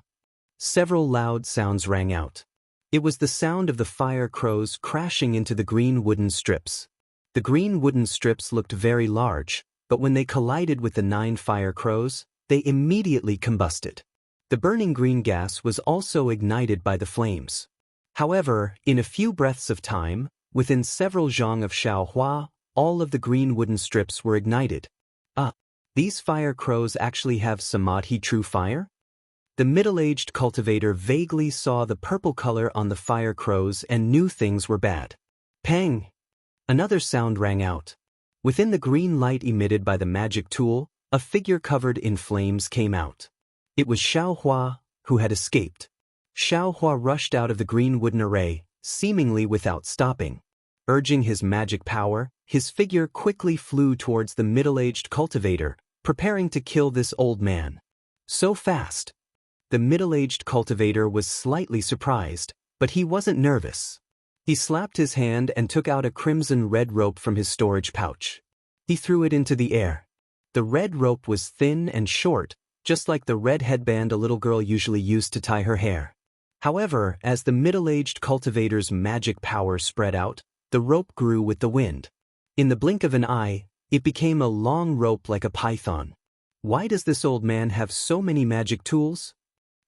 Several loud sounds rang out. It was the sound of the fire crows crashing into the green wooden strips. The green wooden strips looked very large, but when they collided with the 9 fire crows, they immediately combusted. The burning green gas was also ignited by the flames. However, in a few breaths of time, within several zhang of Xiaohua, all of the green wooden strips were ignited. These fire crows actually have samadhi true fire? The middle-aged cultivator vaguely saw the purple color on the fire crows and knew things were bad. Pang! Another sound rang out. Within the green light emitted by the magic tool, a figure covered in flames came out. It was Xiaohua, who had escaped. Xiaohua rushed out of the green wooden array, seemingly without stopping. Urging his magic power, his figure quickly flew towards the middle-aged cultivator, preparing to kill this old man. So fast! The middle-aged cultivator was slightly surprised, but he wasn't nervous. He slapped his hand and took out a crimson-red rope from his storage pouch. He threw it into the air. The red rope was thin and short, just like the red headband a little girl usually used to tie her hair. However, as the middle-aged cultivator's magic power spread out, the rope grew with the wind. In the blink of an eye, it became a long rope like a python. Why does this old man have so many magic tools?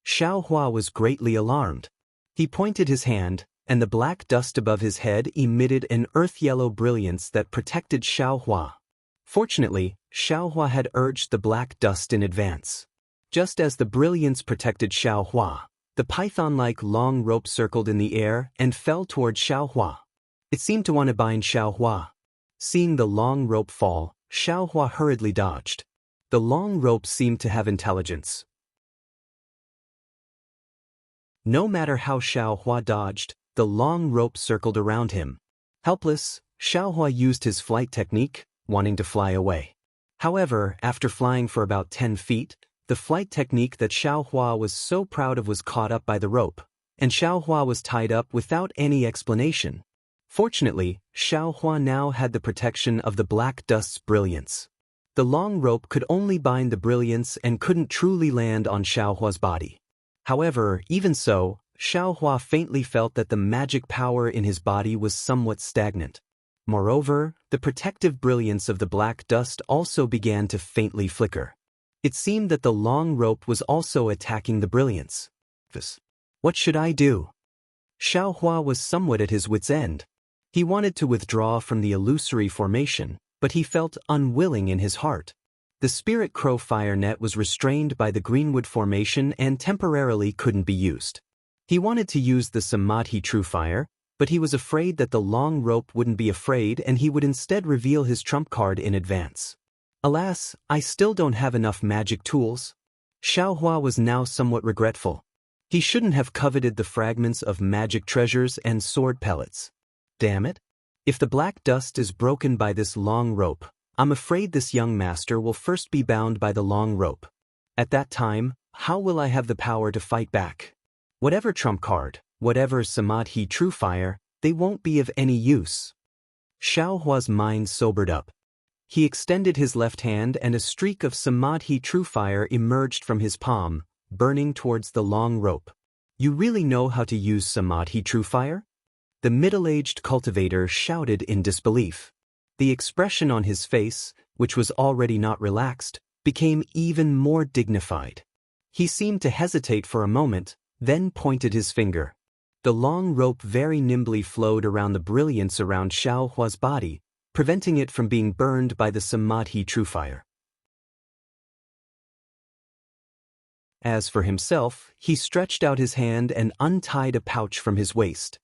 Xiaohua was greatly alarmed. He pointed his hand, and the black dust above his head emitted an earth-yellow brilliance that protected Xiaohua. Fortunately, Xiaohua had urged the black dust in advance. Just as the brilliance protected Xiaohua, the python-like long rope circled in the air and fell toward Xiaohua. It seemed to want to bind Xiaohua. Seeing the long rope fall, Xiaohua hurriedly dodged. The long rope seemed to have intelligence. No matter how Xiaohua dodged, the long rope circled around him. Helpless, Xiaohua used his flight technique, wanting to fly away. However, after flying for about 10 feet, the flight technique that Xiaohua was so proud of was caught up by the rope, and Xiaohua was tied up without any explanation. Fortunately, Xiaohua now had the protection of the black dust's brilliance. The long rope could only bind the brilliance and couldn't truly land on Xiaohua's body. However, even so, Xiaohua faintly felt that the magic power in his body was somewhat stagnant. Moreover, the protective brilliance of the black dust also began to faintly flicker. It seemed that the long rope was also attacking the brilliance. What should I do? Xiaohua was somewhat at his wit's end. He wanted to withdraw from the illusory formation, but he felt unwilling in his heart. The spirit crow fire net was restrained by the greenwood formation and temporarily couldn't be used. He wanted to use the samadhi true fire, but he was afraid that the long rope wouldn't be afraid and he would instead reveal his trump card in advance. Alas, I still don't have enough magic tools. Xiaohua was now somewhat regretful. He shouldn't have coveted the fragments of magic treasures and sword pellets. Damn it! If the black dust is broken by this long rope, I'm afraid this young master will first be bound by the long rope. At that time, how will I have the power to fight back? Whatever trump card, whatever samadhi true fire, they won't be of any use. Xiaohua's mind sobered up. He extended his left hand and a streak of samadhi true fire emerged from his palm, burning towards the long rope. You really know how to use samadhi true fire? The middle-aged cultivator shouted in disbelief. The expression on his face, which was already not relaxed, became even more dignified. He seemed to hesitate for a moment, then pointed his finger. The long rope very nimbly flowed around the brilliance around Xiaohua's body, preventing it from being burned by the samadhi true fire. As for himself, he stretched out his hand and untied a pouch from his waist.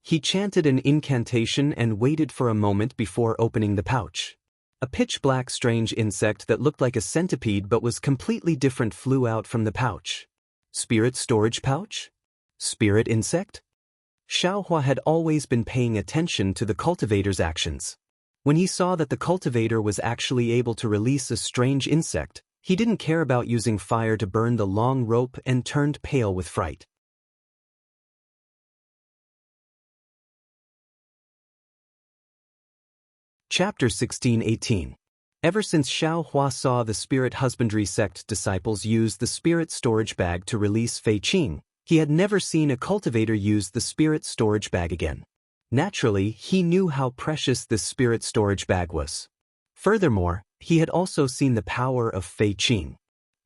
He chanted an incantation and waited for a moment before opening the pouch. A pitch-black strange insect that looked like a centipede but was completely different flew out from the pouch. Spirit storage pouch? Spirit insect? Xiaohua had always been paying attention to the cultivator's actions. When he saw that the cultivator was actually able to release a strange insect, he didn't care about using fire to burn the long rope and turned pale with fright. Chapter 16:18. Ever since Xiaohua saw the spirit husbandry sect disciples use the spirit storage bag to release Fei Qing, he had never seen a cultivator use the spirit storage bag again. Naturally, he knew how precious this spirit storage bag was. Furthermore, he had also seen the power of Fei Qing.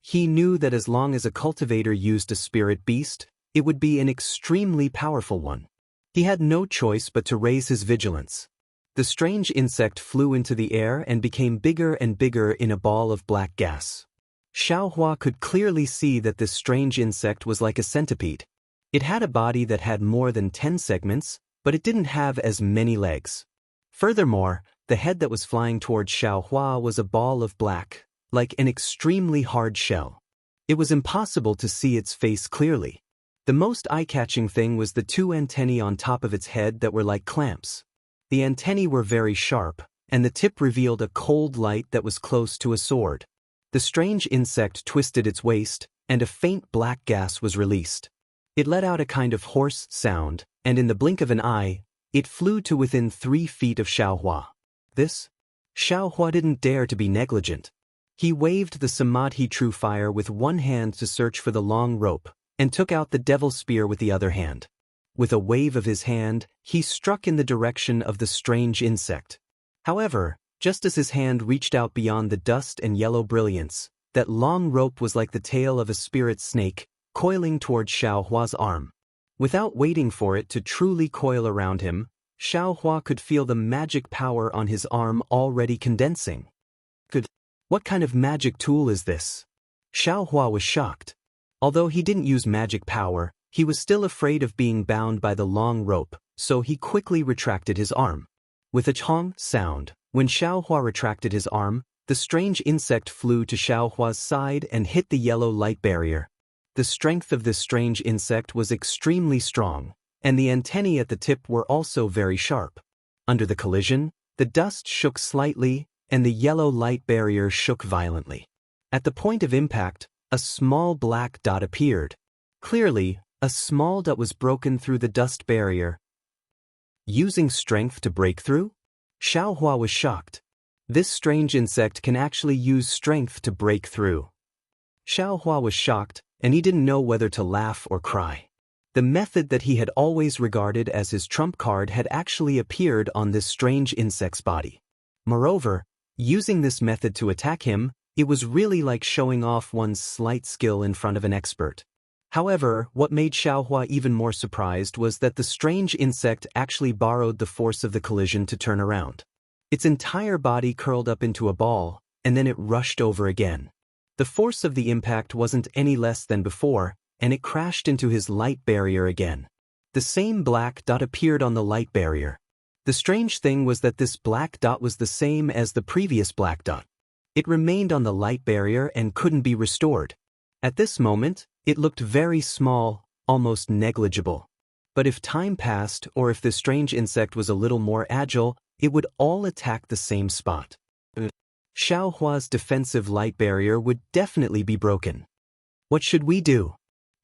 He knew that as long as a cultivator used a spirit beast, it would be an extremely powerful one. He had no choice but to raise his vigilance. The strange insect flew into the air and became bigger and bigger in a ball of black gas. Xiaohua could clearly see that this strange insect was like a centipede. It had a body that had more than 10 segments, but it didn't have as many legs. Furthermore, the head that was flying towards Xiaohua was a ball of black, like an extremely hard shell. It was impossible to see its face clearly. The most eye-catching thing was the two antennae on top of its head that were like clamps. The antennae were very sharp, and the tip revealed a cold light that was close to a sword. The strange insect twisted its waist, and a faint black gas was released. It let out a kind of hoarse sound, and in the blink of an eye, it flew to within 3 feet of Xiaohua. Xiaohua didn't dare to be negligent. He waved the samadhi true fire with one hand to search for the long rope, and took out the devil spear with the other hand. With a wave of his hand, he struck in the direction of the strange insect. However, just as his hand reached out beyond the dust and yellow brilliance, that long rope was like the tail of a spirit snake, coiling towards Xiaohua's arm. Without waiting for it to truly coil around him, Xiaohua could feel the magic power on his arm already condensing. What kind of magic tool is this? Xiaohua was shocked. Although he didn't use magic power, he was still afraid of being bound by the long rope, so he quickly retracted his arm. With a chong sound, when Xiaohua retracted his arm, the strange insect flew to Xiaohua's side and hit the yellow light barrier. The strength of this strange insect was extremely strong, and the antennae at the tip were also very sharp. Under the collision, the dust shook slightly, and the yellow light barrier shook violently. At the point of impact, a small black dot appeared. Clearly, a small dot was broken through the dust barrier. Using strength to break through? Xiaohua was shocked. This strange insect can actually use strength to break through. Xiaohua was shocked, and he didn't know whether to laugh or cry. The method that he had always regarded as his trump card had actually appeared on this strange insect's body. Moreover, using this method to attack him, it was really like showing off one's slight skill in front of an expert. However, what made Xiaohua even more surprised was that the strange insect actually borrowed the force of the collision to turn around. Its entire body curled up into a ball, and then it rushed over again. The force of the impact wasn't any less than before, and it crashed into his light barrier again. The same black dot appeared on the light barrier. The strange thing was that this black dot was the same as the previous black dot. It remained on the light barrier and couldn't be restored. At this moment, it looked very small, almost negligible. But if time passed or if the strange insect was a little more agile, it would all attack the same spot. Xiaohua's defensive light barrier would definitely be broken. What should we do?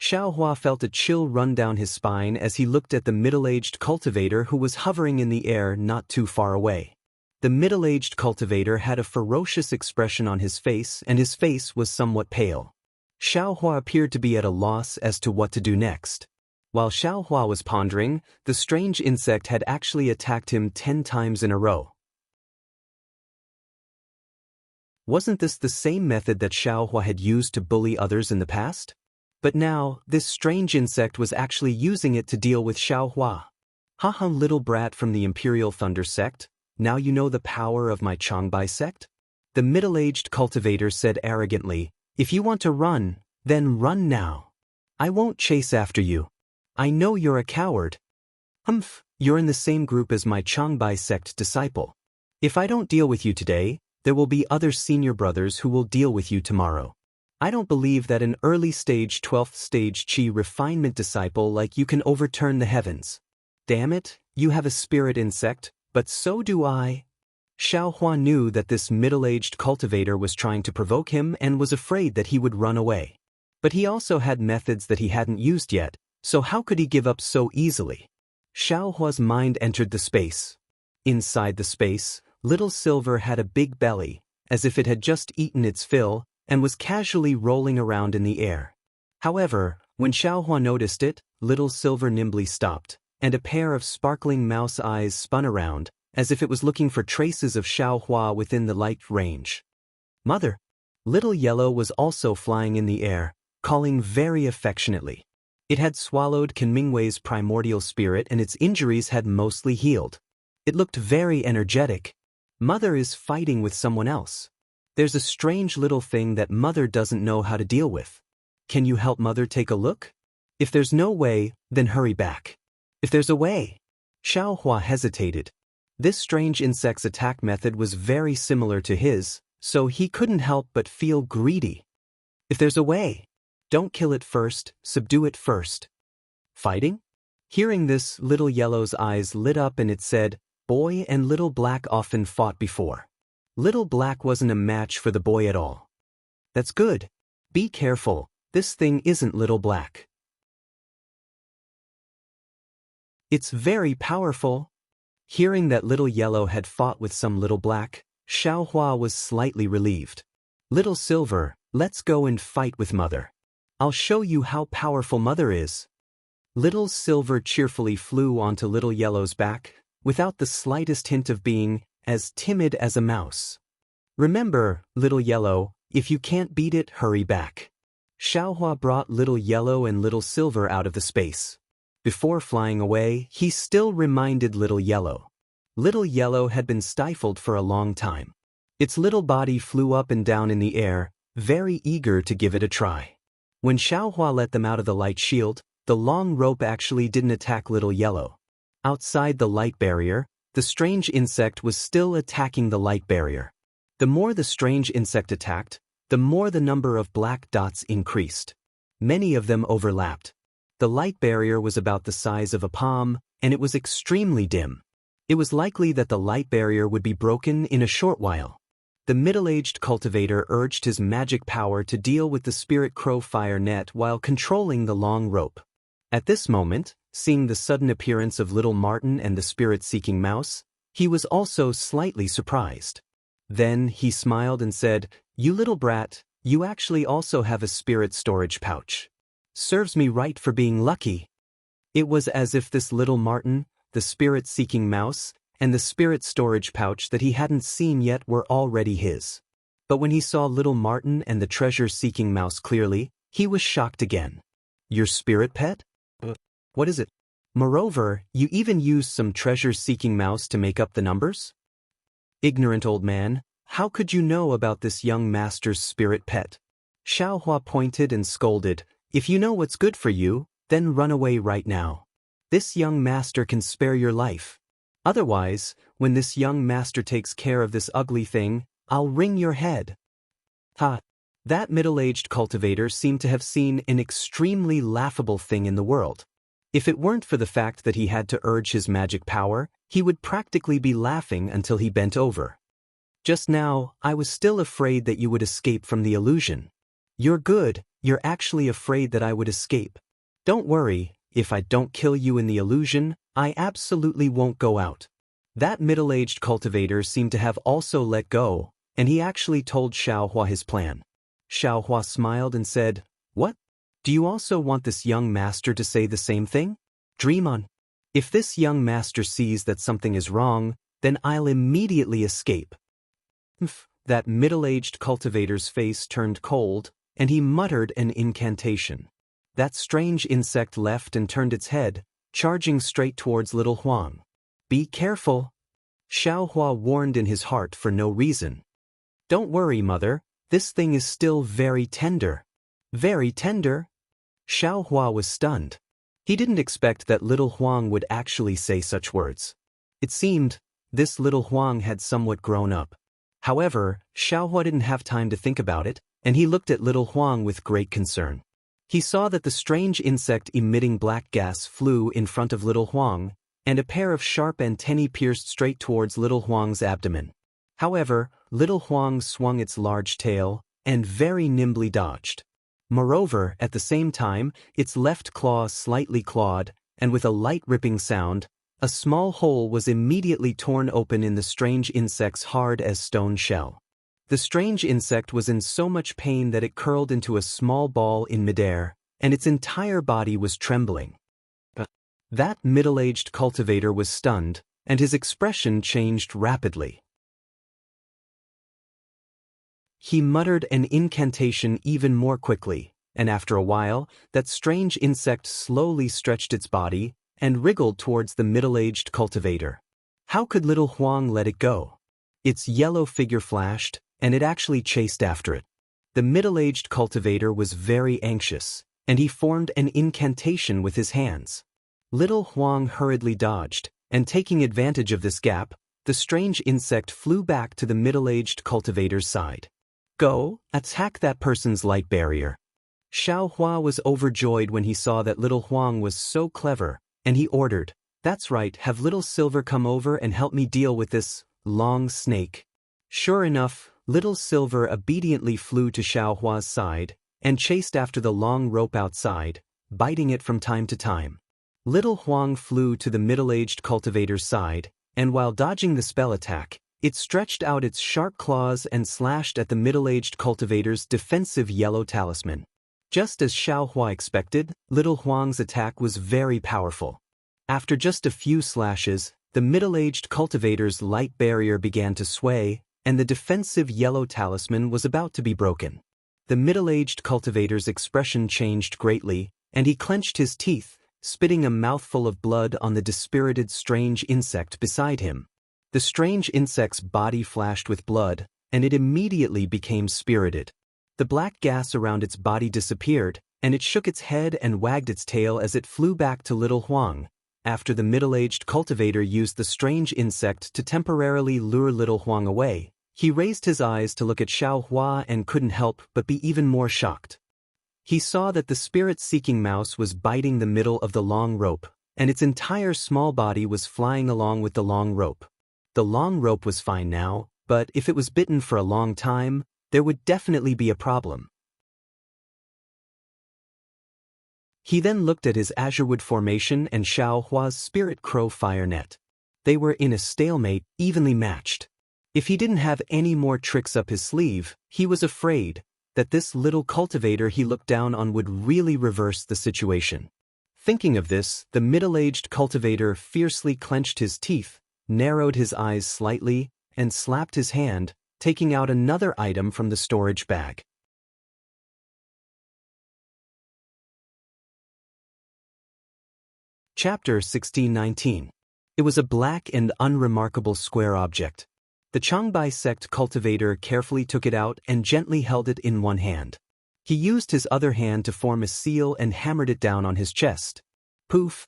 Xiaohua felt a chill run down his spine as he looked at the middle-aged cultivator who was hovering in the air not too far away. The middle-aged cultivator had a ferocious expression on his face, and his face was somewhat pale. Xiaohua appeared to be at a loss as to what to do next. While Xiaohua was pondering, the strange insect had actually attacked him 10 times in a row. Wasn't this the same method that Xiaohua had used to bully others in the past? But now, this strange insect was actually using it to deal with Xiaohua. Haha, little brat from the Imperial Thunder sect, now you know the power of my Changbai sect? The middle-aged cultivator said arrogantly, if you want to run, then run now. I won't chase after you. I know you're a coward. You're in the same group as my Changbai sect disciple. If I don't deal with you today, there will be other senior brothers who will deal with you tomorrow. I don't believe that an early-stage 12th stage Qi refinement disciple like you can overturn the heavens. Damn it, you have a spirit insect, but so do I. Xiaohua knew that this middle-aged cultivator was trying to provoke him and was afraid that he would run away. But he also had methods that he hadn't used yet, so how could he give up so easily? Xiaohua's mind entered the space. Inside the space, Little Silver had a big belly, as if it had just eaten its fill, and was casually rolling around in the air. However, when Xiaohua noticed it, Little Silver nimbly stopped, and a pair of sparkling mouse eyes spun around, as if it was looking for traces of Xiaohua within the light range. Mother! Little Yellow was also flying in the air, calling very affectionately. It had swallowed Kunmingwei's primordial spirit and its injuries had mostly healed. It looked very energetic. Mother is fighting with someone else. There's a strange little thing that Mother doesn't know how to deal with. Can you help Mother take a look? If there's no way, then hurry back. If there's a way. Xiaohua hesitated. This strange insect's attack method was very similar to his, so he couldn't help but feel greedy. If there's a way. Don't kill it first, subdue it first. Fighting? Hearing this, Little Yellow's eyes lit up and it said, Boy and Little Black often fought before. Little Black wasn't a match for the boy at all. That's good. Be careful, this thing isn't Little Black. It's very powerful. Hearing that Little Yellow had fought with some Little Black, Xiaohua was slightly relieved. Little Silver, let's go and fight with Mother. I'll show you how powerful Mother is. Little Silver cheerfully flew onto Little Yellow's back, without the slightest hint of being as timid as a mouse. Remember, Little Yellow, if you can't beat it, hurry back. Xiaohua brought Little Yellow and Little Silver out of the space. Before flying away, he still reminded Little Yellow. Little Yellow had been stifled for a long time. Its little body flew up and down in the air, very eager to give it a try. When Xiaohua let them out of the light shield, the long rope actually didn't attack Little Yellow. Outside the light barrier, the strange insect was still attacking the light barrier. The more the strange insect attacked, the more the number of black dots increased. Many of them overlapped. The light barrier was about the size of a palm, and it was extremely dim. It was likely that the light barrier would be broken in a short while. The middle-aged cultivator urged his magic power to deal with the spirit crow fire net while controlling the long rope. At this moment, seeing the sudden appearance of Little Martin and the spirit-seeking mouse, he was also slightly surprised. Then he smiled and said, You little brat, you actually also have a spirit storage pouch. Serves me right for being lucky. It was as if this Little Martin, the spirit-seeking mouse, and the spirit storage pouch that he hadn't seen yet were already his. But when he saw Little Martin and the treasure-seeking mouse clearly, he was shocked again. Your spirit pet? What is it? Moreover, you even used some treasure-seeking mouse to make up the numbers? Ignorant old man, how could you know about this young master's spirit pet? Xiaohua pointed and scolded, If you know what's good for you, then run away right now. This young master can spare your life. Otherwise, when this young master takes care of this ugly thing, I'll wring your head. Ha! That middle-aged cultivator seemed to have seen an extremely laughable thing in the world. If it weren't for the fact that he had to urge his magic power, he would practically be laughing until he bent over. Just now, I was still afraid that you would escape from the illusion. You're good, you're actually afraid that I would escape. Don't worry, if I don't kill you in the illusion, I absolutely won't go out. That middle-aged cultivator seemed to have also let go, and he actually told Xiaohua his plan. Xiaohua smiled and said, What? Do you also want this young master to say the same thing? Dream on. If this young master sees that something is wrong, then I'll immediately escape. That middle-aged cultivator's face turned cold, and he muttered an incantation. That strange insect left and turned its head, charging straight towards little Huang. Be careful. Xiao Hua warned in his heart for no reason. Don't worry, mother, this thing is still very tender. Very tender? Xiao Hua was stunned. He didn't expect that little Huang would actually say such words. It seemed, this little Huang had somewhat grown up. However, Xiao Hua didn't have time to think about it, and he looked at little Huang with great concern. He saw that the strange insect emitting black gas flew in front of little Huang, and a pair of sharp antennae pierced straight towards little Huang's abdomen. However, little Huang swung its large tail, and very nimbly dodged. Moreover, at the same time, its left claw slightly clawed, and with a light ripping sound, a small hole was immediately torn open in the strange insect's hard as stone shell. The strange insect was in so much pain that it curled into a small ball in midair, and its entire body was trembling. That middle-aged cultivator was stunned, and his expression changed rapidly. He muttered an incantation even more quickly, and after a while, that strange insect slowly stretched its body and wriggled towards the middle-aged cultivator. How could little Huang let it go? Its yellow figure flashed, and it actually chased after it. The middle-aged cultivator was very anxious, and he formed an incantation with his hands. Little Huang hurriedly dodged, and taking advantage of this gap, the strange insect flew back to the middle-aged cultivator's side. Go, attack that person's light barrier. Xiao Hua was overjoyed when he saw that little Huang was so clever, and he ordered, "That's right, have little Silver come over and help me deal with this long snake." Sure enough, little Silver obediently flew to Xiao Hua's side, and chased after the long rope outside, biting it from time to time. Little Huang flew to the middle-aged cultivator's side, and while dodging the spell attack, it stretched out its sharp claws and slashed at the middle-aged cultivator's defensive yellow talisman. Just as Xiao Hua expected, little Huang's attack was very powerful. After just a few slashes, the middle-aged cultivator's light barrier began to sway, and the defensive yellow talisman was about to be broken. The middle-aged cultivator's expression changed greatly, and he clenched his teeth, spitting a mouthful of blood on the dispirited strange insect beside him. The strange insect's body flashed with blood, and it immediately became spirited. The black gas around its body disappeared, and it shook its head and wagged its tail as it flew back to little Huang. After the middle-aged cultivator used the strange insect to temporarily lure little Huang away, he raised his eyes to look at Xiao Hua and couldn't help but be even more shocked. He saw that the spirit-seeking mouse was biting the middle of the long rope, and its entire small body was flying along with the long rope. The long rope was fine now, but if it was bitten for a long time, there would definitely be a problem. He then looked at his azurewood formation and Xiao Hua's spirit crow fire net. They were in a stalemate, evenly matched. If he didn't have any more tricks up his sleeve, he was afraid that this little cultivator he looked down on would really reverse the situation. Thinking of this, the middle-aged cultivator fiercely clenched his teeth, narrowed his eyes slightly, and slapped his hand, taking out another item from the storage bag. Chapter 1619. It was a black and unremarkable square object. The Changbai sect cultivator carefully took it out and gently held it in one hand. He used his other hand to form a seal and hammered it down on his chest. Poof!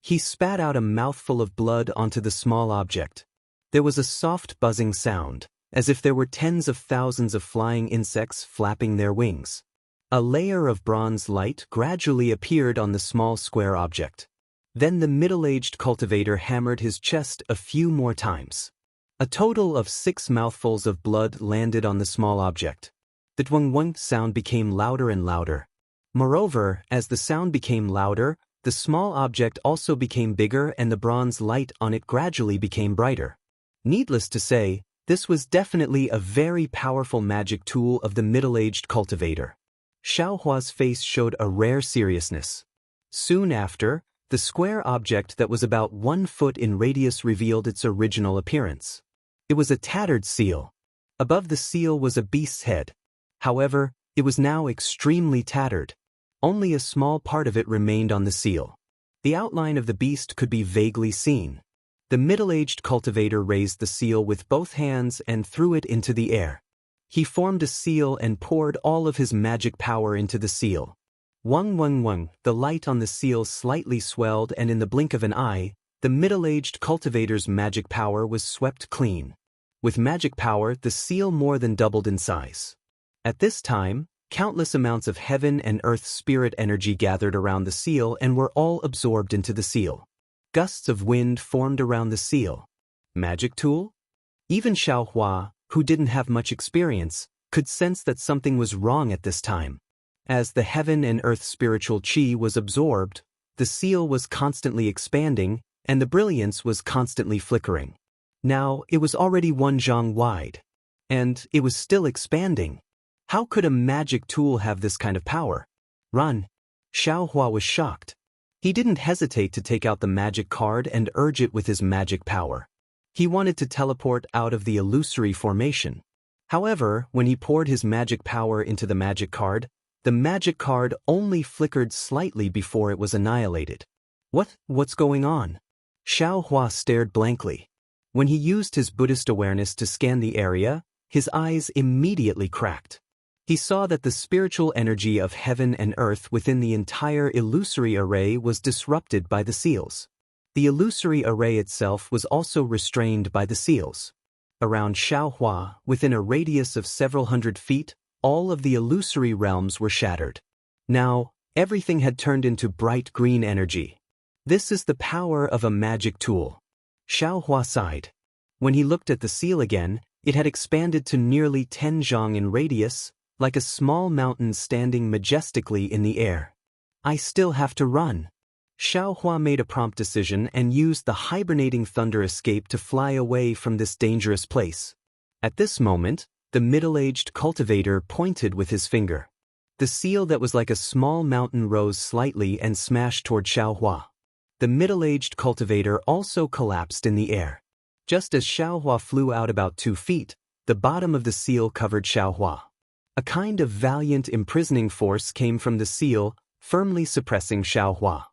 He spat out a mouthful of blood onto the small object. There was a soft buzzing sound, as if there were tens of thousands of flying insects flapping their wings. A layer of bronze light gradually appeared on the small square object. Then the middle-aged cultivator hammered his chest a few more times. A total of 6 mouthfuls of blood landed on the small object. The twang-wang sound became louder and louder. Moreover, as the sound became louder, the small object also became bigger and the bronze light on it gradually became brighter. Needless to say, this was definitely a very powerful magic tool of the middle-aged cultivator. Xiaohua's face showed a rare seriousness. Soon after, the square object that was about 1 foot in radius revealed its original appearance. It was a tattered seal. Above the seal was a beast's head. However, it was now extremely tattered. Only a small part of it remained on the seal. The outline of the beast could be vaguely seen. The middle-aged cultivator raised the seal with both hands and threw it into the air. He formed a seal and poured all of his magic power into the seal. Wang wang wang, the light on the seal slightly swelled, and in the blink of an eye, the middle-aged cultivator's magic power was swept clean. With magic power, the seal more than doubled in size. At this time, countless amounts of heaven and earth spirit energy gathered around the seal and were all absorbed into the seal. Gusts of wind formed around the seal. Magic tool? Even Xiaohua, who didn't have much experience, could sense that something was wrong at this time. As the heaven and earth spiritual qi was absorbed, the seal was constantly expanding, and the brilliance was constantly flickering. Now, it was already 1 zhang wide. And it was still expanding. How could a magic tool have this kind of power? Run! Xiaohua was shocked. He didn't hesitate to take out the magic card and urge it with his magic power. He wanted to teleport out of the illusory formation. However, when he poured his magic power into the magic card only flickered slightly before it was annihilated. What's going on? Xiaohua stared blankly. When he used his Buddhist awareness to scan the area, his eyes immediately cracked. He saw that the spiritual energy of heaven and earth within the entire illusory array was disrupted by the seals. The illusory array itself was also restrained by the seals. Around Xiaohua, within a radius of several hundred feet, all of the illusory realms were shattered. Now, everything had turned into bright green energy. This is the power of a magic tool. Xiaohua sighed. When he looked at the seal again, it had expanded to nearly 10 zhang in radius, like a small mountain standing majestically in the air. I still have to run. Xiaohua made a prompt decision and used the hibernating thunder escape to fly away from this dangerous place. At this moment, the middle-aged cultivator pointed with his finger. The seal that was like a small mountain rose slightly and smashed toward Xiaohua. The middle-aged cultivator also collapsed in the air. Just as Xiaohua flew out about 2 feet, the bottom of the seal covered Xiaohua. A kind of valiant imprisoning force came from the seal, firmly suppressing Xiaohua.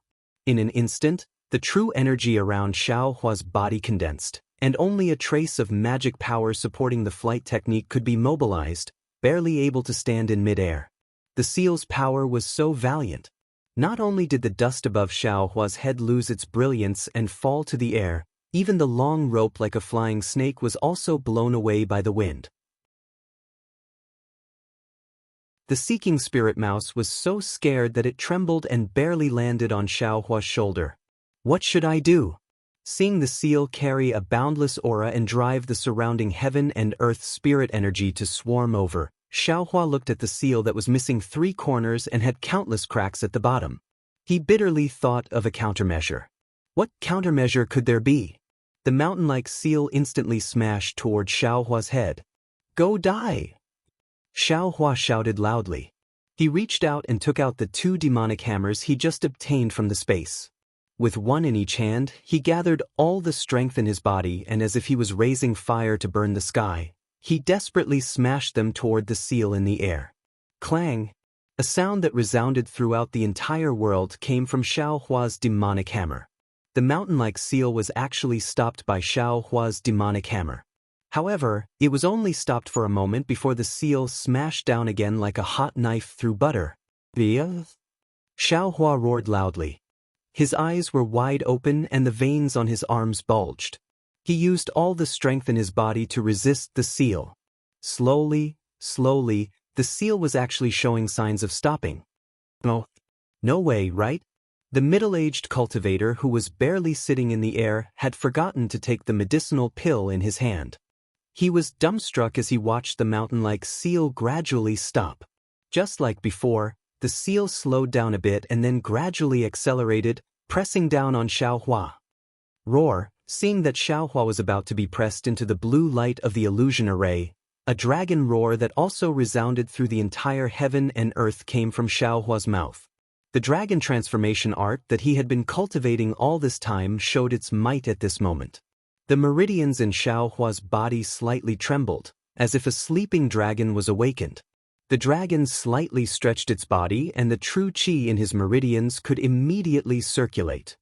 In an instant, the true energy around Xiaohua's body condensed, and only a trace of magic power supporting the flight technique could be mobilized, barely able to stand in midair. The seal's power was so valiant. Not only did the dust above Xiaohua's head lose its brilliance and fall to the air, even the long rope like a flying snake was also blown away by the wind. The seeking spirit mouse was so scared that it trembled and barely landed on Xiaohua's shoulder. What should I do? Seeing the seal carry a boundless aura and drive the surrounding heaven and earth spirit energy to swarm over, Xiaohua looked at the seal that was missing 3 corners and had countless cracks at the bottom. He bitterly thought of a countermeasure. What countermeasure could there be? The mountain-like seal instantly smashed toward Xiaohua's head. Go die! Xiaohua shouted loudly. He reached out and took out the 2 demonic hammers he just obtained from the space. With one in each hand, he gathered all the strength in his body, and as if he was raising fire to burn the sky, he desperately smashed them toward the seal in the air. Clang! A sound that resounded throughout the entire world came from Xiaohua's demonic hammer. The mountain-like seal was actually stopped by Xiaohua's demonic hammer. However, it was only stopped for a moment before the seal smashed down again like a hot knife through butter. Xiaohua roared loudly. His eyes were wide open and the veins on his arms bulged. He used all the strength in his body to resist the seal. Slowly, the seal was actually showing signs of stopping. No way, right? The middle-aged cultivator, who was barely sitting in the air, had forgotten to take the medicinal pill in his hand. He was dumbstruck as he watched the mountain-like seal gradually stop. Just like before, the seal slowed down a bit and then gradually accelerated, pressing down on Xiaohua. Roar! Seeing that Xiaohua was about to be pressed into the blue light of the illusion array, A dragon roar that also resounded through the entire heaven and earth came from Xiaohua's mouth. The dragon transformation art that he had been cultivating all this time showed its might at this moment. The meridians in Xiaohua's body slightly trembled, as if a sleeping dragon was awakened. The dragon slightly stretched its body and the true qi in his meridians could immediately circulate.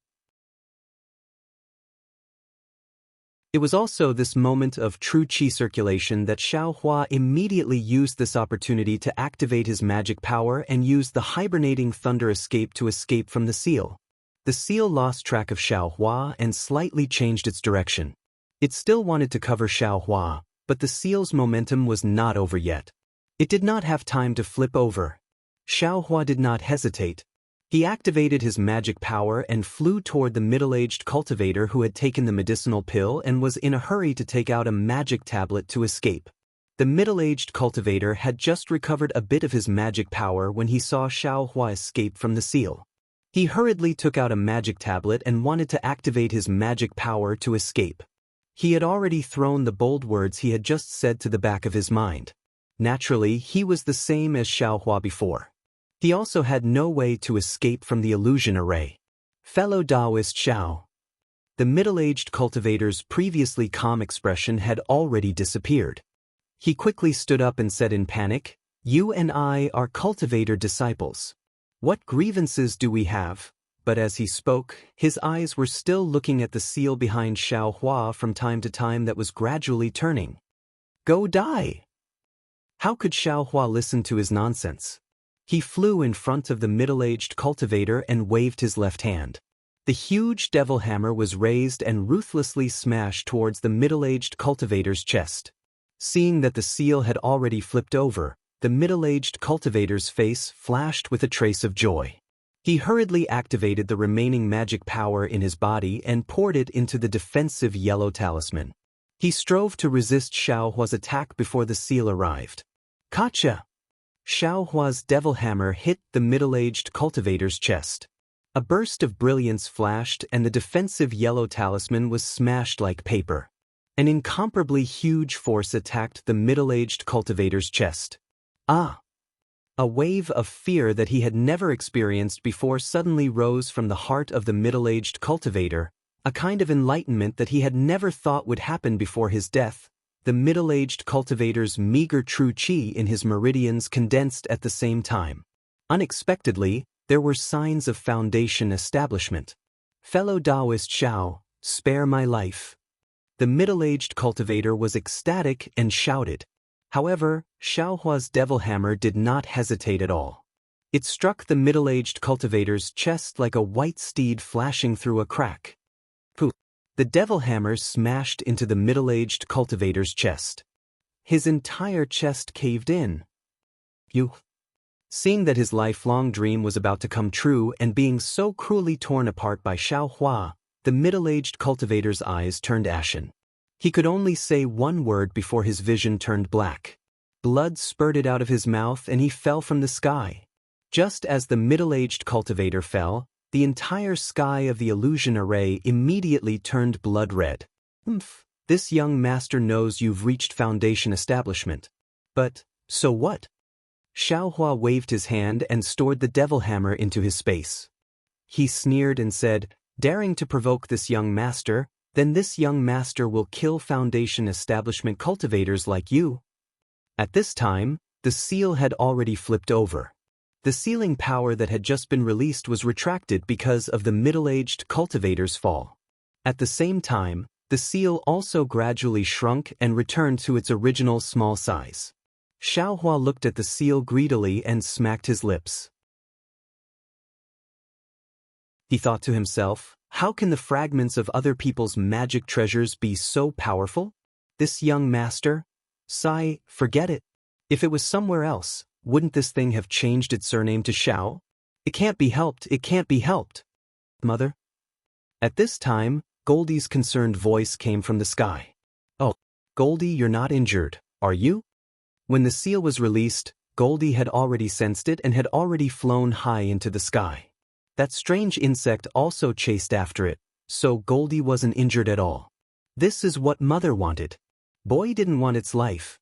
It was also this moment of true qi circulation that Xiaohua immediately used this opportunity to activate his magic power and used the hibernating thunder escape to escape from the seal. The seal lost track of Xiaohua and slightly changed its direction. It still wanted to cover Xiaohua, but the seal's momentum was not over yet. It did not have time to flip over. Xiaohua did not hesitate. He activated his magic power and flew toward the middle-aged cultivator who had taken the medicinal pill and was in a hurry to take out a magic tablet to escape. The middle-aged cultivator had just recovered a bit of his magic power when he saw Xiaohua escape from the seal. He hurriedly took out a magic tablet and wanted to activate his magic power to escape. He had already thrown the bold words he had just said to the back of his mind. Naturally, he was the same as Xiaohua before. He also had no way to escape from the illusion array. Fellow Taoist Xiao. The middle-aged cultivator's previously calm expression had already disappeared. He quickly stood up and said in panic, "You and I are cultivator disciples. What grievances do we have?" But as he spoke, his eyes were still looking at the seal behind Xiaohua from time to time that was gradually turning. Go die! How could Xiaohua listen to his nonsense? He flew in front of the middle-aged cultivator and waved his left hand. The huge devil hammer was raised and ruthlessly smashed towards the middle-aged cultivator's chest. Seeing that the seal had already flipped over, the middle-aged cultivator's face flashed with a trace of joy. He hurriedly activated the remaining magic power in his body and poured it into the defensive yellow talisman. He strove to resist Xiaohua's attack before the seal arrived. Gotcha! Xiaohua's devil hammer hit the middle-aged cultivator's chest. A burst of brilliance flashed and the defensive yellow talisman was smashed like paper. An incomparably huge force attacked the middle-aged cultivator's chest. Ah! A wave of fear that he had never experienced before suddenly rose from the heart of the middle-aged cultivator, a kind of enlightenment that he had never thought would happen before his death. The middle-aged cultivator's meager true qi in his meridians condensed at the same time. Unexpectedly, there were signs of foundation establishment. Fellow Taoist Xiao, spare my life. The middle-aged cultivator was ecstatic and shouted. However, Xiaohua's devil hammer did not hesitate at all. It struck the middle-aged cultivator's chest like a white steed flashing through a crack. Poof! The devil hammer smashed into the middle-aged cultivator's chest. His entire chest caved in. Seeing that his lifelong dream was about to come true and being so cruelly torn apart by Xiaohua, the middle-aged cultivator's eyes turned ashen. He could only say one word before his vision turned black. Blood spurted out of his mouth and he fell from the sky. Just as the middle-aged cultivator fell, the entire sky of the illusion array immediately turned blood red. This young master knows you've reached foundation establishment. But, so what? Xiaohua waved his hand and stored the devil hammer into his space. He sneered and said, daring to provoke this young master, then this young master will kill foundation establishment cultivators like you. At this time, the seal had already flipped over. The sealing power that had just been released was retracted because of the middle-aged cultivator's fall. At the same time, the seal also gradually shrunk and returned to its original small size. Xiaohua looked at the seal greedily and smacked his lips. He thought to himself, how can the fragments of other people's magic treasures be so powerful? This young master? Sigh, forget it. If it was somewhere else, wouldn't this thing have changed its surname to Xiao? It can't be helped, it can't be helped. Mother? At this time, Goldie's concerned voice came from the sky. Oh, Goldie, you're not injured, are you? When the seal was released, Goldie had already sensed it and had already flown high into the sky. That strange insect also chased after it, so Goldie wasn't injured at all. This is what Mother wanted. Boy didn't want its life.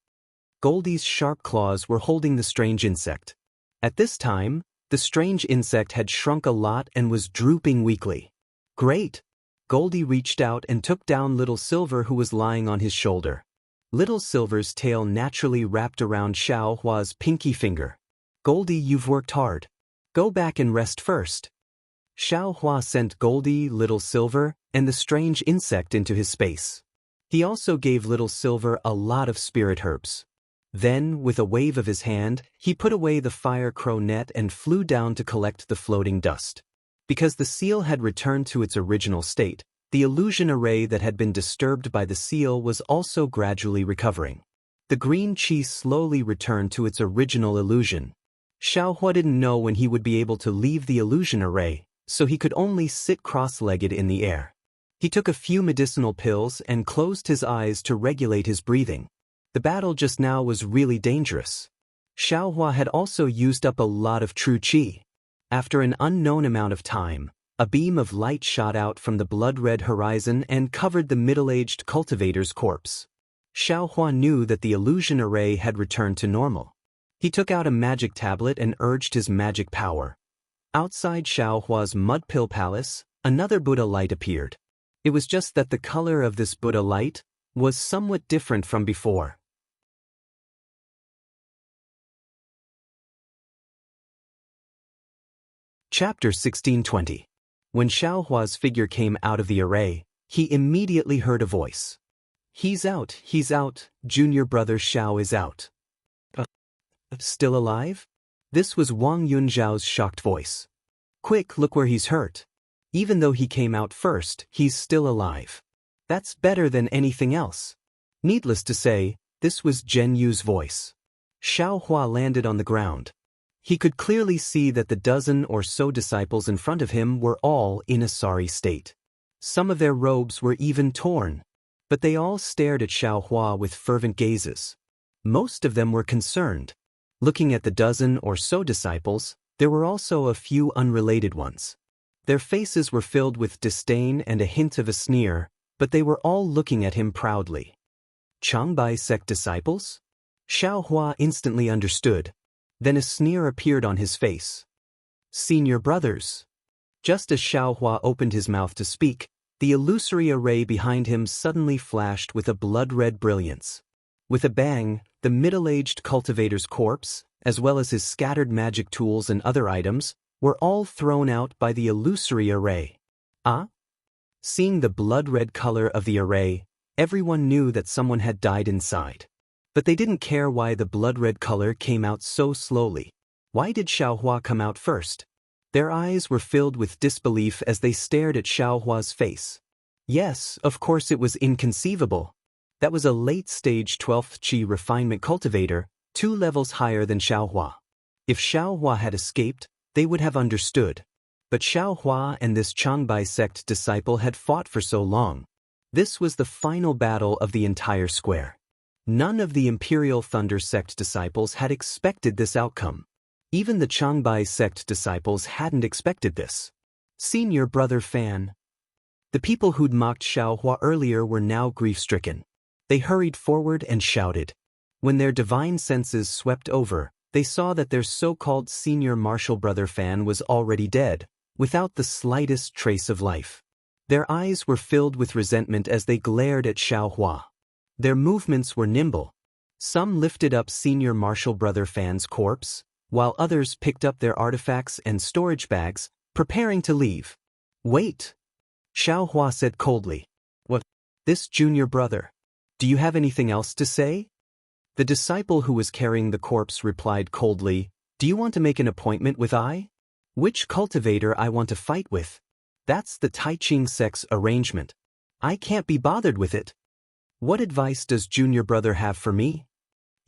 Goldie's sharp claws were holding the strange insect. At this time, the strange insect had shrunk a lot and was drooping weakly. Great! Goldie reached out and took down Little Silver, who was lying on his shoulder. Little Silver's tail naturally wrapped around Xiao Hua's pinky finger. Goldie, you've worked hard. Go back and rest first. Xiao Hua sent Goldie, Little Silver, and the strange insect into his space. He also gave Little Silver a lot of spirit herbs. Then, with a wave of his hand, he put away the fire crow net and flew down to collect the floating dust. Because the seal had returned to its original state, the illusion array that had been disturbed by the seal was also gradually recovering. The green chi slowly returned to its original illusion. Xiao Hua didn't know when he would be able to leave the illusion array, so he could only sit cross-legged in the air. He took a few medicinal pills and closed his eyes to regulate his breathing. The battle just now was really dangerous. Xiao Hua had also used up a lot of true qi. After an unknown amount of time, a beam of light shot out from the blood-red horizon and covered the middle-aged cultivator's corpse. Xiao Hua knew that the illusion array had returned to normal. He took out a magic tablet and urged his magic power. Outside Xiao Hua's mud pill palace, another Buddha light appeared. It was just that the color of this Buddha light was somewhat different from before. Chapter 1620. When Xiao Hua's figure came out of the array, he immediately heard a voice. He's out, junior brother Xiao is out. Still alive? This was Wang Yunzhao's shocked voice. Quick, look where he's hurt. Even though he came out first, he's still alive. That's better than anything else. Needless to say, this was Zhen Yu's voice. Xiao Hua landed on the ground. He could clearly see that the dozen or so disciples in front of him were all in a sorry state. Some of their robes were even torn, but they all stared at Xiao Hua with fervent gazes. Most of them were concerned. Looking at the dozen or so disciples, there were also a few unrelated ones. Their faces were filled with disdain and a hint of a sneer, but they were all looking at him proudly. Changbai sect disciples? Xiao Hua instantly understood. Then a sneer appeared on his face. Senior brothers. Just as Xiao Hua opened his mouth to speak, the illusory array behind him suddenly flashed with a blood-red brilliance. With a bang, the middle-aged cultivator's corpse, as well as his scattered magic tools and other items, were all thrown out by the illusory array. Seeing the blood-red color of the array, everyone knew that someone had died inside. But they didn't care why the blood-red color came out so slowly. Why did Xiao Hua come out first? Their eyes were filled with disbelief as they stared at Xiao Hua's face. Yes, of course it was inconceivable. That was a late-stage 12th Qi refinement cultivator, 2 levels higher than Xiao Hua. If Xiao Hua had escaped, they would have understood. But Xiao Hua and this Changbai sect disciple had fought for so long. This was the final battle of the entire square. None of the Imperial Thunder sect disciples had expected this outcome. Even the Changbai sect disciples hadn't expected this. Senior brother Fan. The people who'd mocked Xiao Hua earlier were now grief-stricken. They hurried forward and shouted. When their divine senses swept over, they saw that their so-called senior martial brother Fan was already dead, without the slightest trace of life. Their eyes were filled with resentment as they glared at Xiao Hua. Their movements were nimble. Some lifted up senior martial brother Fan's corpse, while others picked up their artifacts and storage bags, preparing to leave. Wait! Xiao Hua said coldly. What? This junior brother. Do you have anything else to say? The disciple who was carrying the corpse replied coldly, Do you want to make an appointment with I? Which cultivator I want to fight with? That's the Tai Ching sect's arrangement. I can't be bothered with it. What advice does junior brother have for me?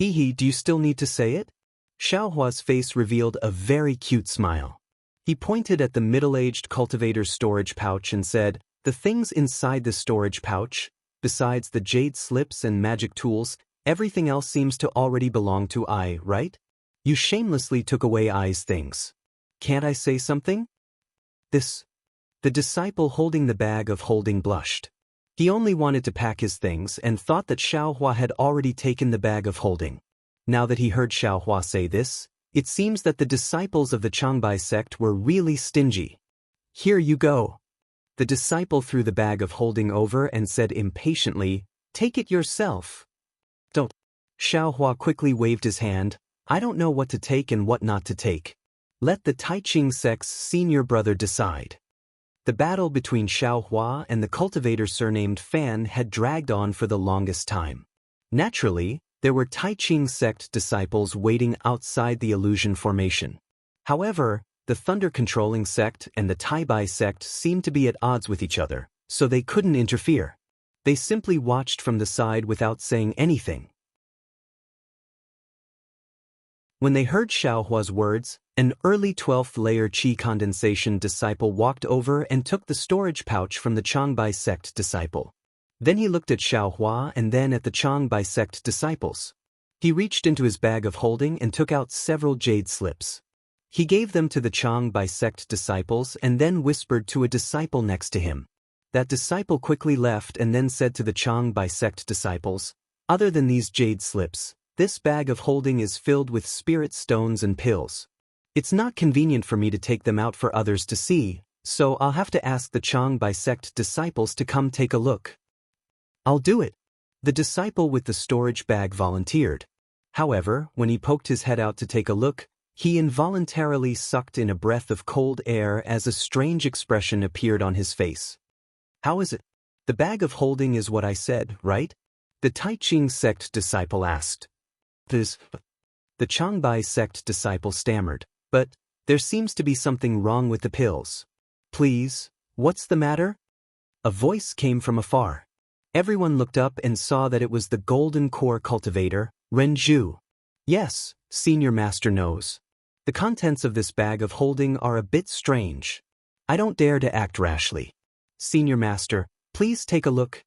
Hehe, do you still need to say it? Xiao Hua's face revealed a very cute smile. He pointed at the middle-aged cultivator's storage pouch and said, The things inside the storage pouch, besides the jade slips and magic tools, everything else seems to already belong to I, right? You shamelessly took away I's things. Can't I say something? This. The disciple holding the bag of holding blushed. He only wanted to pack his things and thought that Xiao Hua had already taken the bag of holding. Now that he heard Xiaohua say this, it seems that the disciples of the Changbai sect were really stingy. Here you go. The disciple threw the bag of holding over and said impatiently, "Take it yourself." Don't. Xiaohua quickly waved his hand. "I don't know what to take and what not to take. Let the Taiqing sect's senior brother decide." The battle between Xiaohua and the cultivator surnamed Fan had dragged on for the longest time. Naturally, there were Taiqing sect disciples waiting outside the illusion formation. However, the thunder-controlling sect and the Taibai sect seemed to be at odds with each other, so they couldn't interfere. They simply watched from the side without saying anything. When they heard Xiaohua's words, an early 12th layer qi condensation disciple walked over and took the storage pouch from the Changbai sect disciple. Then he looked at Xiaohua and then at the Changbai sect disciples. He reached into his bag of holding and took out several jade slips. He gave them to the Changbai sect disciples and then whispered to a disciple next to him. That disciple quickly left and then said to the Changbai sect disciples, "Other than these jade slips, this bag of holding is filled with spirit stones and pills. It's not convenient for me to take them out for others to see, so I'll have to ask the Changbai sect disciples to come take a look." "I'll do it." The disciple with the storage bag volunteered. However, when he poked his head out to take a look, he involuntarily sucked in a breath of cold air as a strange expression appeared on his face. "How is it? The bag of holding is what I said, right?" The Taiqing sect disciple asked. The Changbai sect disciple stammered, "But there seems to be something wrong with the pills." "Please, what's the matter?" A voice came from afar. Everyone looked up and saw that it was the golden core cultivator, Renju. "Yes, Senior Master knows. The contents of this bag of holding are a bit strange. I don't dare to act rashly. Senior Master, please take a look."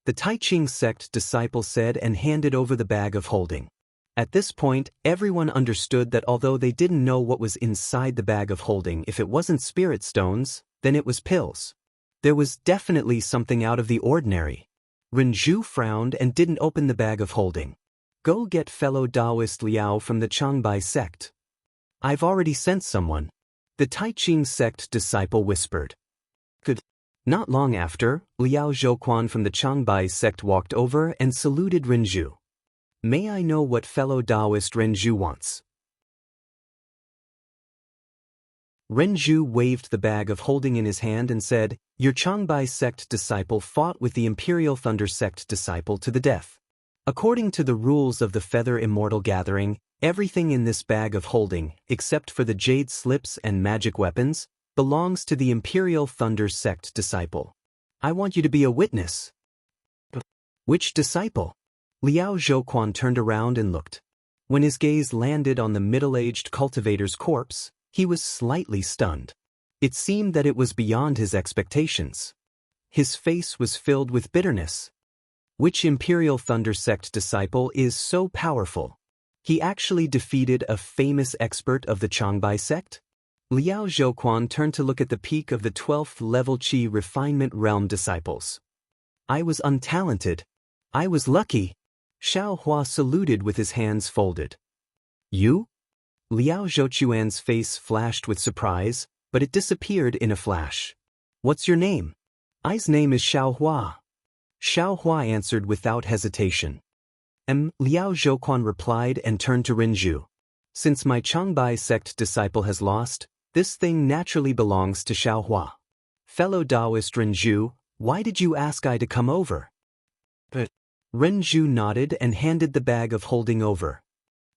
The Taiqing sect disciple said and handed over the bag of holding. At this point, everyone understood that although they didn't know what was inside the bag of holding, if it wasn't spirit stones, then it was pills. There was definitely something out of the ordinary. Renju frowned and didn't open the bag of holding. "Go get fellow Taoist Liao from the Changbai sect." "I've already sent someone," the Taiqing sect disciple whispered. "Good." Not long after, Liao Zhouquan from the Changbai sect walked over and saluted Renju. "May I know what fellow Taoist Renju wants?" Renju waved the bag of holding in his hand and said, "Your Changbai sect disciple fought with the Imperial Thunder sect disciple to the death. According to the rules of the Feather Immortal Gathering, everything in this bag of holding, except for the jade slips and magic weapons, belongs to the Imperial Thunder sect disciple. I want you to be a witness." "Which disciple?" Liao Zhouquan turned around and looked. When his gaze landed on the middle-aged cultivator's corpse, he was slightly stunned. It seemed that it was beyond his expectations. His face was filled with bitterness. Which Imperial Thunder sect disciple is so powerful? He actually defeated a famous expert of the Changbai sect? Liao Zhouquan turned to look at the peak of the 12th level Qi Refinement Realm disciples. "I was untalented. I was lucky." Xiaohua saluted with his hands folded. "You?" Liao Zhouquan's face flashed with surprise, but it disappeared in a flash. "What's your name?" "I's name is Xiaohua." Xiaohua answered without hesitation. Liao Zhouquan replied and turned to Renju. "Since my Changbai sect disciple has lost, this thing naturally belongs to Xiaohua. Fellow Taoist Renju, why did you ask I to come over?" Renju nodded and handed the bag of holding over.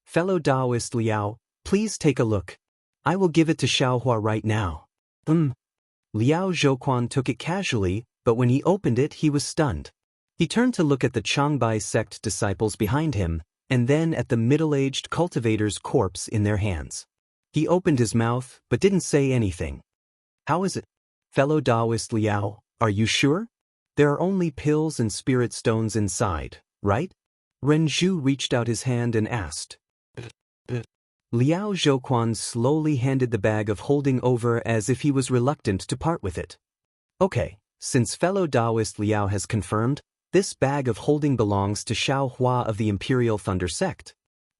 "Fellow Taoist Liao, please take a look. I will give it to Xiaohua right now." Liao Zhouquan took it casually, but when he opened it he was stunned. He turned to look at the Changbai sect disciples behind him, and then at the middle-aged cultivator's corpse in their hands. He opened his mouth, but didn't say anything. "How is it? Fellow Taoist Liao, are you sure? There are only pills and spirit stones inside, right?" Renju reached out his hand and asked. Liao Zhouquan slowly handed the bag of holding over as if he was reluctant to part with it. "Okay, since fellow Taoist Liao has confirmed, this bag of holding belongs to Xiaohua of the Imperial Thunder sect.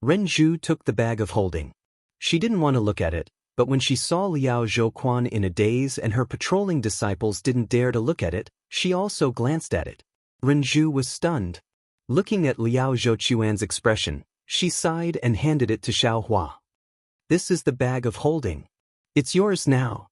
Renju took the bag of holding. She didn't want to look at it, but when she saw Liao Zhouquan in a daze and her patrolling disciples didn't dare to look at it, she also glanced at it. Renju was stunned. Looking at Liao Zhouquan's expression, she sighed and handed it to Xiaohua. This is the bag of holding. It's yours now.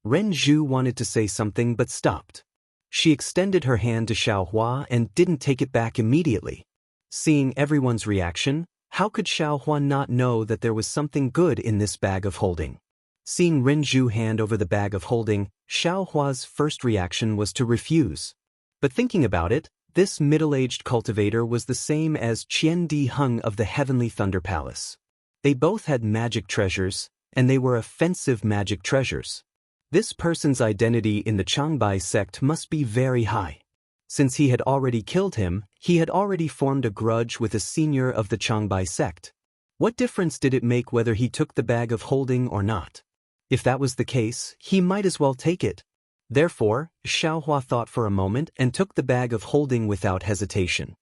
Renju wanted to say something but stopped. She extended her hand to Xiaohua and didn't take it back immediately. Seeing everyone's reaction, how could Xiaohua not know that there was something good in this bag of holding? Seeing Renju hand over the bag of holding, Xiaohua's first reaction was to refuse. But thinking about it, this middle-aged cultivator was the same as Qian Diheng of the Heavenly Thunder Palace. They both had magic treasures, and they were offensive magic treasures. This person's identity in the Changbai sect must be very high. Since he had already killed him, he had already formed a grudge with a senior of the Changbai sect. What difference did it make whether he took the bag of holding or not? If that was the case, he might as well take it. Therefore, Xiaohua thought for a moment and took the bag of holding without hesitation.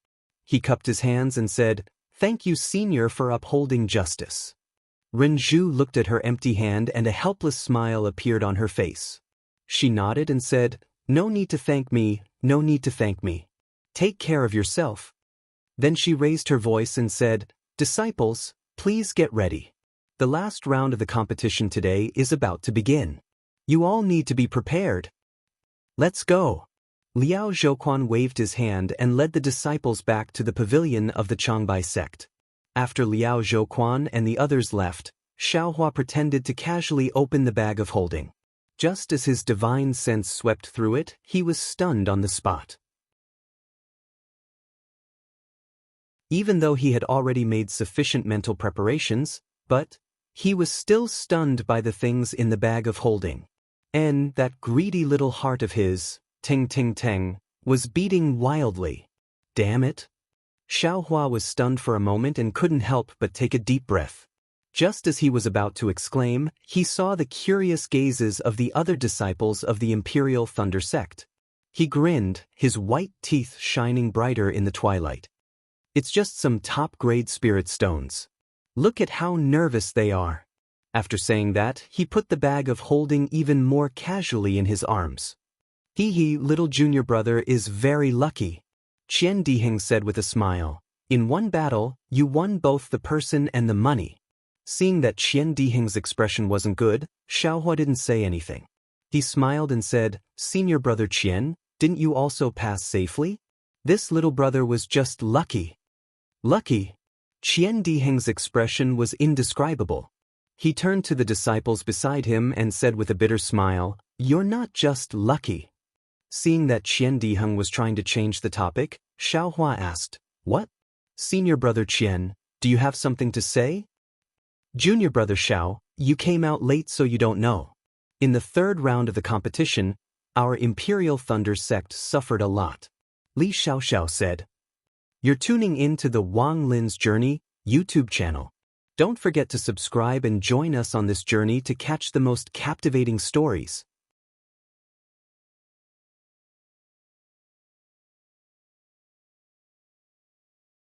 He cupped his hands and said, "Thank you, senior, for upholding justice." Renju looked at her empty hand and a helpless smile appeared on her face. She nodded and said, "No need to thank me, no need to thank me. Take care of yourself." Then she raised her voice and said, "Disciples, please get ready. The last round of the competition today is about to begin. You all need to be prepared. Let's go." Liao Zhouquan waved his hand and led the disciples back to the pavilion of the Changbai sect. After Liao Zhouquan and the others left, Xiaohua pretended to casually open the bag of holding. Just as his divine sense swept through it, he was stunned on the spot. Even though he had already made sufficient mental preparations, but he was still stunned by the things in the bag of holding. And that greedy little heart of his, ting ting ting, was beating wildly. Damn it. Xiaohua was stunned for a moment and couldn't help but take a deep breath. Just as he was about to exclaim, he saw the curious gazes of the other disciples of the Imperial Thunder sect. He grinned, his white teeth shining brighter in the twilight. "It's just some top-grade spirit stones. Look at how nervous they are." After saying that, he put the bag of holding even more casually in his arms. "Hee, little junior brother is very lucky," Qian Diheng said with a smile. "In one battle, you won both the person and the money." Seeing that Qian Diheng's expression wasn't good, Xiaohua didn't say anything. He smiled and said, "Senior brother Qian, didn't you also pass safely? This little brother was just lucky." Lucky? Qian Diheng's expression was indescribable. He turned to the disciples beside him and said with a bitter smile, "You're not just lucky." Seeing that Qian Diheng was trying to change the topic, Xiaohua asked, "What? Senior brother Qian, do you have something to say?" "Junior brother Xiao, you came out late so you don't know. In the third round of the competition, our Imperial Thunder sect suffered a lot," Li Xiaoxiao said. "You're tuning in to the Wang Lin's Journey YouTube channel. Don't forget to subscribe and join us on this journey to catch the most captivating stories.